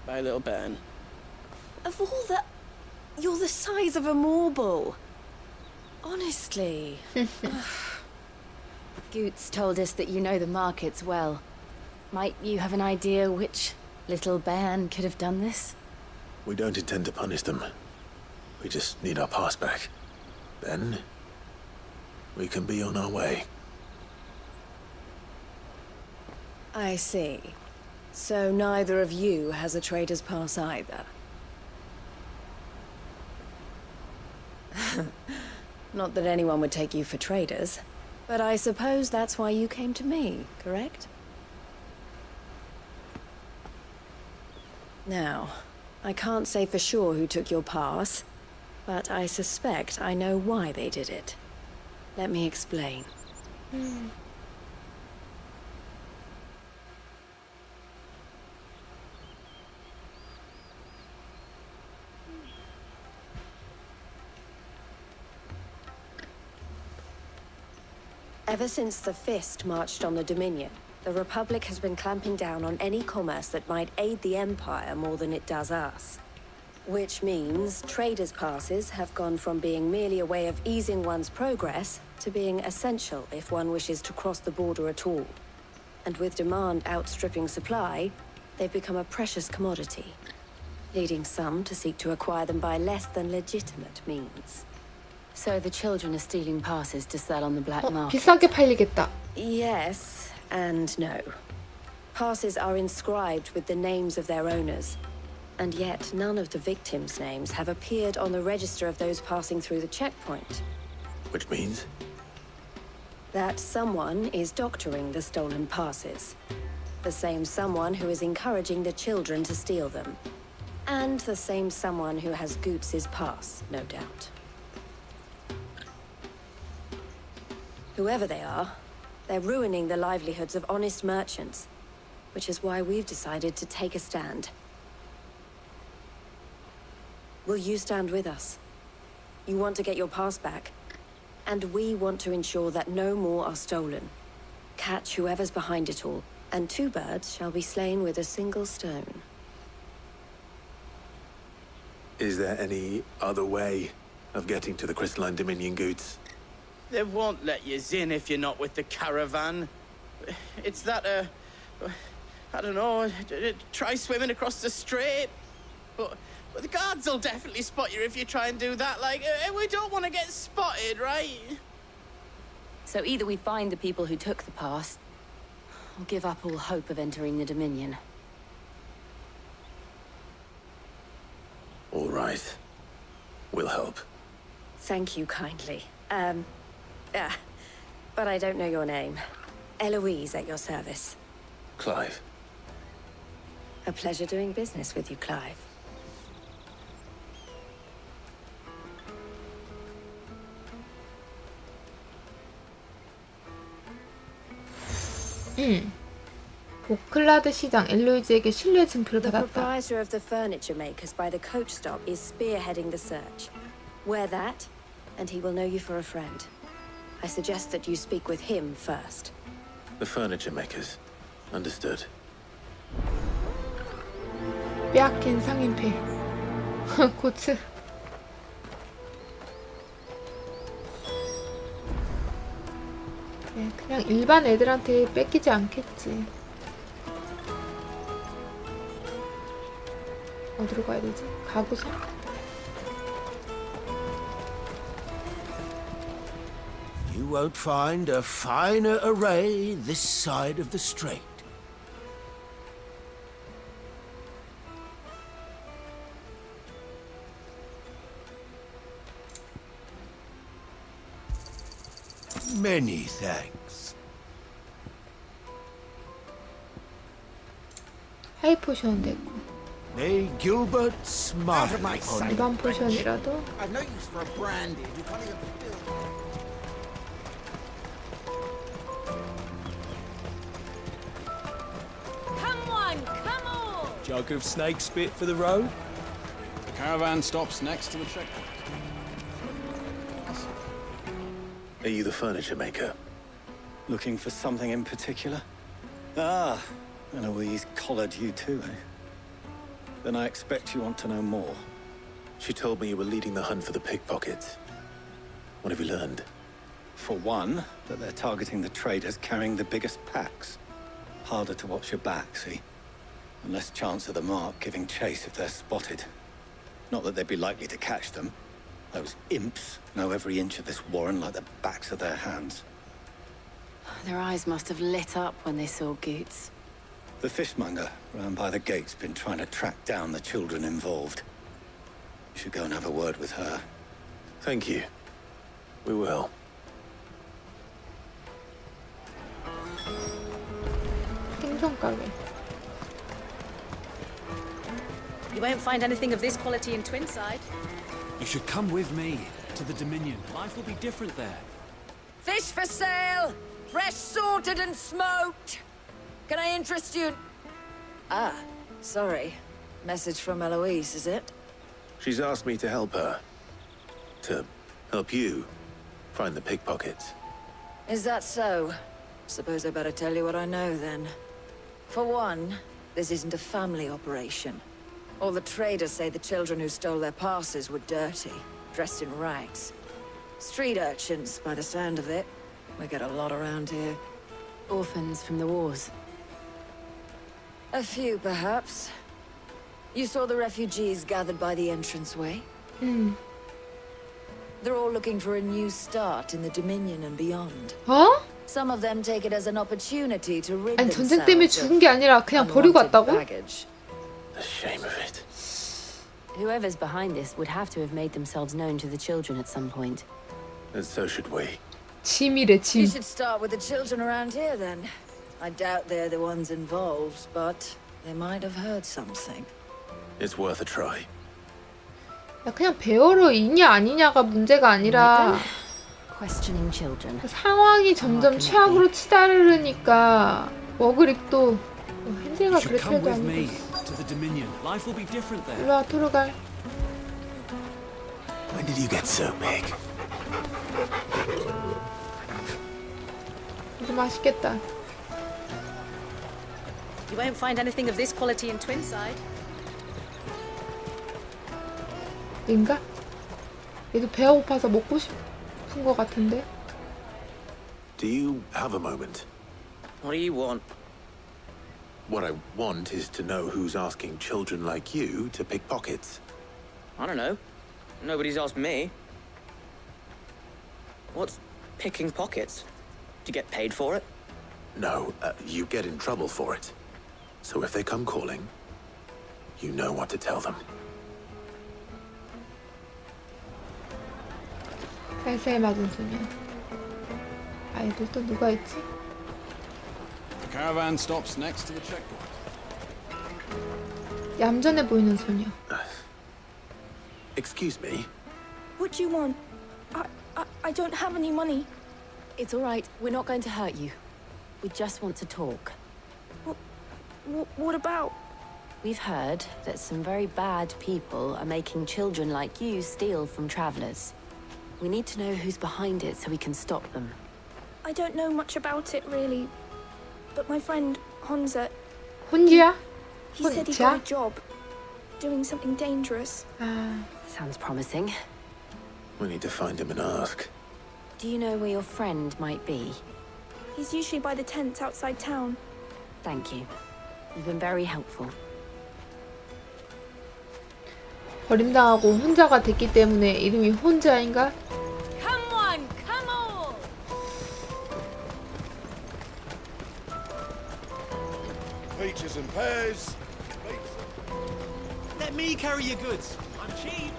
By a little bairn. Of all the... You're the size of a marble. Honestly. Goots told us that you know the markets well. Might you have an idea which little bairn could have done this? We don't intend to punish them. We just need our pass back. Then we can be on our way. I see. So neither of you has a trader's pass either. Not that anyone would take you for traders, but I suppose that's why you came to me, correct? Now, I can't say for sure who took your pass, but I suspect I know why they did it. Let me explain. Ever since the Fist marched on the Dominion, the Republic has been clamping down on any commerce that might aid the Empire more than it does us. Which means traders' passes have gone from being merely a way of easing one's progress to being essential if one wishes to cross the border at all. And with demand outstripping supply, they've become a precious commodity, leading some to seek to acquire them by less than legitimate means. So the children are stealing passes to sell on the black market? 비싸게 팔리겠다. Yes and no. Passes are inscribed with the names of their owners, and yet none of the victims' names have appeared on the register of those passing through the checkpoint. Which means? That someone is doctoring the stolen passes. The same someone who is encouraging the children to steal them. And the same someone who has Goots's pass, no doubt. Whoever they are, they're ruining the livelihoods of honest merchants, which is why we've decided to take a stand. Will you stand with us? You want to get your pass back, and we want to ensure that no more are stolen. Catch whoever's behind it all, and two birds shall be slain with a single stone. Is there any other way of getting to the Crystalline Dominion goods? They won't let you in if you're not with the caravan. It's that, I don't know, try swimming across the strait. But the guards will definitely spot you if you try and do that. Like, we don't want to get spotted, right? So either we find the people who took the pass, or give up all hope of entering the Dominion. All right. We'll help. Thank you kindly. But I don't know your name. Eloise at your service. Clive. A pleasure doing business with you, Clive. 보클라드 시장 엘로이즈에게 신뢰 증표를 The 받았다. proprietor of the furniture makers by the coach stop is spearheading the search. Wear that, and he will know you for a friend. I suggest that you speak with him first. The furniture makers. Understood. 빼앗긴 상인패. 고츠. 네, 그냥 일반 애들한테 뺏기지 않겠지. 어디로 가야 되지? 가구선? You won't find a finer array this side of the strait. Many thanks. 하이 포션 됐고. May Gilbert smile on 일반 포션이라도. I've no use for a brandy. You can't even fill. Come on, come on! Jug of snake spit for the road? The caravan stops next to the checkpoint. Are you the furniture maker? Looking for something in particular? Ah, Eloise collared you too, eh? Then I expect you want to know more. She told me you were leading the hunt for the pickpockets. What have you learned? For one, that they're targeting the traders carrying the biggest packs. Harder to watch your back, see? And less chance of the mark giving chase if they're spotted. Not that they'd be likely to catch them. Those imps know every inch of this warren like the backs of their hands. Their eyes must have lit up when they saw Goots. The fishmonger round by the gate's been trying to track down the children involved. You should go and have a word with her. Thank you. We will. 생선 가게. You won't find anything of this quality in Twinside. You should come with me to the Dominion. Life will be different there. Fish for sale! Fresh sorted and smoked! Can I interest you? Ah, sorry. Message from Eloise, is it? She's asked me to help her. To help you find the pickpockets. Is that so? Suppose I better tell you what I know, then. For one, this isn't a family operation. All the traders say the children who stole their passes were dirty, dressed in rags. Street urchins, by the sound of it. We get a lot around here. Orphans from the wars. A few, perhaps. You saw the refugees gathered by the entranceway? They're all looking for a new start in the Dominion and beyond. 어? Some of them take it as an opportunity to rid 아니 전쟁 때문에 themselves 죽은 게 아니라 그냥 of 버리고 unwanted 왔다고? baggage. The shame of it. Whoever's behind this would have to have made themselves known to the children at some point. And so should we. 짐이래 짐. You should start with the children around here, then. I doubt they're the ones involved, but they might have heard something. It's worth a try. 야, 그냥 베어러이냐 아니냐가 문제가 아니라 Questioning children. 상황이 점점 최악으로 치달으니까 워그릭도 헨젤가 You should come 그레텔도 with me 아니고 to the Dominion. Life will be different there. 일로와 토르갈. When did you get so big? 이거 맛있겠다. You won't find anything of this quality in Twinside. 얘인가? 얘도 배가 고파서 먹고 싶은 것 같은데. Do you have a moment? What do you want? What I want is to know who's asking children like you to pick pockets. I don't know. Nobody's asked me. What's picking pockets? Do you get paid for it? No, you get in trouble for it. So if they come calling, you know what to tell them. 살살 맞은 소녀. 아이들 또 누가 있지? The caravan stops next to the checkpoint. 얌전해 보이는 소녀. Excuse me? What do you want? I don't have any money. It's all right. We're not going to hurt you. We just want to talk. What about? We've heard that some very bad people are making children like you steal from travelers. We need to know who's behind it so we can stop them. I don't know much about it, really. But my friend, Honza... 혼지야? He said he got a job. Doing something dangerous. Sounds promising. We need to find him and ask. Do you know where your friend might be? He's usually by the tents outside town. Thank you. You've been very helpful. 버림당하고 혼자가 됐기 때문에 이름이 혼자인가? Come on, come on! Peaches and pears. Let me carry your goods. I'm cheap.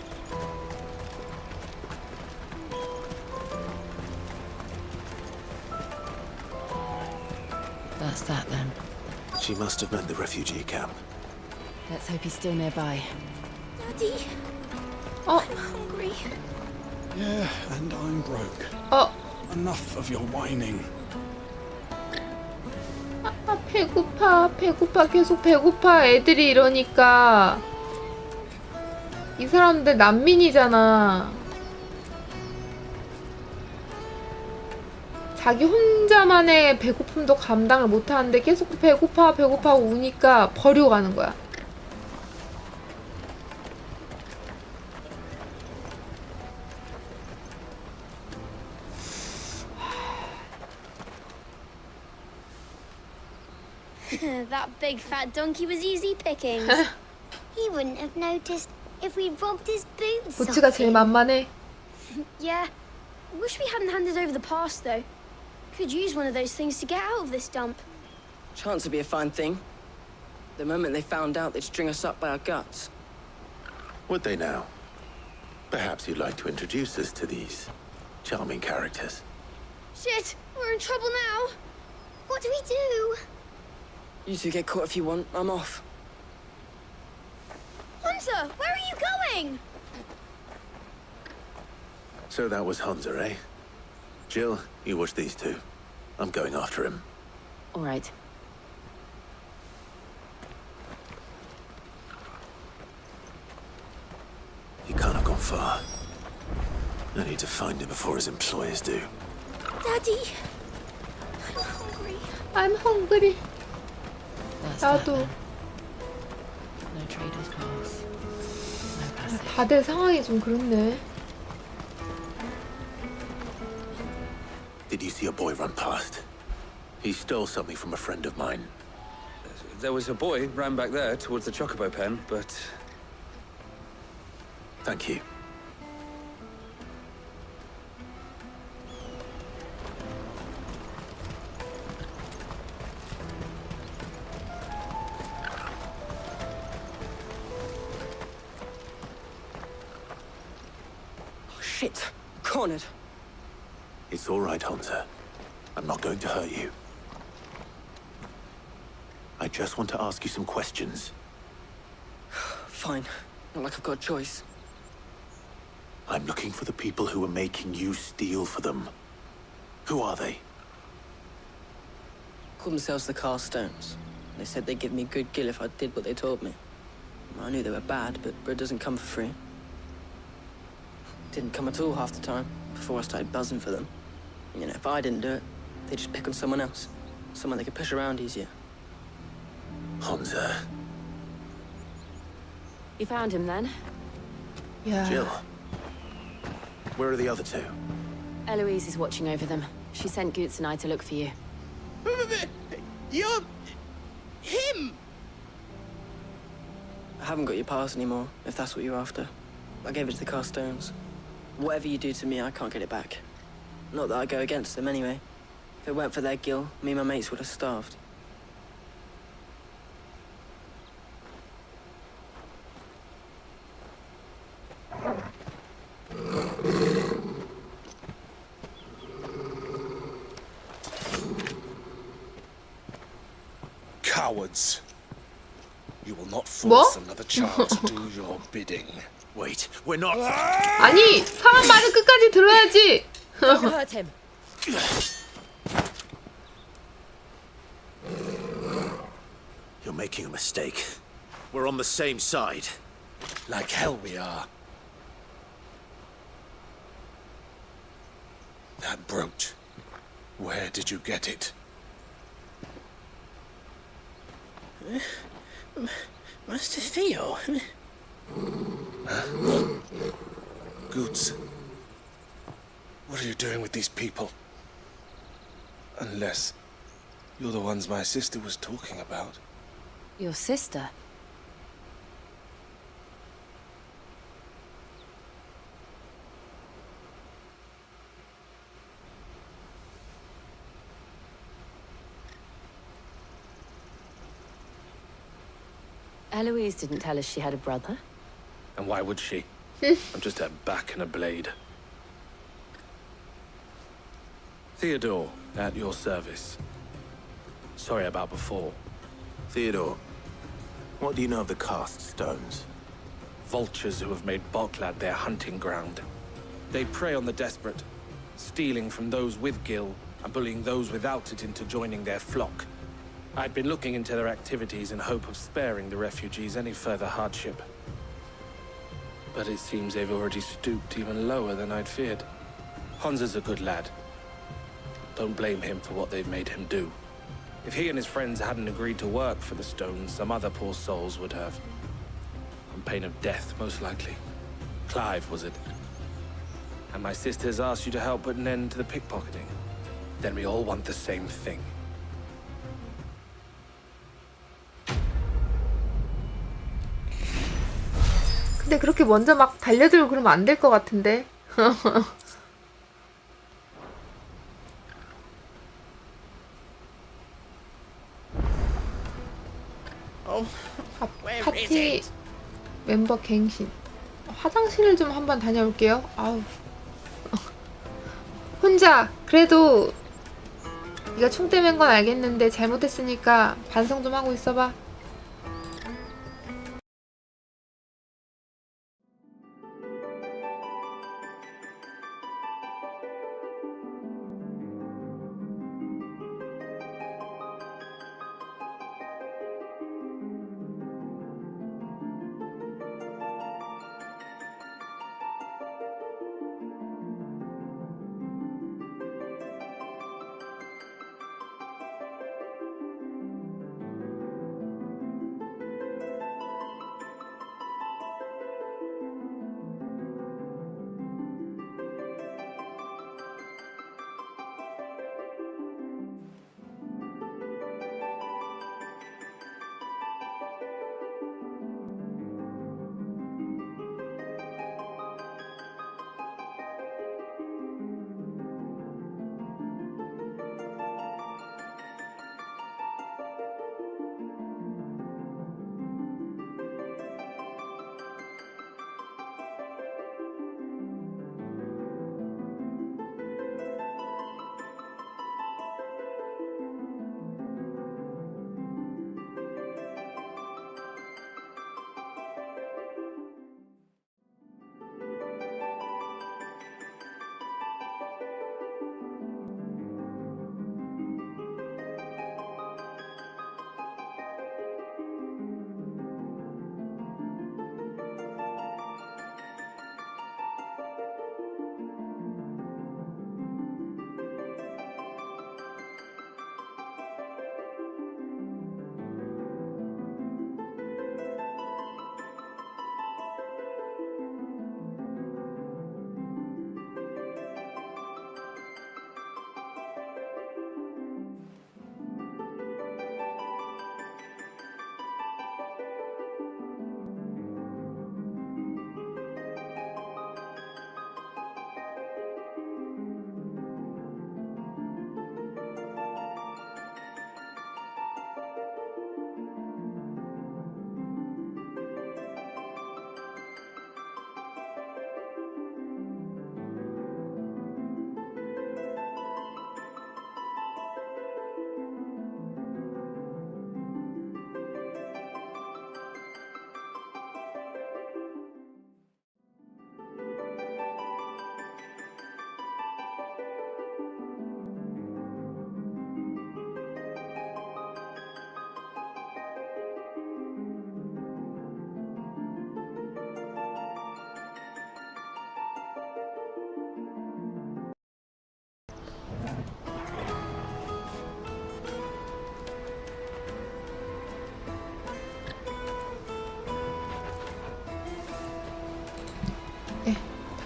That's that then. She must have meant the refugee camp. Let's hope he's still nearby. Daddy, I'm hungry. Yeah, and I'm broke. Enough of your whining. 배고파 계속 배고파. 애들이 이러니까 이 사람들 난민이잖아. 자기 혼자만의 배고픔도 감당을 못하는데 계속 배고파 하고 우니까 버리고 가는 거야. That big fat donkey was easy pickings. He wouldn't have noticed if we robbed his boots. 보츠가 제일 만만해. Yeah. Wish we hadn't handed over the pass, though. Could use one of those things to get out of this dump. Chance would be a fine thing. The moment they found out, they'd string us up by our guts. Would they now? Perhaps you'd like to introduce us to these charming characters. Shit, we're in trouble now. What do we do? You two get caught if you want. I'm off. Hunter, where are you going? So that was Hunter, eh? Jill, you watch these two. I'm going after him. All right. He can't have gone far. I need to find him before his employers do. Daddy, I'm hungry. I'm hungry. 나도. No traders pass. No passage. 다들 상황이 좀 그렇네. Did you see a boy run past? He stole something from a friend of mine. There was a boy ran back there towards the chocobo pen, but... Thank you. Oh, shit. Cornered. It's all right, Hunter. I'm not going to hurt you. I just want to ask you some questions. Fine. Not like I've got a choice. I'm looking for the people who are making you steal for them. Who are they? Called themselves the Carstones. They said they'd give me good gill if I did what they told me. I knew they were bad, but bread doesn't come for free. Didn't come at all half the time, before I started buzzing for them. You know, if I didn't do it, they'd just pick on someone else. Someone they could push around easier. Hunter. You found him then? Yeah. Jill. Where are the other two? Eloise is watching over them. She sent Goots and I to look for you. You're... him! I haven't got your pass anymore, if that's what you're after. I gave it to the Carstones. Whatever you do to me, I can't get it back. Not that I go against them anyway. If it weren't for their gill, me and my mates would have starved. Cowards. You will not force another child to do your bidding. Wait, we're not... 아니, 사람 말을 끝까지 들어야지. Don't hurt him. You're making a mistake. We're on the same side. Like hell we are. That brooch. Where did you get it? Master Theo. Goots. What are you doing with these people? Unless you're the ones my sister was talking about. Your sister? Eloise didn't tell us she had a brother. And why would she? I'm just her back and a blade. Theodore, at your service. Sorry about before. Theodore, what do you know of the cast stones? Vultures who have made Boklad their hunting ground. They prey on the desperate, stealing from those with gill and bullying those without it into joining their flock. I'd been looking into their activities in hope of sparing the refugees any further hardship. But it seems they've already stooped even lower than I'd feared. Hansa's a good lad. Don't blame him for what they've made him do. If he and his friends hadn't agreed to work for the stones, some other poor souls would have. On pain of death, most likely. Clive, was it? And my sisters asked you to help put an end to the pickpocketing. Then we all want the same thing. 근데 그렇게 먼저 막 달려들고 그러면 안 될 것 같은데. 파티 멤버 갱신. 화장실을 좀 한번 다녀올게요. 아우. 혼자 그래도 네가 총대 맨 건 알겠는데 잘못했으니까 반성 좀 하고 있어봐.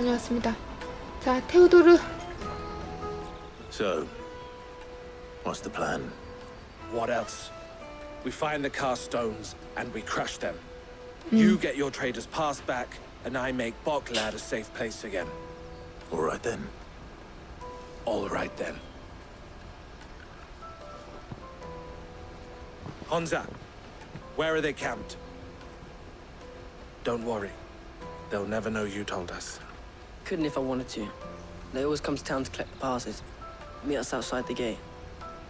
다녀왔습니다. 자, 테오도르. So, what's the plan? What else? We find the car stones and we crush them. You get your traders' pass back, and I make Boklad a safe place again. All right then. All right then. Honza, where are they camped? Don't worry. They'll never know you told us. Couldn't if I wanted to. They always come to town to collect the passes. Meet us outside the gate.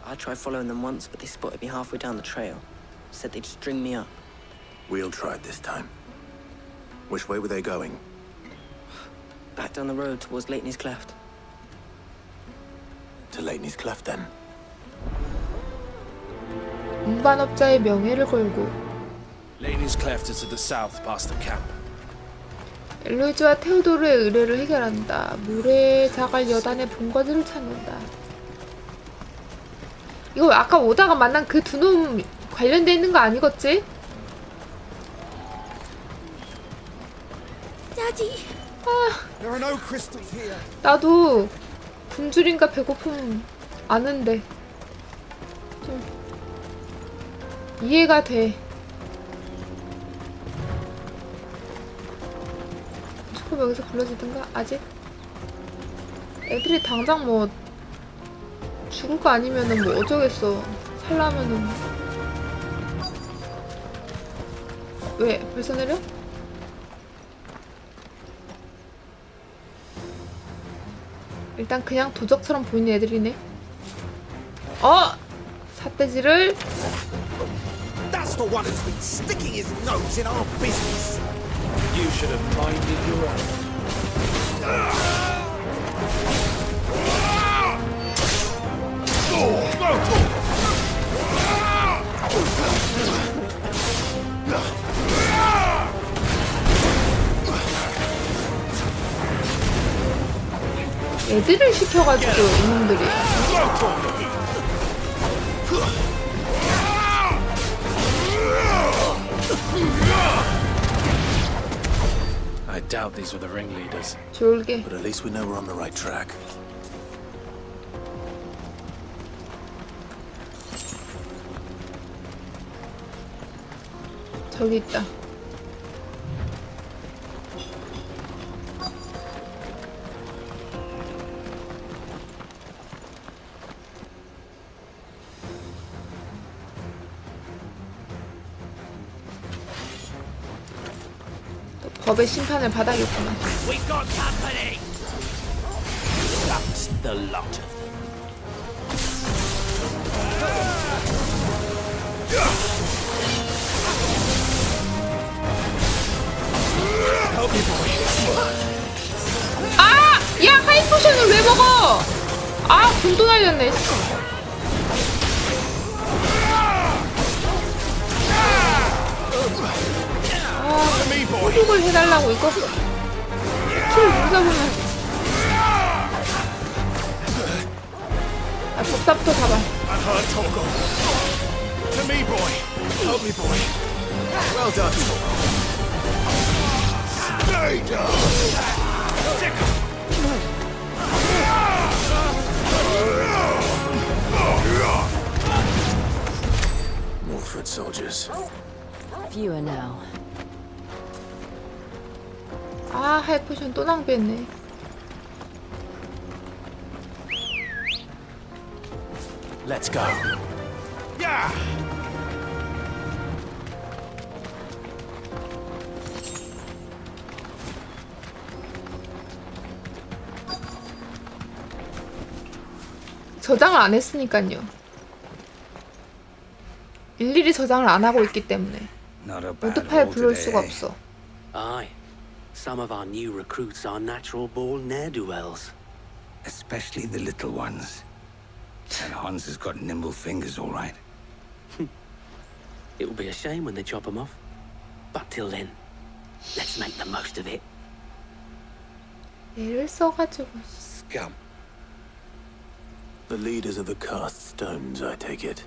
I tried following them once, but they spotted me halfway down the trail. Said they'd string me up. We'll try it this time. Which way were they going? Back down the road towards Lateney's Cleft. To Lateney's Cleft, then. 운반업자의 명예를 걸고. Lateney's Cleft is to the south past the camp. 엘로이즈와 테오도르의 의뢰를 해결한다. 물에 자갈 여단의 본거지를 찾는다. 이거 아까 오다가 만난 그 두 놈 관련돼 있는 거 아니겠지? Daddy. There are no crystals here. 나도 굶주림과 배고픔 아는데 좀 이해가 돼. 조금 여기서 불러주든가 아직? 애들이 당장 뭐 죽을 거 아니면은 뭐 어쩌겠어. 살라면은. 왜? 벌써 내려? 일단 그냥 도적처럼 보이는 애들이네. 삿대질을. That's the one who's been sticking his nose in our business. You should have minded your own. 애들을 시켜가지고 이놈들이. I doubt these were the ringleaders. 졸게. But at least we know we're on the right track. 저기 있다. 법의 심판을 받아야겠구나. We got company. That's the lot of them. Help me, boy. 야, 하이 포션을 왜 먹어? 분도 날렸네. 호둑을 해달라고 이거. 킬 누르다 보면. 법사부터 잡아. I've heard Togo. To me, boy. Help me, boy. Well done, Togo. Stay down. More foot soldiers. Fewer now. 하이 포션 또 낭비했네. Let's go. Yeah. 저장을 안 했으니까요. 일일이 저장을 안 하고 있기 때문에 모드 파일 불러올 수가 없어. Aye. Some of our new recruits are natural-born ne'er-do-wells. Especially the little ones. And Hans has got nimble fingers, all right. It will be a shame when they chop them off. But till then, let's make the most of it. 애를 써가지고. Scum. The leaders of the cast stones, I take it.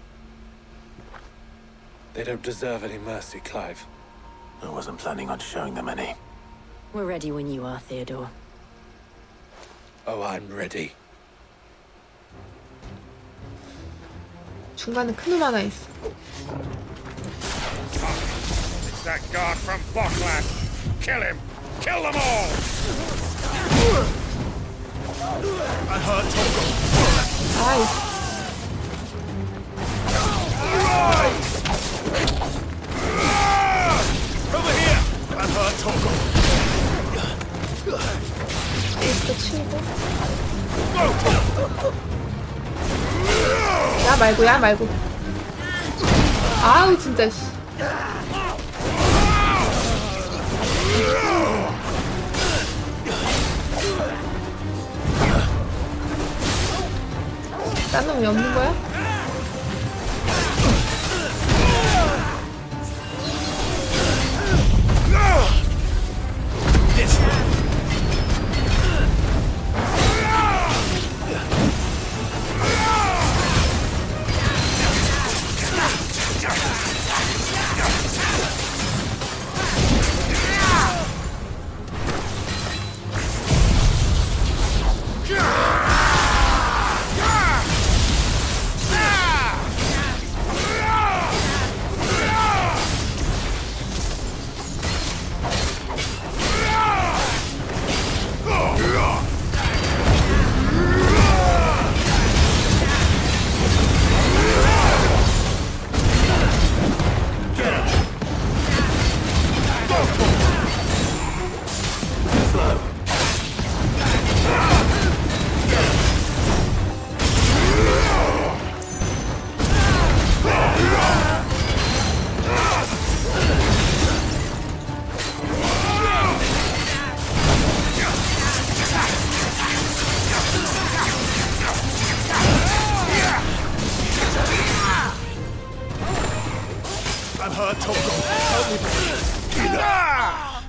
They don't deserve any mercy, Clive. I wasn't planning on showing them any. We're ready when you are, Theodore. Oh, I'm ready. 중간에 큰 놈 하나 있어. It's that guard from Bokland. Kill him! Kill them all! I heard Togo. Over here! I heard Togo. 이거 치우고. 야 말고. 진짜 씨. 딴 놈이 없는 거야?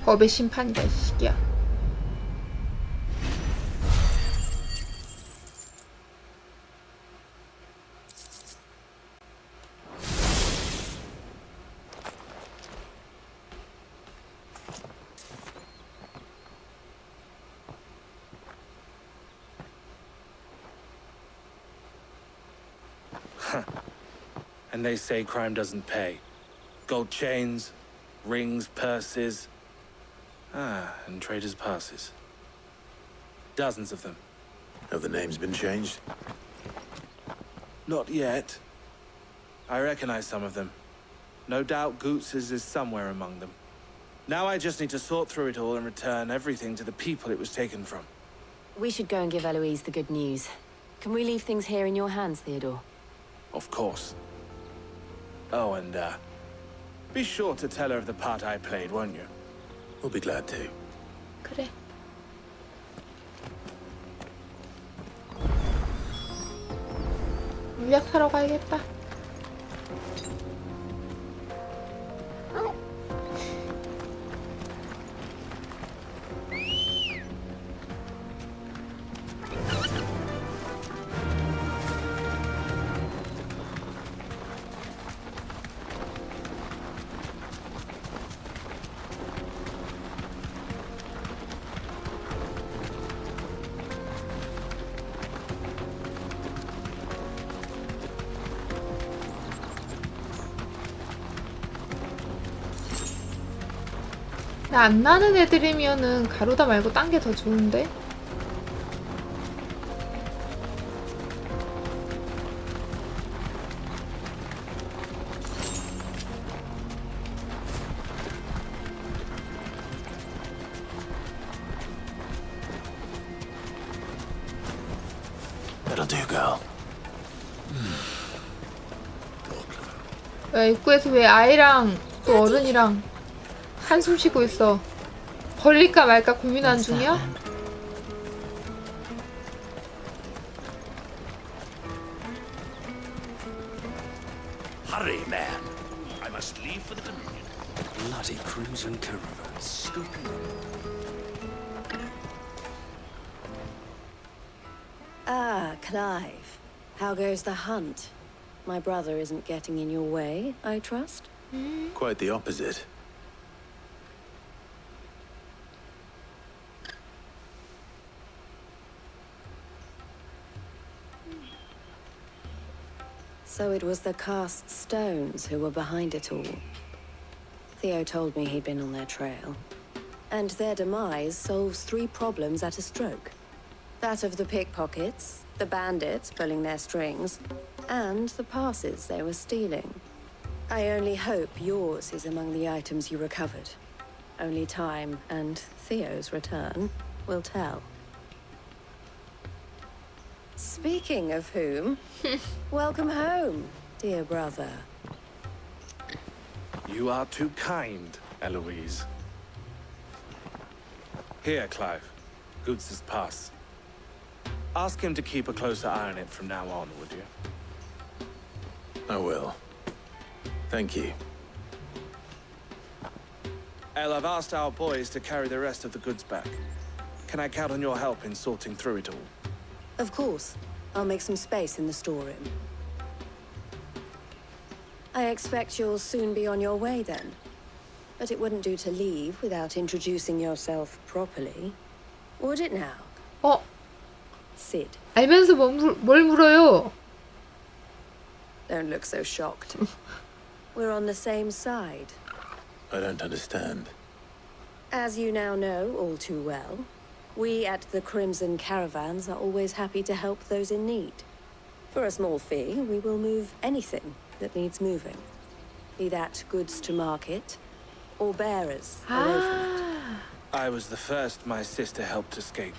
법의 심판이다 이 새끼야. And they say crime doesn't pay. Gold chains, rings, purses. And traders' passes. Dozens of them. Have the names been changed? Not yet. I recognize some of them. No doubt Goots's is somewhere among them. Now I just need to sort through it all and return everything to the people it was taken from. We should go and give Eloise the good news. Can we leave things here in your hands, Theodore? Of course. Oh, and, be sure to tell her of the part I played, won't you? We'll be glad to. 그래. 물약 사러 가야겠다. 안 나는 애들이면은 가루다 말고 딴 게 더 좋은데? That'll do, girl. 야, 입구에서 왜 아이랑 또 어른이랑 한숨 쉬고 있어. 벌릴까 말까 고민하는 중이야? Hurry, man. I must leave for the Dominion. Bloody crimson caravan scooping up. Ah, Clive. How goes the hunt? My brother isn't getting in your way, I trust? Quite the opposite. So it was the cast stones who were behind it all. Theo told me he'd been on their trail. And their demise solves 3 problems at a stroke. That of the pickpockets, the bandits pulling their strings, and the passes they were stealing. I only hope yours is among the items you recovered. Only time and Theo's return will tell. Speaking of whom, welcome home, dear brother. You are too kind, Eloise. Here, Clive. Goots's pass. Ask him to keep a closer eye on it from now on, would you? I will. Thank you. El, I've asked our boys to carry the rest of the goods back. Can I count on your help in sorting through it all? Of course. I'll make some space in the storeroom. I expect you'll soon be on your way then. But it wouldn't do to leave without introducing yourself properly. Would it now? Sid. 알면서 뭘 물어요? Don't look so shocked. We're on the same side. I don't understand. As you now know all too well, we at the Crimson Caravans are always happy to help those in need. For a small fee, we will move anything that needs moving. Be that goods to market, or bearers away from it. I was the first my sister helped escape.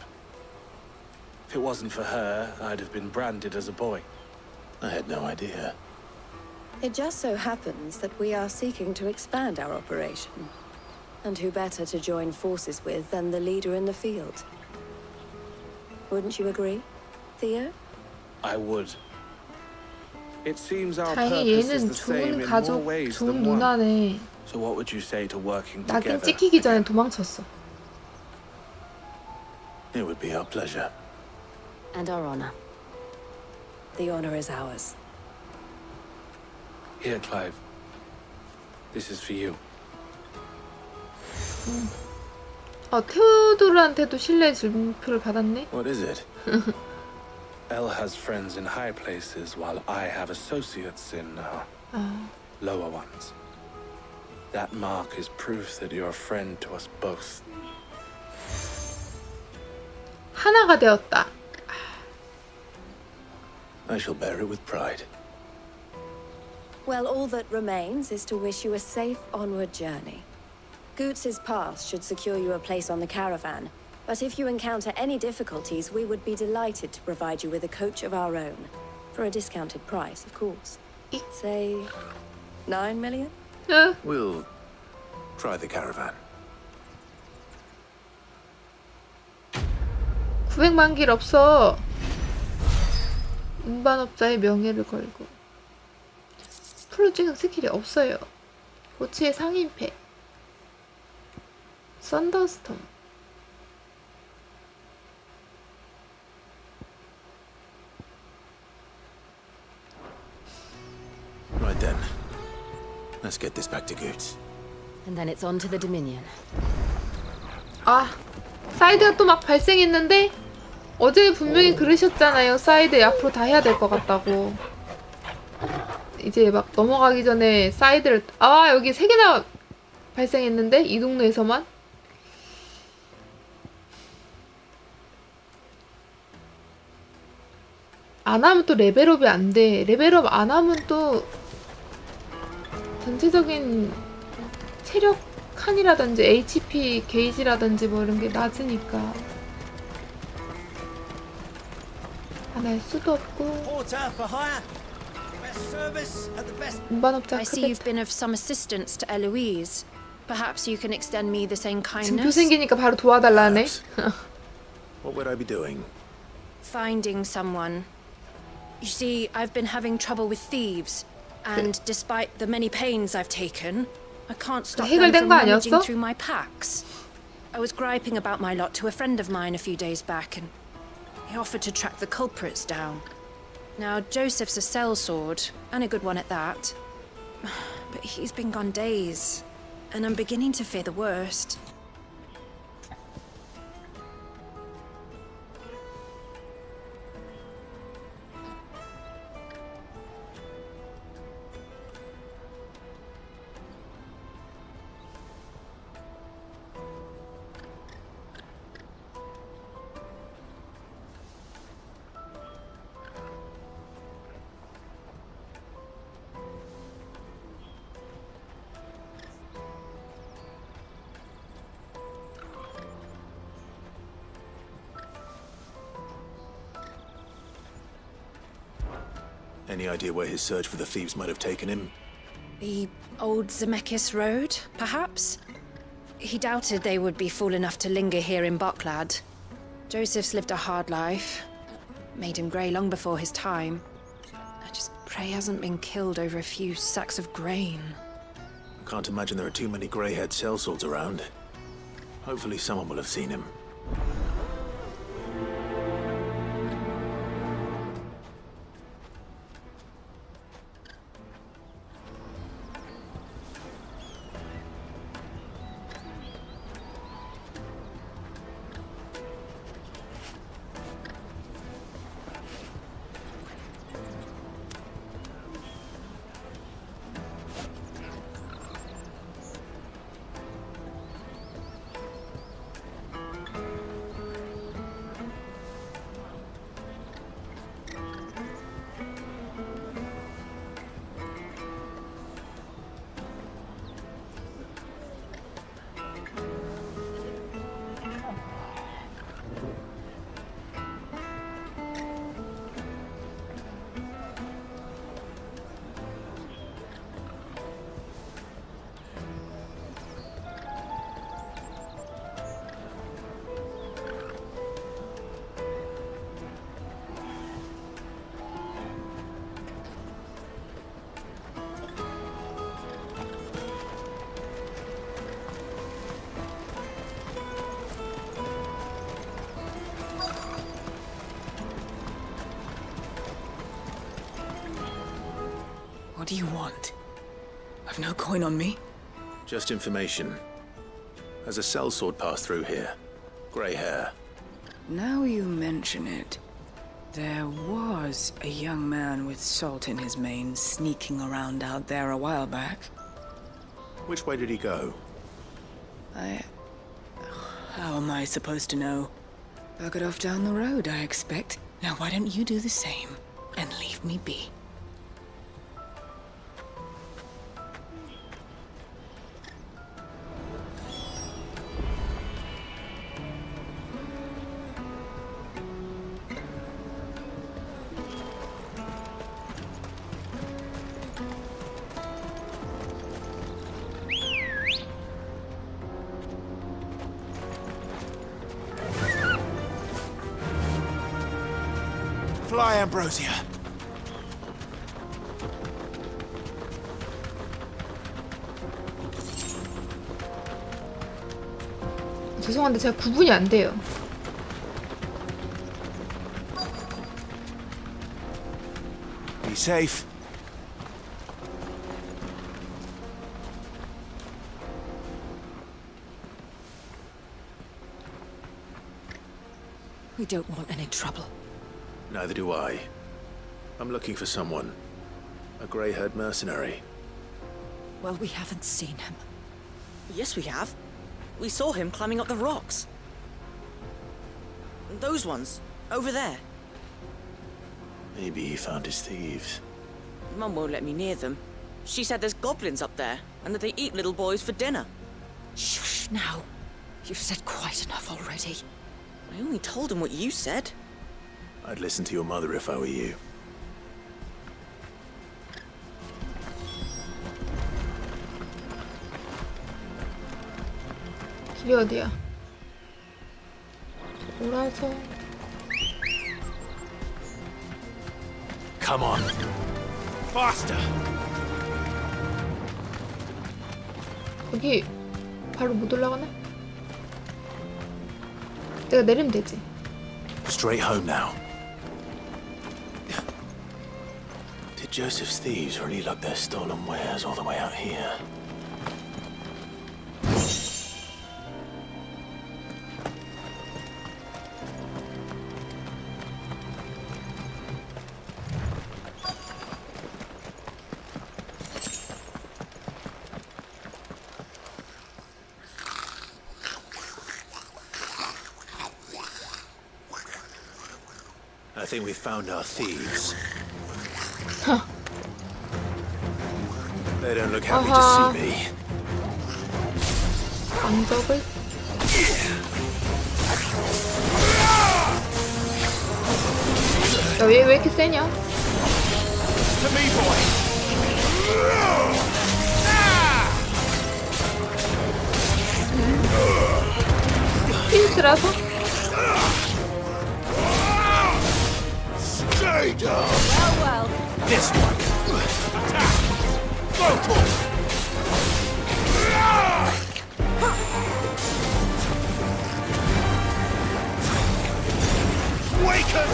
If it wasn't for her, I'd have been branded as a boy. I had no idea. It just so happens that we are seeking to expand our operation. And who better to join forces with than the leader in the field? Wouldn't you agree, Theo? I would. It seems our 다행히 purpose is 얘는 the same 좋은 in more 가족, ways 좋은 than one. 누나네. So what would you say to working 낙인 together? 찍히기 전에 도망쳤어. It would be our pleasure. And our honor. The honor is ours. Here, Clive. This is for you. 테오도르한테도 신뢰의 증표를 받았네. What is it? Elle has friends in high places while I have associates in lower ones. That mark is proof that you're a friend to us both. 하나가 되었다. I shall bear it with pride. Well, all that remains is to wish you a safe onward journey. Goots's pass should secure you a place on the caravan, but if you encounter any difficulties, we would be delighted to provide you with a coach of our own. For a discounted price, of course. Say, 9 million? We'll try the caravan. 900만 길 없어. 운반업자의 명예를 걸고. 풀로 찍은 스킬이 없어요. 고치의 상인패. 썬더스톰. Right then. Let's get this back to Goots. And then it's on to the Dominion. 사이드가 또 막 발생했는데 어제 분명히 그러셨잖아요. 사이드 앞으로 다 해야 될 것 같다고. 이제 막 넘어가기 전에 사이드를 여기 3개나 발생했는데 이 동네에서만. 안 하면 또 레벨업이 안 돼. 레벨업 안 하면 또 전체적인 체력 칸이라든지 HP 게이지라든지 뭐 이런 게 낮으니까 안 할 수도 없고. 운반업자 I see you've been of some assistance to Eloise. Perhaps you can extend me the same 증표 kindness. 생기니까 바로 도와달라네. What would I be doing? Finding someone. You see, I've been having trouble with thieves, and despite the many pains I've taken, I can't stop them 해결된 from 거 rummaging 아니었어? through my packs. I was griping about my lot to a friend of mine a few days back, and he offered to track the culprits down. Now, Joseph's a sellsword, and a good one at that. But he's been gone days, and I'm beginning to fear the worst. Any idea where his search for the thieves might have taken him? The old Zemeckis Road, perhaps? He doubted they would be fool enough to linger here in Boklad. Joseph's lived a hard life. Made him grey long before his time. I just pray he hasn't been killed over a few sacks of grain. I can't imagine there are too many grey-haired sellswords around. Hopefully someone will have seen him. What do you want? I've no coin on me. Just information. Has a sellsword passed through here? Grey hair. Now you mention it, there was a young man with salt in his mane sneaking around out there a while back. Which way did he go? How am I supposed to know? Buggered off down the road, I expect. Now why don't you do the same and leave me be? Fly, Ambrosia. 죄송한데 제가 구분이 안 돼요. Be safe. We don't want any trouble. Neither do I. I'm looking for someone. A grey-haired mercenary. Well, we haven't seen him. Yes, we have. We saw him climbing up the rocks. Those ones, over there. Maybe he found his thieves. Mum won't let me near them. She said there's goblins up there, and that they eat little boys for dinner. Shush now. You've said quite enough already. I only told him what you said. I'd listen to your mother if I were you. 길이 어디야? 돌아서. Come on. Faster. 거기 바로 못 올라가나? 내가 내리면 되지. Straight home now. Did Joseph's thieves really lug their stolen wares all the way out here? I think we found our thieves. Huh. They don't look happy to see me. 방적을? 야, 왜 이렇게 세냐? To me, boy. 피닉스라서? Stay down. Well, well. This one. Attack. Go. Waken.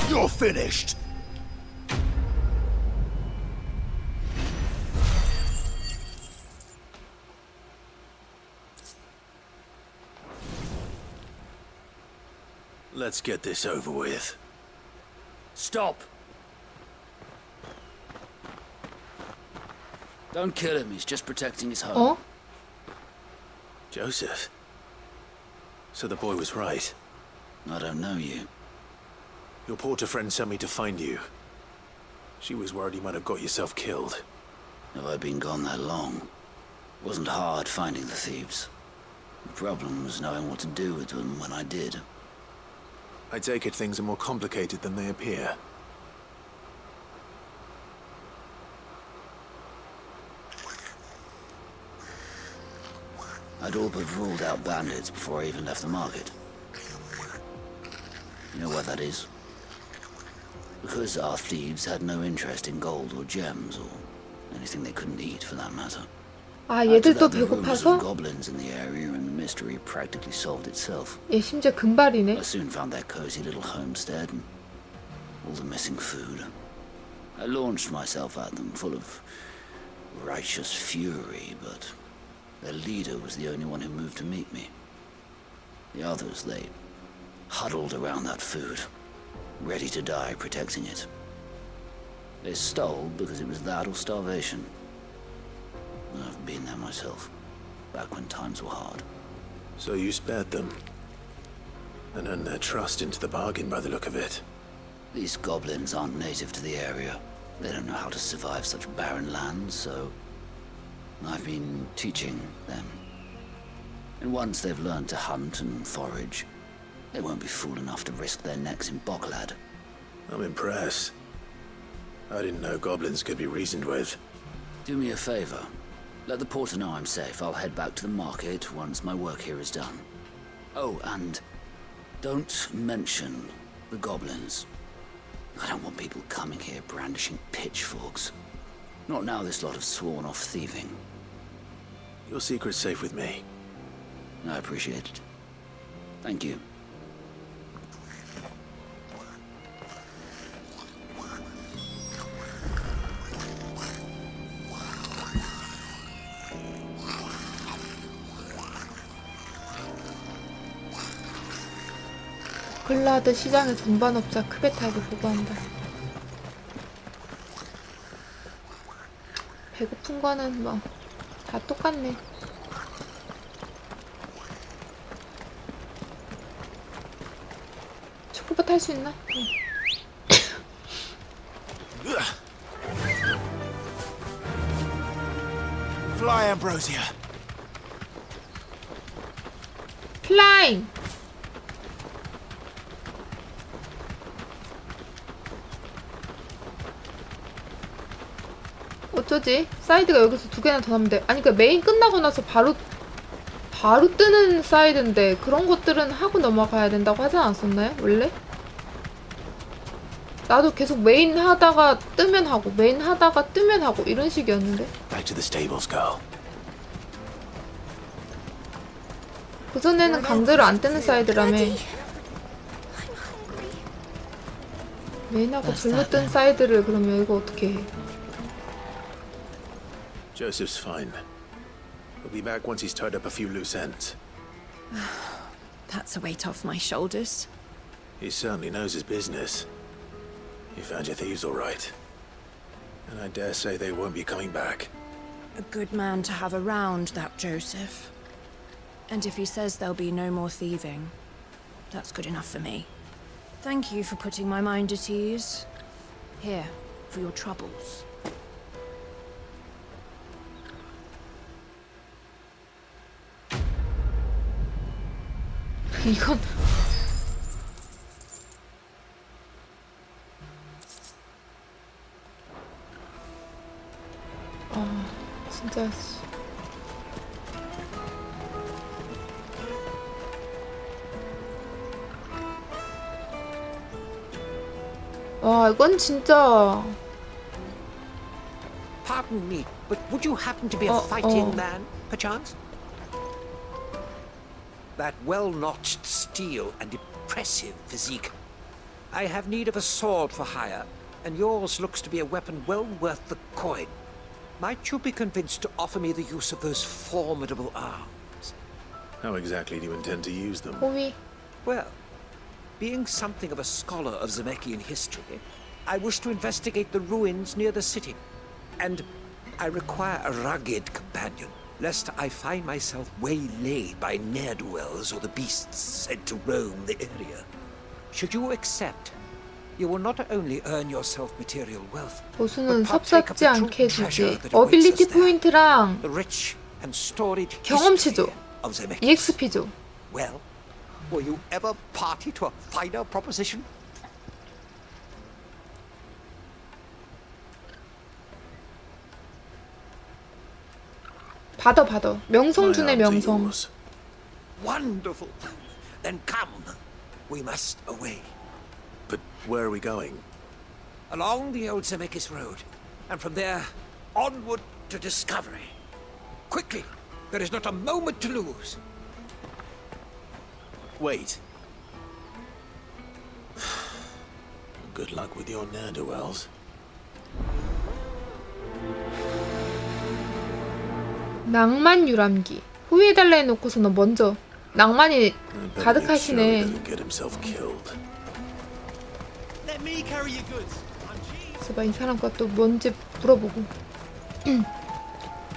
You're finished. Let's get this over with. Stop. Don't kill him, he's just protecting his home. 어? Joseph? So the boy was right. I don't know you. Your porter friend sent me to find you. She was worried you might have got yourself killed. Have I been gone that long? It wasn't hard finding the thieves. The problem was knowing what to do with them when I did. I take it things are more complicated than they appear. I'd all but ruled out bandits before I even left the market. You know why that is? Because our thieves had no interest in gold or gems or anything they couldn't eat for that matter. 아, 얘들도 There were rumors 배고파서? of goblins in the area and the mystery practically solved itself. 얘 심지어 금발이네. I soon found their cozy little homestead and all the missing food. I launched myself at them full of righteous fury, but their leader was the only one who moved to meet me. The others, they huddled around that food, ready to die protecting it. They stole because it was that or starvation. I've been there myself, back when times were hard. So you spared them, and earned their trust into the bargain by the look of it. These goblins aren't native to the area. They don't know how to survive such barren lands, so I've been teaching them. And once they've learned to hunt and forage, they won't be fool enough to risk their necks in Boklad. I'm impressed. I didn't know goblins could be reasoned with. Do me a favor. Let the porter know I'm safe. I'll head back to the market once my work here is done. Oh, and don't mention the goblins. I don't want people coming here brandishing pitchforks. Not now this lot have sworn off thieving. Your secret's safe with me. I appreciate it. Thank you. 글라드 시장의 전반업자 크베타에게 보고한다. 배고픈 거는 뭐 다 똑같네. 초코바 탈 수 있나? 응. Fly, Ambrosia. 플라잉! 어쩌지? 사이드가 여기서 2개나 더 나면 돼. 아니 그 메인 끝나고 나서 바로 뜨는 사이드인데 그런 것들은 하고 넘어가야 된다고 하지 않았었나요? 원래? 나도 계속 메인 하다가 뜨면 하고 메인 하다가 뜨면 하고 이런 식이었는데. Back to the stables, girl. 그전에는 강제로 안 뜨는 사이드라며. 메인하고 절로 뜬 사이드를 그러면 이거 어떻게 해? Joseph's fine. He'll be back once he's tied up a few loose ends. That's a weight off my shoulders. He certainly knows his business. You found your thieves all right. And I dare say they won't be coming back. A good man to have around, that Joseph. And if he says there'll be no more thieving, that's good enough for me. Thank you for putting my mind at ease. Here, for your troubles. 이건 진짜 와 이건 진짜 Pardon me, but would you happen to be a fighting man, perchance? That well-notched steel and impressive physique. I have need of a sword for hire, and yours looks to be a weapon well worth the coin. Might you be convinced to offer me the use of those formidable arms? How exactly do you intend to use them? Well, being something of a scholar of Zemeckyan history, I wish to investigate the ruins near the city. And I require a rugged companion, lest I find myself waylaid by ne'er-do-wells or the beasts said to roam the area. Should you accept, you will not only earn yourself material wealth, 보수는 섭섭지 않게 해주지. 어빌리티 포인트랑 the rich and storied 경험치 줘. of Zemeckis. EXP죠. Well, were you ever party to a finer proposition? 받아. 명성 주네, 명성. Wonderful. Then come. We must away. But where are we going? Along the old Zemeckis Road, and from there, onward to discovery. Quickly! There is not a moment to lose. Wait. Good luck with your ne'er-do-wells. 낭만 유람기. 후회해달라 해놓고서 너 먼저 낭만이 가득하시네. 그래서 이 사람과 또 뭔지 물어보고.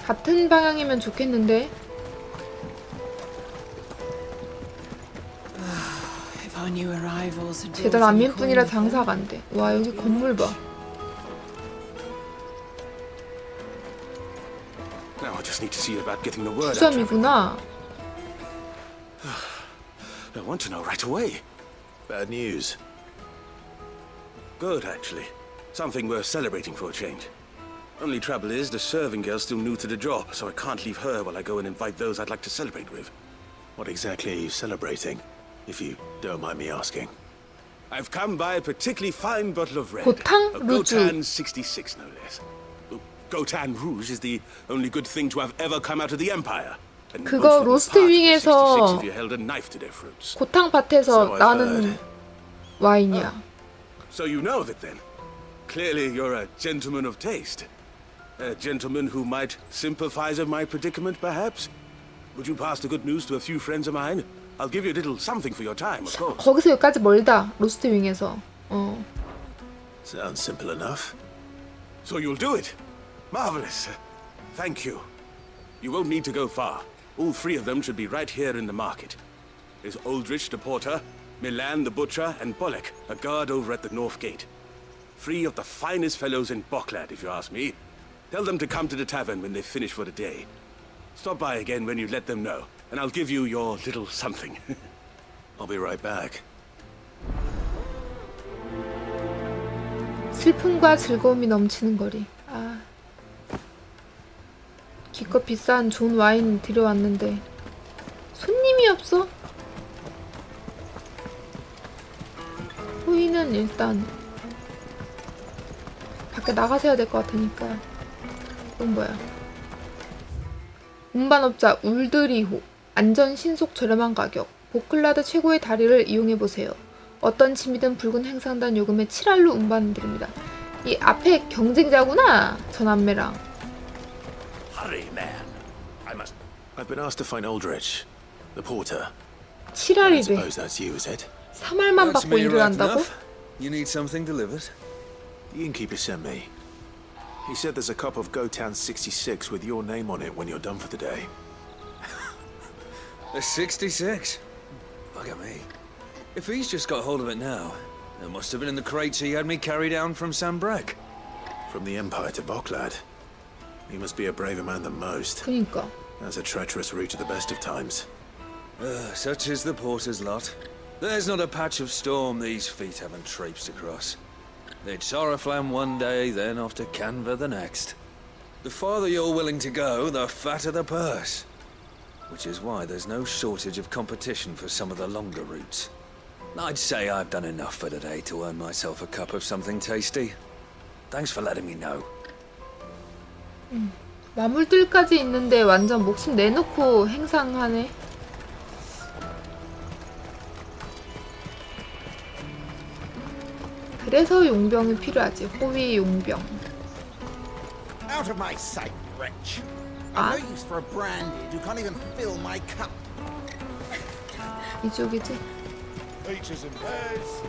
같은 방향이면 좋겠는데. 제달 안면뿐이라 장사가 안 돼. 와, 여기 건물 봐. Now I just need to see about getting the word out. 수염이구나. I want to know right away. Bad news. Good, actually. Something worth celebrating for a change. Only trouble is, the serving girl's still new to the job, so I can't leave her while I go and invite those I'd like to celebrate with. What exactly are you celebrating, if you don't mind me asking? I've come by a particularly fine bottle of red. 고탕 A 루즈. Gotan 66, no less. Gotan Rouge is the only good thing to have ever come out of the Empire. And 그거 로스트 윙에서 if you held a knife to their fruits. 고탕밭에서 나는 와인이야. So you know of it then? Clearly you're a gentleman of taste. A gentleman who might sympathize with my predicament, perhaps? Would you pass the good news to a few friends of mine? I'll give you a little something for your time, of course. 거기서 여기까지 멀다. 로스트 윙에서. Sounds simple enough. So you'll do it? Marvelous. Thank you. You won't need to go far. All three of them should be right here in the market. There's Aldrich, the porter, Milan, the butcher, and Bolek, a guard over at the north gate. Three of the finest fellows in Boklad, if you ask me. Tell them to come to the tavern when they've finished for the day. Stop by again when you let them know, and I'll give you your little something. I'll be right back. 슬픔과 즐거움이 넘치는 거리. 아, 기껏 비싼 좋은 와인 들여왔는데 손님이 없어? 호이는 일단 밖에 나가서 해야 될 것 같으니까. 이건 뭐야? 운반업자 울드리호. 안전, 신속, 저렴한 가격. 보클라드 최고의 다리를 이용해보세요. 어떤 짐이든 붉은 행상단 요금에 7알로 운반드립니다. 이 앞에 경쟁자구나. 저 남매랑. Hurry, man. I've been asked to find Aldrich, the porter. 7알이래. Suppose that's you, is it? 3알만 받고 일을 한다고? You need something delivered? The innkeeper sent me. He said there's a cup of Gotan 66 with your name on it when you're done for the day. A 66? Look at me. If he's just got hold of it now, it must have been in the crates he had me carry down from Sambrek. From the Empire to Boklad. He must be a braver man than most. 그러니까. That's a treacherous route at the best of times. Such is the porter's lot. There's not a patch of storm these feet haven't traipsed across. It's Oriflamme one day, then off to Canva the next. The farther you're willing to go, the fatter the purse. Which is why there's no shortage of competition for some of the longer routes. I'd say I've done enough for today to earn myself a cup of something tasty. Thanks for letting me know. 마물들까지 있는데 완전 목숨 내놓고 행상하네. 그래서 용병이 필요하지. 호위 용병. Out of my sight, wretch. 아, No use for a branded who can't even fill my cup. 이쪽이지. Peaches and pears.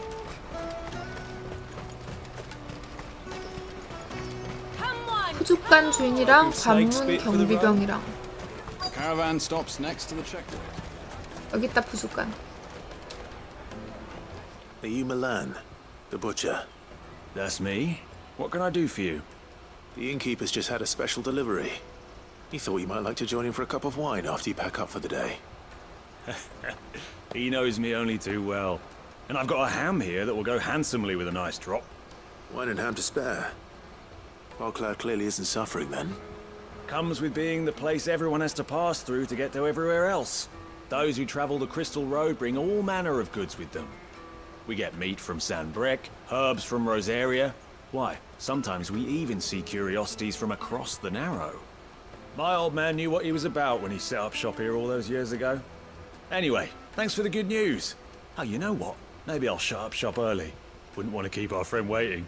푸죽간 주인이랑 관문 경비병이랑. Caravan stops next to the checkpoint. 여기 있다 푸죽간. Are you Milan, the butcher? That's me. What can I do for you? The innkeeper's just had a special delivery. He thought you might like to join him for a cup of wine after you pack up for the day. He knows me only too well. And I've got a ham here that will go handsomely with a nice drop. Wine and ham to spare. Barclad clearly isn't suffering then. Comes with being the place everyone has to pass through to get to everywhere else. Those who travel the Crystal Road bring all manner of goods with them. We get meat from San Brec, herbs from Rosaria. Why, sometimes we even see curiosities from across the Narrow. My old man knew what he was about when he set up shop here all those years ago. Anyway, thanks for the good news. Oh, you know what? Maybe I'll shut up shop early. Wouldn't want to keep our friend waiting.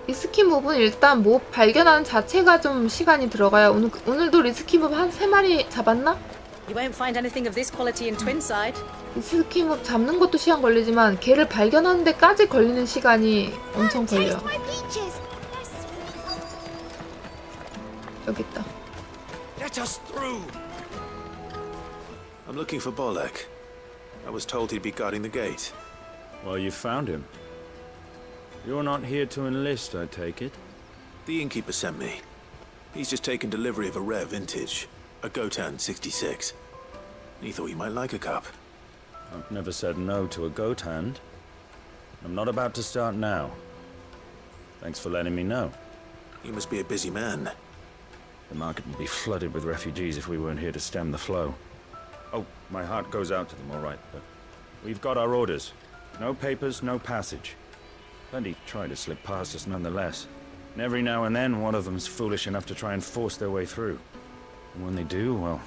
리스키 몹은 일단 몹 발견하는 자체가 좀 시간이 들어가요. 오늘도 리스키 몹 한 3마리 잡았나? You won't find anything of this quality in Twinside. 리스키 몹 잡는 것도 시간 걸리지만 걔를 발견하는 데까지 걸리는 시간이 엄청 걸려. 여기 있다. Let us through. I'm looking for Bolek. I was told he'd be guarding the gate. Well, you found him. You're not here to enlist, I take it? The innkeeper sent me. He's just taken delivery of a rare vintage, a Gotan 66. He thought you might like a cup. I've never said no to a goat hand. I'm not about to start now. Thanks for letting me know. You must be a busy man. The market would be flooded with refugees if we weren't here to stem the flow. Oh, my heart goes out to them, all right, but we've got our orders. No papers, no passage. Plenty try to slip past us nonetheless. And every now and then, one of them's foolish enough to try and force their way through. And when they do, well,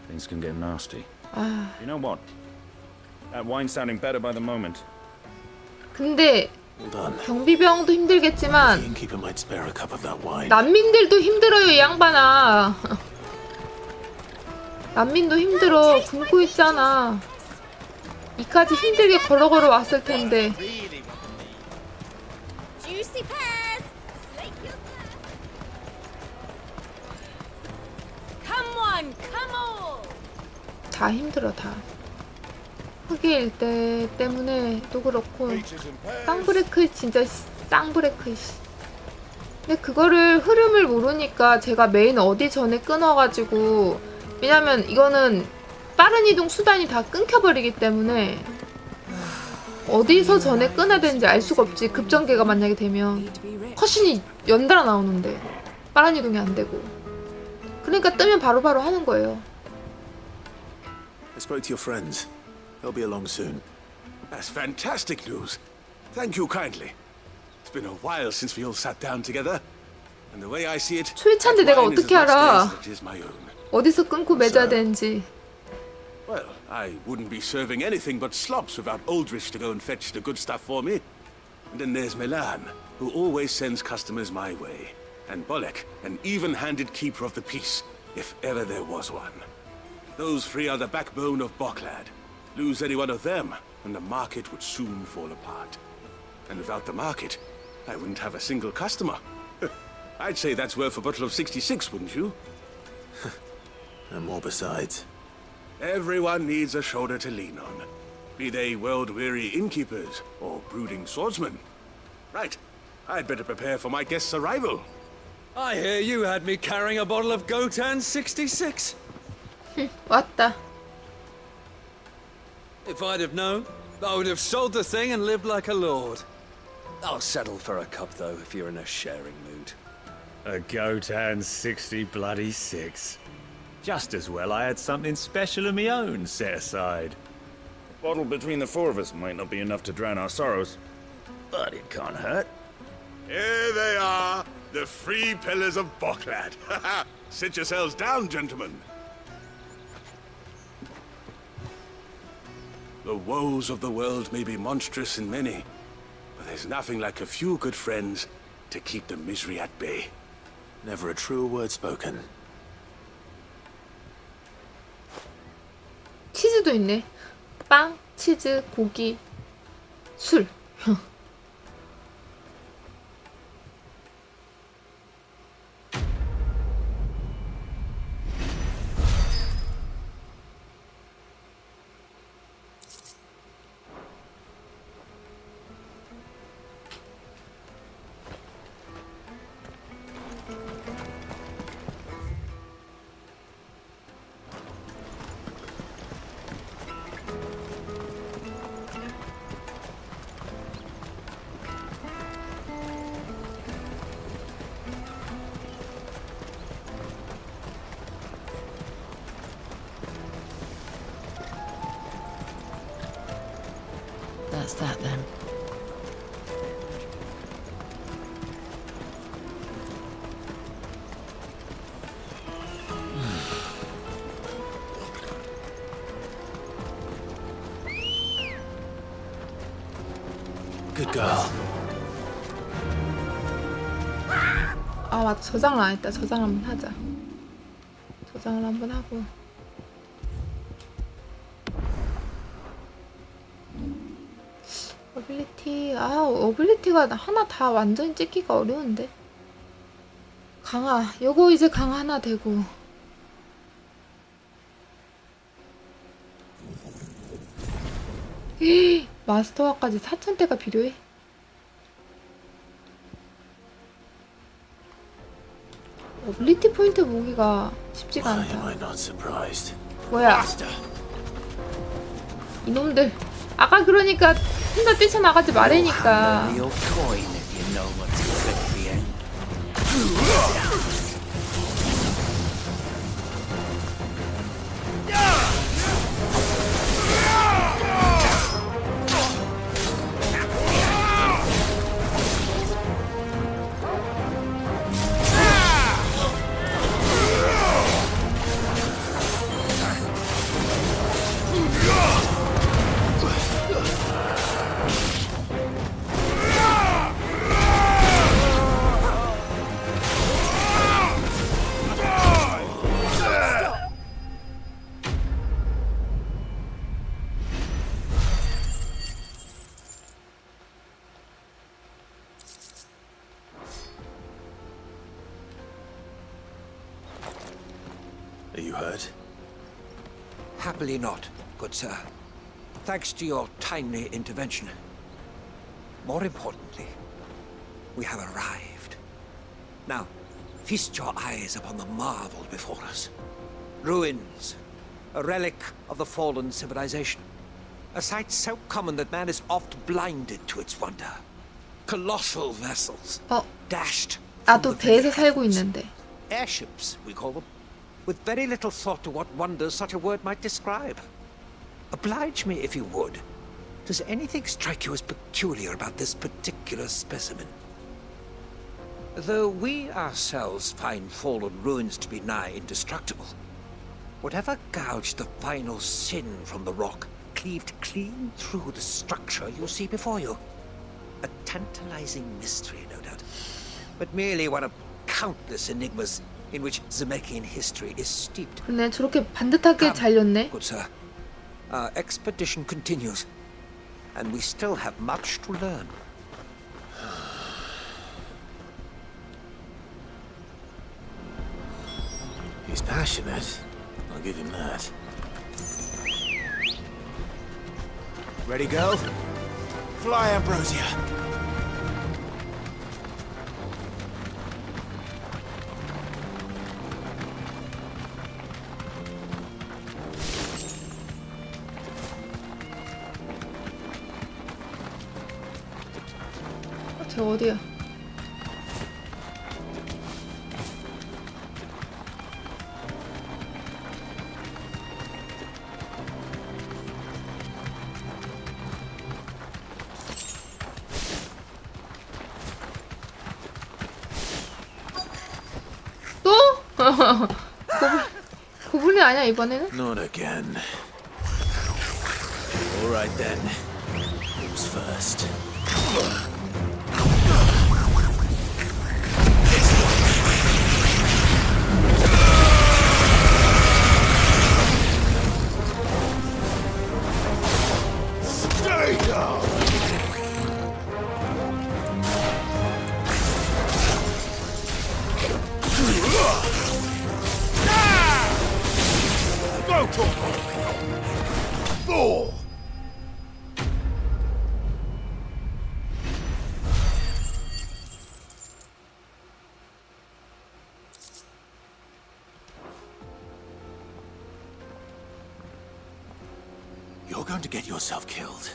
things can get nasty. You know what? That wine's sounding better by the moment. 근데 경비병도 힘들겠지만 The innkeeper might spare a cup of that wine. 난민들도 힘들어요, 이 양반아. 난민도 힘들어. 굶고 있잖아. 이까지 힘들게 걸어 왔을 텐데. Juicy pears. Come on, come on. 다 힘들어 다. 흑의 일대 때문에 또 그렇고 쌍브레크 진짜 쌍브레크. 근데 그거를 흐름을 모르니까 제가 메인 어디 전에 끊어가지고 왜냐면 이거는 빠른 이동 수단이 다 끊겨버리기 때문에 어디서 전에 끊어야 되는지 알 수가 없지. 급전개가 만약에 되면 컷신이 연달아 나오는데 빠른 이동이 안 되고 그러니까 뜨면 바로바로 하는 거예요. I spoke to your friends. They'll be along soon. That's fantastic news. Thank you kindly. It's been a while since we all sat down together. And the way I see it, 초이차인데 내가 어떻게 알아? it is my own. 어디서 끊고 맺어야 되는지. Well, I wouldn't be serving anything but slops without Aldrich to go and fetch the good stuff for me. And then there's Milan, who always sends customers my way. And Bolek, an even-handed keeper of the peace, if ever there was one. Those three are the backbone of Boklad. Lose any one of them, and the market would soon fall apart. And without the market, I wouldn't have a single customer. I'd say that's worth a bottle of 66, wouldn't you? And more besides. Everyone needs a shoulder to lean on. Be they world-weary innkeepers or brooding swordsmen. Right, I'd better prepare for my guest's arrival. I hear you had me carrying a bottle of Gotan 66. 왔다. If I'd have known, I would have sold the thing and lived like a lord. I'll settle for a cup, though, if you're in a sharing mood. A Gotan 66. Just as well I had something special of my own set aside. A bottle between the four of us might not be enough to drown our sorrows, but it can't hurt. Here they are, the three pillars of Boklad. Sit yourselves down, gentlemen. The woes of the world may be monstrous in many, but there's nothing like a few good friends to keep the misery at bay. Never a truer word spoken. 치즈도 있네. 빵, 치즈, 고기, 술. What's that then? Good girl. 아 맞다, 저장을 안 했다. 저장 한번 하자. 저장을 한번 하고. 어빌리티, 어빌리티가 하나 다 완전히 찍기가 어려운데. 강화, 요거 이제 강화 하나 되고. 마스터화까지 4,000대가 필요해? 어빌리티 포인트 모으기가 쉽지가 않다. 뭐야? 이놈들. 아까 그러니까 혼자 뛰쳐나가지 말라니까. Are you hurt? Happily not, good sir. Thanks to your timely intervention. More importantly, we have arrived. Now, feast your eyes upon the marvel before us. Ruins, a relic of the fallen civilization. A sight so common that man is oft blinded to its wonder. Colossal vessels, dashed. 나도 배에서 살고 있는데. Airships, we call them. With very little thought to what wonders such a word might describe. Oblige me if you would. Does anything strike you as peculiar about this particular specimen? Though we ourselves find fallen ruins to be nigh indestructible, whatever gouged the final sin from the rock cleaved clean through the structure you see before you. A tantalizing mystery, no doubt, but merely one of countless enigmas in which Zemeckis history is steeped. 근데 저렇게 반듯하게 잘렸네. Good sir. Our expedition continues, and we still have much to learn. He's passionate. I'll give him that. Ready, go? Fly, Ambrosia. 저 어디야? 또? 고분이 아니야 이번에는? Not again. All right then. Who's first? You're going to get yourself killed.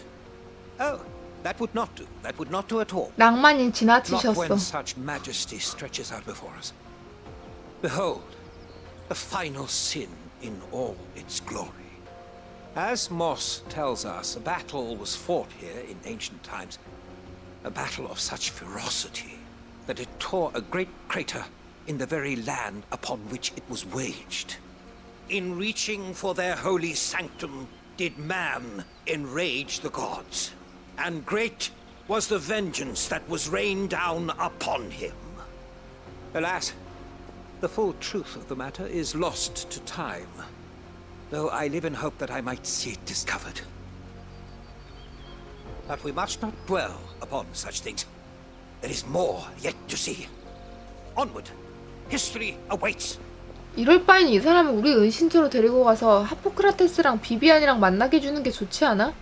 Oh, that would not do. That would not do at all. 낭만이 Not 지나치셨어. when such majesty stretches out before us. Behold, the final sin in all its glory. As Moss tells us, a battle was fought here in ancient times. A battle of such ferocity that it tore a great crater in the very land upon which it was waged. In reaching for their holy sanctum, did man enrage the gods, and great was the vengeance that was rained down upon him. Alas, the full truth of the matter is lost to time, though I live in hope that I might see it discovered. But we must not dwell upon such things. There is more yet to see. Onward, history awaits. 이럴 바엔 이 사람을 우리 은신처로 데리고 가서 하포크라테스랑 비비안이랑 만나게 해주는 게 좋지 않아?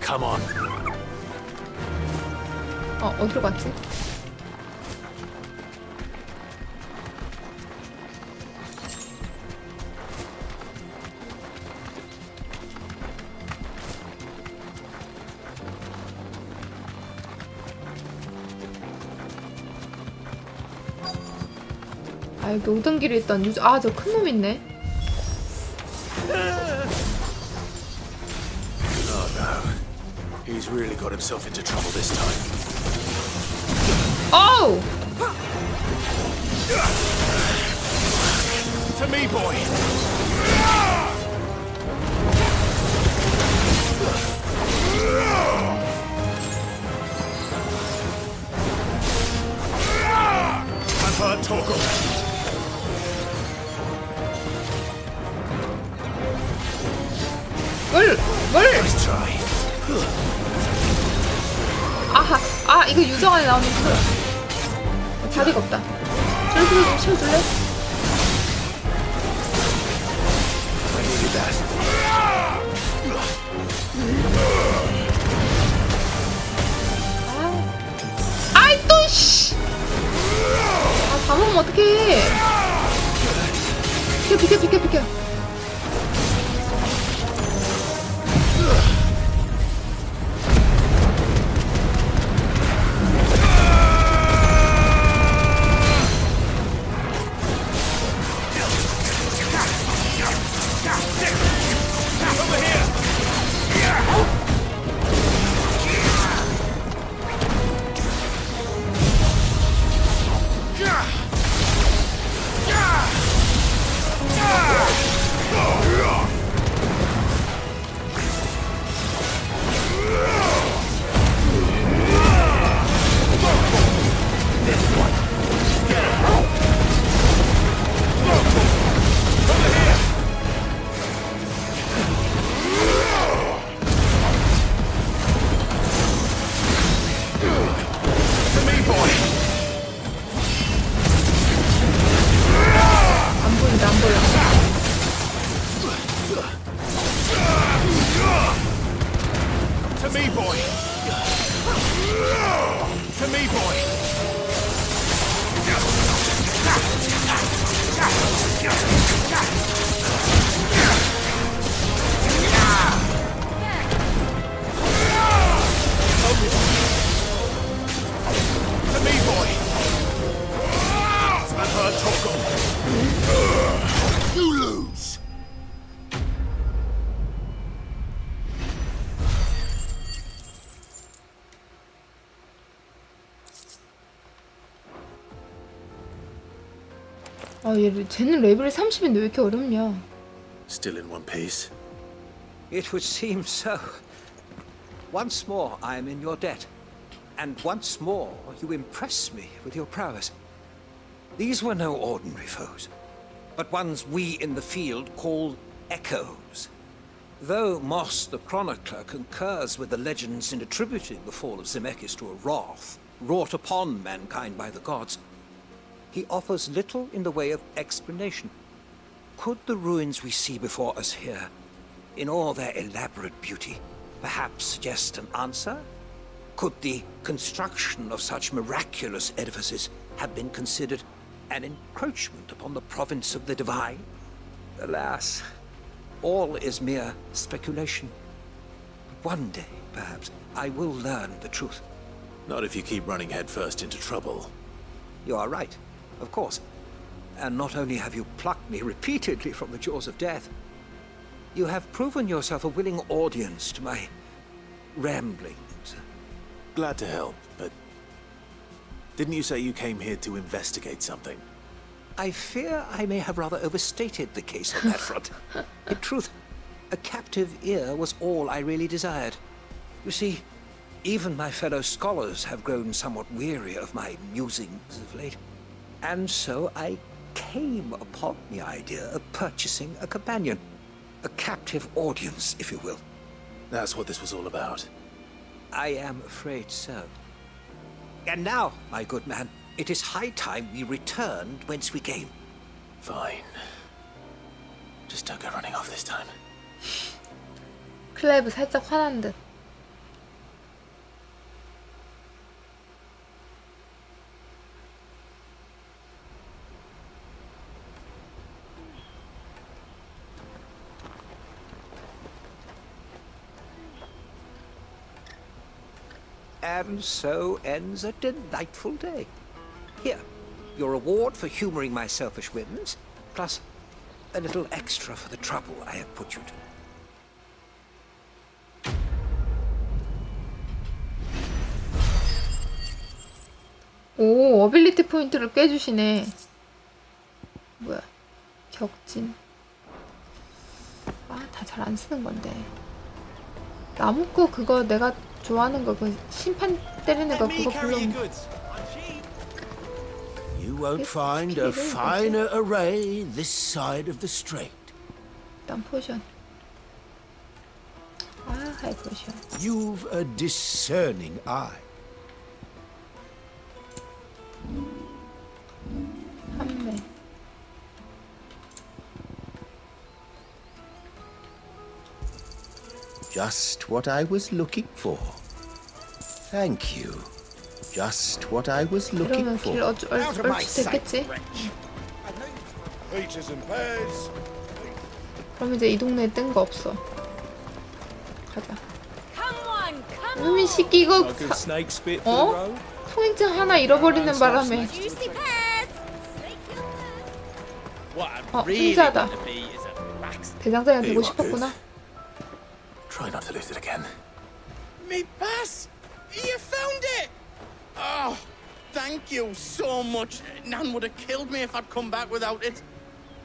Come on. 어디로 갔지? 여기 오던 길에 있던 저 큰 놈 있네. Oh no. He's really got himself into trouble this time. Oh! To me, boy. I've heard talk of. 물! 아하, 이거 유성 안에 나오는 그 자리가 없다. 저렇게 좀 치워줄래? 아이 또 씨! 다 먹으면 어떡해? 비켜. 쟤는 레벨이 30인데 왜 이렇게 어렵냐? Still in one piece. It would seem so. Once more I am in your debt, and once more you impress me with your prowess. These were no ordinary foes, but ones we in the field call echoes. Though Moss the Chronicler concurs with the legends in attributing the fall of Zemeckis to a wrath wrought upon mankind by the gods, he offers little in the way of explanation. Could the ruins we see before us here, in all their elaborate beauty, perhaps suggest an answer? Could the construction of such miraculous edifices have been considered an encroachment upon the province of the divine? Alas, all is mere speculation. One day, perhaps, I will learn the truth. Not if you keep running headfirst into trouble. You are right, of course. And not only have you plucked me repeatedly from the jaws of death, you have proven yourself a willing audience to my ramblings. Glad to help, but didn't you say you came here to investigate something? I fear I may have rather overstated the case on that front. In truth, a captive ear was all I really desired. You see, even my fellow scholars have grown somewhat weary of my musings of late. And so I came upon the idea of purchasing a companion. A captive audience, if you will. That's what this was all about. I am afraid so. And now, my good man, it is high time we returned whence we came. Fine. Just don't go running off this time. 클라이브 살짝 화난 듯. And so ends a delightful day. Here, your reward for humoring my selfish whims, plus a little extra for the trouble I have put you to. 오, 어빌리티 포인트를 꽤 주시네. 뭐야? 격진. 아, 다 잘 안 쓰는 건데. 나무 거 그거 내가 좋아하는 거 그 심판 때리는 거 그거 별로. You won't find a finer array this side of the strait. 일단 포션. 아, 하이 포션. You've a discerning eye. 판매. Just what I was looking for. Thank you. Just what I was looking 이러면 for. 길 얼추 됐겠지? Peaches and pears. 그럼 이제 이 동네에 뜬 거 없어. 가자. 이놈의 새끼 이거 어? 통행증 하나 잃어버리는 바람에 승자다. 대장장이가 되고 싶었구나. Try not to lose it again. Me pass! You found it! Oh, thank you so much. Nan would have killed me if I'd come back without it.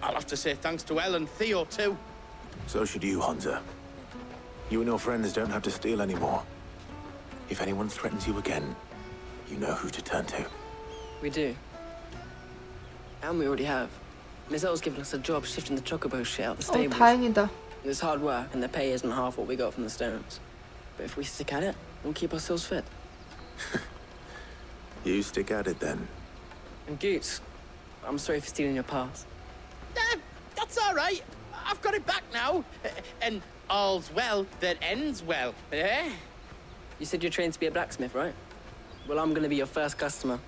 I'll have to say thanks to Elle and Theo too. So should you, Hansa. You and your friends don't have to steal anymore. If anyone threatens you again, you know who to turn to. We do. And we already have. Mizelle's given us a job shifting the chocobo shit out the stables. 다행이다. It's hard work, and the pay isn't half what we got from the stones. But if we stick at it, we'll keep ourselves fit. You stick at it then. And Goots, I'm sorry for stealing your pass. That's all right. I've got it back now. And all's well that ends well, eh? You said you're trained to be a blacksmith, right? Well, I'm gonna be your first customer.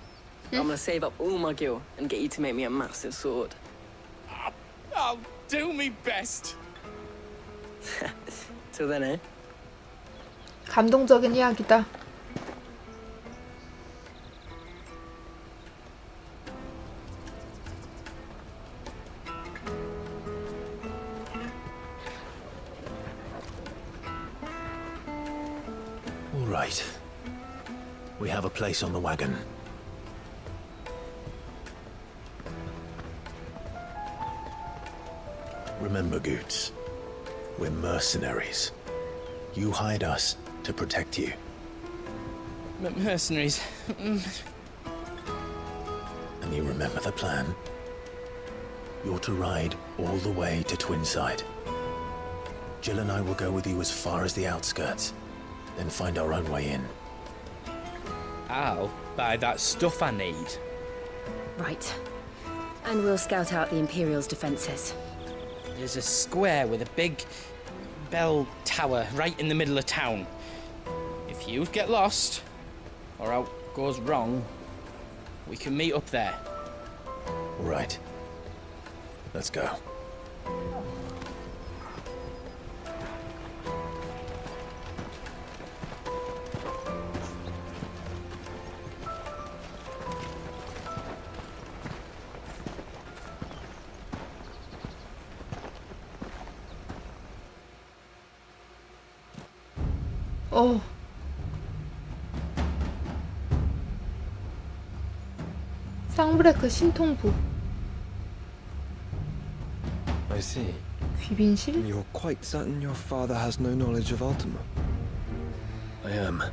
I'm gonna save up all my gil and get you to make me a massive sword. I'll do me best. Till then, eh? 감동적인 이야기다. All right. We have a place on the wagon. Remember, Goots, we're mercenaries. You hired us to protect you. Mercenaries. And you remember the plan? You're to ride all the way to Twinside. Jill and I will go with you as far as the outskirts, then find our own way in. I'll buy that stuff I need. Right. And we'll scout out the Imperial's defences. There's a square with a big bell tower right in the middle of town. If you get lost, or out goes wrong, we can meet up there. All right. Let's go. 쌍브레크 신통부. I see. 귀빈실? You're quite certain your father has no knowledge of Ultima? I am.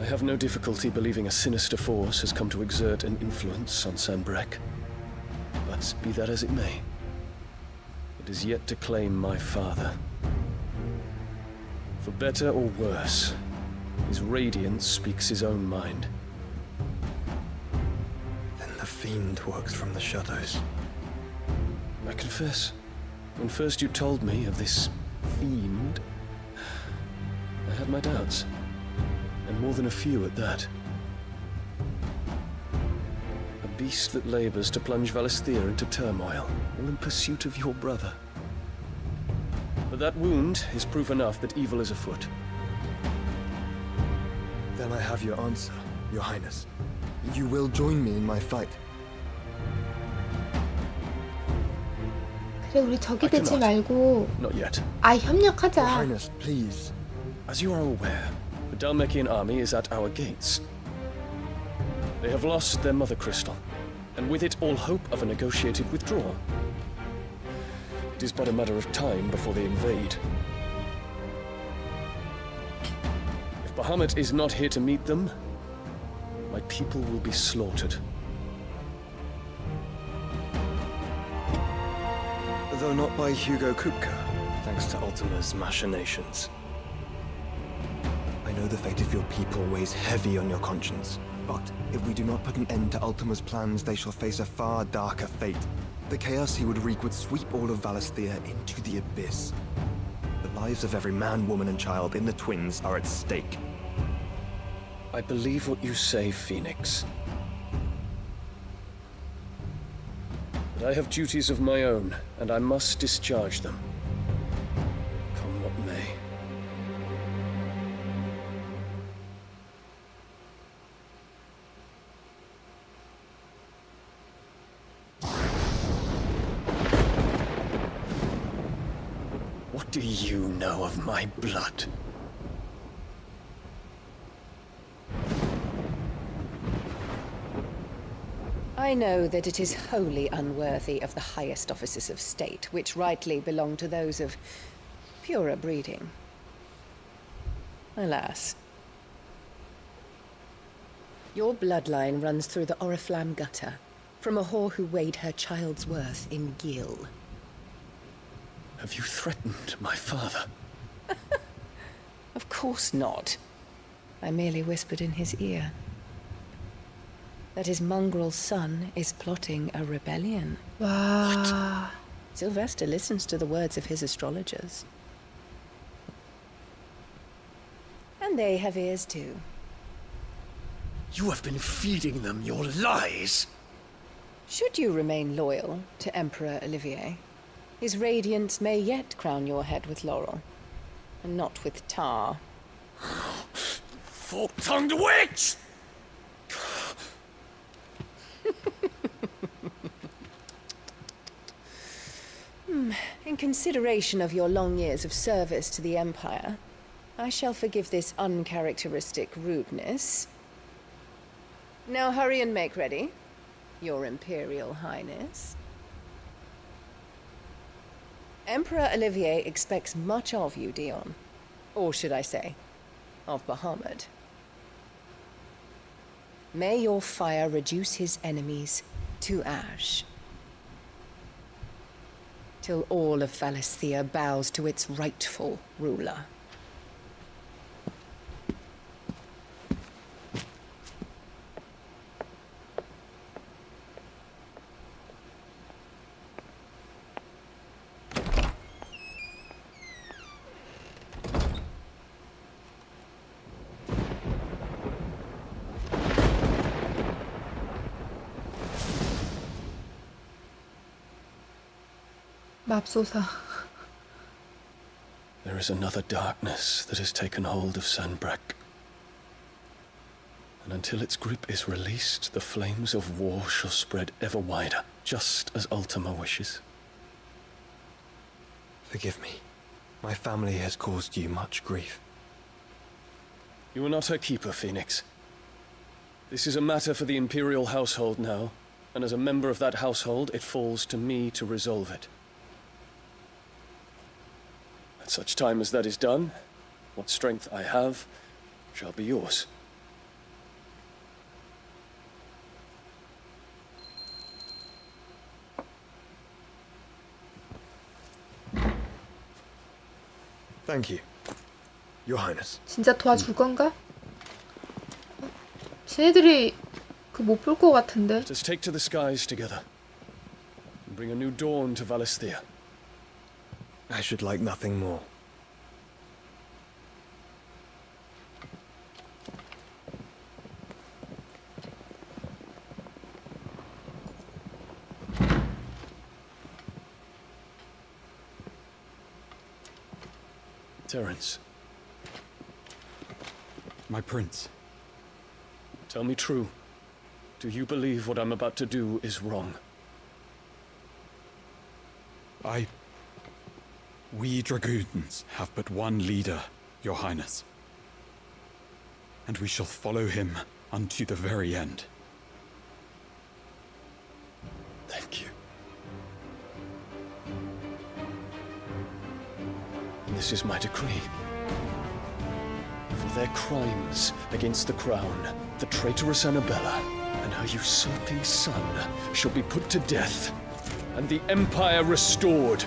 I have no difficulty believing a sinister force has come to exert an influence on Sanbreque. But be that as it may, it is yet to claim my father. For better or worse, his radiance speaks his own mind. Then the fiend works from the shadows. I confess, when first you told me of this fiend, I had my doubts. And more than a few at that. A beast that labors to plunge Valisthea into turmoil, all in pursuit of your brother. But that wound is proof enough that evil is afoot. Then I have your answer, Your Highness. You will join me in my fight. 그래, 우리 적이 되지 말고 Not yet. 협력하자. Your Highness, please. As you are aware, the Dalmekian army is at our gates. They have lost their mother crystal, and with it all hope of a negotiated withdrawal. It is but a matter of time before they invade. If Bahamut is not here to meet them, my people will be slaughtered. Though not by Hugo Kupka, thanks to Ultima's machinations. I know the fate of your people weighs heavy on your conscience, but if we do not put an end to Ultima's plans, they shall face a far darker fate. The chaos he would wreak would sweep all of Valisthea into the abyss. The lives of every man, woman, and child in the Twins are at stake. I believe what you say, Phoenix. But I have duties of my own, and I must discharge them. Come what may. What do you know of my blood? I know that it is wholly unworthy of the highest offices of state, which rightly belong to those of purer breeding. Alas. Your bloodline runs through the Oriflamme gutter, from a whore who weighed her child's worth in gil. Have you threatened my father? Of course not. I merely whispered in his ear that his mongrel son is plotting a rebellion. Wow. Sylvester listens to the words of his astrologers. And they have ears too. You have been feeding them your lies! Should you remain loyal to Emperor Olivier, his radiance may yet crown your head with laurel, and not with tar. Fork-tongued witch! In consideration of your long years of service to the Empire, I shall forgive this uncharacteristic rudeness. Now hurry and make ready, Your Imperial Highness. Emperor Olivier expects much of you, Dion. Or should I say, of Bahamut. May your fire reduce his enemies to ash, till all of Valisthea bows to its rightful ruler. 맙소사. There is another darkness that has taken hold of Sanbreque. And until its grip is released, the flames of war shall spread ever wider, just as Ultima wishes. Forgive me. My family has caused you much grief. You are not her keeper, Phoenix. This is a matter for the Imperial household now, and as a member of that household, it falls to me to resolve it. At such time as that is done, what strength I have shall be yours. Thank you, Your Highness. 진짜 도와줄 건가? 쟤네들이 그 못 볼 것 같은데. Let us take to the skies together and bring a new dawn to Valisthea. I should like nothing more. Terence, My prince. tell me true. Do you believe what I'm about to do is wrong? We dragoons have but one leader, Your Highness. And we shall follow him unto the very end. Thank you. And this is my decree. For their crimes against the crown, the traitorous Annabella and her usurping son shall be put to death, and the empire restored.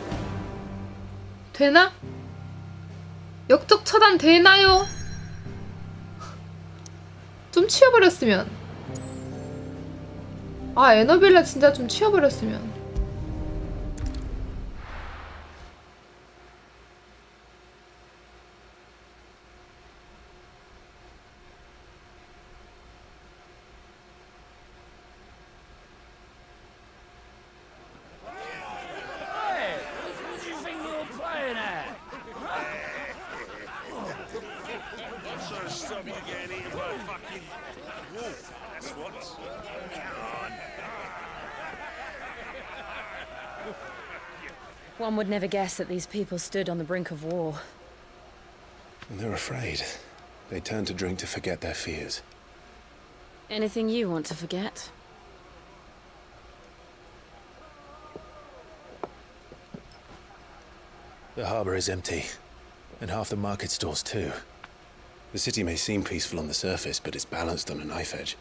되나? 역적 처단 되나요? 좀 치워버렸으면. 아, 에너벨라 진짜 좀 치워버렸으면. One would never guess that these people stood on the brink of war. And they're afraid. They turn to drink to forget their fears. Anything you want to forget? The harbor is empty, and half the market stalls too. The city may seem peaceful on the surface, but it's balanced on a knife edge.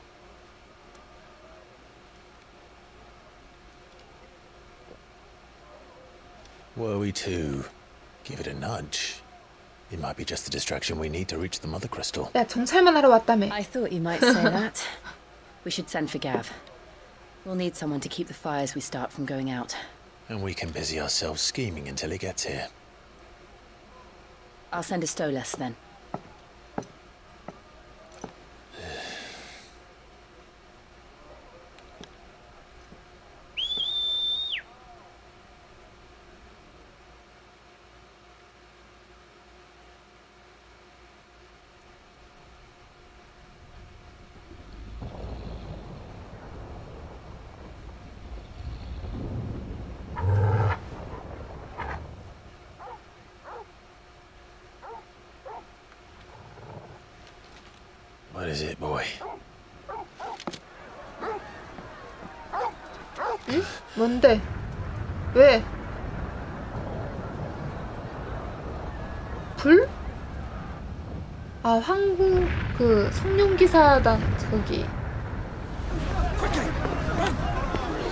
Were we to give it a nudge, it might be just the distraction we need to reach the Mother Crystal. 야, 정찰만 하러 왔다며. I thought you might say that. We should send for Gav. We'll need someone to keep the fires we start from going out. And we can busy ourselves scheming until he gets here. I'll send a Stolas then. What is it, boy? 응? 뭔데? 왜? 불? 아, 황궁 그 성룡기사단 저기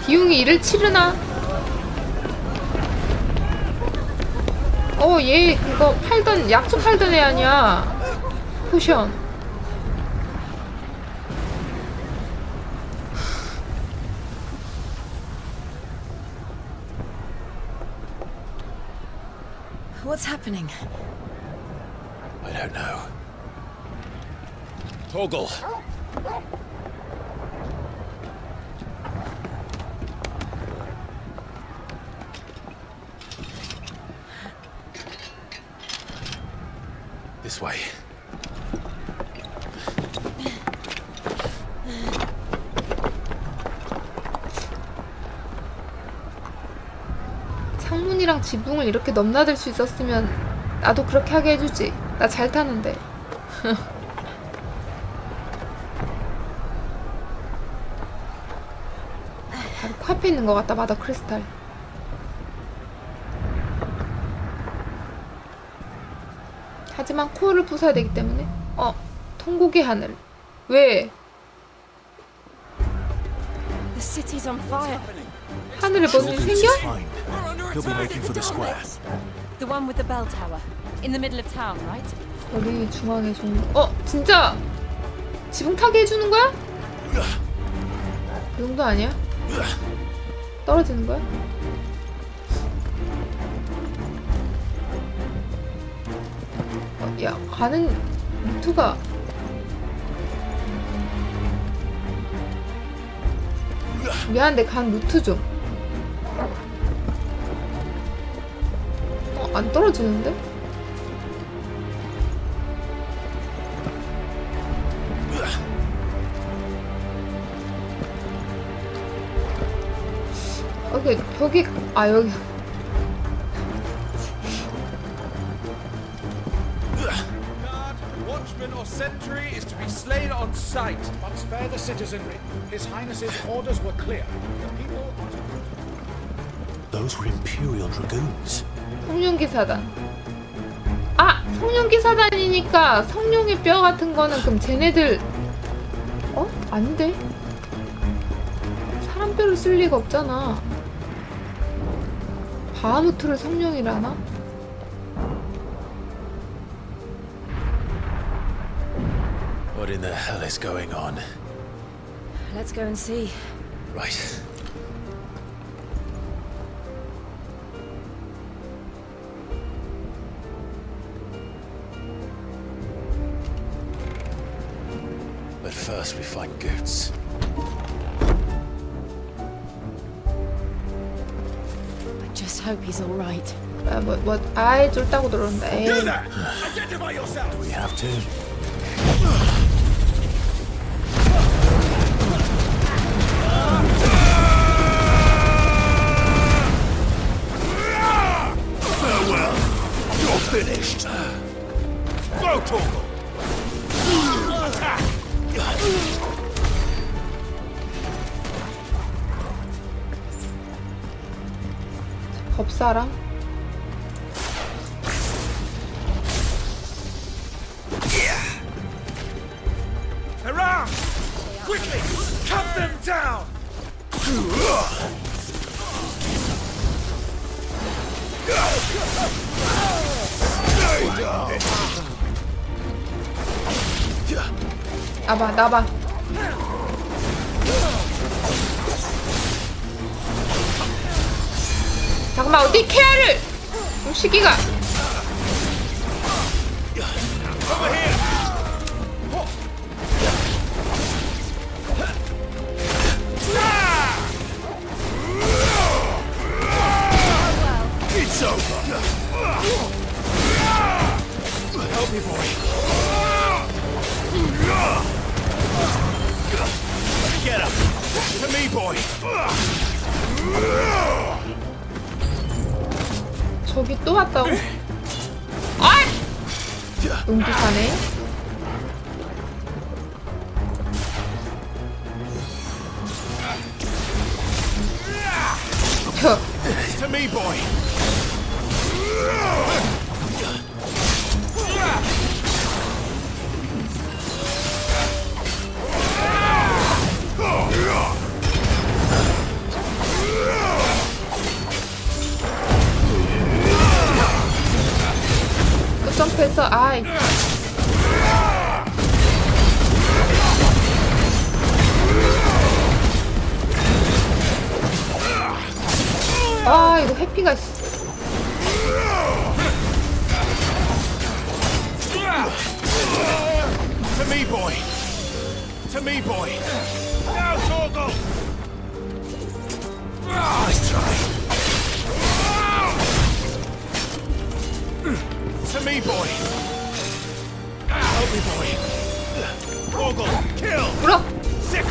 기웅이 이를 치르나? 얘 그거 팔던 약초 팔던 애 아니야? 포션. What's happening? I don't know. Torgal! This way. 창문이랑 지붕을 이렇게 넘나들 수 있었으면 나도 그렇게 하게 해주지. 나 잘 타는데. 바로 코앞에 있는 것 같다. 마더 크리스탈. 하지만 코어를 부숴야 되기 때문에 통곡의 하늘. 왜? The city's on fire. 하늘에 뭔 일이 생겨? He'll be making for the square. The one with the bell tower. In the middle of town, right? 거리 중앙에 진짜 지붕 타게 해주는 거야? 그 정도 아니야? 떨어지는 거야? 야, 가는 루트가 미안한데 간 루트 좀. 안 떨어지는데? 여기 벽이 여기. Watchman or sentry is to be slain on sight. But spare the citizenry. His Highness's orders were clear. The people are to... Those were Imperial Dragoons. 성룡기사단. 성룡기사단이니까 성룡의 뼈 같은 거는 그럼 쟤네들 아닌데? 사람 뼈를 쓸 리가 없잖아. 바하무트를 성룡이라나? What in the hell is going on? Let's go and see. Right. But first we find Goots. I just hope he's all right. 쫄다고 들었는데. Identify yourself. Do we have to? Farewell. You're finished. Go, Torgal. Attack. 법사람? Around! Quickly! Cut them down! Stay down! 나봐. 잠깐만, 어디 케아를! 시기가. Over here! It's over! Help me, boy! Get up! To me, boy! 저기 또 왔다고? 용기사네. To me, boy! 또 점프해서 이거 해피가 To me, boy! To me, boy! Now, Torgal! Nice try! To me, boy! Help me, boy! Torgal, kill! 물어! Sick!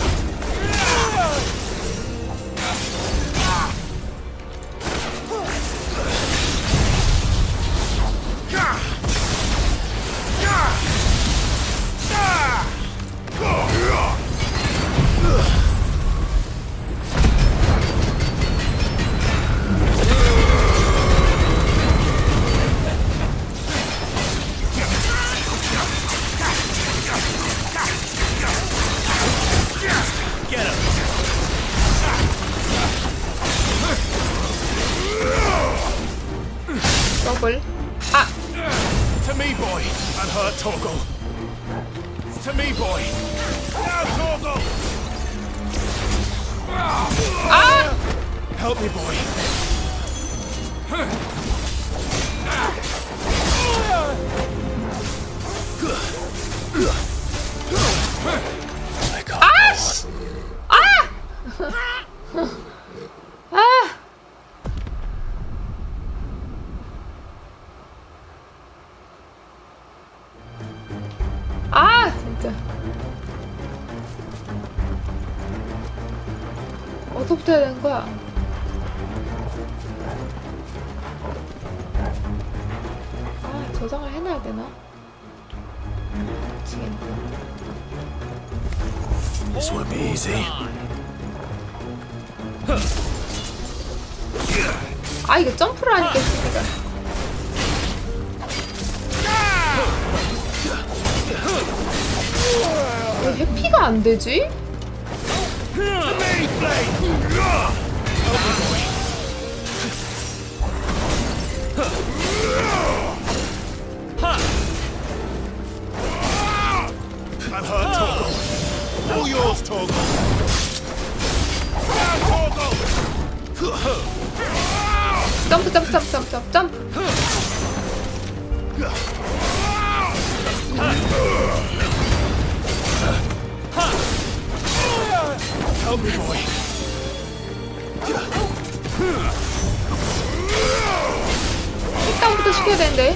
더블. 아! To me, boy, and her Torgal. To me, boy. Now, Torgal. 아! Help me, boy. 아씨! 아! 아! 아, 진짜. 어디서부터 해야 되는 거야? 아, 저장을 해놔야 되나? 미치겠네. This won't be easy. 아, 이거 점프를 하니까 스피가. 왜 회피가 안 되지? And her Torgal. All yours, Torgal. Now, Torgal. 점프, 점프, 점프, 점프, 점프, 점프. Help me, boy. 식당부터 시켜야 되는데.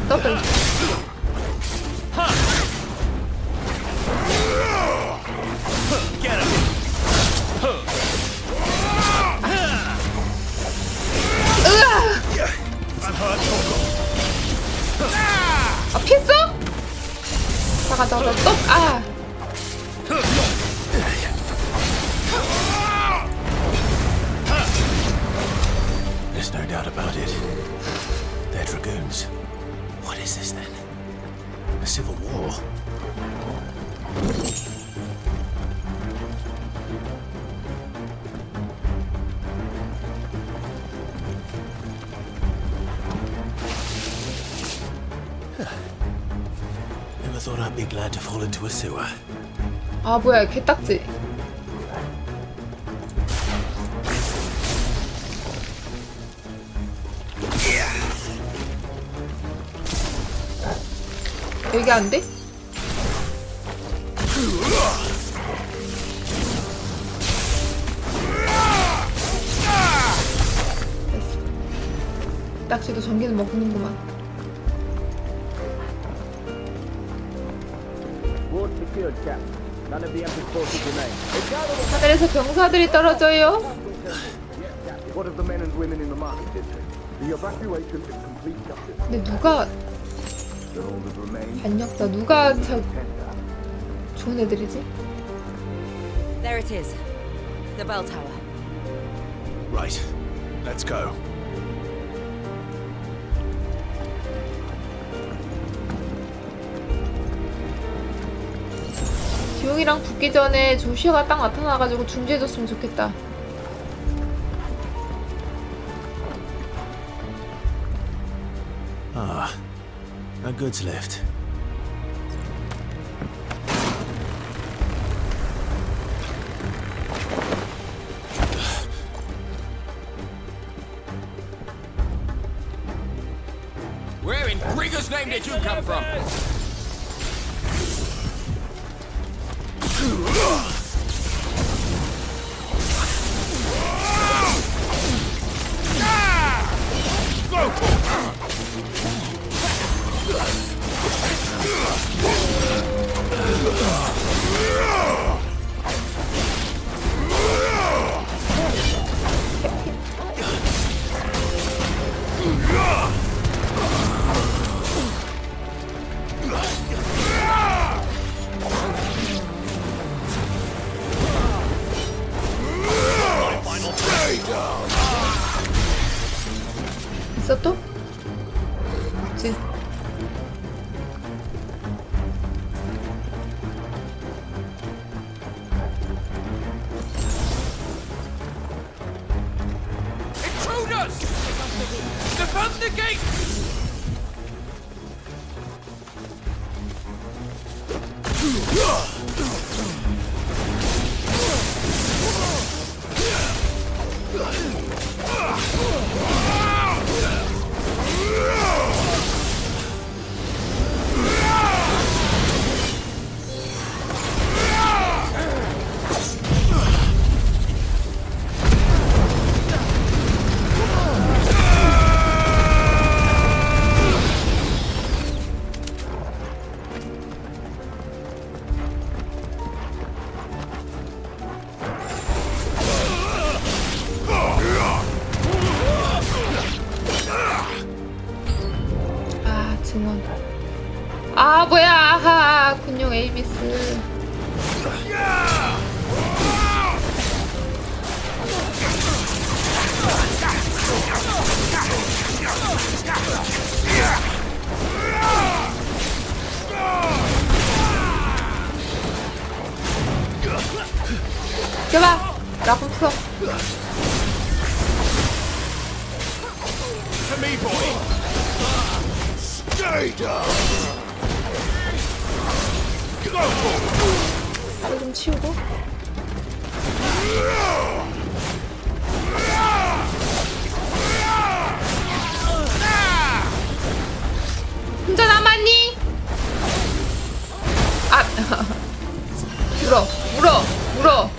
더블. 아, 피했어? 잠깐, 잠깐, 또, 아. There's no doubt about it. They're dragoons. What is this then? A civil war? Never thought I'd be glad to fall into a sewer. 아, 뭐야, 개딱지. 여기 안 돼? 딱지도 전기는 먹는구만. 하늘에서 병사들이 떨어져요. What of the men and women in the market district? The evacuation is complete justice. 근데 누가 All that remains 반역자 누가 저 좋은 애들이지? There it is. The bell tower. Right, let's go. 기용이랑 붙기 전에 조슈아가 딱 나타나가지고 중지해줬으면 좋겠다. Ah, a goods lift. Where in Grigger's name did you come from? 있어 또? 없지. Intruders! Defend the gate! 아 뭐야 아하 군용 에이비스. 제발 라군 풀어. To me, boy! Stay down! 이거 좀 치우고. 혼자 남았니? 아 물어 물어 물어.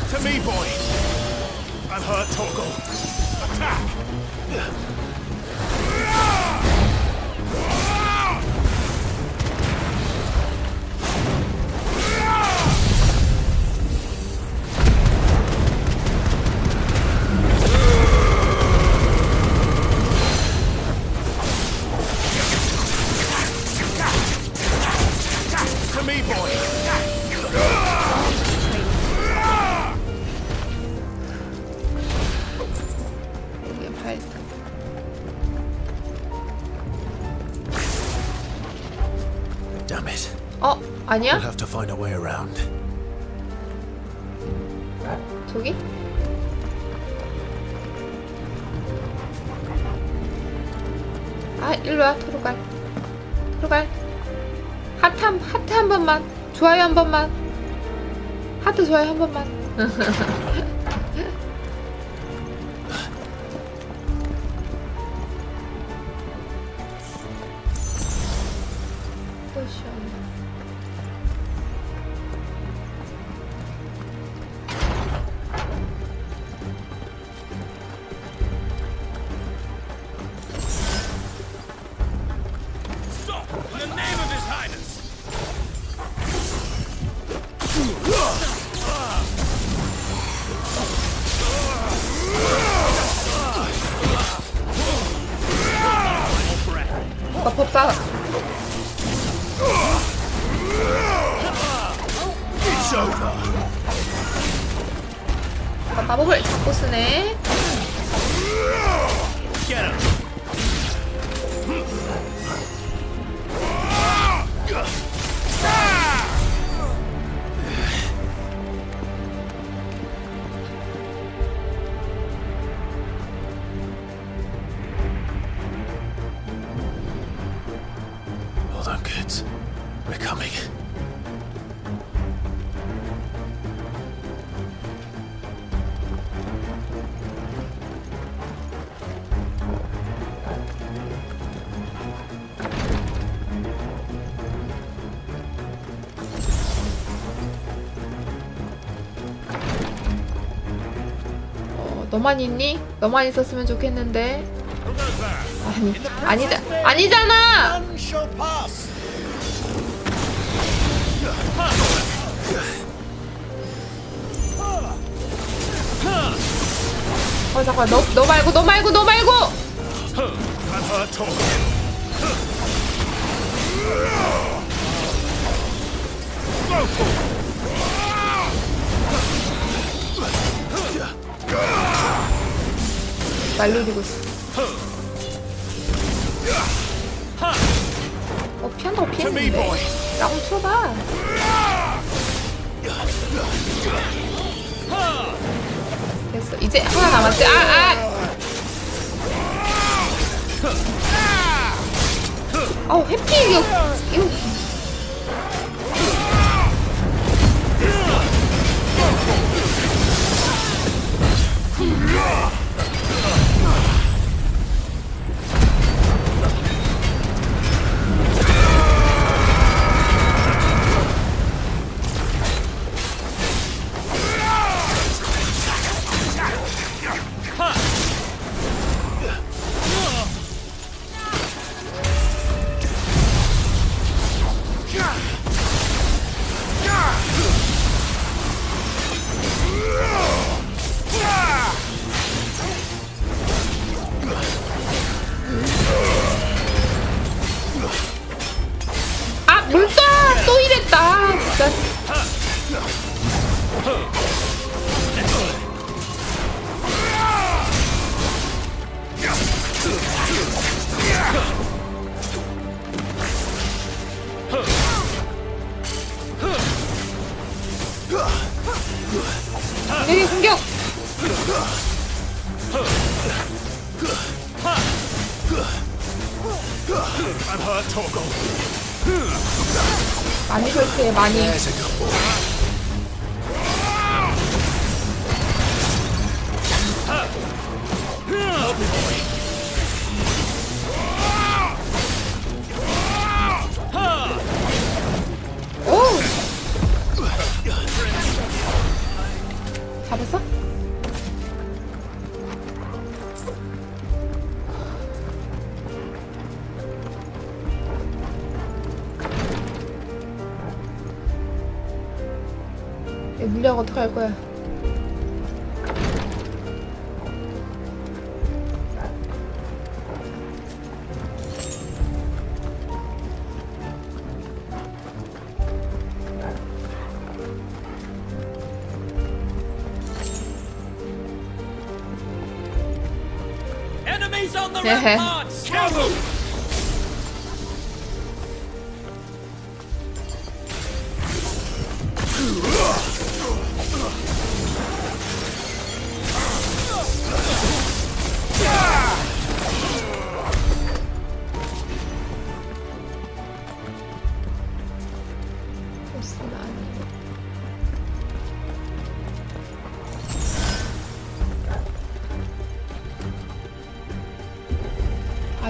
To me, boy! I'm hurt, Toggle. Attack! To me, boy! Damn it. 어 아니야? We'll have to find a way around. 저기? 아 일로와 토르갈. 토르갈. 하트 한 번만. 좋아요 한 번만. 하트 좋아요 한 번만. Stop! In the name of His Highness! 법사. It's over! 마법을 자꾸 쓰네. Get him! Hold on, kids. We're coming. 너만 있니? 너만 있었으면 좋겠는데. 아니잖아! 잠깐, 너 말고! 말 노리고 있어. 피한다고 피했는데. 나 좀 틀어봐. 됐어. 이제 하나 남았지. 해피 이거. 또 이랬다. 진짜. 내 공격. 많이 설치해, 많이. 오! 잡았어? 물약 어떻게 할 거야? Enemies on the ramparts! Kill them!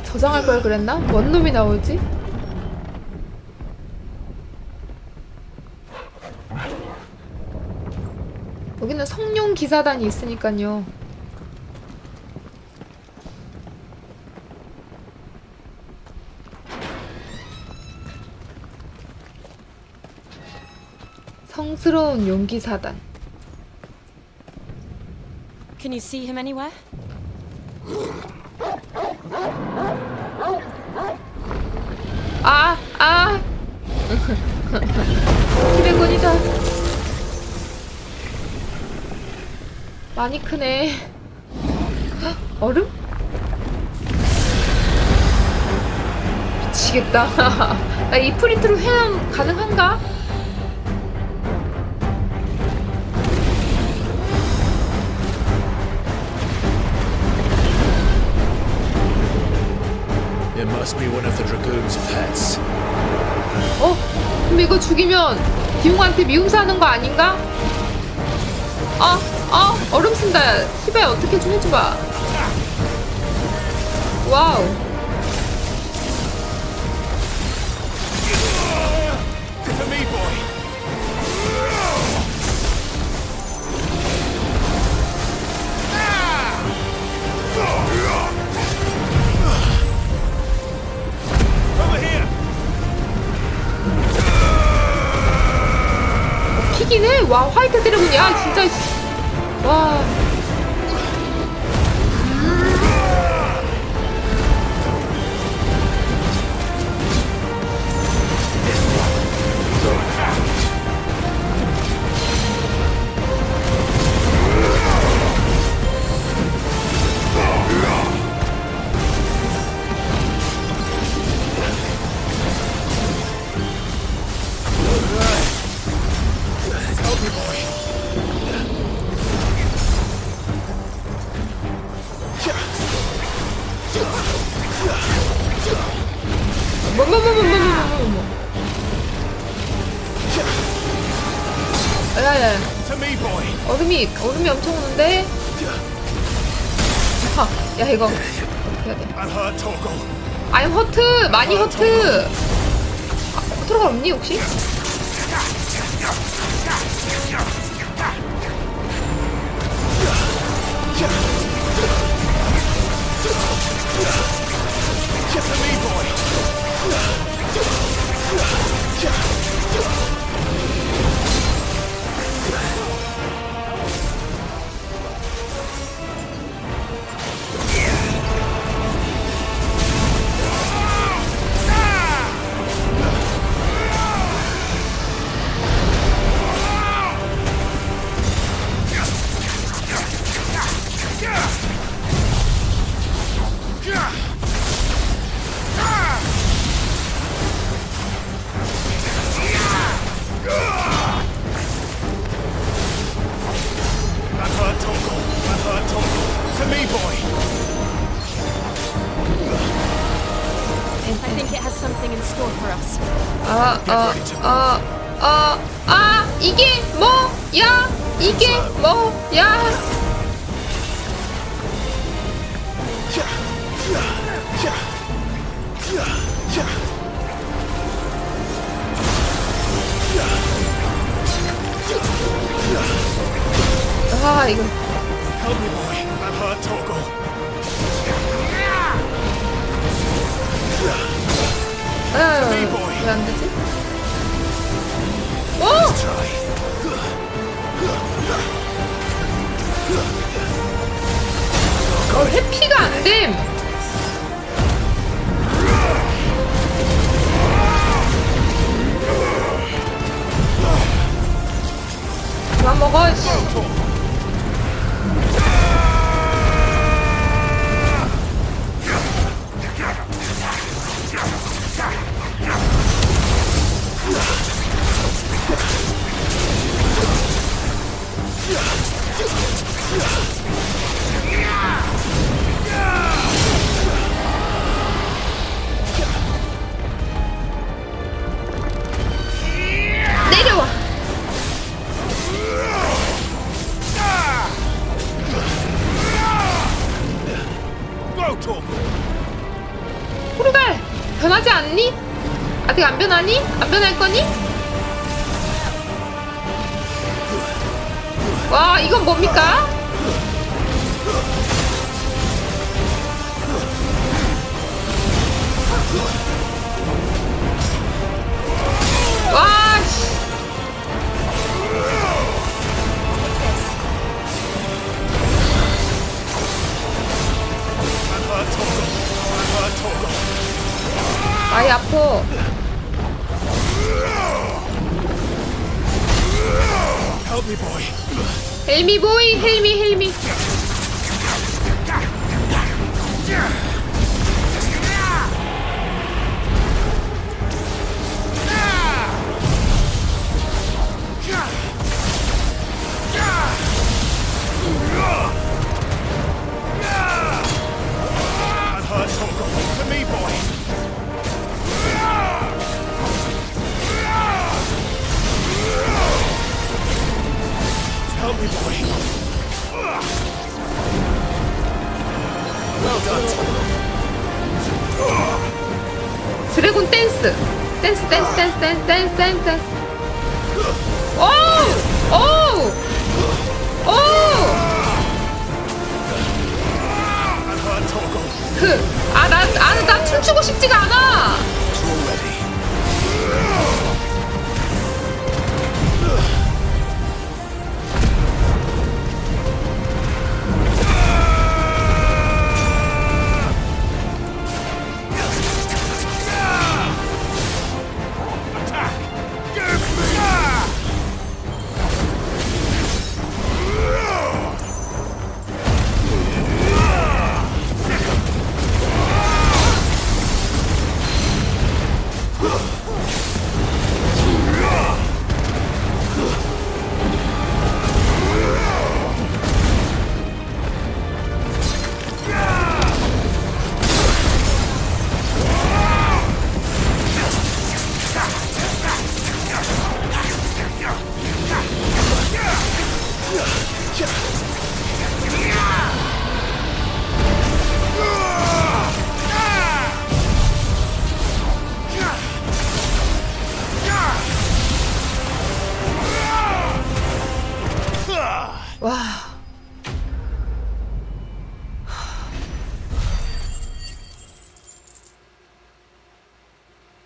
저장할 걸 그랬나? 뭔 놈이 나오지? 여기는 성룡 기사단이 있으니까요. 성스러운 용기사단. Can you see him anywhere? 드래곤이다. 많이 크네. 얼음? 미치겠다. 나 이프리트로 회원 가능한가? It must be one of the dragoon's pets. 근데 이거 죽이면 디용한테 미움사하는 거 아닌가? 얼음 쓴다. 히바야 어떻게 좀 해줘봐. 와우. 와 화이트 드래곤이야 진짜. 와. 야야야. 얼음이 엄청 오는데. 야 이거 어떻게 해야 돼? I'm hurt. 많이 hurt. 컨트롤 없니 혹시? 이게 뭐야? 이게 뭐야? 아 이거. 왜 안 되지? 오! 회피가 안 됨. 그만 먹어. 내려와. 호루갈 변하지 않니? 아직 안 변하니? 안 변할 거니? 와 이건 뭡니까? 와 씨. 아이 아파. 헬미 보이, 헬미. 드래곤 댄스. 오! 나 춤추고 싶지가 않아.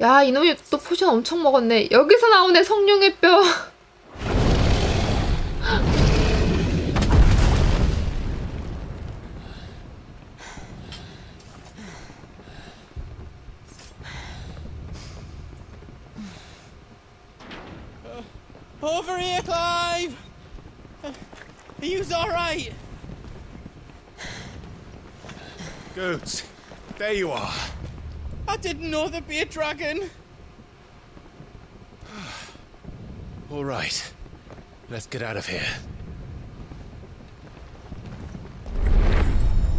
야, 이놈이 또 포션 엄청 먹었네. 여기서 나오네, 성룡의 뼈. Over here, Clive! Are you alright? Goods, there you are. I didn't know there'd be a dragon. All right. Let's get out of here.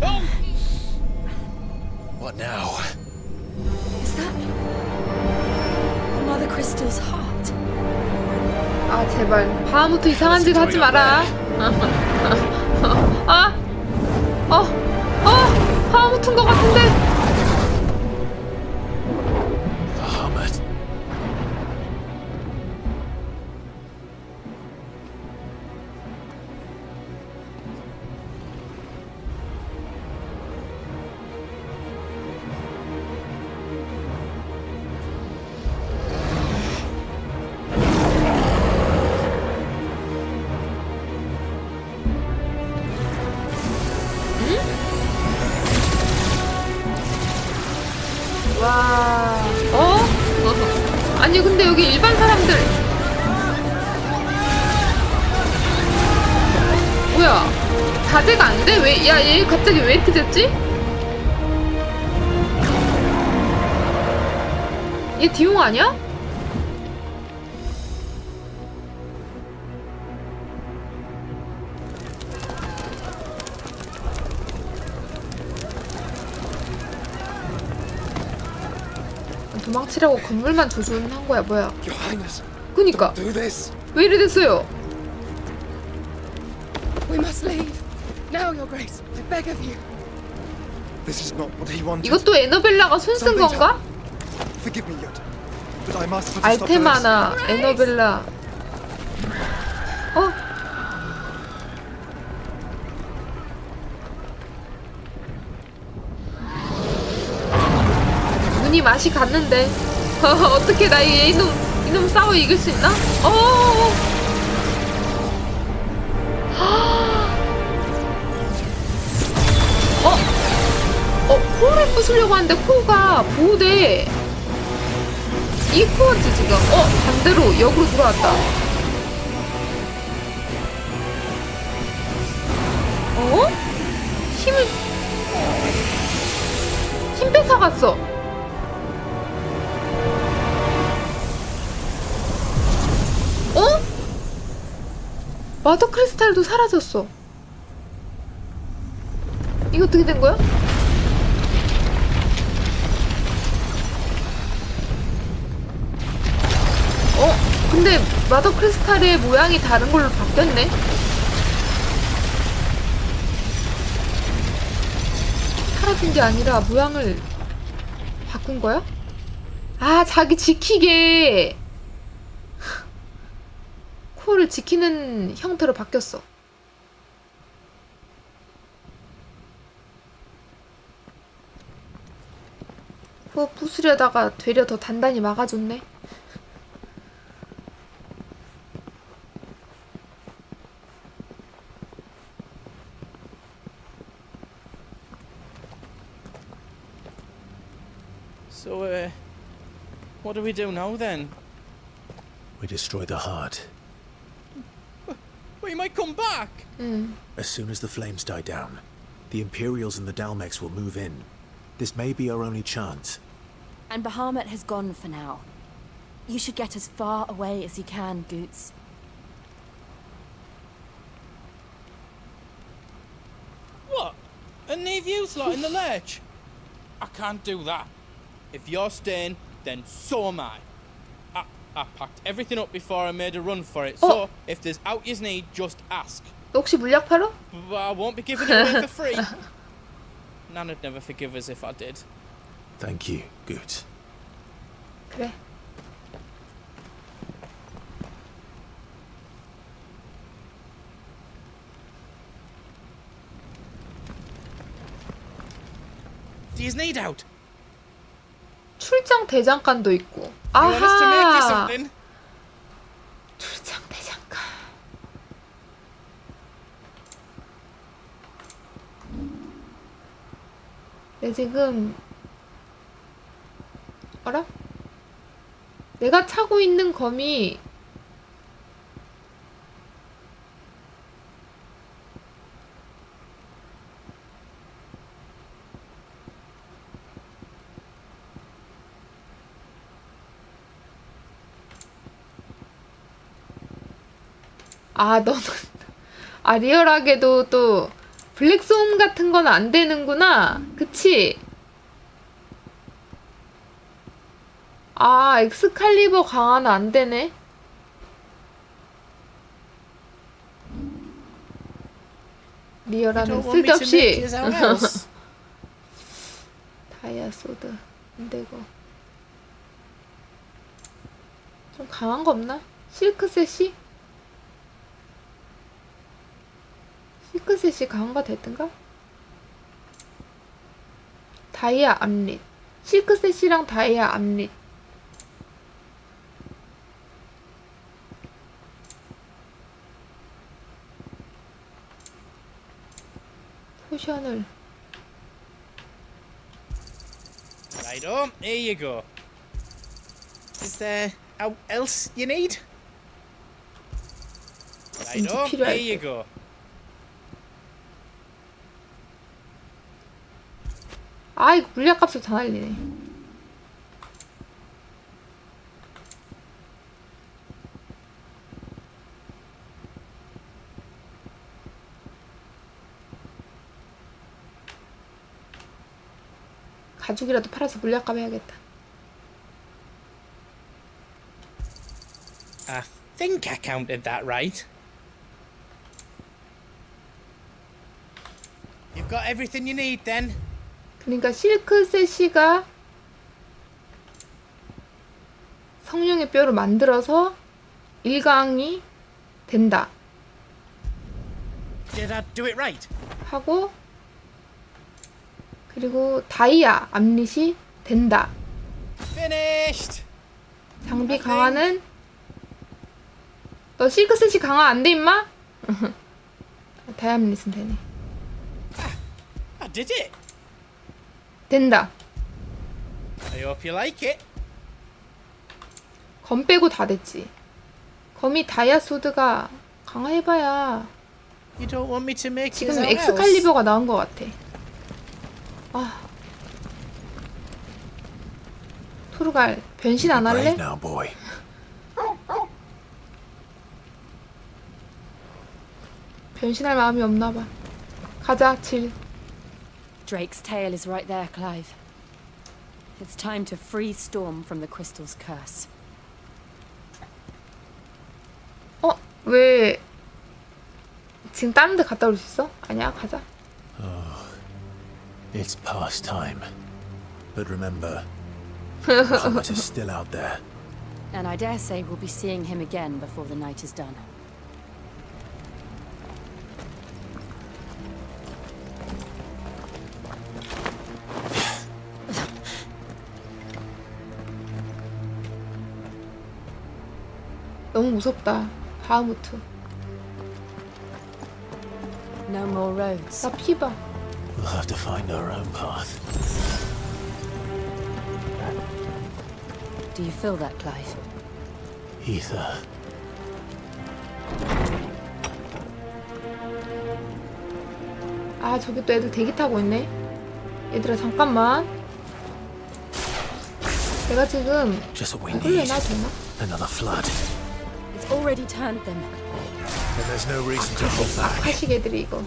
Oh! What now? Is that Mother Crystal's heart? 아, 제발. 다음부터 이상한 짓 하지 마라. 아! 다음 붙은 것 같은데? 와, 아니 근데 여기 일반 사람들 뭐야? 자제가 안 돼? 왜? 야, 얘 갑자기 왜 이렇게 됐지? 얘 디용 아니야? 도망치라고 건물만 조준한 거야, 뭐야? 그니까 왜 이래 됐어요? We must leave now, Your Grace. I beg of you. This is not what he wanted. 이것도 에너벨라가 손 쓴 건가? Forgive me, Yoda, but I must put a stop to this. 알테마나 에너벨라. 눈이 맛이 갔는데. 어떻게 나 이놈 싸워 이길 수 있나? 코를 부수려고 하는데 코가 보호대. 이 코어지 지금. 반대로 역으로 돌아왔다. 힘 뺏어갔어. 마더 크리스탈도 사라졌어. 이거 어떻게 된 거야? 근데 마더 크리스탈의 모양이 다른 걸로 바뀌었네. 사라진 게 아니라 모양을 바꾼 거야? 아, 자기 지키게 코를 지키는 형태로 바뀌었어. 코 부수려다가 되려 더 단단히 막아줬네. So, what do we do now then? We destroy the heart. Well, he might come back. As soon as the flames die down, the Imperials and the Dalmex will move in. This may be our only chance. And Bahamut has gone for now. You should get as far away as you can, Goots. What? And leave you slot in the lurch? I can't do that. If you're staying, then so am I. I packed everything up before I made a run for it, so if there's out you need, just ask. 너 혹시 물약 팔어? But I won't be giving it away for free. Nana'd never forgive us if I did. Thank you, Goots. 그래. Do you need out? 출장 대장간도 있고. You want us to make you 아하. something? 출장 대장간. 내 지금 어라? 내가 차고 있는 검이 아, 너는 아, 리얼하게도 또 블랙스홈 같은 건 안 되는구나. 그치? 아, 엑스칼리버 강화는 안 되네. 리얼하는 쓸데없이 다이아소드 안 되고. 좀 강한 거 없나? 실크셋이? 실크셋이 강화가 됐던가? 다이아 암릿. 실크셋이랑 다이아 암릿. 포션을. Righto, here you go. Is there else you need? Righto, here you go. 아, 이거 물약값을 다 날리네. 가죽이라도 팔아서 물약값 해야겠다. I think I counted that right. You've got everything you need then. 그러니까 실크셋이가 성룡의 뼈를 만들어서 일강이 된다. Did I do it right? 하고 그리고 다이아 암릿이 된다. Finished. 장비 강화는 너 실크셋이 강화 안 돼 임마? 다이아 암릿은 되네. I did it. 된다. I hope you like it. 검 빼고 다 됐지. 검이 다이아 소드가 강화해봐야 You don't want me to make 지금 it else? 엑스칼리버가 나온 것 같아. 아, 토르갈 변신 안 할래? Now, boy. 변신할 마음이 없나봐. 가자, 질. Drake's tail is right there, Clive. It's time to free Storm from the crystal's curse. 어? 왜 지금 다른 데 갔다 올 수 있어? 아니야, 가자. It's past time. But remember, Muhammad is still out there. And I dare say we'll be seeing him again before the night is done. 너무 무섭다. 바하무트. No more roads. 나 피 봐. We'll have to find our own path. Do you feel that, Clive? Ether. 아, 저기 또 애들 대기 타고 있네. 얘들아, 잠깐만. 내가 지금 Just what we 이걸 need. 내놔 되나? Another flood. It's already turned them. And there's no reason to hold back. 하식 애들이 이거.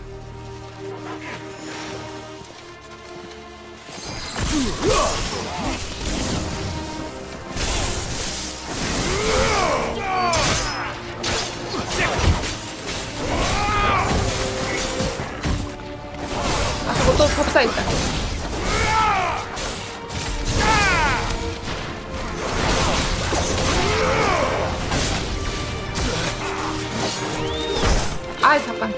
아, 저거 또 법사 있다. 아, 잠깐.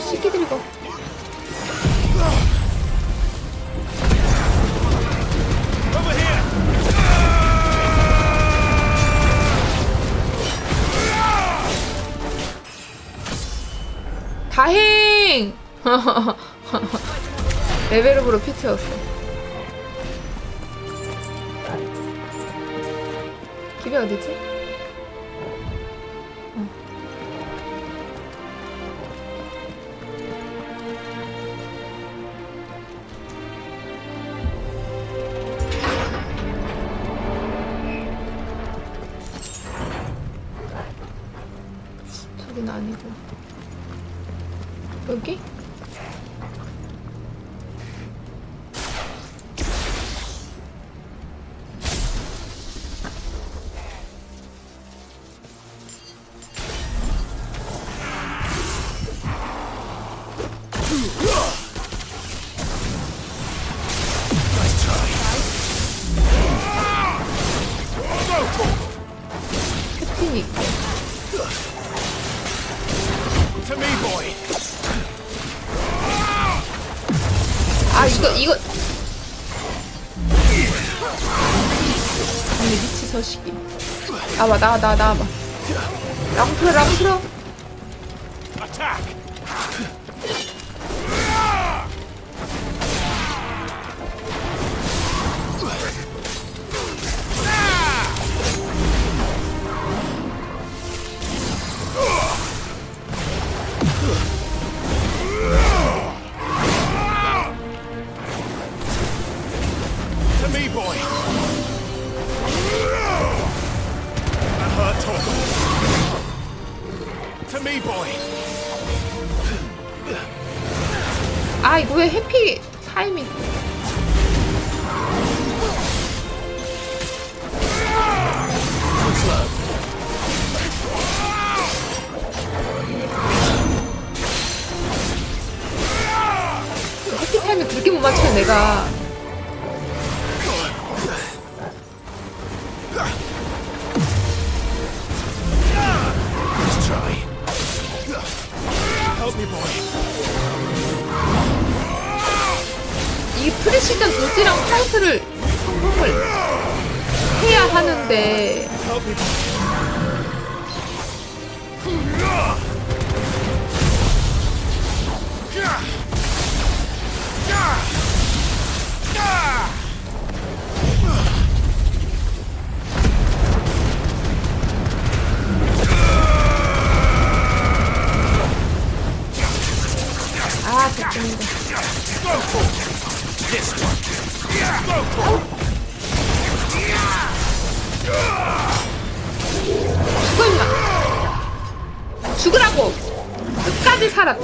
새끼들 이거. Over here! 아행! 레벨업으로 피 채웠어. 기배 어디지? 저긴 아니고 여기? 피닉스. 아 이거 아니 미치 저식이. 나와 나와봐. 랑풀어. 아 이거 왜 해피 타이밍. 해피 타이밍 그렇게 못 맞춰요 내가. 이 프리시즌 도지랑 파이트를 성공을 해야 하는데 아 됐습니다. 죽어 임마. 죽으라고. 끝까지 살아.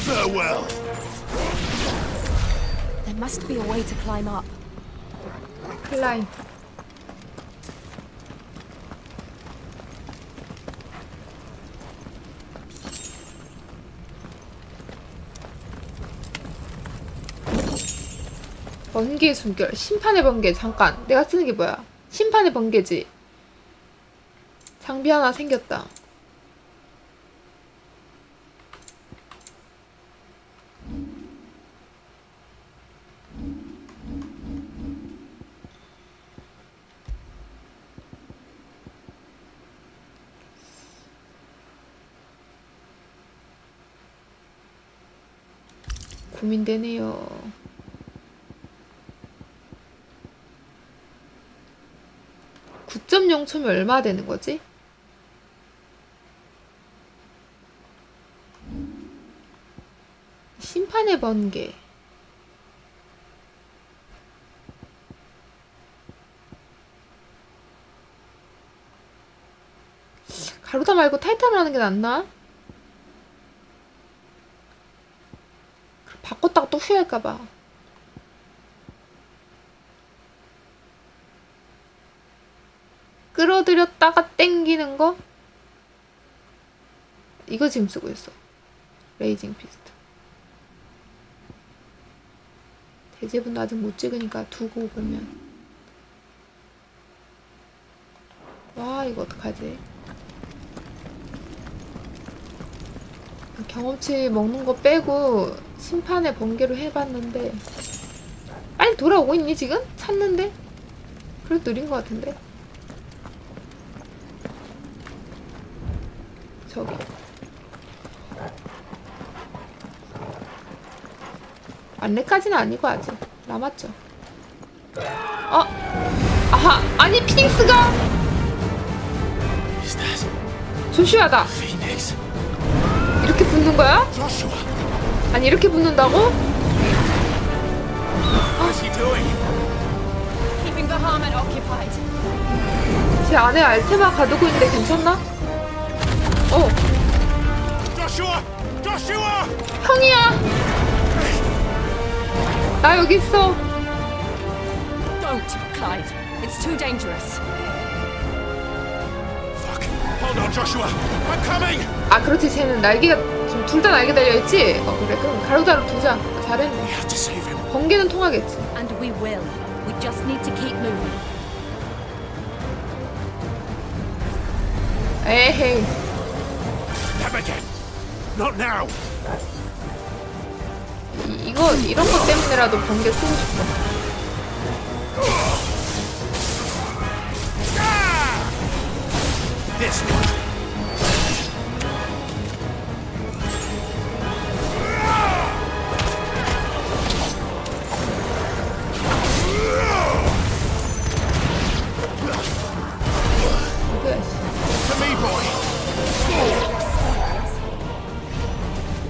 Farewell. There must be a way to climb up. 클라이브. 번개의 숨결. 심판의 번개. 잠깐 내가 쓰는 게 뭐야? 심판의 번개지. 장비 하나 생겼다. 고민되네요. (9.0초면) 얼마 되는 거지? 심판의 번개. 가루다 말고 타이탄을 하는 게 낫나? 바꿨다가 또 후회할까봐. 끌어들였다가 땡기는 거? 이거 지금 쓰고 있어. 레이징 피스트. 대제분도 아직 못 찍으니까 두고 그러면. 와 이거 어떡하지? 경험치 먹는 거 빼고 심판의 번개로 해봤는데 빨리 돌아오고 있니 지금? 찾는데? 그래도 느린 것 같은데? 저기 안내까지는 아니고 아직 남았죠. 아하, 아니 피닉스가 조슈아다. 이렇게 붙는 거야? 아니 이렇게 붙는다고? 제 안에 알테마 가두고 있는데 괜찮나? 형이야. 나 여기 있어. Don't, Clive. It's too dangerous. Hold on, Joshua. I'm coming. 아 그렇지, 쟤는 날개가 지금 둘 다 날개 달려있지? 그래, 그럼 가로자로 두자. 잘했네. 번개는 통하겠지. And we will. We just need to keep moving. 에헤이. Come again. Not now. 이런 것 때문에라도 번개 쓰고 싶어. This one. To me, boy.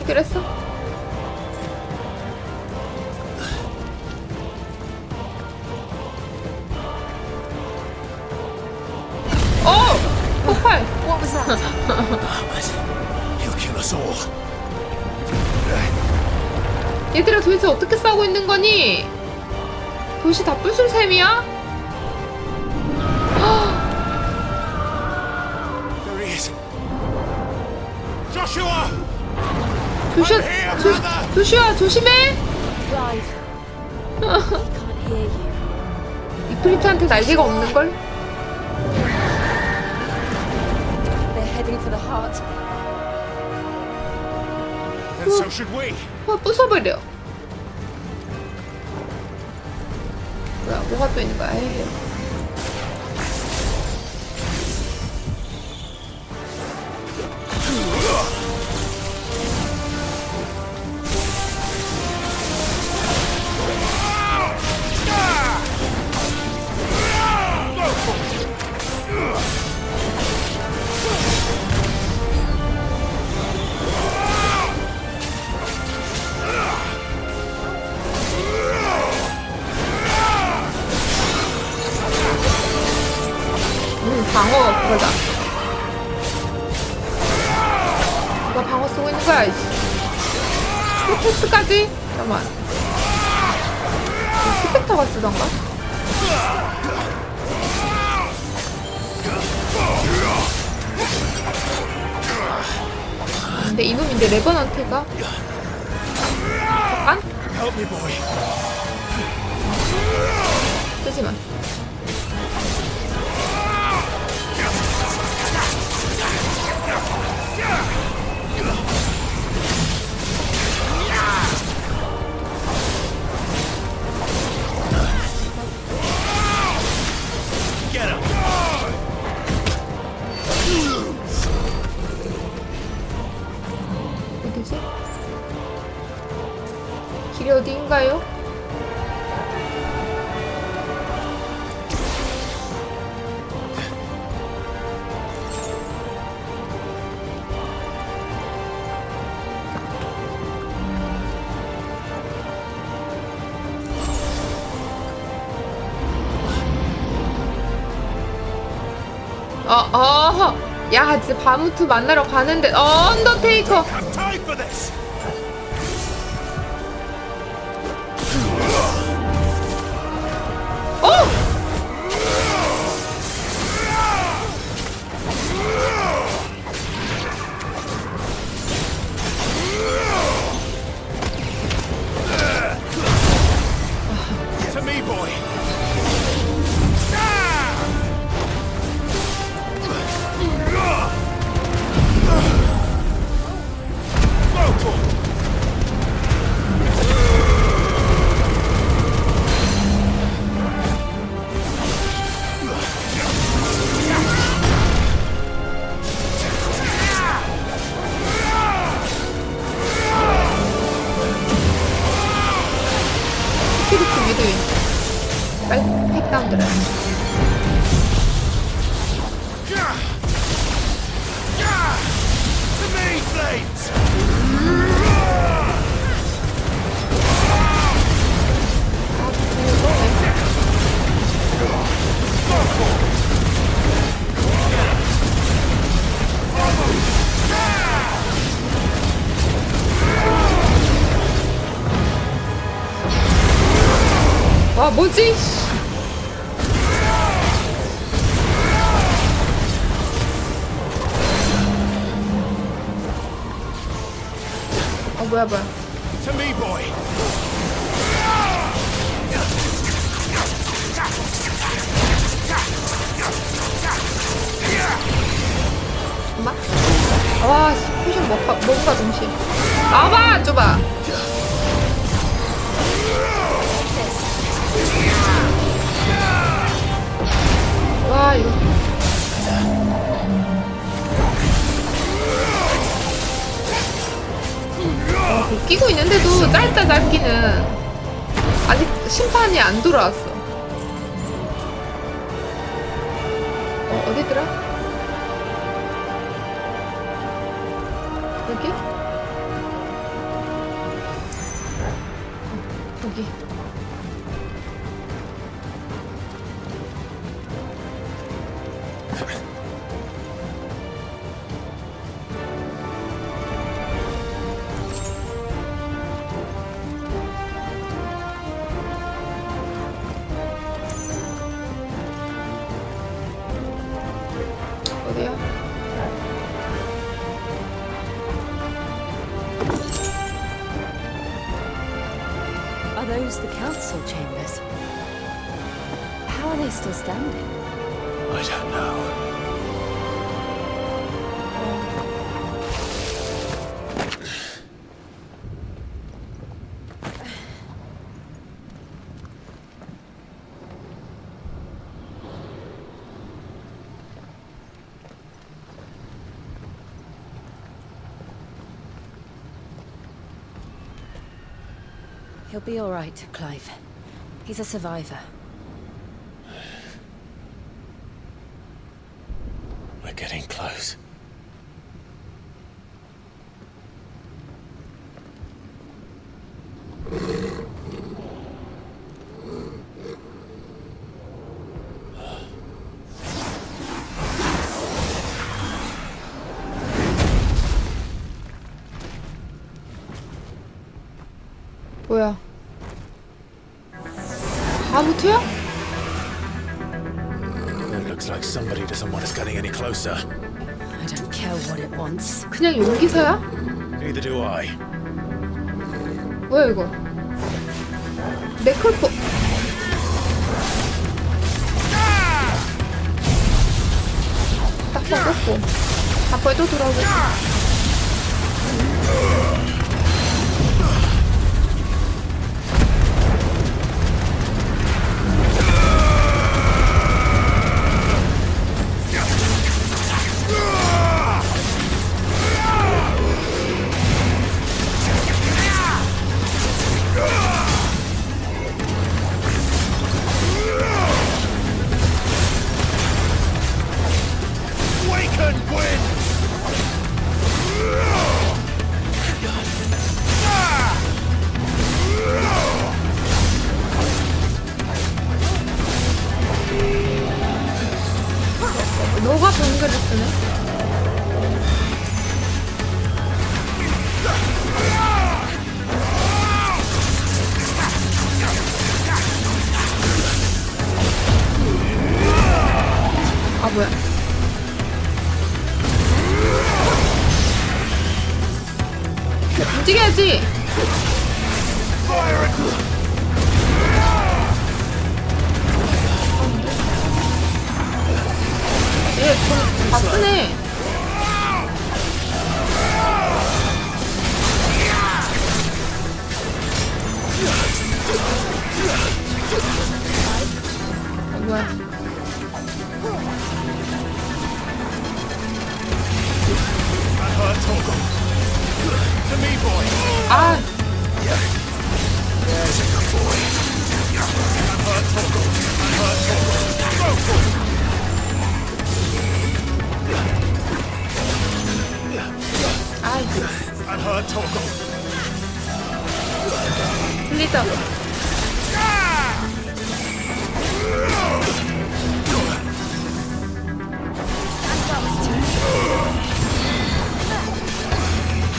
그랬어? 폭발! What was that? He'll kill us all. 얘들아 도대체 어떻게 싸우고 있는 거니? 도시 다 부술 셈이야? There he is. Joshua! 조슈아 조심해! Clive. He can't hear you. 이프리트한테 날개가 없는걸? They're heading for the heart. And so should we. 부숴버려. 뭐야, 뭐가 또 있는 거야? 에이. 방어 그거다. 누가 방어 쓰고 있는 거야? 스페터까지? 잠깐만. 스펙터가 쓰던가? 근데 이놈인데 레버넌트가? 잠깐? 쓰지마. 어디지? 길이 어디인가요? 야, 진짜 바무트 만나러 가는데, 언더테이커! To me, boy. 이프리트 위도인. 빨리 팩다운 들어야 돼. 와, 뭐지? 뭐야. To me, boy. 엄마? 와, 포션 먹어봐, 동시에. 나와봐, 줘봐. 와, 이거. 끼고 있는데도 짧기는 아직 심판이 안 돌아왔어. 어디더라? 여기? 여기. 어디야? Are those the council chambers? How are they still standing? I don't know. He'll be all right, Clive. He's a survivor. We're getting close. 뭐야? 다부터야? It looks like somebody doesn't want us getting any closer. I don't care what it wants. 그냥 용기사야? Neither do I. 뭐야 이거? 네클포. 딱 먹었고. 아빠에 또 돌아오겠지. 너가 번개를 쓰네? 아 뭐야? 움직여야지! 얘 좀 바쁘네. 뭐야? 아. 블리저.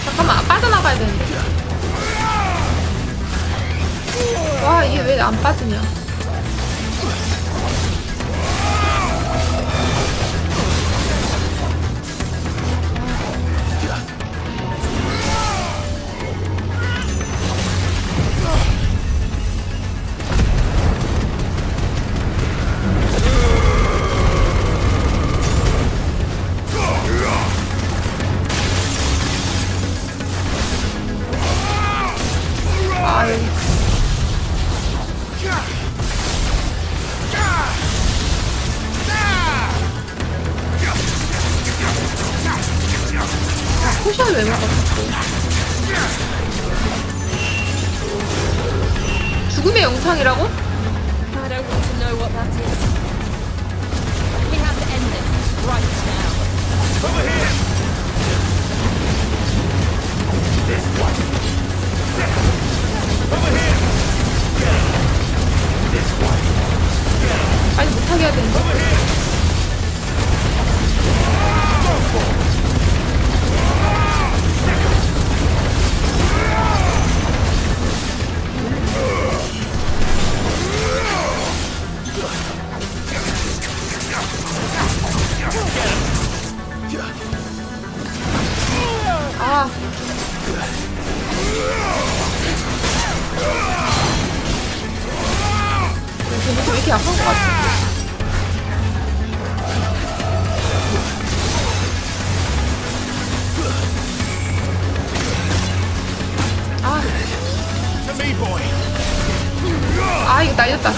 잠깐만, 빠져나가야 되는데. 와, 이게 왜 안 빠지냐. 포션을 왜 먹었어? 죽음의 영상이라고? I don't want to know what that is. We have to end this right now. Over here! This one. Over here! This one. 빨리 못하게 해야 되는데. Over here! Go for it! 아. 쟤는 왜 이렇게 약한 것 같아? 아, 이거 날렸다.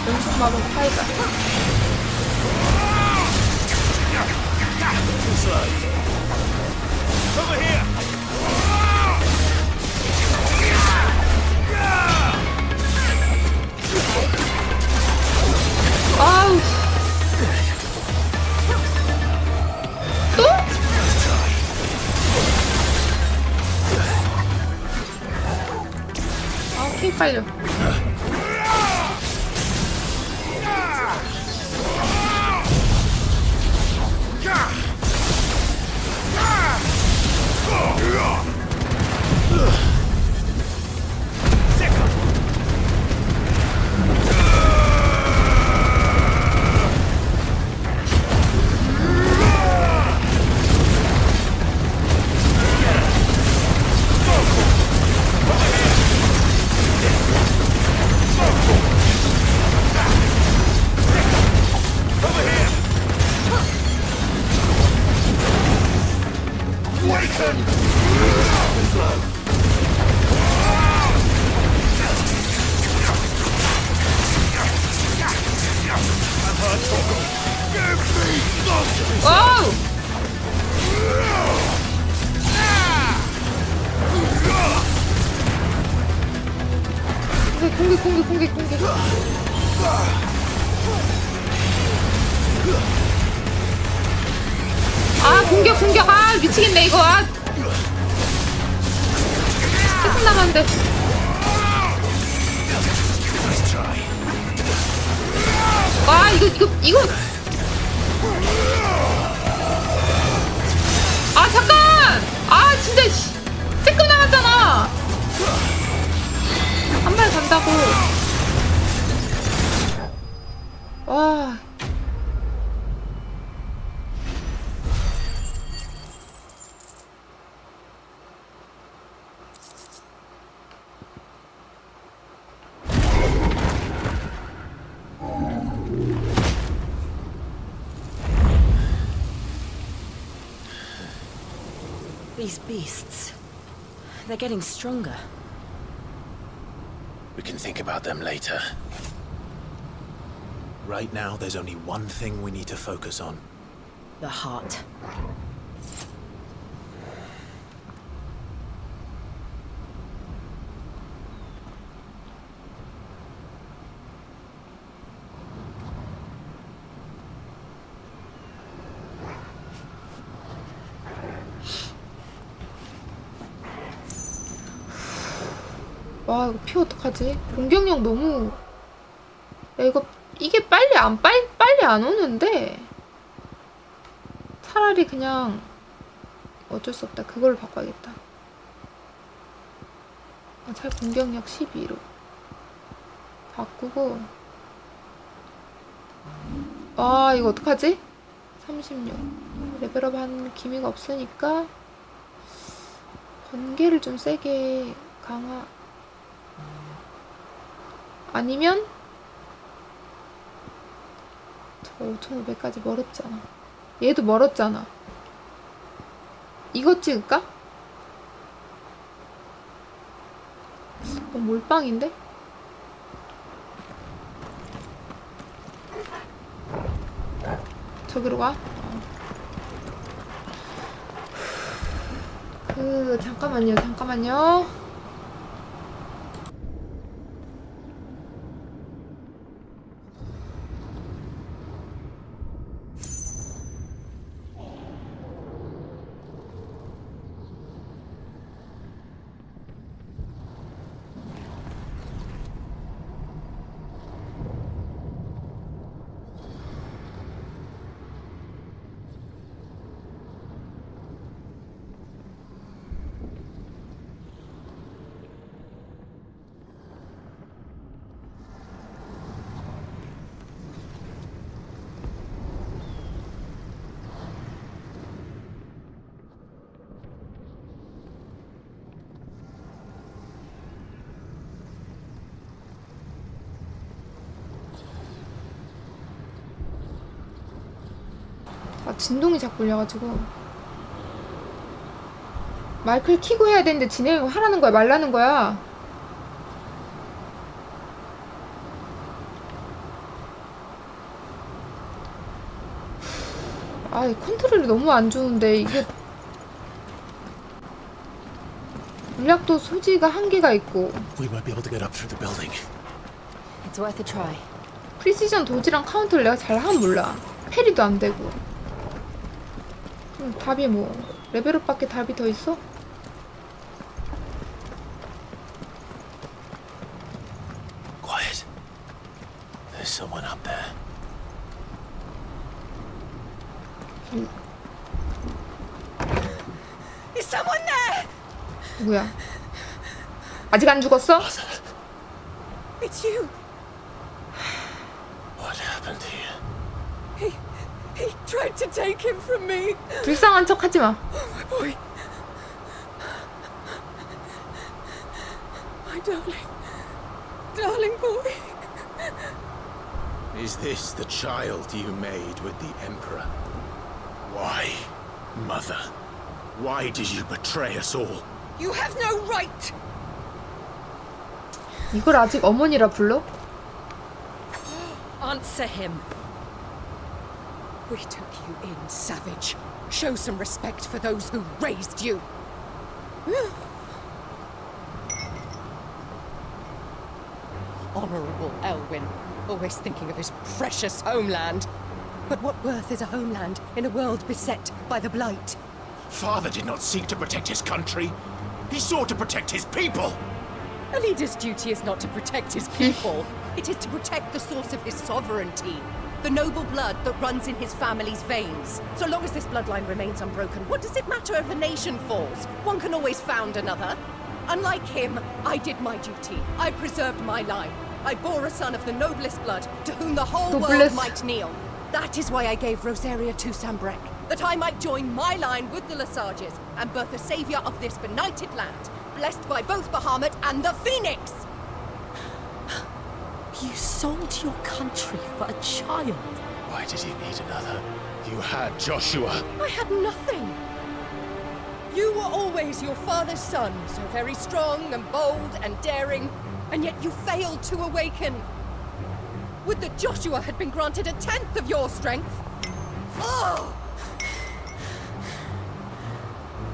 연속 마법 파이자. 아우. 또? 아, 오케이, 빨려. 와우! 공격. 아, 공격. 아, 미치겠네, 이거. 아. 조금 남았는데. 아, 이거. 아, 잠깐! 아, 진짜, 쬐끔 남았잖아! 한 발 간다고. 와. These beasts, they're getting stronger. We can think about them later. Right now, there's only one thing we need to focus on. The heart. 와 이거 피 어떡하지? 공격력 너무 야 이게 빨리 안 오는데 차라리 그냥 어쩔 수 없다. 그걸로 바꿔야겠다. 차라리 공격력 12로 바꾸고 아 이거 어떡하지? 36 레벨업 한 기미가 없으니까 번개를 좀 세게 강화 아니면 저 5500까지 멀었잖아. 얘도 멀었잖아. 이거 찍을까? 몰빵인데? 저기로 가? 잠깐만요. 진동이 자꾸 울려가지고 마이크를 켜고 해야 되는데 진행을 하라는 거야 말라는 거야. 아, 이 컨트롤이 너무 안 좋은데 이게 물약도 소지가 한계가 있고. We might be able to get up through the building. It's worth a try. 프리시전 도지랑 카운터를 내가 잘 하면 몰라. 패리도 안 되고. 답이 뭐 레벨업밖에 답이 더 있어? Quiet. There's someone up there. Is someone there? 누구야? 아직 안 죽었어? It's you. What happened here? He tried to take him from me. 불쌍한 척 하지 마. Oh, my boy. My darling boy. Is this the child you made with the Emperor? Why, Mother? Why did you betray us all? You have no right. 이걸 아직 어머니라 불러? Answer him. We took you in, savage. Show some respect for those who raised you. Honorable Elwyn, always thinking of his precious homeland. But what worth is a homeland in a world beset by the Blight? Father did not seek to protect his country. He sought to protect his people. A leader's duty is not to protect his people. It is to protect the source of his sovereignty. The noble blood that runs in his family's veins. So long as this bloodline remains unbroken, what does it matter if a nation falls? One can always found another. Unlike him, I did my duty. I preserved my line. I bore a son of the noblest blood, to whom the whole world might kneel. That is why I gave Rosaria to Sambrek, that I might join my line with the Lesages and birth a savior of this benighted land, blessed by both Bahamut and the Phoenix! You sold your country for a child. Why did he need another? You had Joshua. I had nothing. You were always your father's son, so very strong and bold and daring, and yet you failed to awaken. Would that Joshua had been granted 1/10 of your strength? Oh!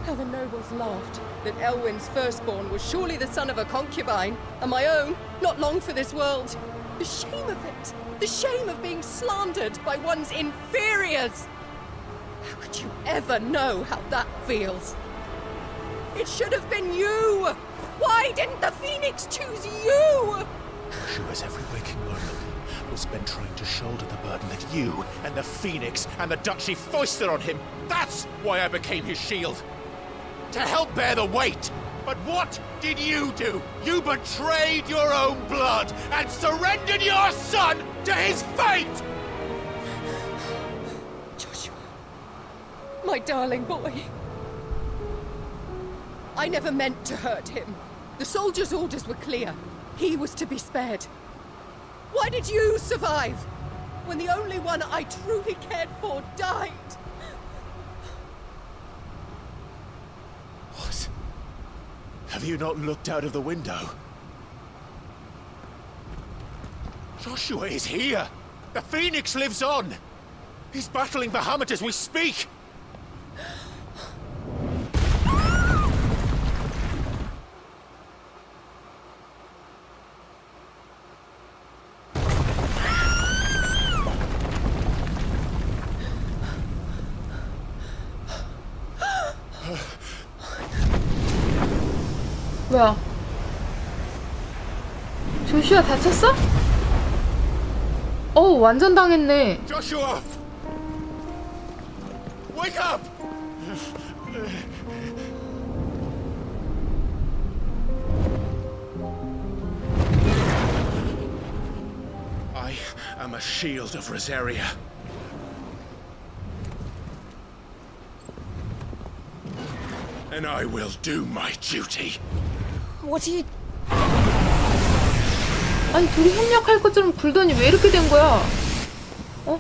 How the nobles laughed that Elwyn's firstborn was surely the son of a concubine, and my own, not long for this world. The shame of it! The shame of being slandered by one's inferiors! How could you ever know how that feels? It should have been you! Why didn't the Phoenix choose you? Joshua's every waking moment was spent trying to shoulder the burden that you and the Phoenix and the Duchy foisted on him. That's why I became his shield. To help bear the weight. But what did you do? You betrayed your own blood and surrendered your son to his fate! Joshua, my darling boy. I never meant to hurt him. The soldiers' orders were clear. He was to be spared. Why did you survive when the only one I truly cared for died? What? Have you not looked out of the window? Joshua is here! The Phoenix lives on! He's battling Bahamut as we speak! 뭐야? 조슈아 다쳤어? 어우, 완전 당했네. Joshua! Wake up! I am a shield of Rosaria. And I will do my duty. What are you... 아니, 둘이 협력할 것처럼 굴더니 왜 이렇게 된 거야? 어?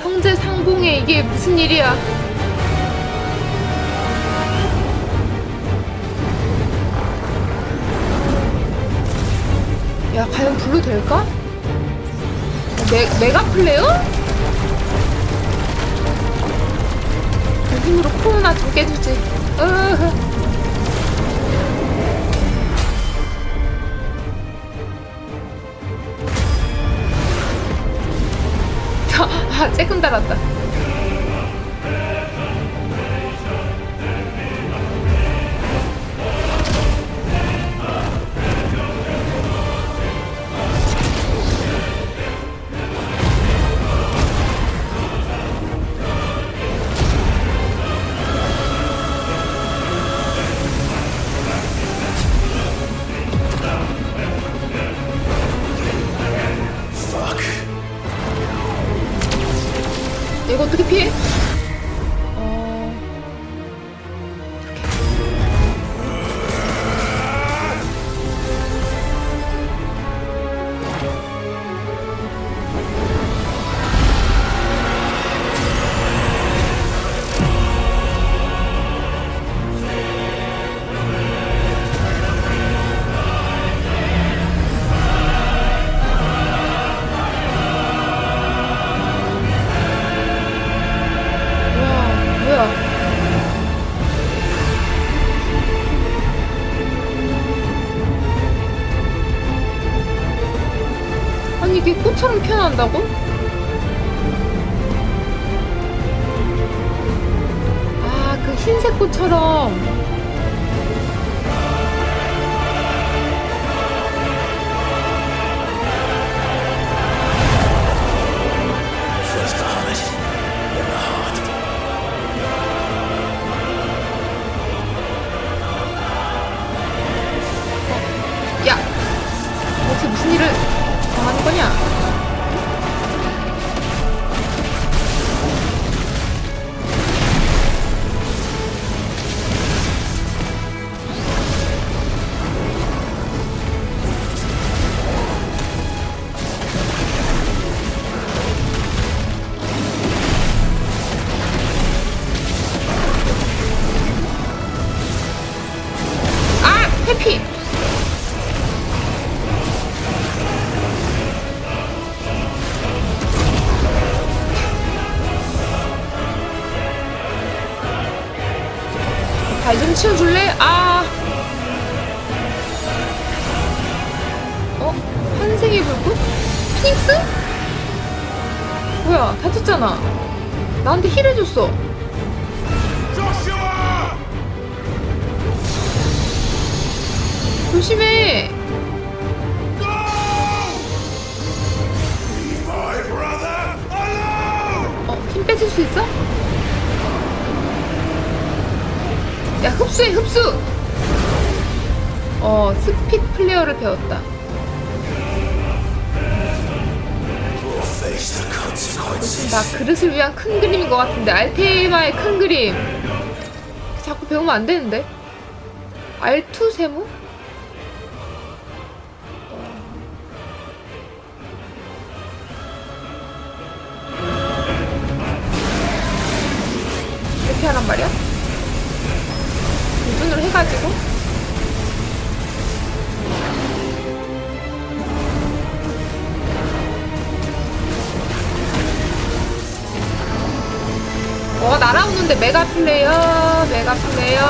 형제 상봉에 이게 무슨 일이야? 야, 과연 불로 될까? 메가 플레어? 그 힘으로 코로나 좀 깨주지. 아, 쬐끔 달았다. 이거 어떻게 피해? 아니, 이게 꽃처럼 피어난다고? 아, 그 흰색 꽃처럼. 야! 대체 무슨 일을 하는 거냐? 치워줄래? 아. 환생의 불꽃? 피닉스? 뭐야, 다쳤잖아. 나한테 힐 해줬어. 조심해. 힘 뺏을 수 있어? 야, 흡수해, 흡수! 스핏 플레어를 배웠다. 무슨 다 그릇을 위한 큰 그림인 것 같은데. 알테마의 큰 그림. 자꾸 배우면 안 되는데. R2 세모? 이렇게 하란 말이야? 눈으로 해가지고. 날아오는데 메가 플레이어, 메가 플레이어.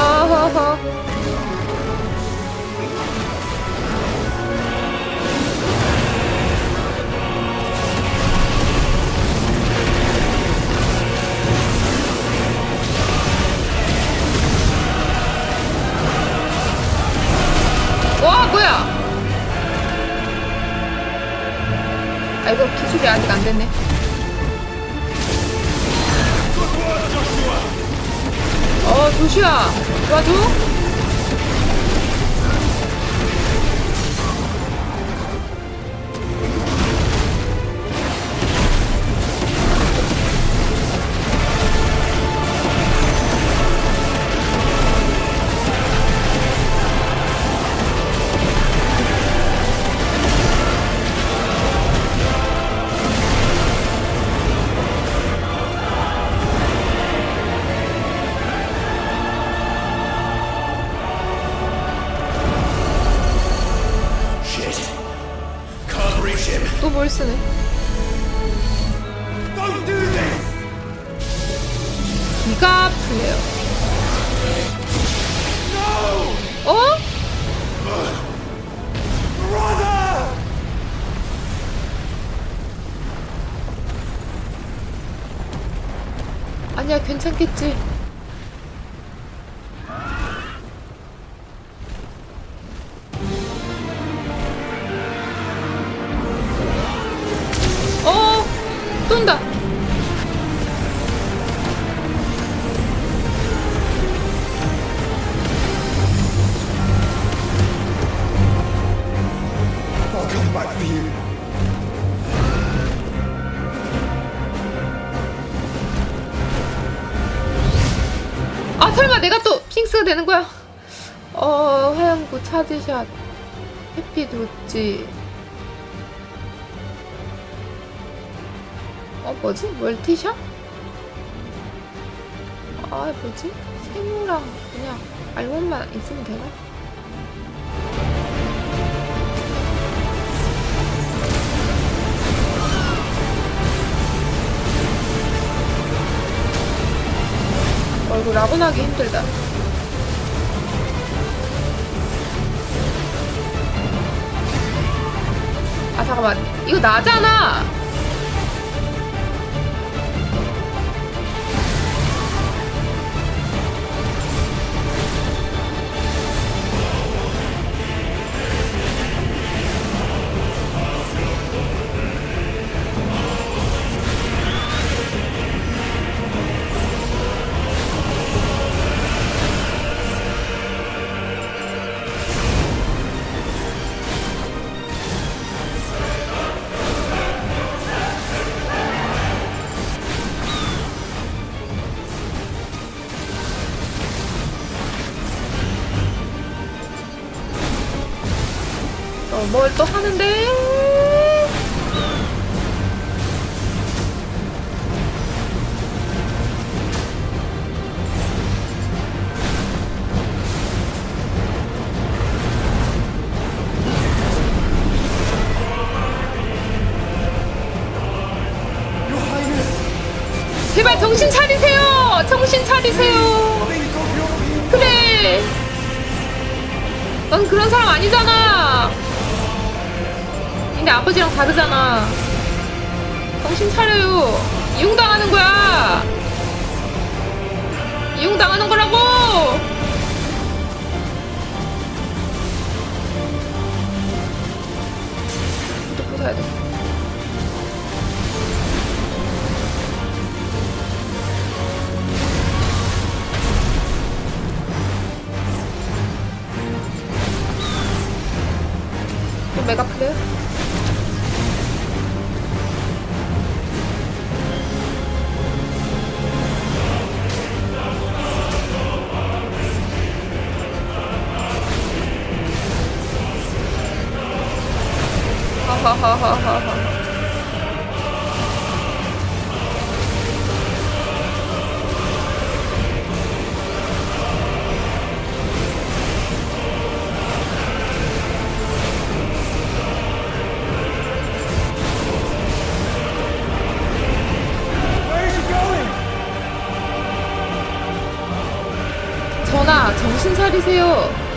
와, 뭐야? 아, 이거 기술이 아직 안 됐네. 조슈아, 도와줘. 또 뭘 쓰네? 기가 플레이어. 아니야, 괜찮겠지. 쏜다. 아, 설마 내가 또 핑스가 되는 거야? 화염구 차지샷, 해피 도치. 뭐지? 멀티샷? 뭐지? 세모랑 그냥 알몸만 있으면 되나? 이거 라곤하기 힘들다. 아, 잠깐만. 이거 나잖아! 뭘 또 하는데? 제발 정신 차리세요! 정신 차리세요! 그래! 넌 그런 사람 아니잖아. 근데 아버지랑 다르잖아. 정신 차려요. 이용당하는 거야. 이용당하는 거라고. 또 부숴야 돼. 또 메가 플레이어? 하하하하하. 전하, 정신 차리세요.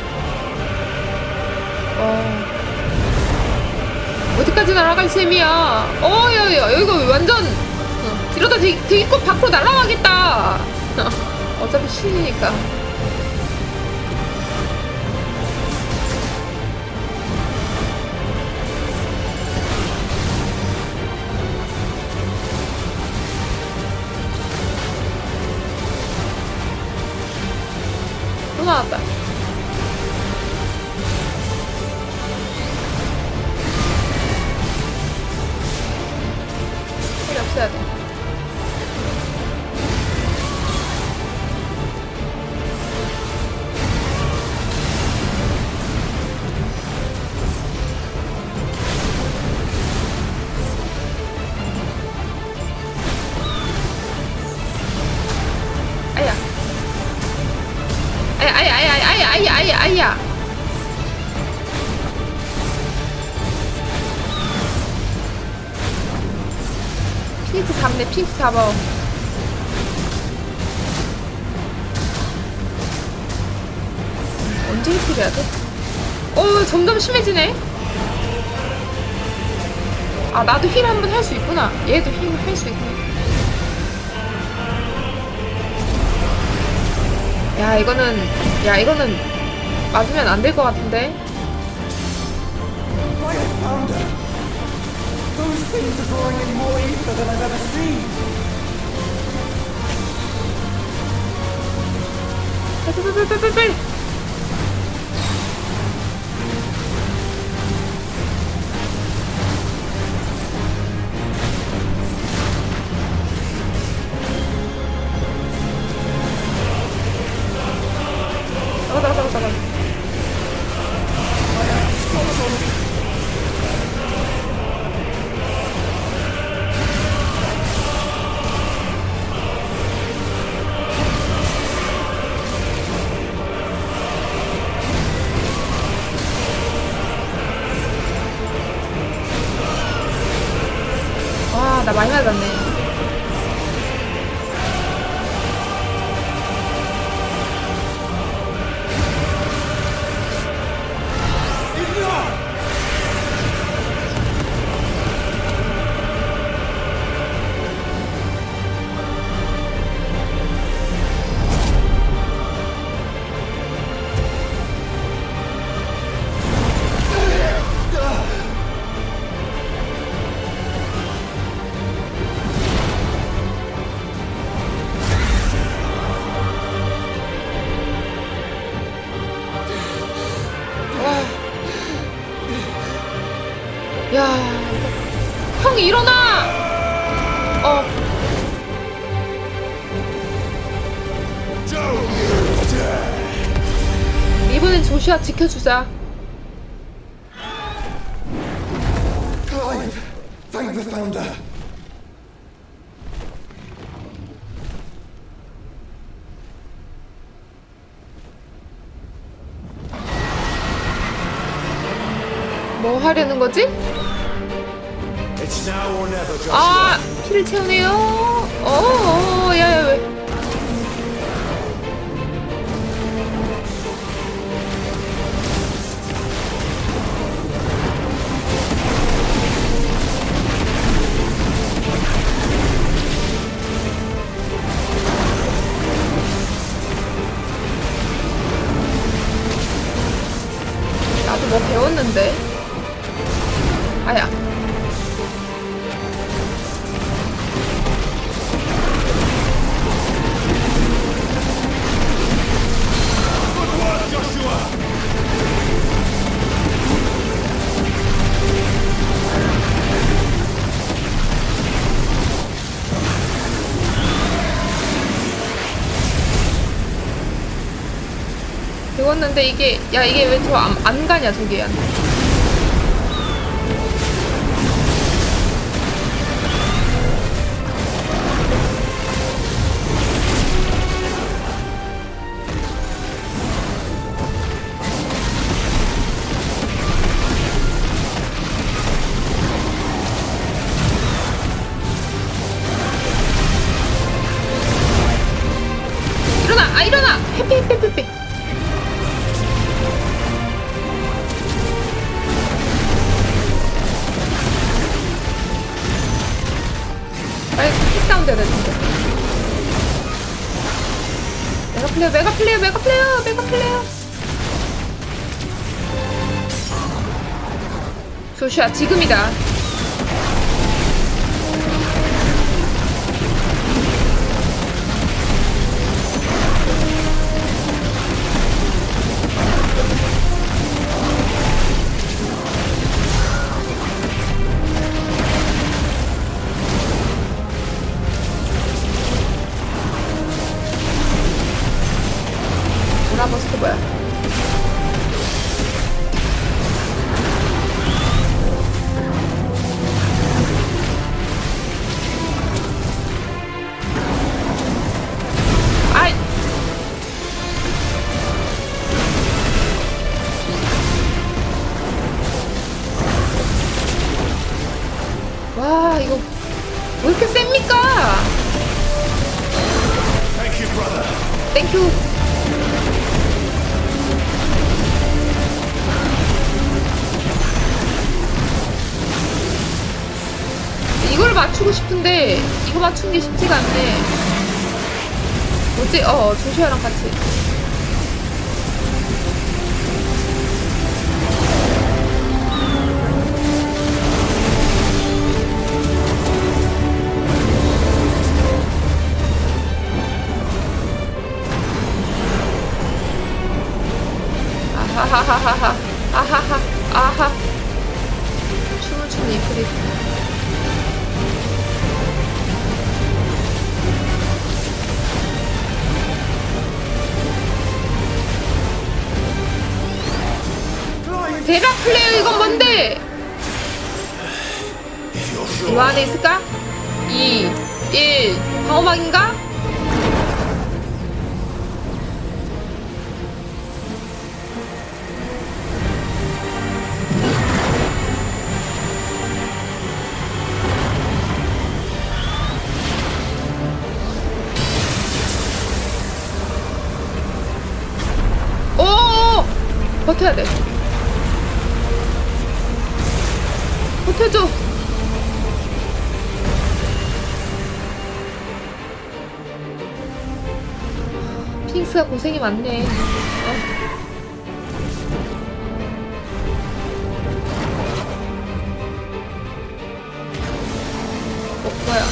어디까지 날아갈 셈이야. 야, 이거 완전 이러다 대기꽃 밖으로 날아가겠다. 어차피 신이니까. 또 나왔다. 없애야 돼. 아야. 아야. 피닉스 잡네. 피닉스 잡아. 언제 힐 해야 돼? 점점 심해지네. 아, 나도 힐 한번 할 수 있구나. 얘도 힐 할 수 있구나. 야, 이거는 맞으면 안 될 것 같은데. Those things are drawing in more ether than I've ever seen. 빨리. 나가. 와, 나 많이 맞았네. 야, 형 일어나! 이번엔 조슈아 지켜주자. Clive, thank the founder. 뭐 하려는 거지? 아, 피를 채우네요. 야, 왜? 배웠는데. 아야. 배웠는데 이게 야 이게 왜 저 안 가냐 저게 안. 일어나! 아 일어나! 해피. 빨리 킥다운 돼야 되는데. 메가 플레이어. 조슈아 지금이다. 보라버스트 뭐야? 아이. 와 이거 왜 이렇게 셉니까? 땡큐. 이걸 맞추고 싶은데 이거 맞추는 게 쉽지가 않네. 뭐지? 조슈아랑 같이. 아하하하하 아하 춤을 추는 이프리트. 대략 플레이어 이건 뭔데? 이 안에 있을까? 2, 1 방어막인가? 오! 버텨야 돼. 버텨줘. 피닉스가 고생이 많네. 뭐야?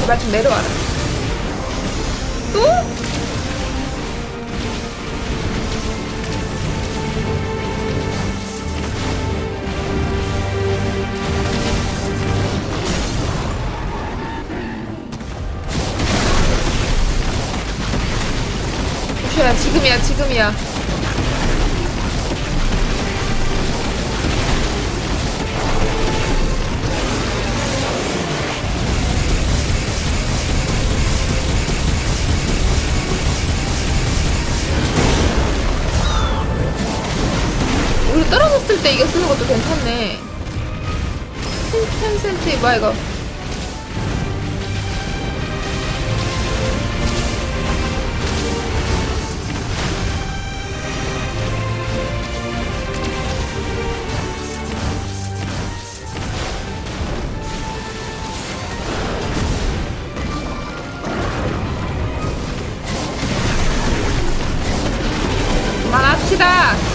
제발 좀 내려와라. 또? 지금이야. 우리 떨어졌을 때 이거 쓰는 것도 괜찮네. 텐센스 뭐야 이거?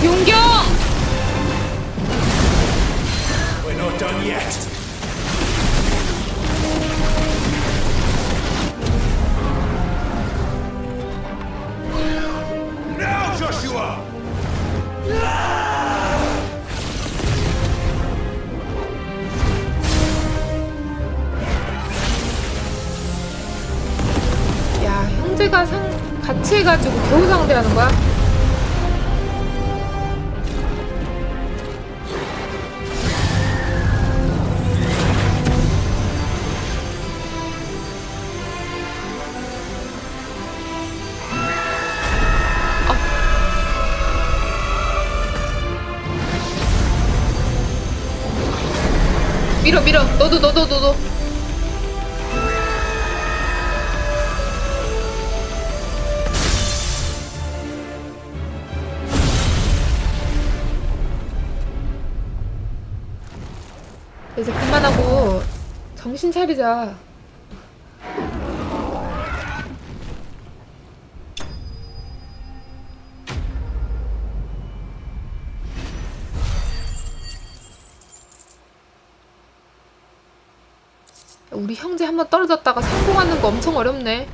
용경! We're not done yet. Now, Joshua! 야, 형제가 같이 해가지고 겨우 상대하는 거야? 밀어 너도 이제 그만하고 정신 차리자. 우리 형제 한번 떨어졌다가 성공하는 거 엄청 어렵네.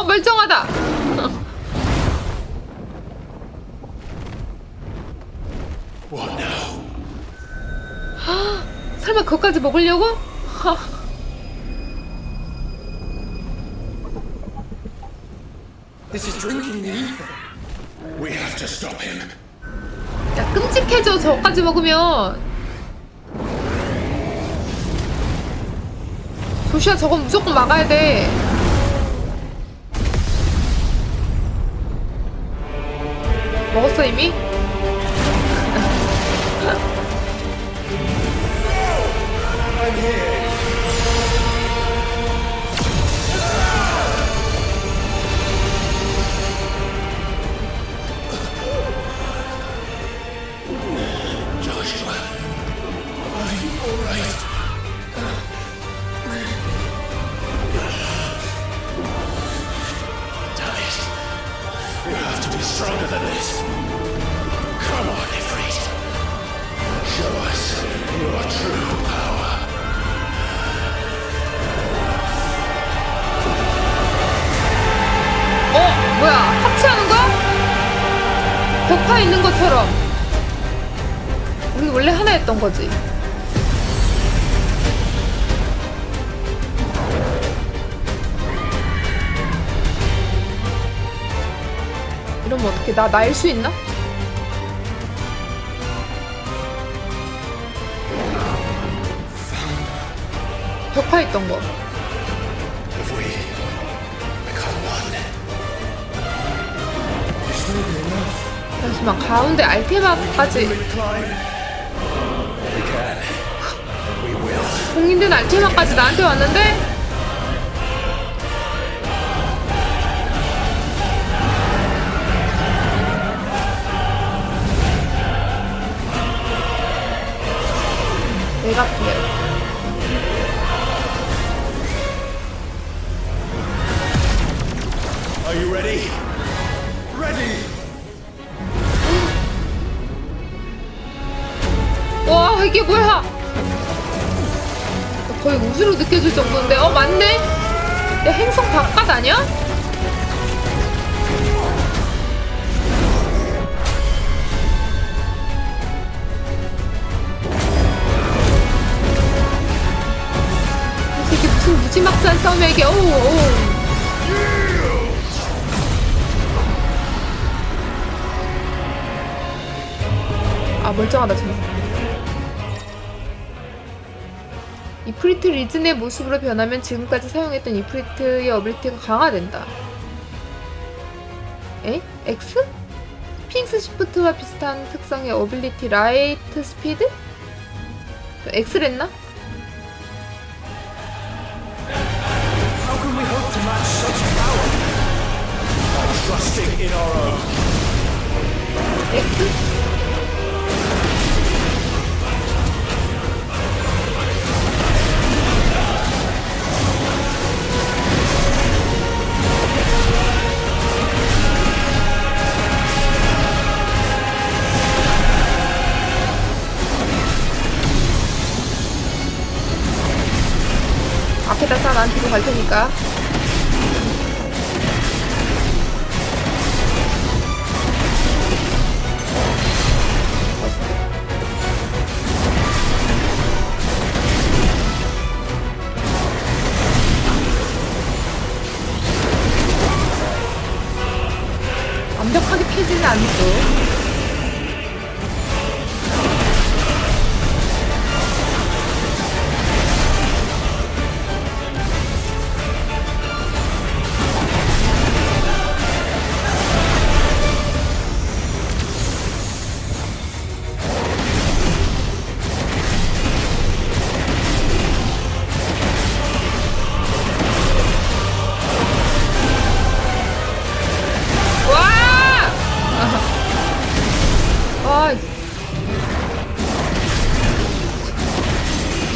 멀쩡하다. 설마 그것까지 먹으려고? This is drinking me. We have to stop him. 야, 끔찍해져. 저까지 먹으면. 조슈아 저건 무조건 막아야 돼. 먹었어 이미? Stronger than this. Come on, Iprite. Show us your true power. 뭐야? 합체하는 거야? 벽화 있는 것처럼. 우리 원래 하나였던 거지. 이러면 어떻게 나 날 수 있나? 벽화 있던 거. 잠시만, 가운데 알테마까지. 공인된 알테마까지 나한테 왔는데? 내가 필요해. Are you ready? Ready. 와, 이게 뭐야? 거의 우주로 느껴질 정도인데. 맞네? 야, 행성 바깥 아니야? 이게 무슨 무지막지한 싸움이야 이게. 멀쩡하다 쟤는. 이프리트 리즌의 모습으로 변하면 지금까지 사용했던 이프리트의 어빌리티가 강화된다. 에? X? 피닉스 시프트와 비슷한 특성의 어빌리티 라이트 스피드? X랬나? How can we hope to match such power? By trusting in our own. X? 앞에다 쏴. 난 뒤로 갈 테니까. 완벽하게 펴지는 않죠.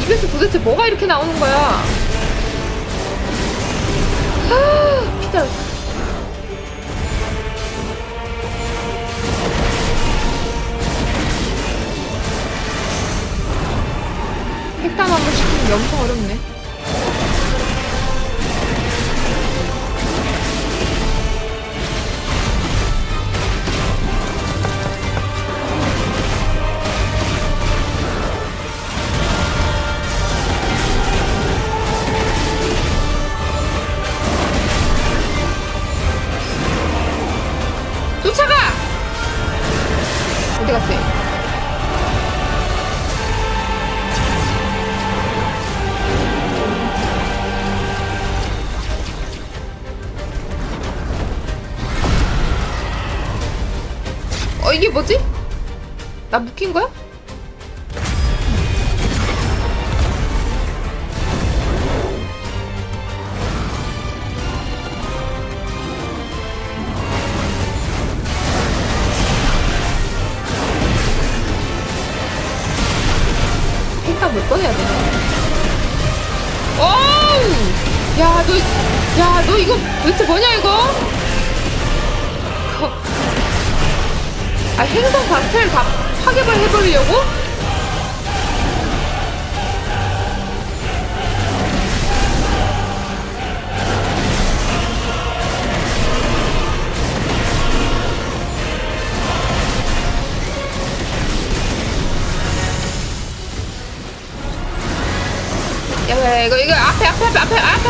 입에서 도대체 뭐가 이렇게 나오는 거야? 피자. 핵담 한번 시키는 게 엄청 어렵네. 쫓아가! 어디 갔어요? 이게 뭐지? 나 묶인 거야? 몇 번 해야 되나? 오우! 야, 너 이거 도대체 뭐냐, 이거? 행성 자체를 다 파괴를 해버리려고?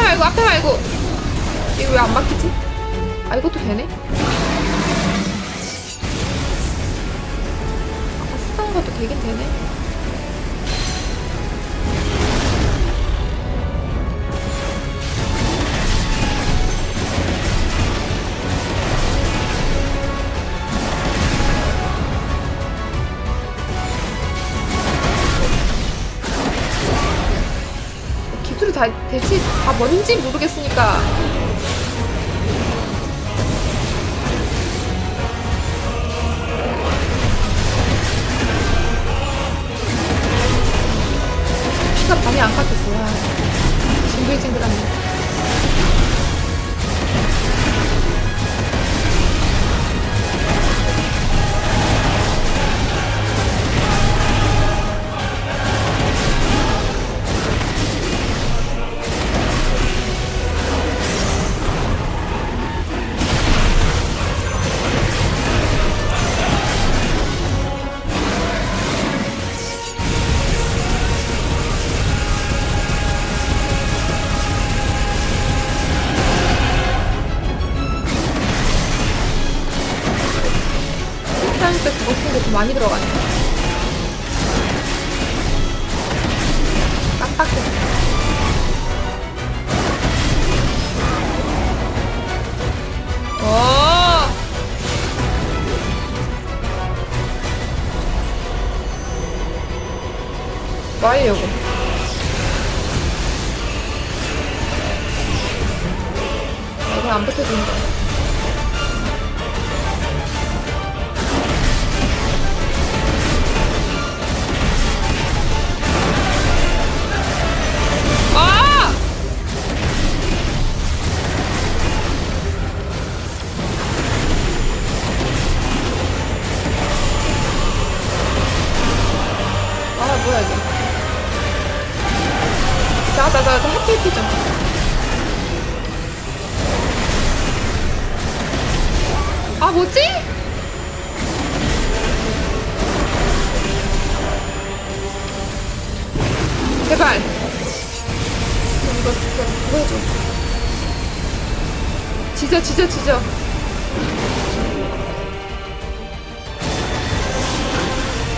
야, 이거 앞에 말고 이거 왜 안 막히지? 아, 이것도 되네? 아까 쓰던 것도 되긴 되네. 대체 다 뭔지 모르겠으니까. 피가 많이 안 깎였어요. 징글징글하네. 그거 쓴 게 좀 많이 들어가네. 깜빡했어. 뭐 하려고? 이거 안 붙여주는 거야. 나 해피 좀. 아 뭐지? 제발. 이거 해줘. 지져.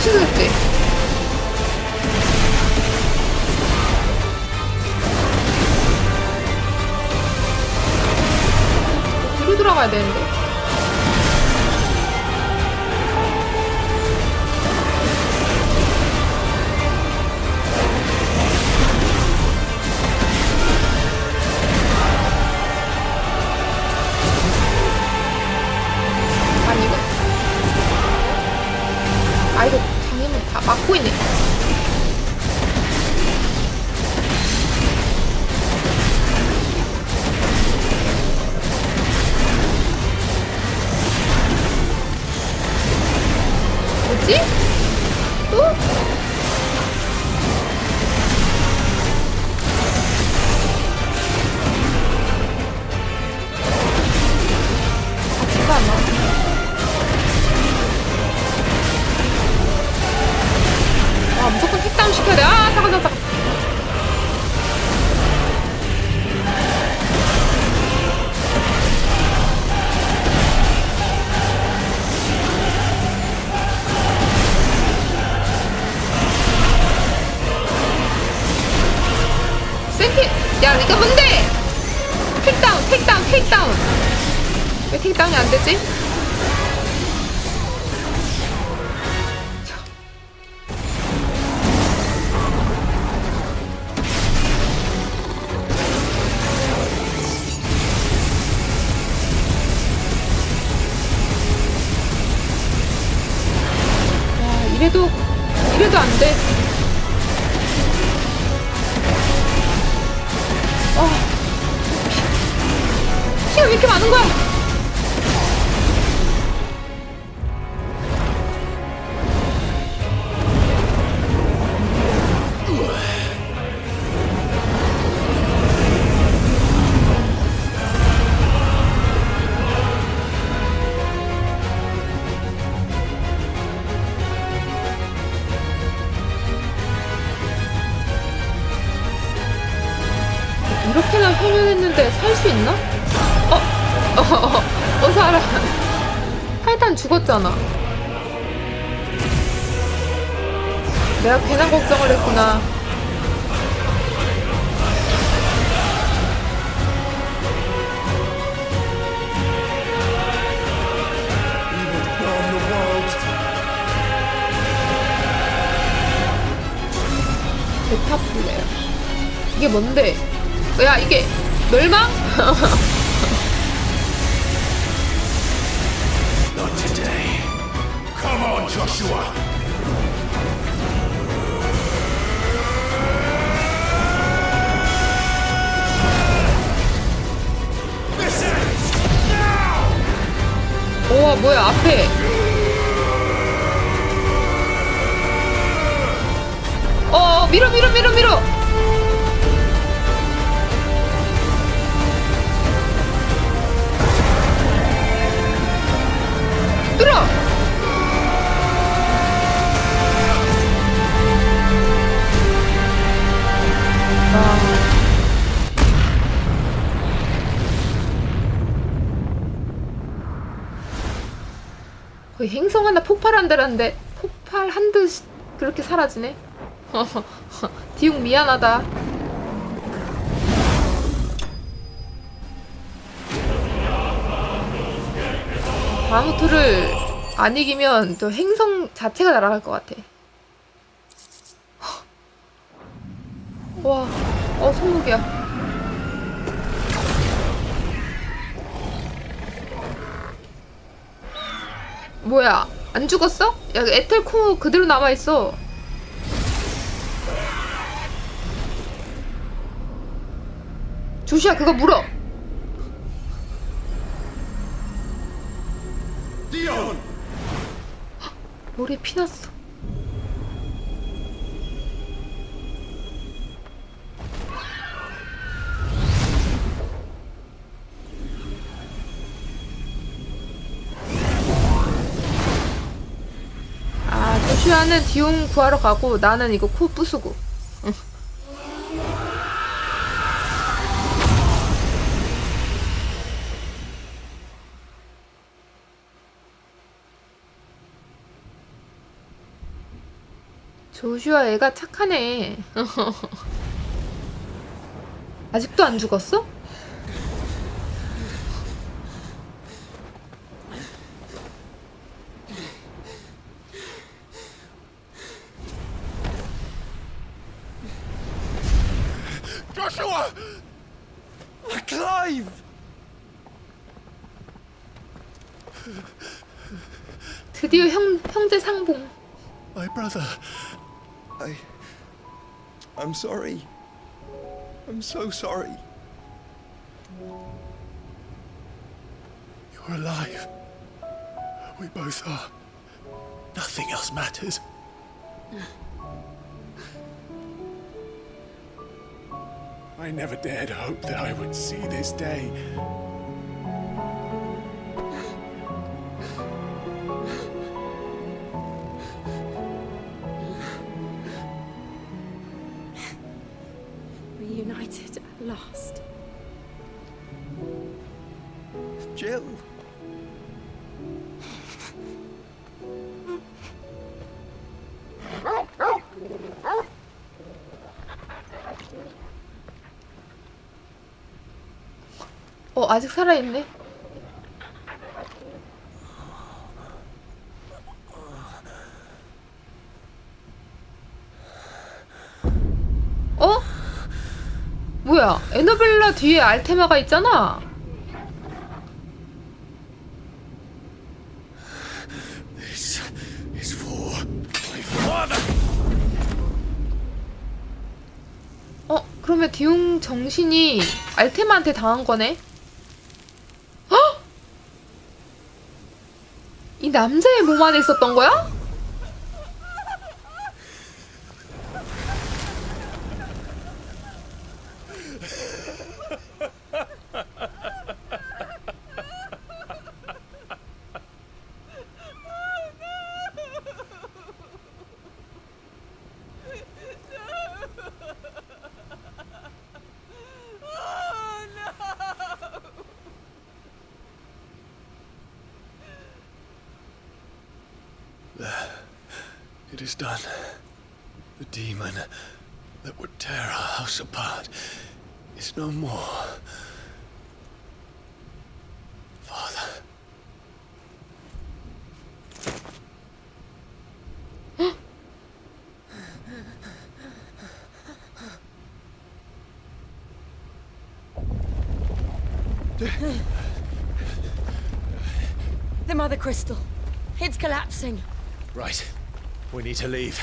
취소했지? 뒤로 돌아가야 되는데. 아니 이거. 아 이거 장애물 다 막고 있네. 뭐지? 또? 아 잠깐만. 아 무조건 택다운 시켜야 돼. 아 잠깐. 센티. 야 이거 뭔데? 택다운. 왜 택다운이 안 되지? 이래도 안 돼. 피가 왜 이렇게 많은 거야? 이렇게나 해면했는데 살 수 있나? 살아. 하여튼 죽었잖아. 내가 괜한 걱정을 했구나. 베타플레어. 이게 뭔데? 야 이게 멸망? Not today. Come on, Joshua. This ends now. 우와 뭐야 앞에. 밀어. 뚫어! 거의 행성 하나 폭발한다는데 폭발한 듯 그렇게 사라지네. 디욱 미안하다. 다음 투를 안 이기면 또 행성 자체가 날아갈 것 같아. 와, 손목이야. 뭐야, 안 죽었어? 야, 에텔 코 그대로 남아있어. 조슈아 그거 물어. 머리에 피났어. 일단은 디용 구하러 가고 나는 이거 코 부수고. 응. 조슈아 애가 착하네. 아직도 안 죽었어? Joshua! Clive! 드디어 형제 상봉. My brother. I'm sorry. I'm so sorry. You're alive. We both are. Nothing else matters. I never dared hope that I would see this day. Reunited at last. Jill. 아직 살아있네. 뭐야, 에너벨라 뒤에 알테마가 있잖아. This is for my father. 그러면 디용 정신이 알테마한테 당한 거네? 헉! 이 남자의 몸 안에 있었던 거야? It is done. The demon that would tear our house apart is no more. Father. The Mother Crystal. It's collapsing. Right. We need to leave.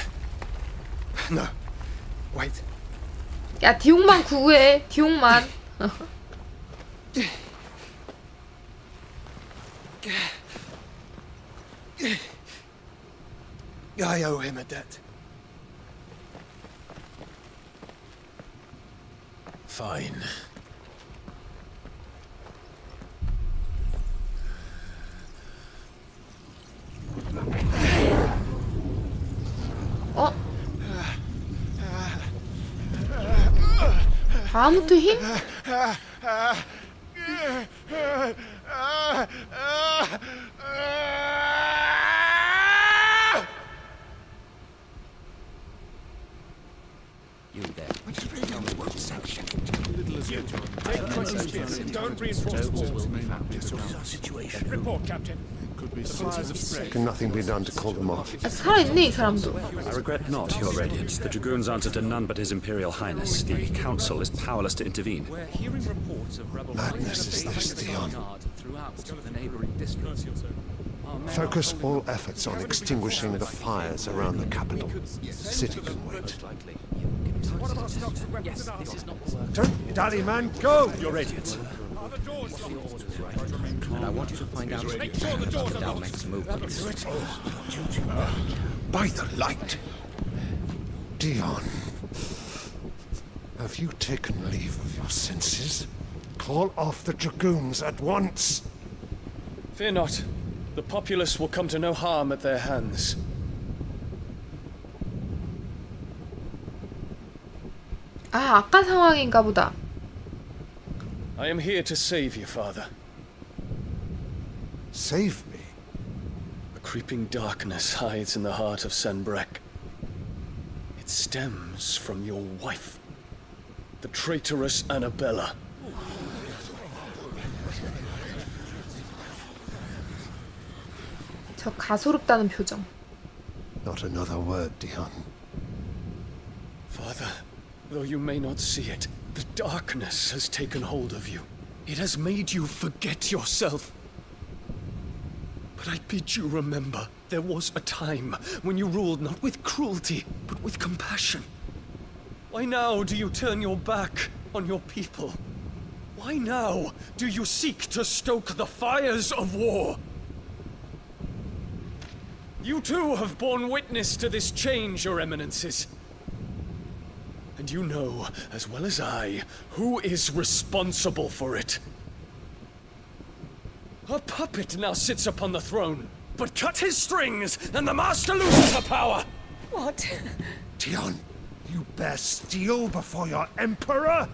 No. Wait. 야, 디용만 구해. 디용만. I owe him a debt. Fine. 다음부터 힘? You there. Tell me what section it. Don't reinforce walls. Situation. Report, Captain. Can nothing be done to call them off? 살아있네, 이 사람도. I regret not, Your Radiance. The Dragoons answer to none but His Imperial Highness. The Council is powerless to intervene. We're hearing reports of rebel Madness is this, Theon. throughout the neighboring districts. Focus all efforts on extinguishing the fires around the capital. City can wait. Don't dally, man. Go! Your Radiance. And I want you to find out Make sure the doors are our locked. next move. By the light! Dion, have you taken leave of your senses? Call off the Dragoons at once! Fear not. The populace will come to no harm at their hands. 아, 아까 상황인가 보다. I am here to save you, father. Save me? A creeping darkness hides in the heart of Sanbreque. It stems from your wife, the traitorous Annabella. 저 가소롭다는 표정. Not another word, Dion. Father, though you may not see it, the darkness has taken hold of you. It has made you forget yourself. But I bid you remember, there was a time when you ruled not with cruelty, but with compassion. Why now do you turn your back on your people? Why now do you seek to stoke the fires of war? You too have borne witness to this change, your eminences. And you know, as well as I, who is responsible for it. A puppet now sits upon the throne, but cut his strings, and the master loses the power! What? Dion, you bear steel before your emperor?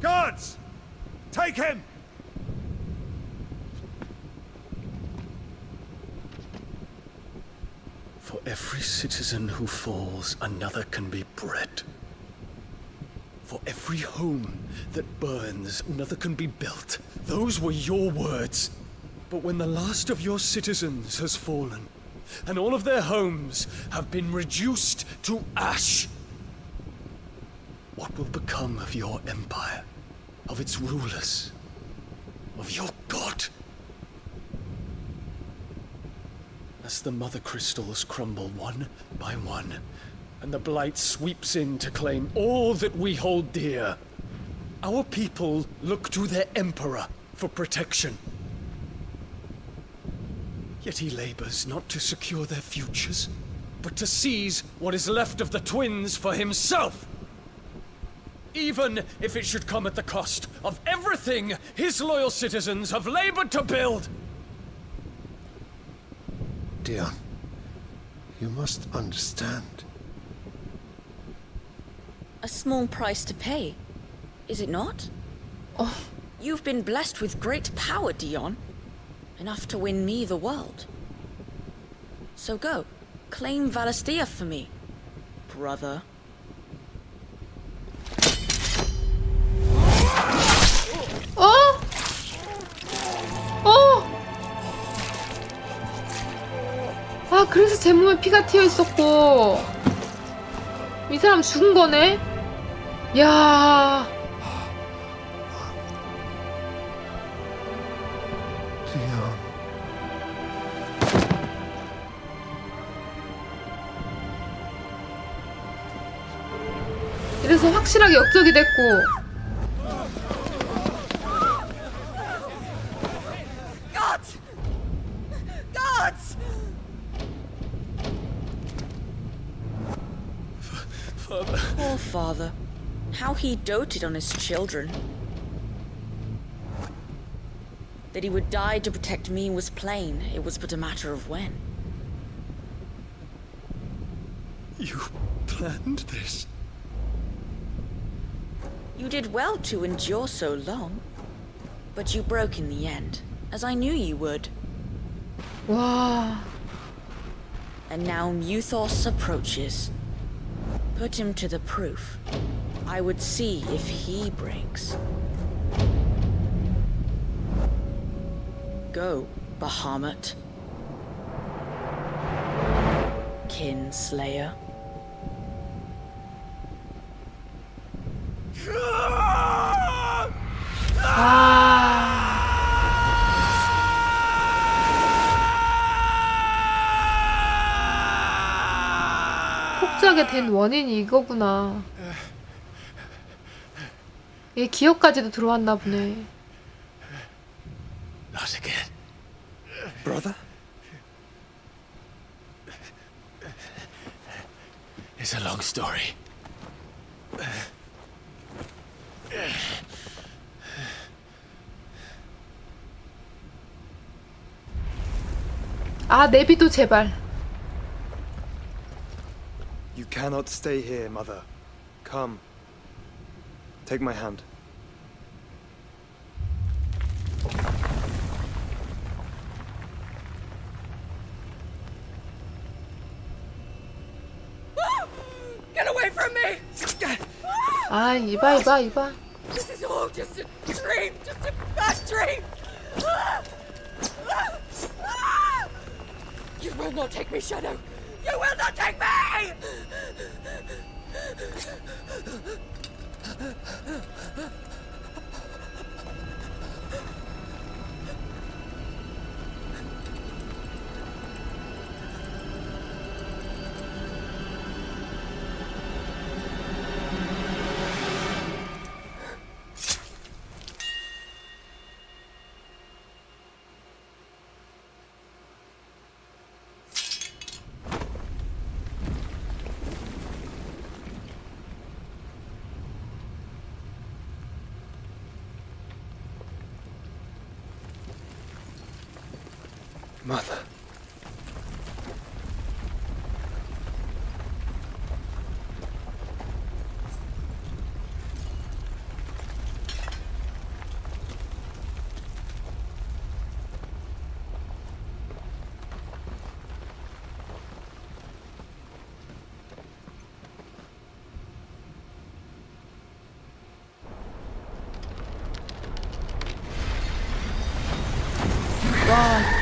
Guards! Take him! For every citizen who falls, another can be bred. For every home that burns, another can be built. Those were your words. But when the last of your citizens has fallen, and all of their homes have been reduced to ash, what will become of your empire, of its rulers, of your god? As the mother crystals crumble one by one, and the blight sweeps in to claim all that we hold dear, our people look to their emperor for protection. Yet he labors not to secure their futures, but to seize what is left of the twins for himself. Even if it should come at the cost of everything his loyal citizens have labored to build. Dion, you must understand. A small price to pay, is it not? Oh. You've been blessed with great power, Dion. Enough to win me the world. So go, claim Valisthea for me, brother. 어? 어? 아, 그래서 제 몸에 피가 튀어 있었고 이 사람 죽은 거네? 야. 이래서 확실하게 역적이 됐고. Poor father. How he doted on his children. That he would die to protect me was plain. It was but a matter of when. You planned this? You did well to endure so long. But you broke in the end, as I knew you would. 와. And now Muthos approaches. Put him to the proof. I would see if he breaks. Go, Bahamut. Kinslayer. 폭주하게 된 원인이 이거구나. 얘 기억까지도 들어왔나 보네. Not again. Brother? It's a long story. 아, 내비도 제발. You cannot stay here, Mother. Come. Take my hand. Get away from me! 아, 이봐. This is all just a dream, just a bad dream! You will not take me, Shadow! You will not take me! Mother. 와.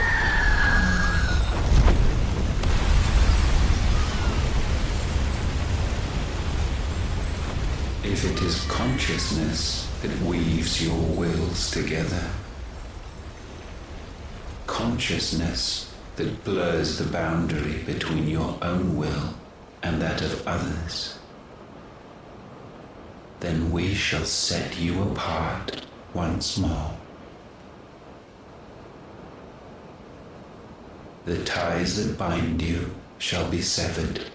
If it is consciousness that weaves your wills together, consciousness that blurs the boundary between your own will and that of others, then we shall set you apart once more. The ties that bind you shall be severed,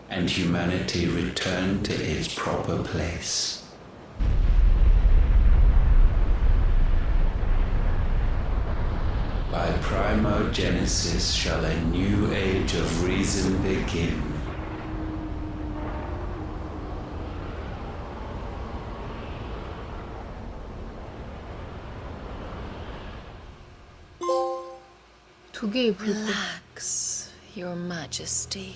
and humanity return to its proper place. By primogenesis shall a new age of reason begin. 두 개의 불꽃. Relax, Your Majesty.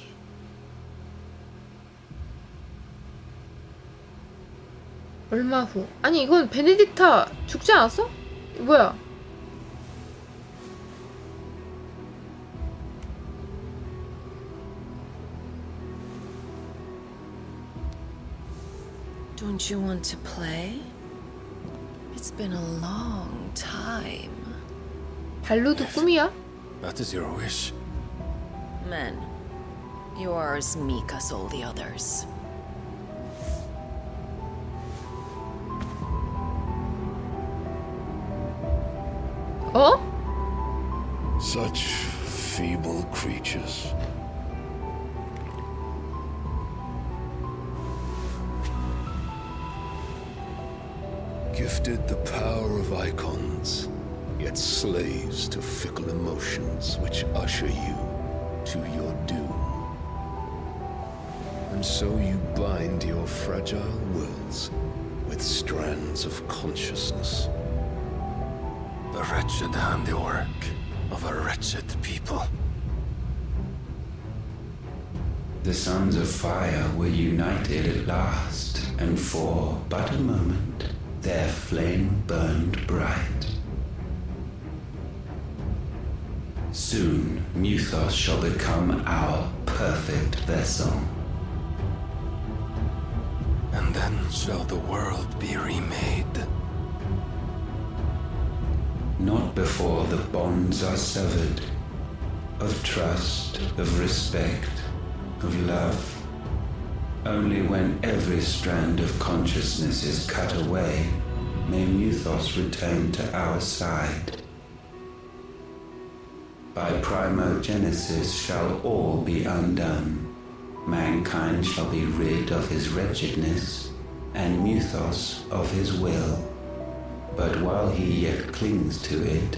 얼마 후. 아니 이건 베네딕타 죽지 않았어? 뭐야? Don't you want to play? It's been a long time. 발로도 꿈이야? That is your wish. Men, you are as meek as all the others. 어? Such feeble creatures. Gifted the power of icons, yet slaves to fickle emotions which usher you to your doom. And so you bind your fragile wills with strands of consciousness. The wretched handiwork of a wretched people. The sons of fire were united at last, and for but a moment their flame burned bright. Soon Muthos shall become our perfect vessel. And then shall the world be remade. Not before the bonds are severed, of trust, of respect, of love. Only when every strand of consciousness is cut away, may Muthos return to our side. By primogenesis shall all be undone. Mankind shall be rid of his wretchedness, and Muthos of his will. But while he yet clings to it,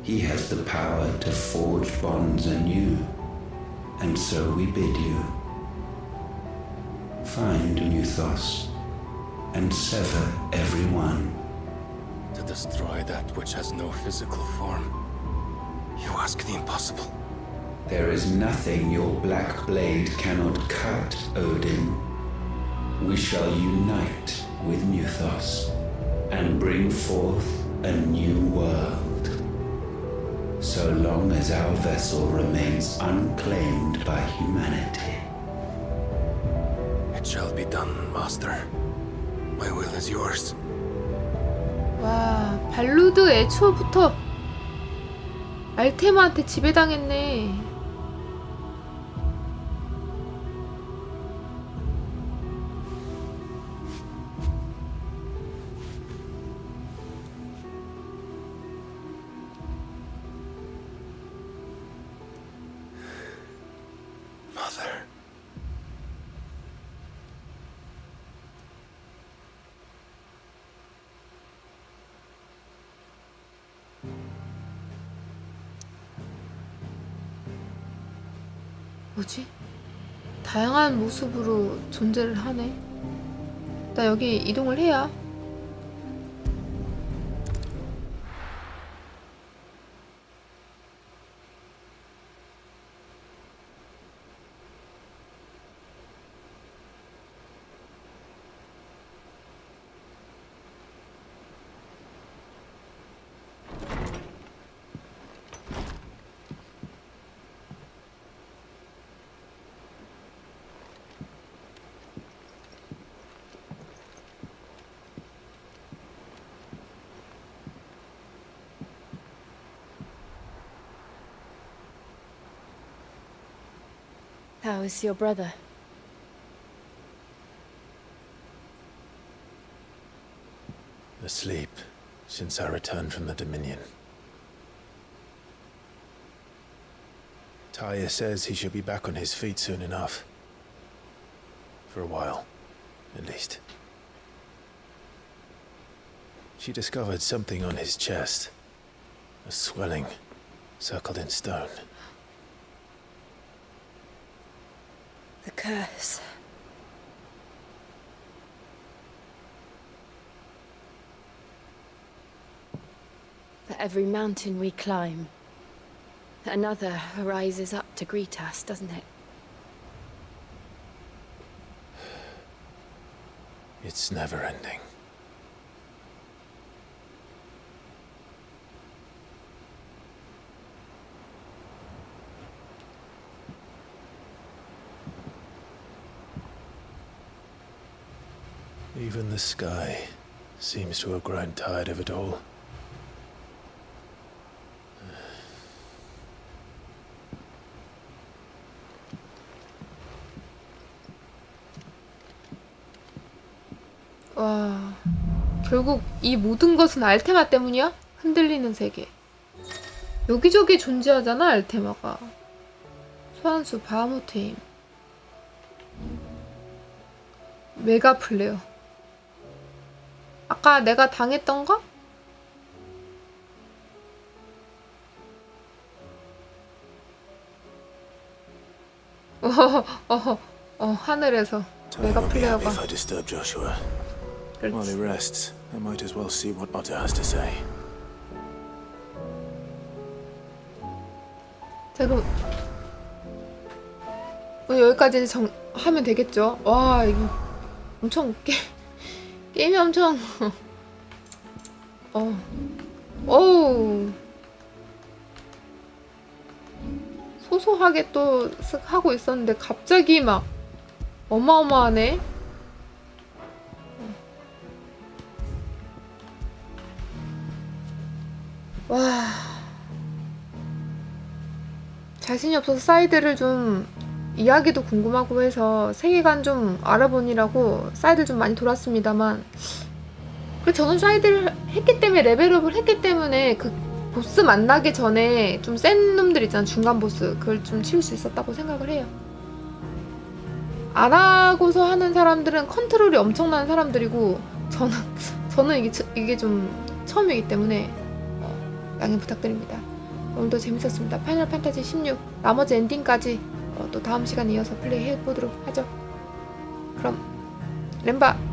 he has the power to forge bonds anew, and so we bid you. find Mythos and sever everyone. To destroy that which has no physical form. You ask the impossible. There is nothing your black blade cannot cut, Odin. We shall unite with Mythos and bring forth a new world. So long as our vessel remains unclaimed by humanity. It shall be done, Master. My will is yours. 와, 발루드 애초부터 알테마한테 지배당했네. Mother. 뭐지? 다양한 모습으로 존재를 하네. 나 여기 이동을 해야. How is your brother? Asleep since I returned from the Dominion. Taya says he should be back on his feet soon enough. For a while, at least. She discovered something on his chest. A swelling, circled in stone. The curse. For every mountain we climb, another rises up to greet us, doesn't it? It's never ending. Even the sky seems to have grown tired of it all. 와, 결국 이 모든 것은 알테마 때문이야? 흔들리는 세계. 여기저기 존재하잖아, 알테마가. 소환수 바하무트임. 메가 플레어. 아까 내가 당했던 거? 하늘에서 메가 플레어가. If I disturb Joshua, while he rests, I might as well see what Otter has to say. 자, 그럼 여기까지 하면 되겠죠? 와, 이거 엄청 게임이 엄청 어우 소소하게 또 쓱 하고 있었는데 갑자기 막 어마어마하네. 와, 자신이 없어서 사이드를 좀 이야기도 궁금하고 해서 세계관 좀 알아보느라고 사이드를 좀 많이 돌았습니다만, 그리고 저는 사이드를 했기 때문에, 레벨업을 했기 때문에 그 보스 만나기 전에 좀 센 놈들 있잖아, 중간 보스. 그걸 좀 치울 수 있었다고 생각을 해요. 안 하고서 하는 사람들은 컨트롤이 엄청난 사람들이고, 저는 이게 좀 처음이기 때문에 양해 부탁드립니다. 오늘도 재밌었습니다. 파이널 판타지 16 나머지 엔딩까지 또 다음 시간에 이어서 플레이 해보도록 하죠. 그럼 렘바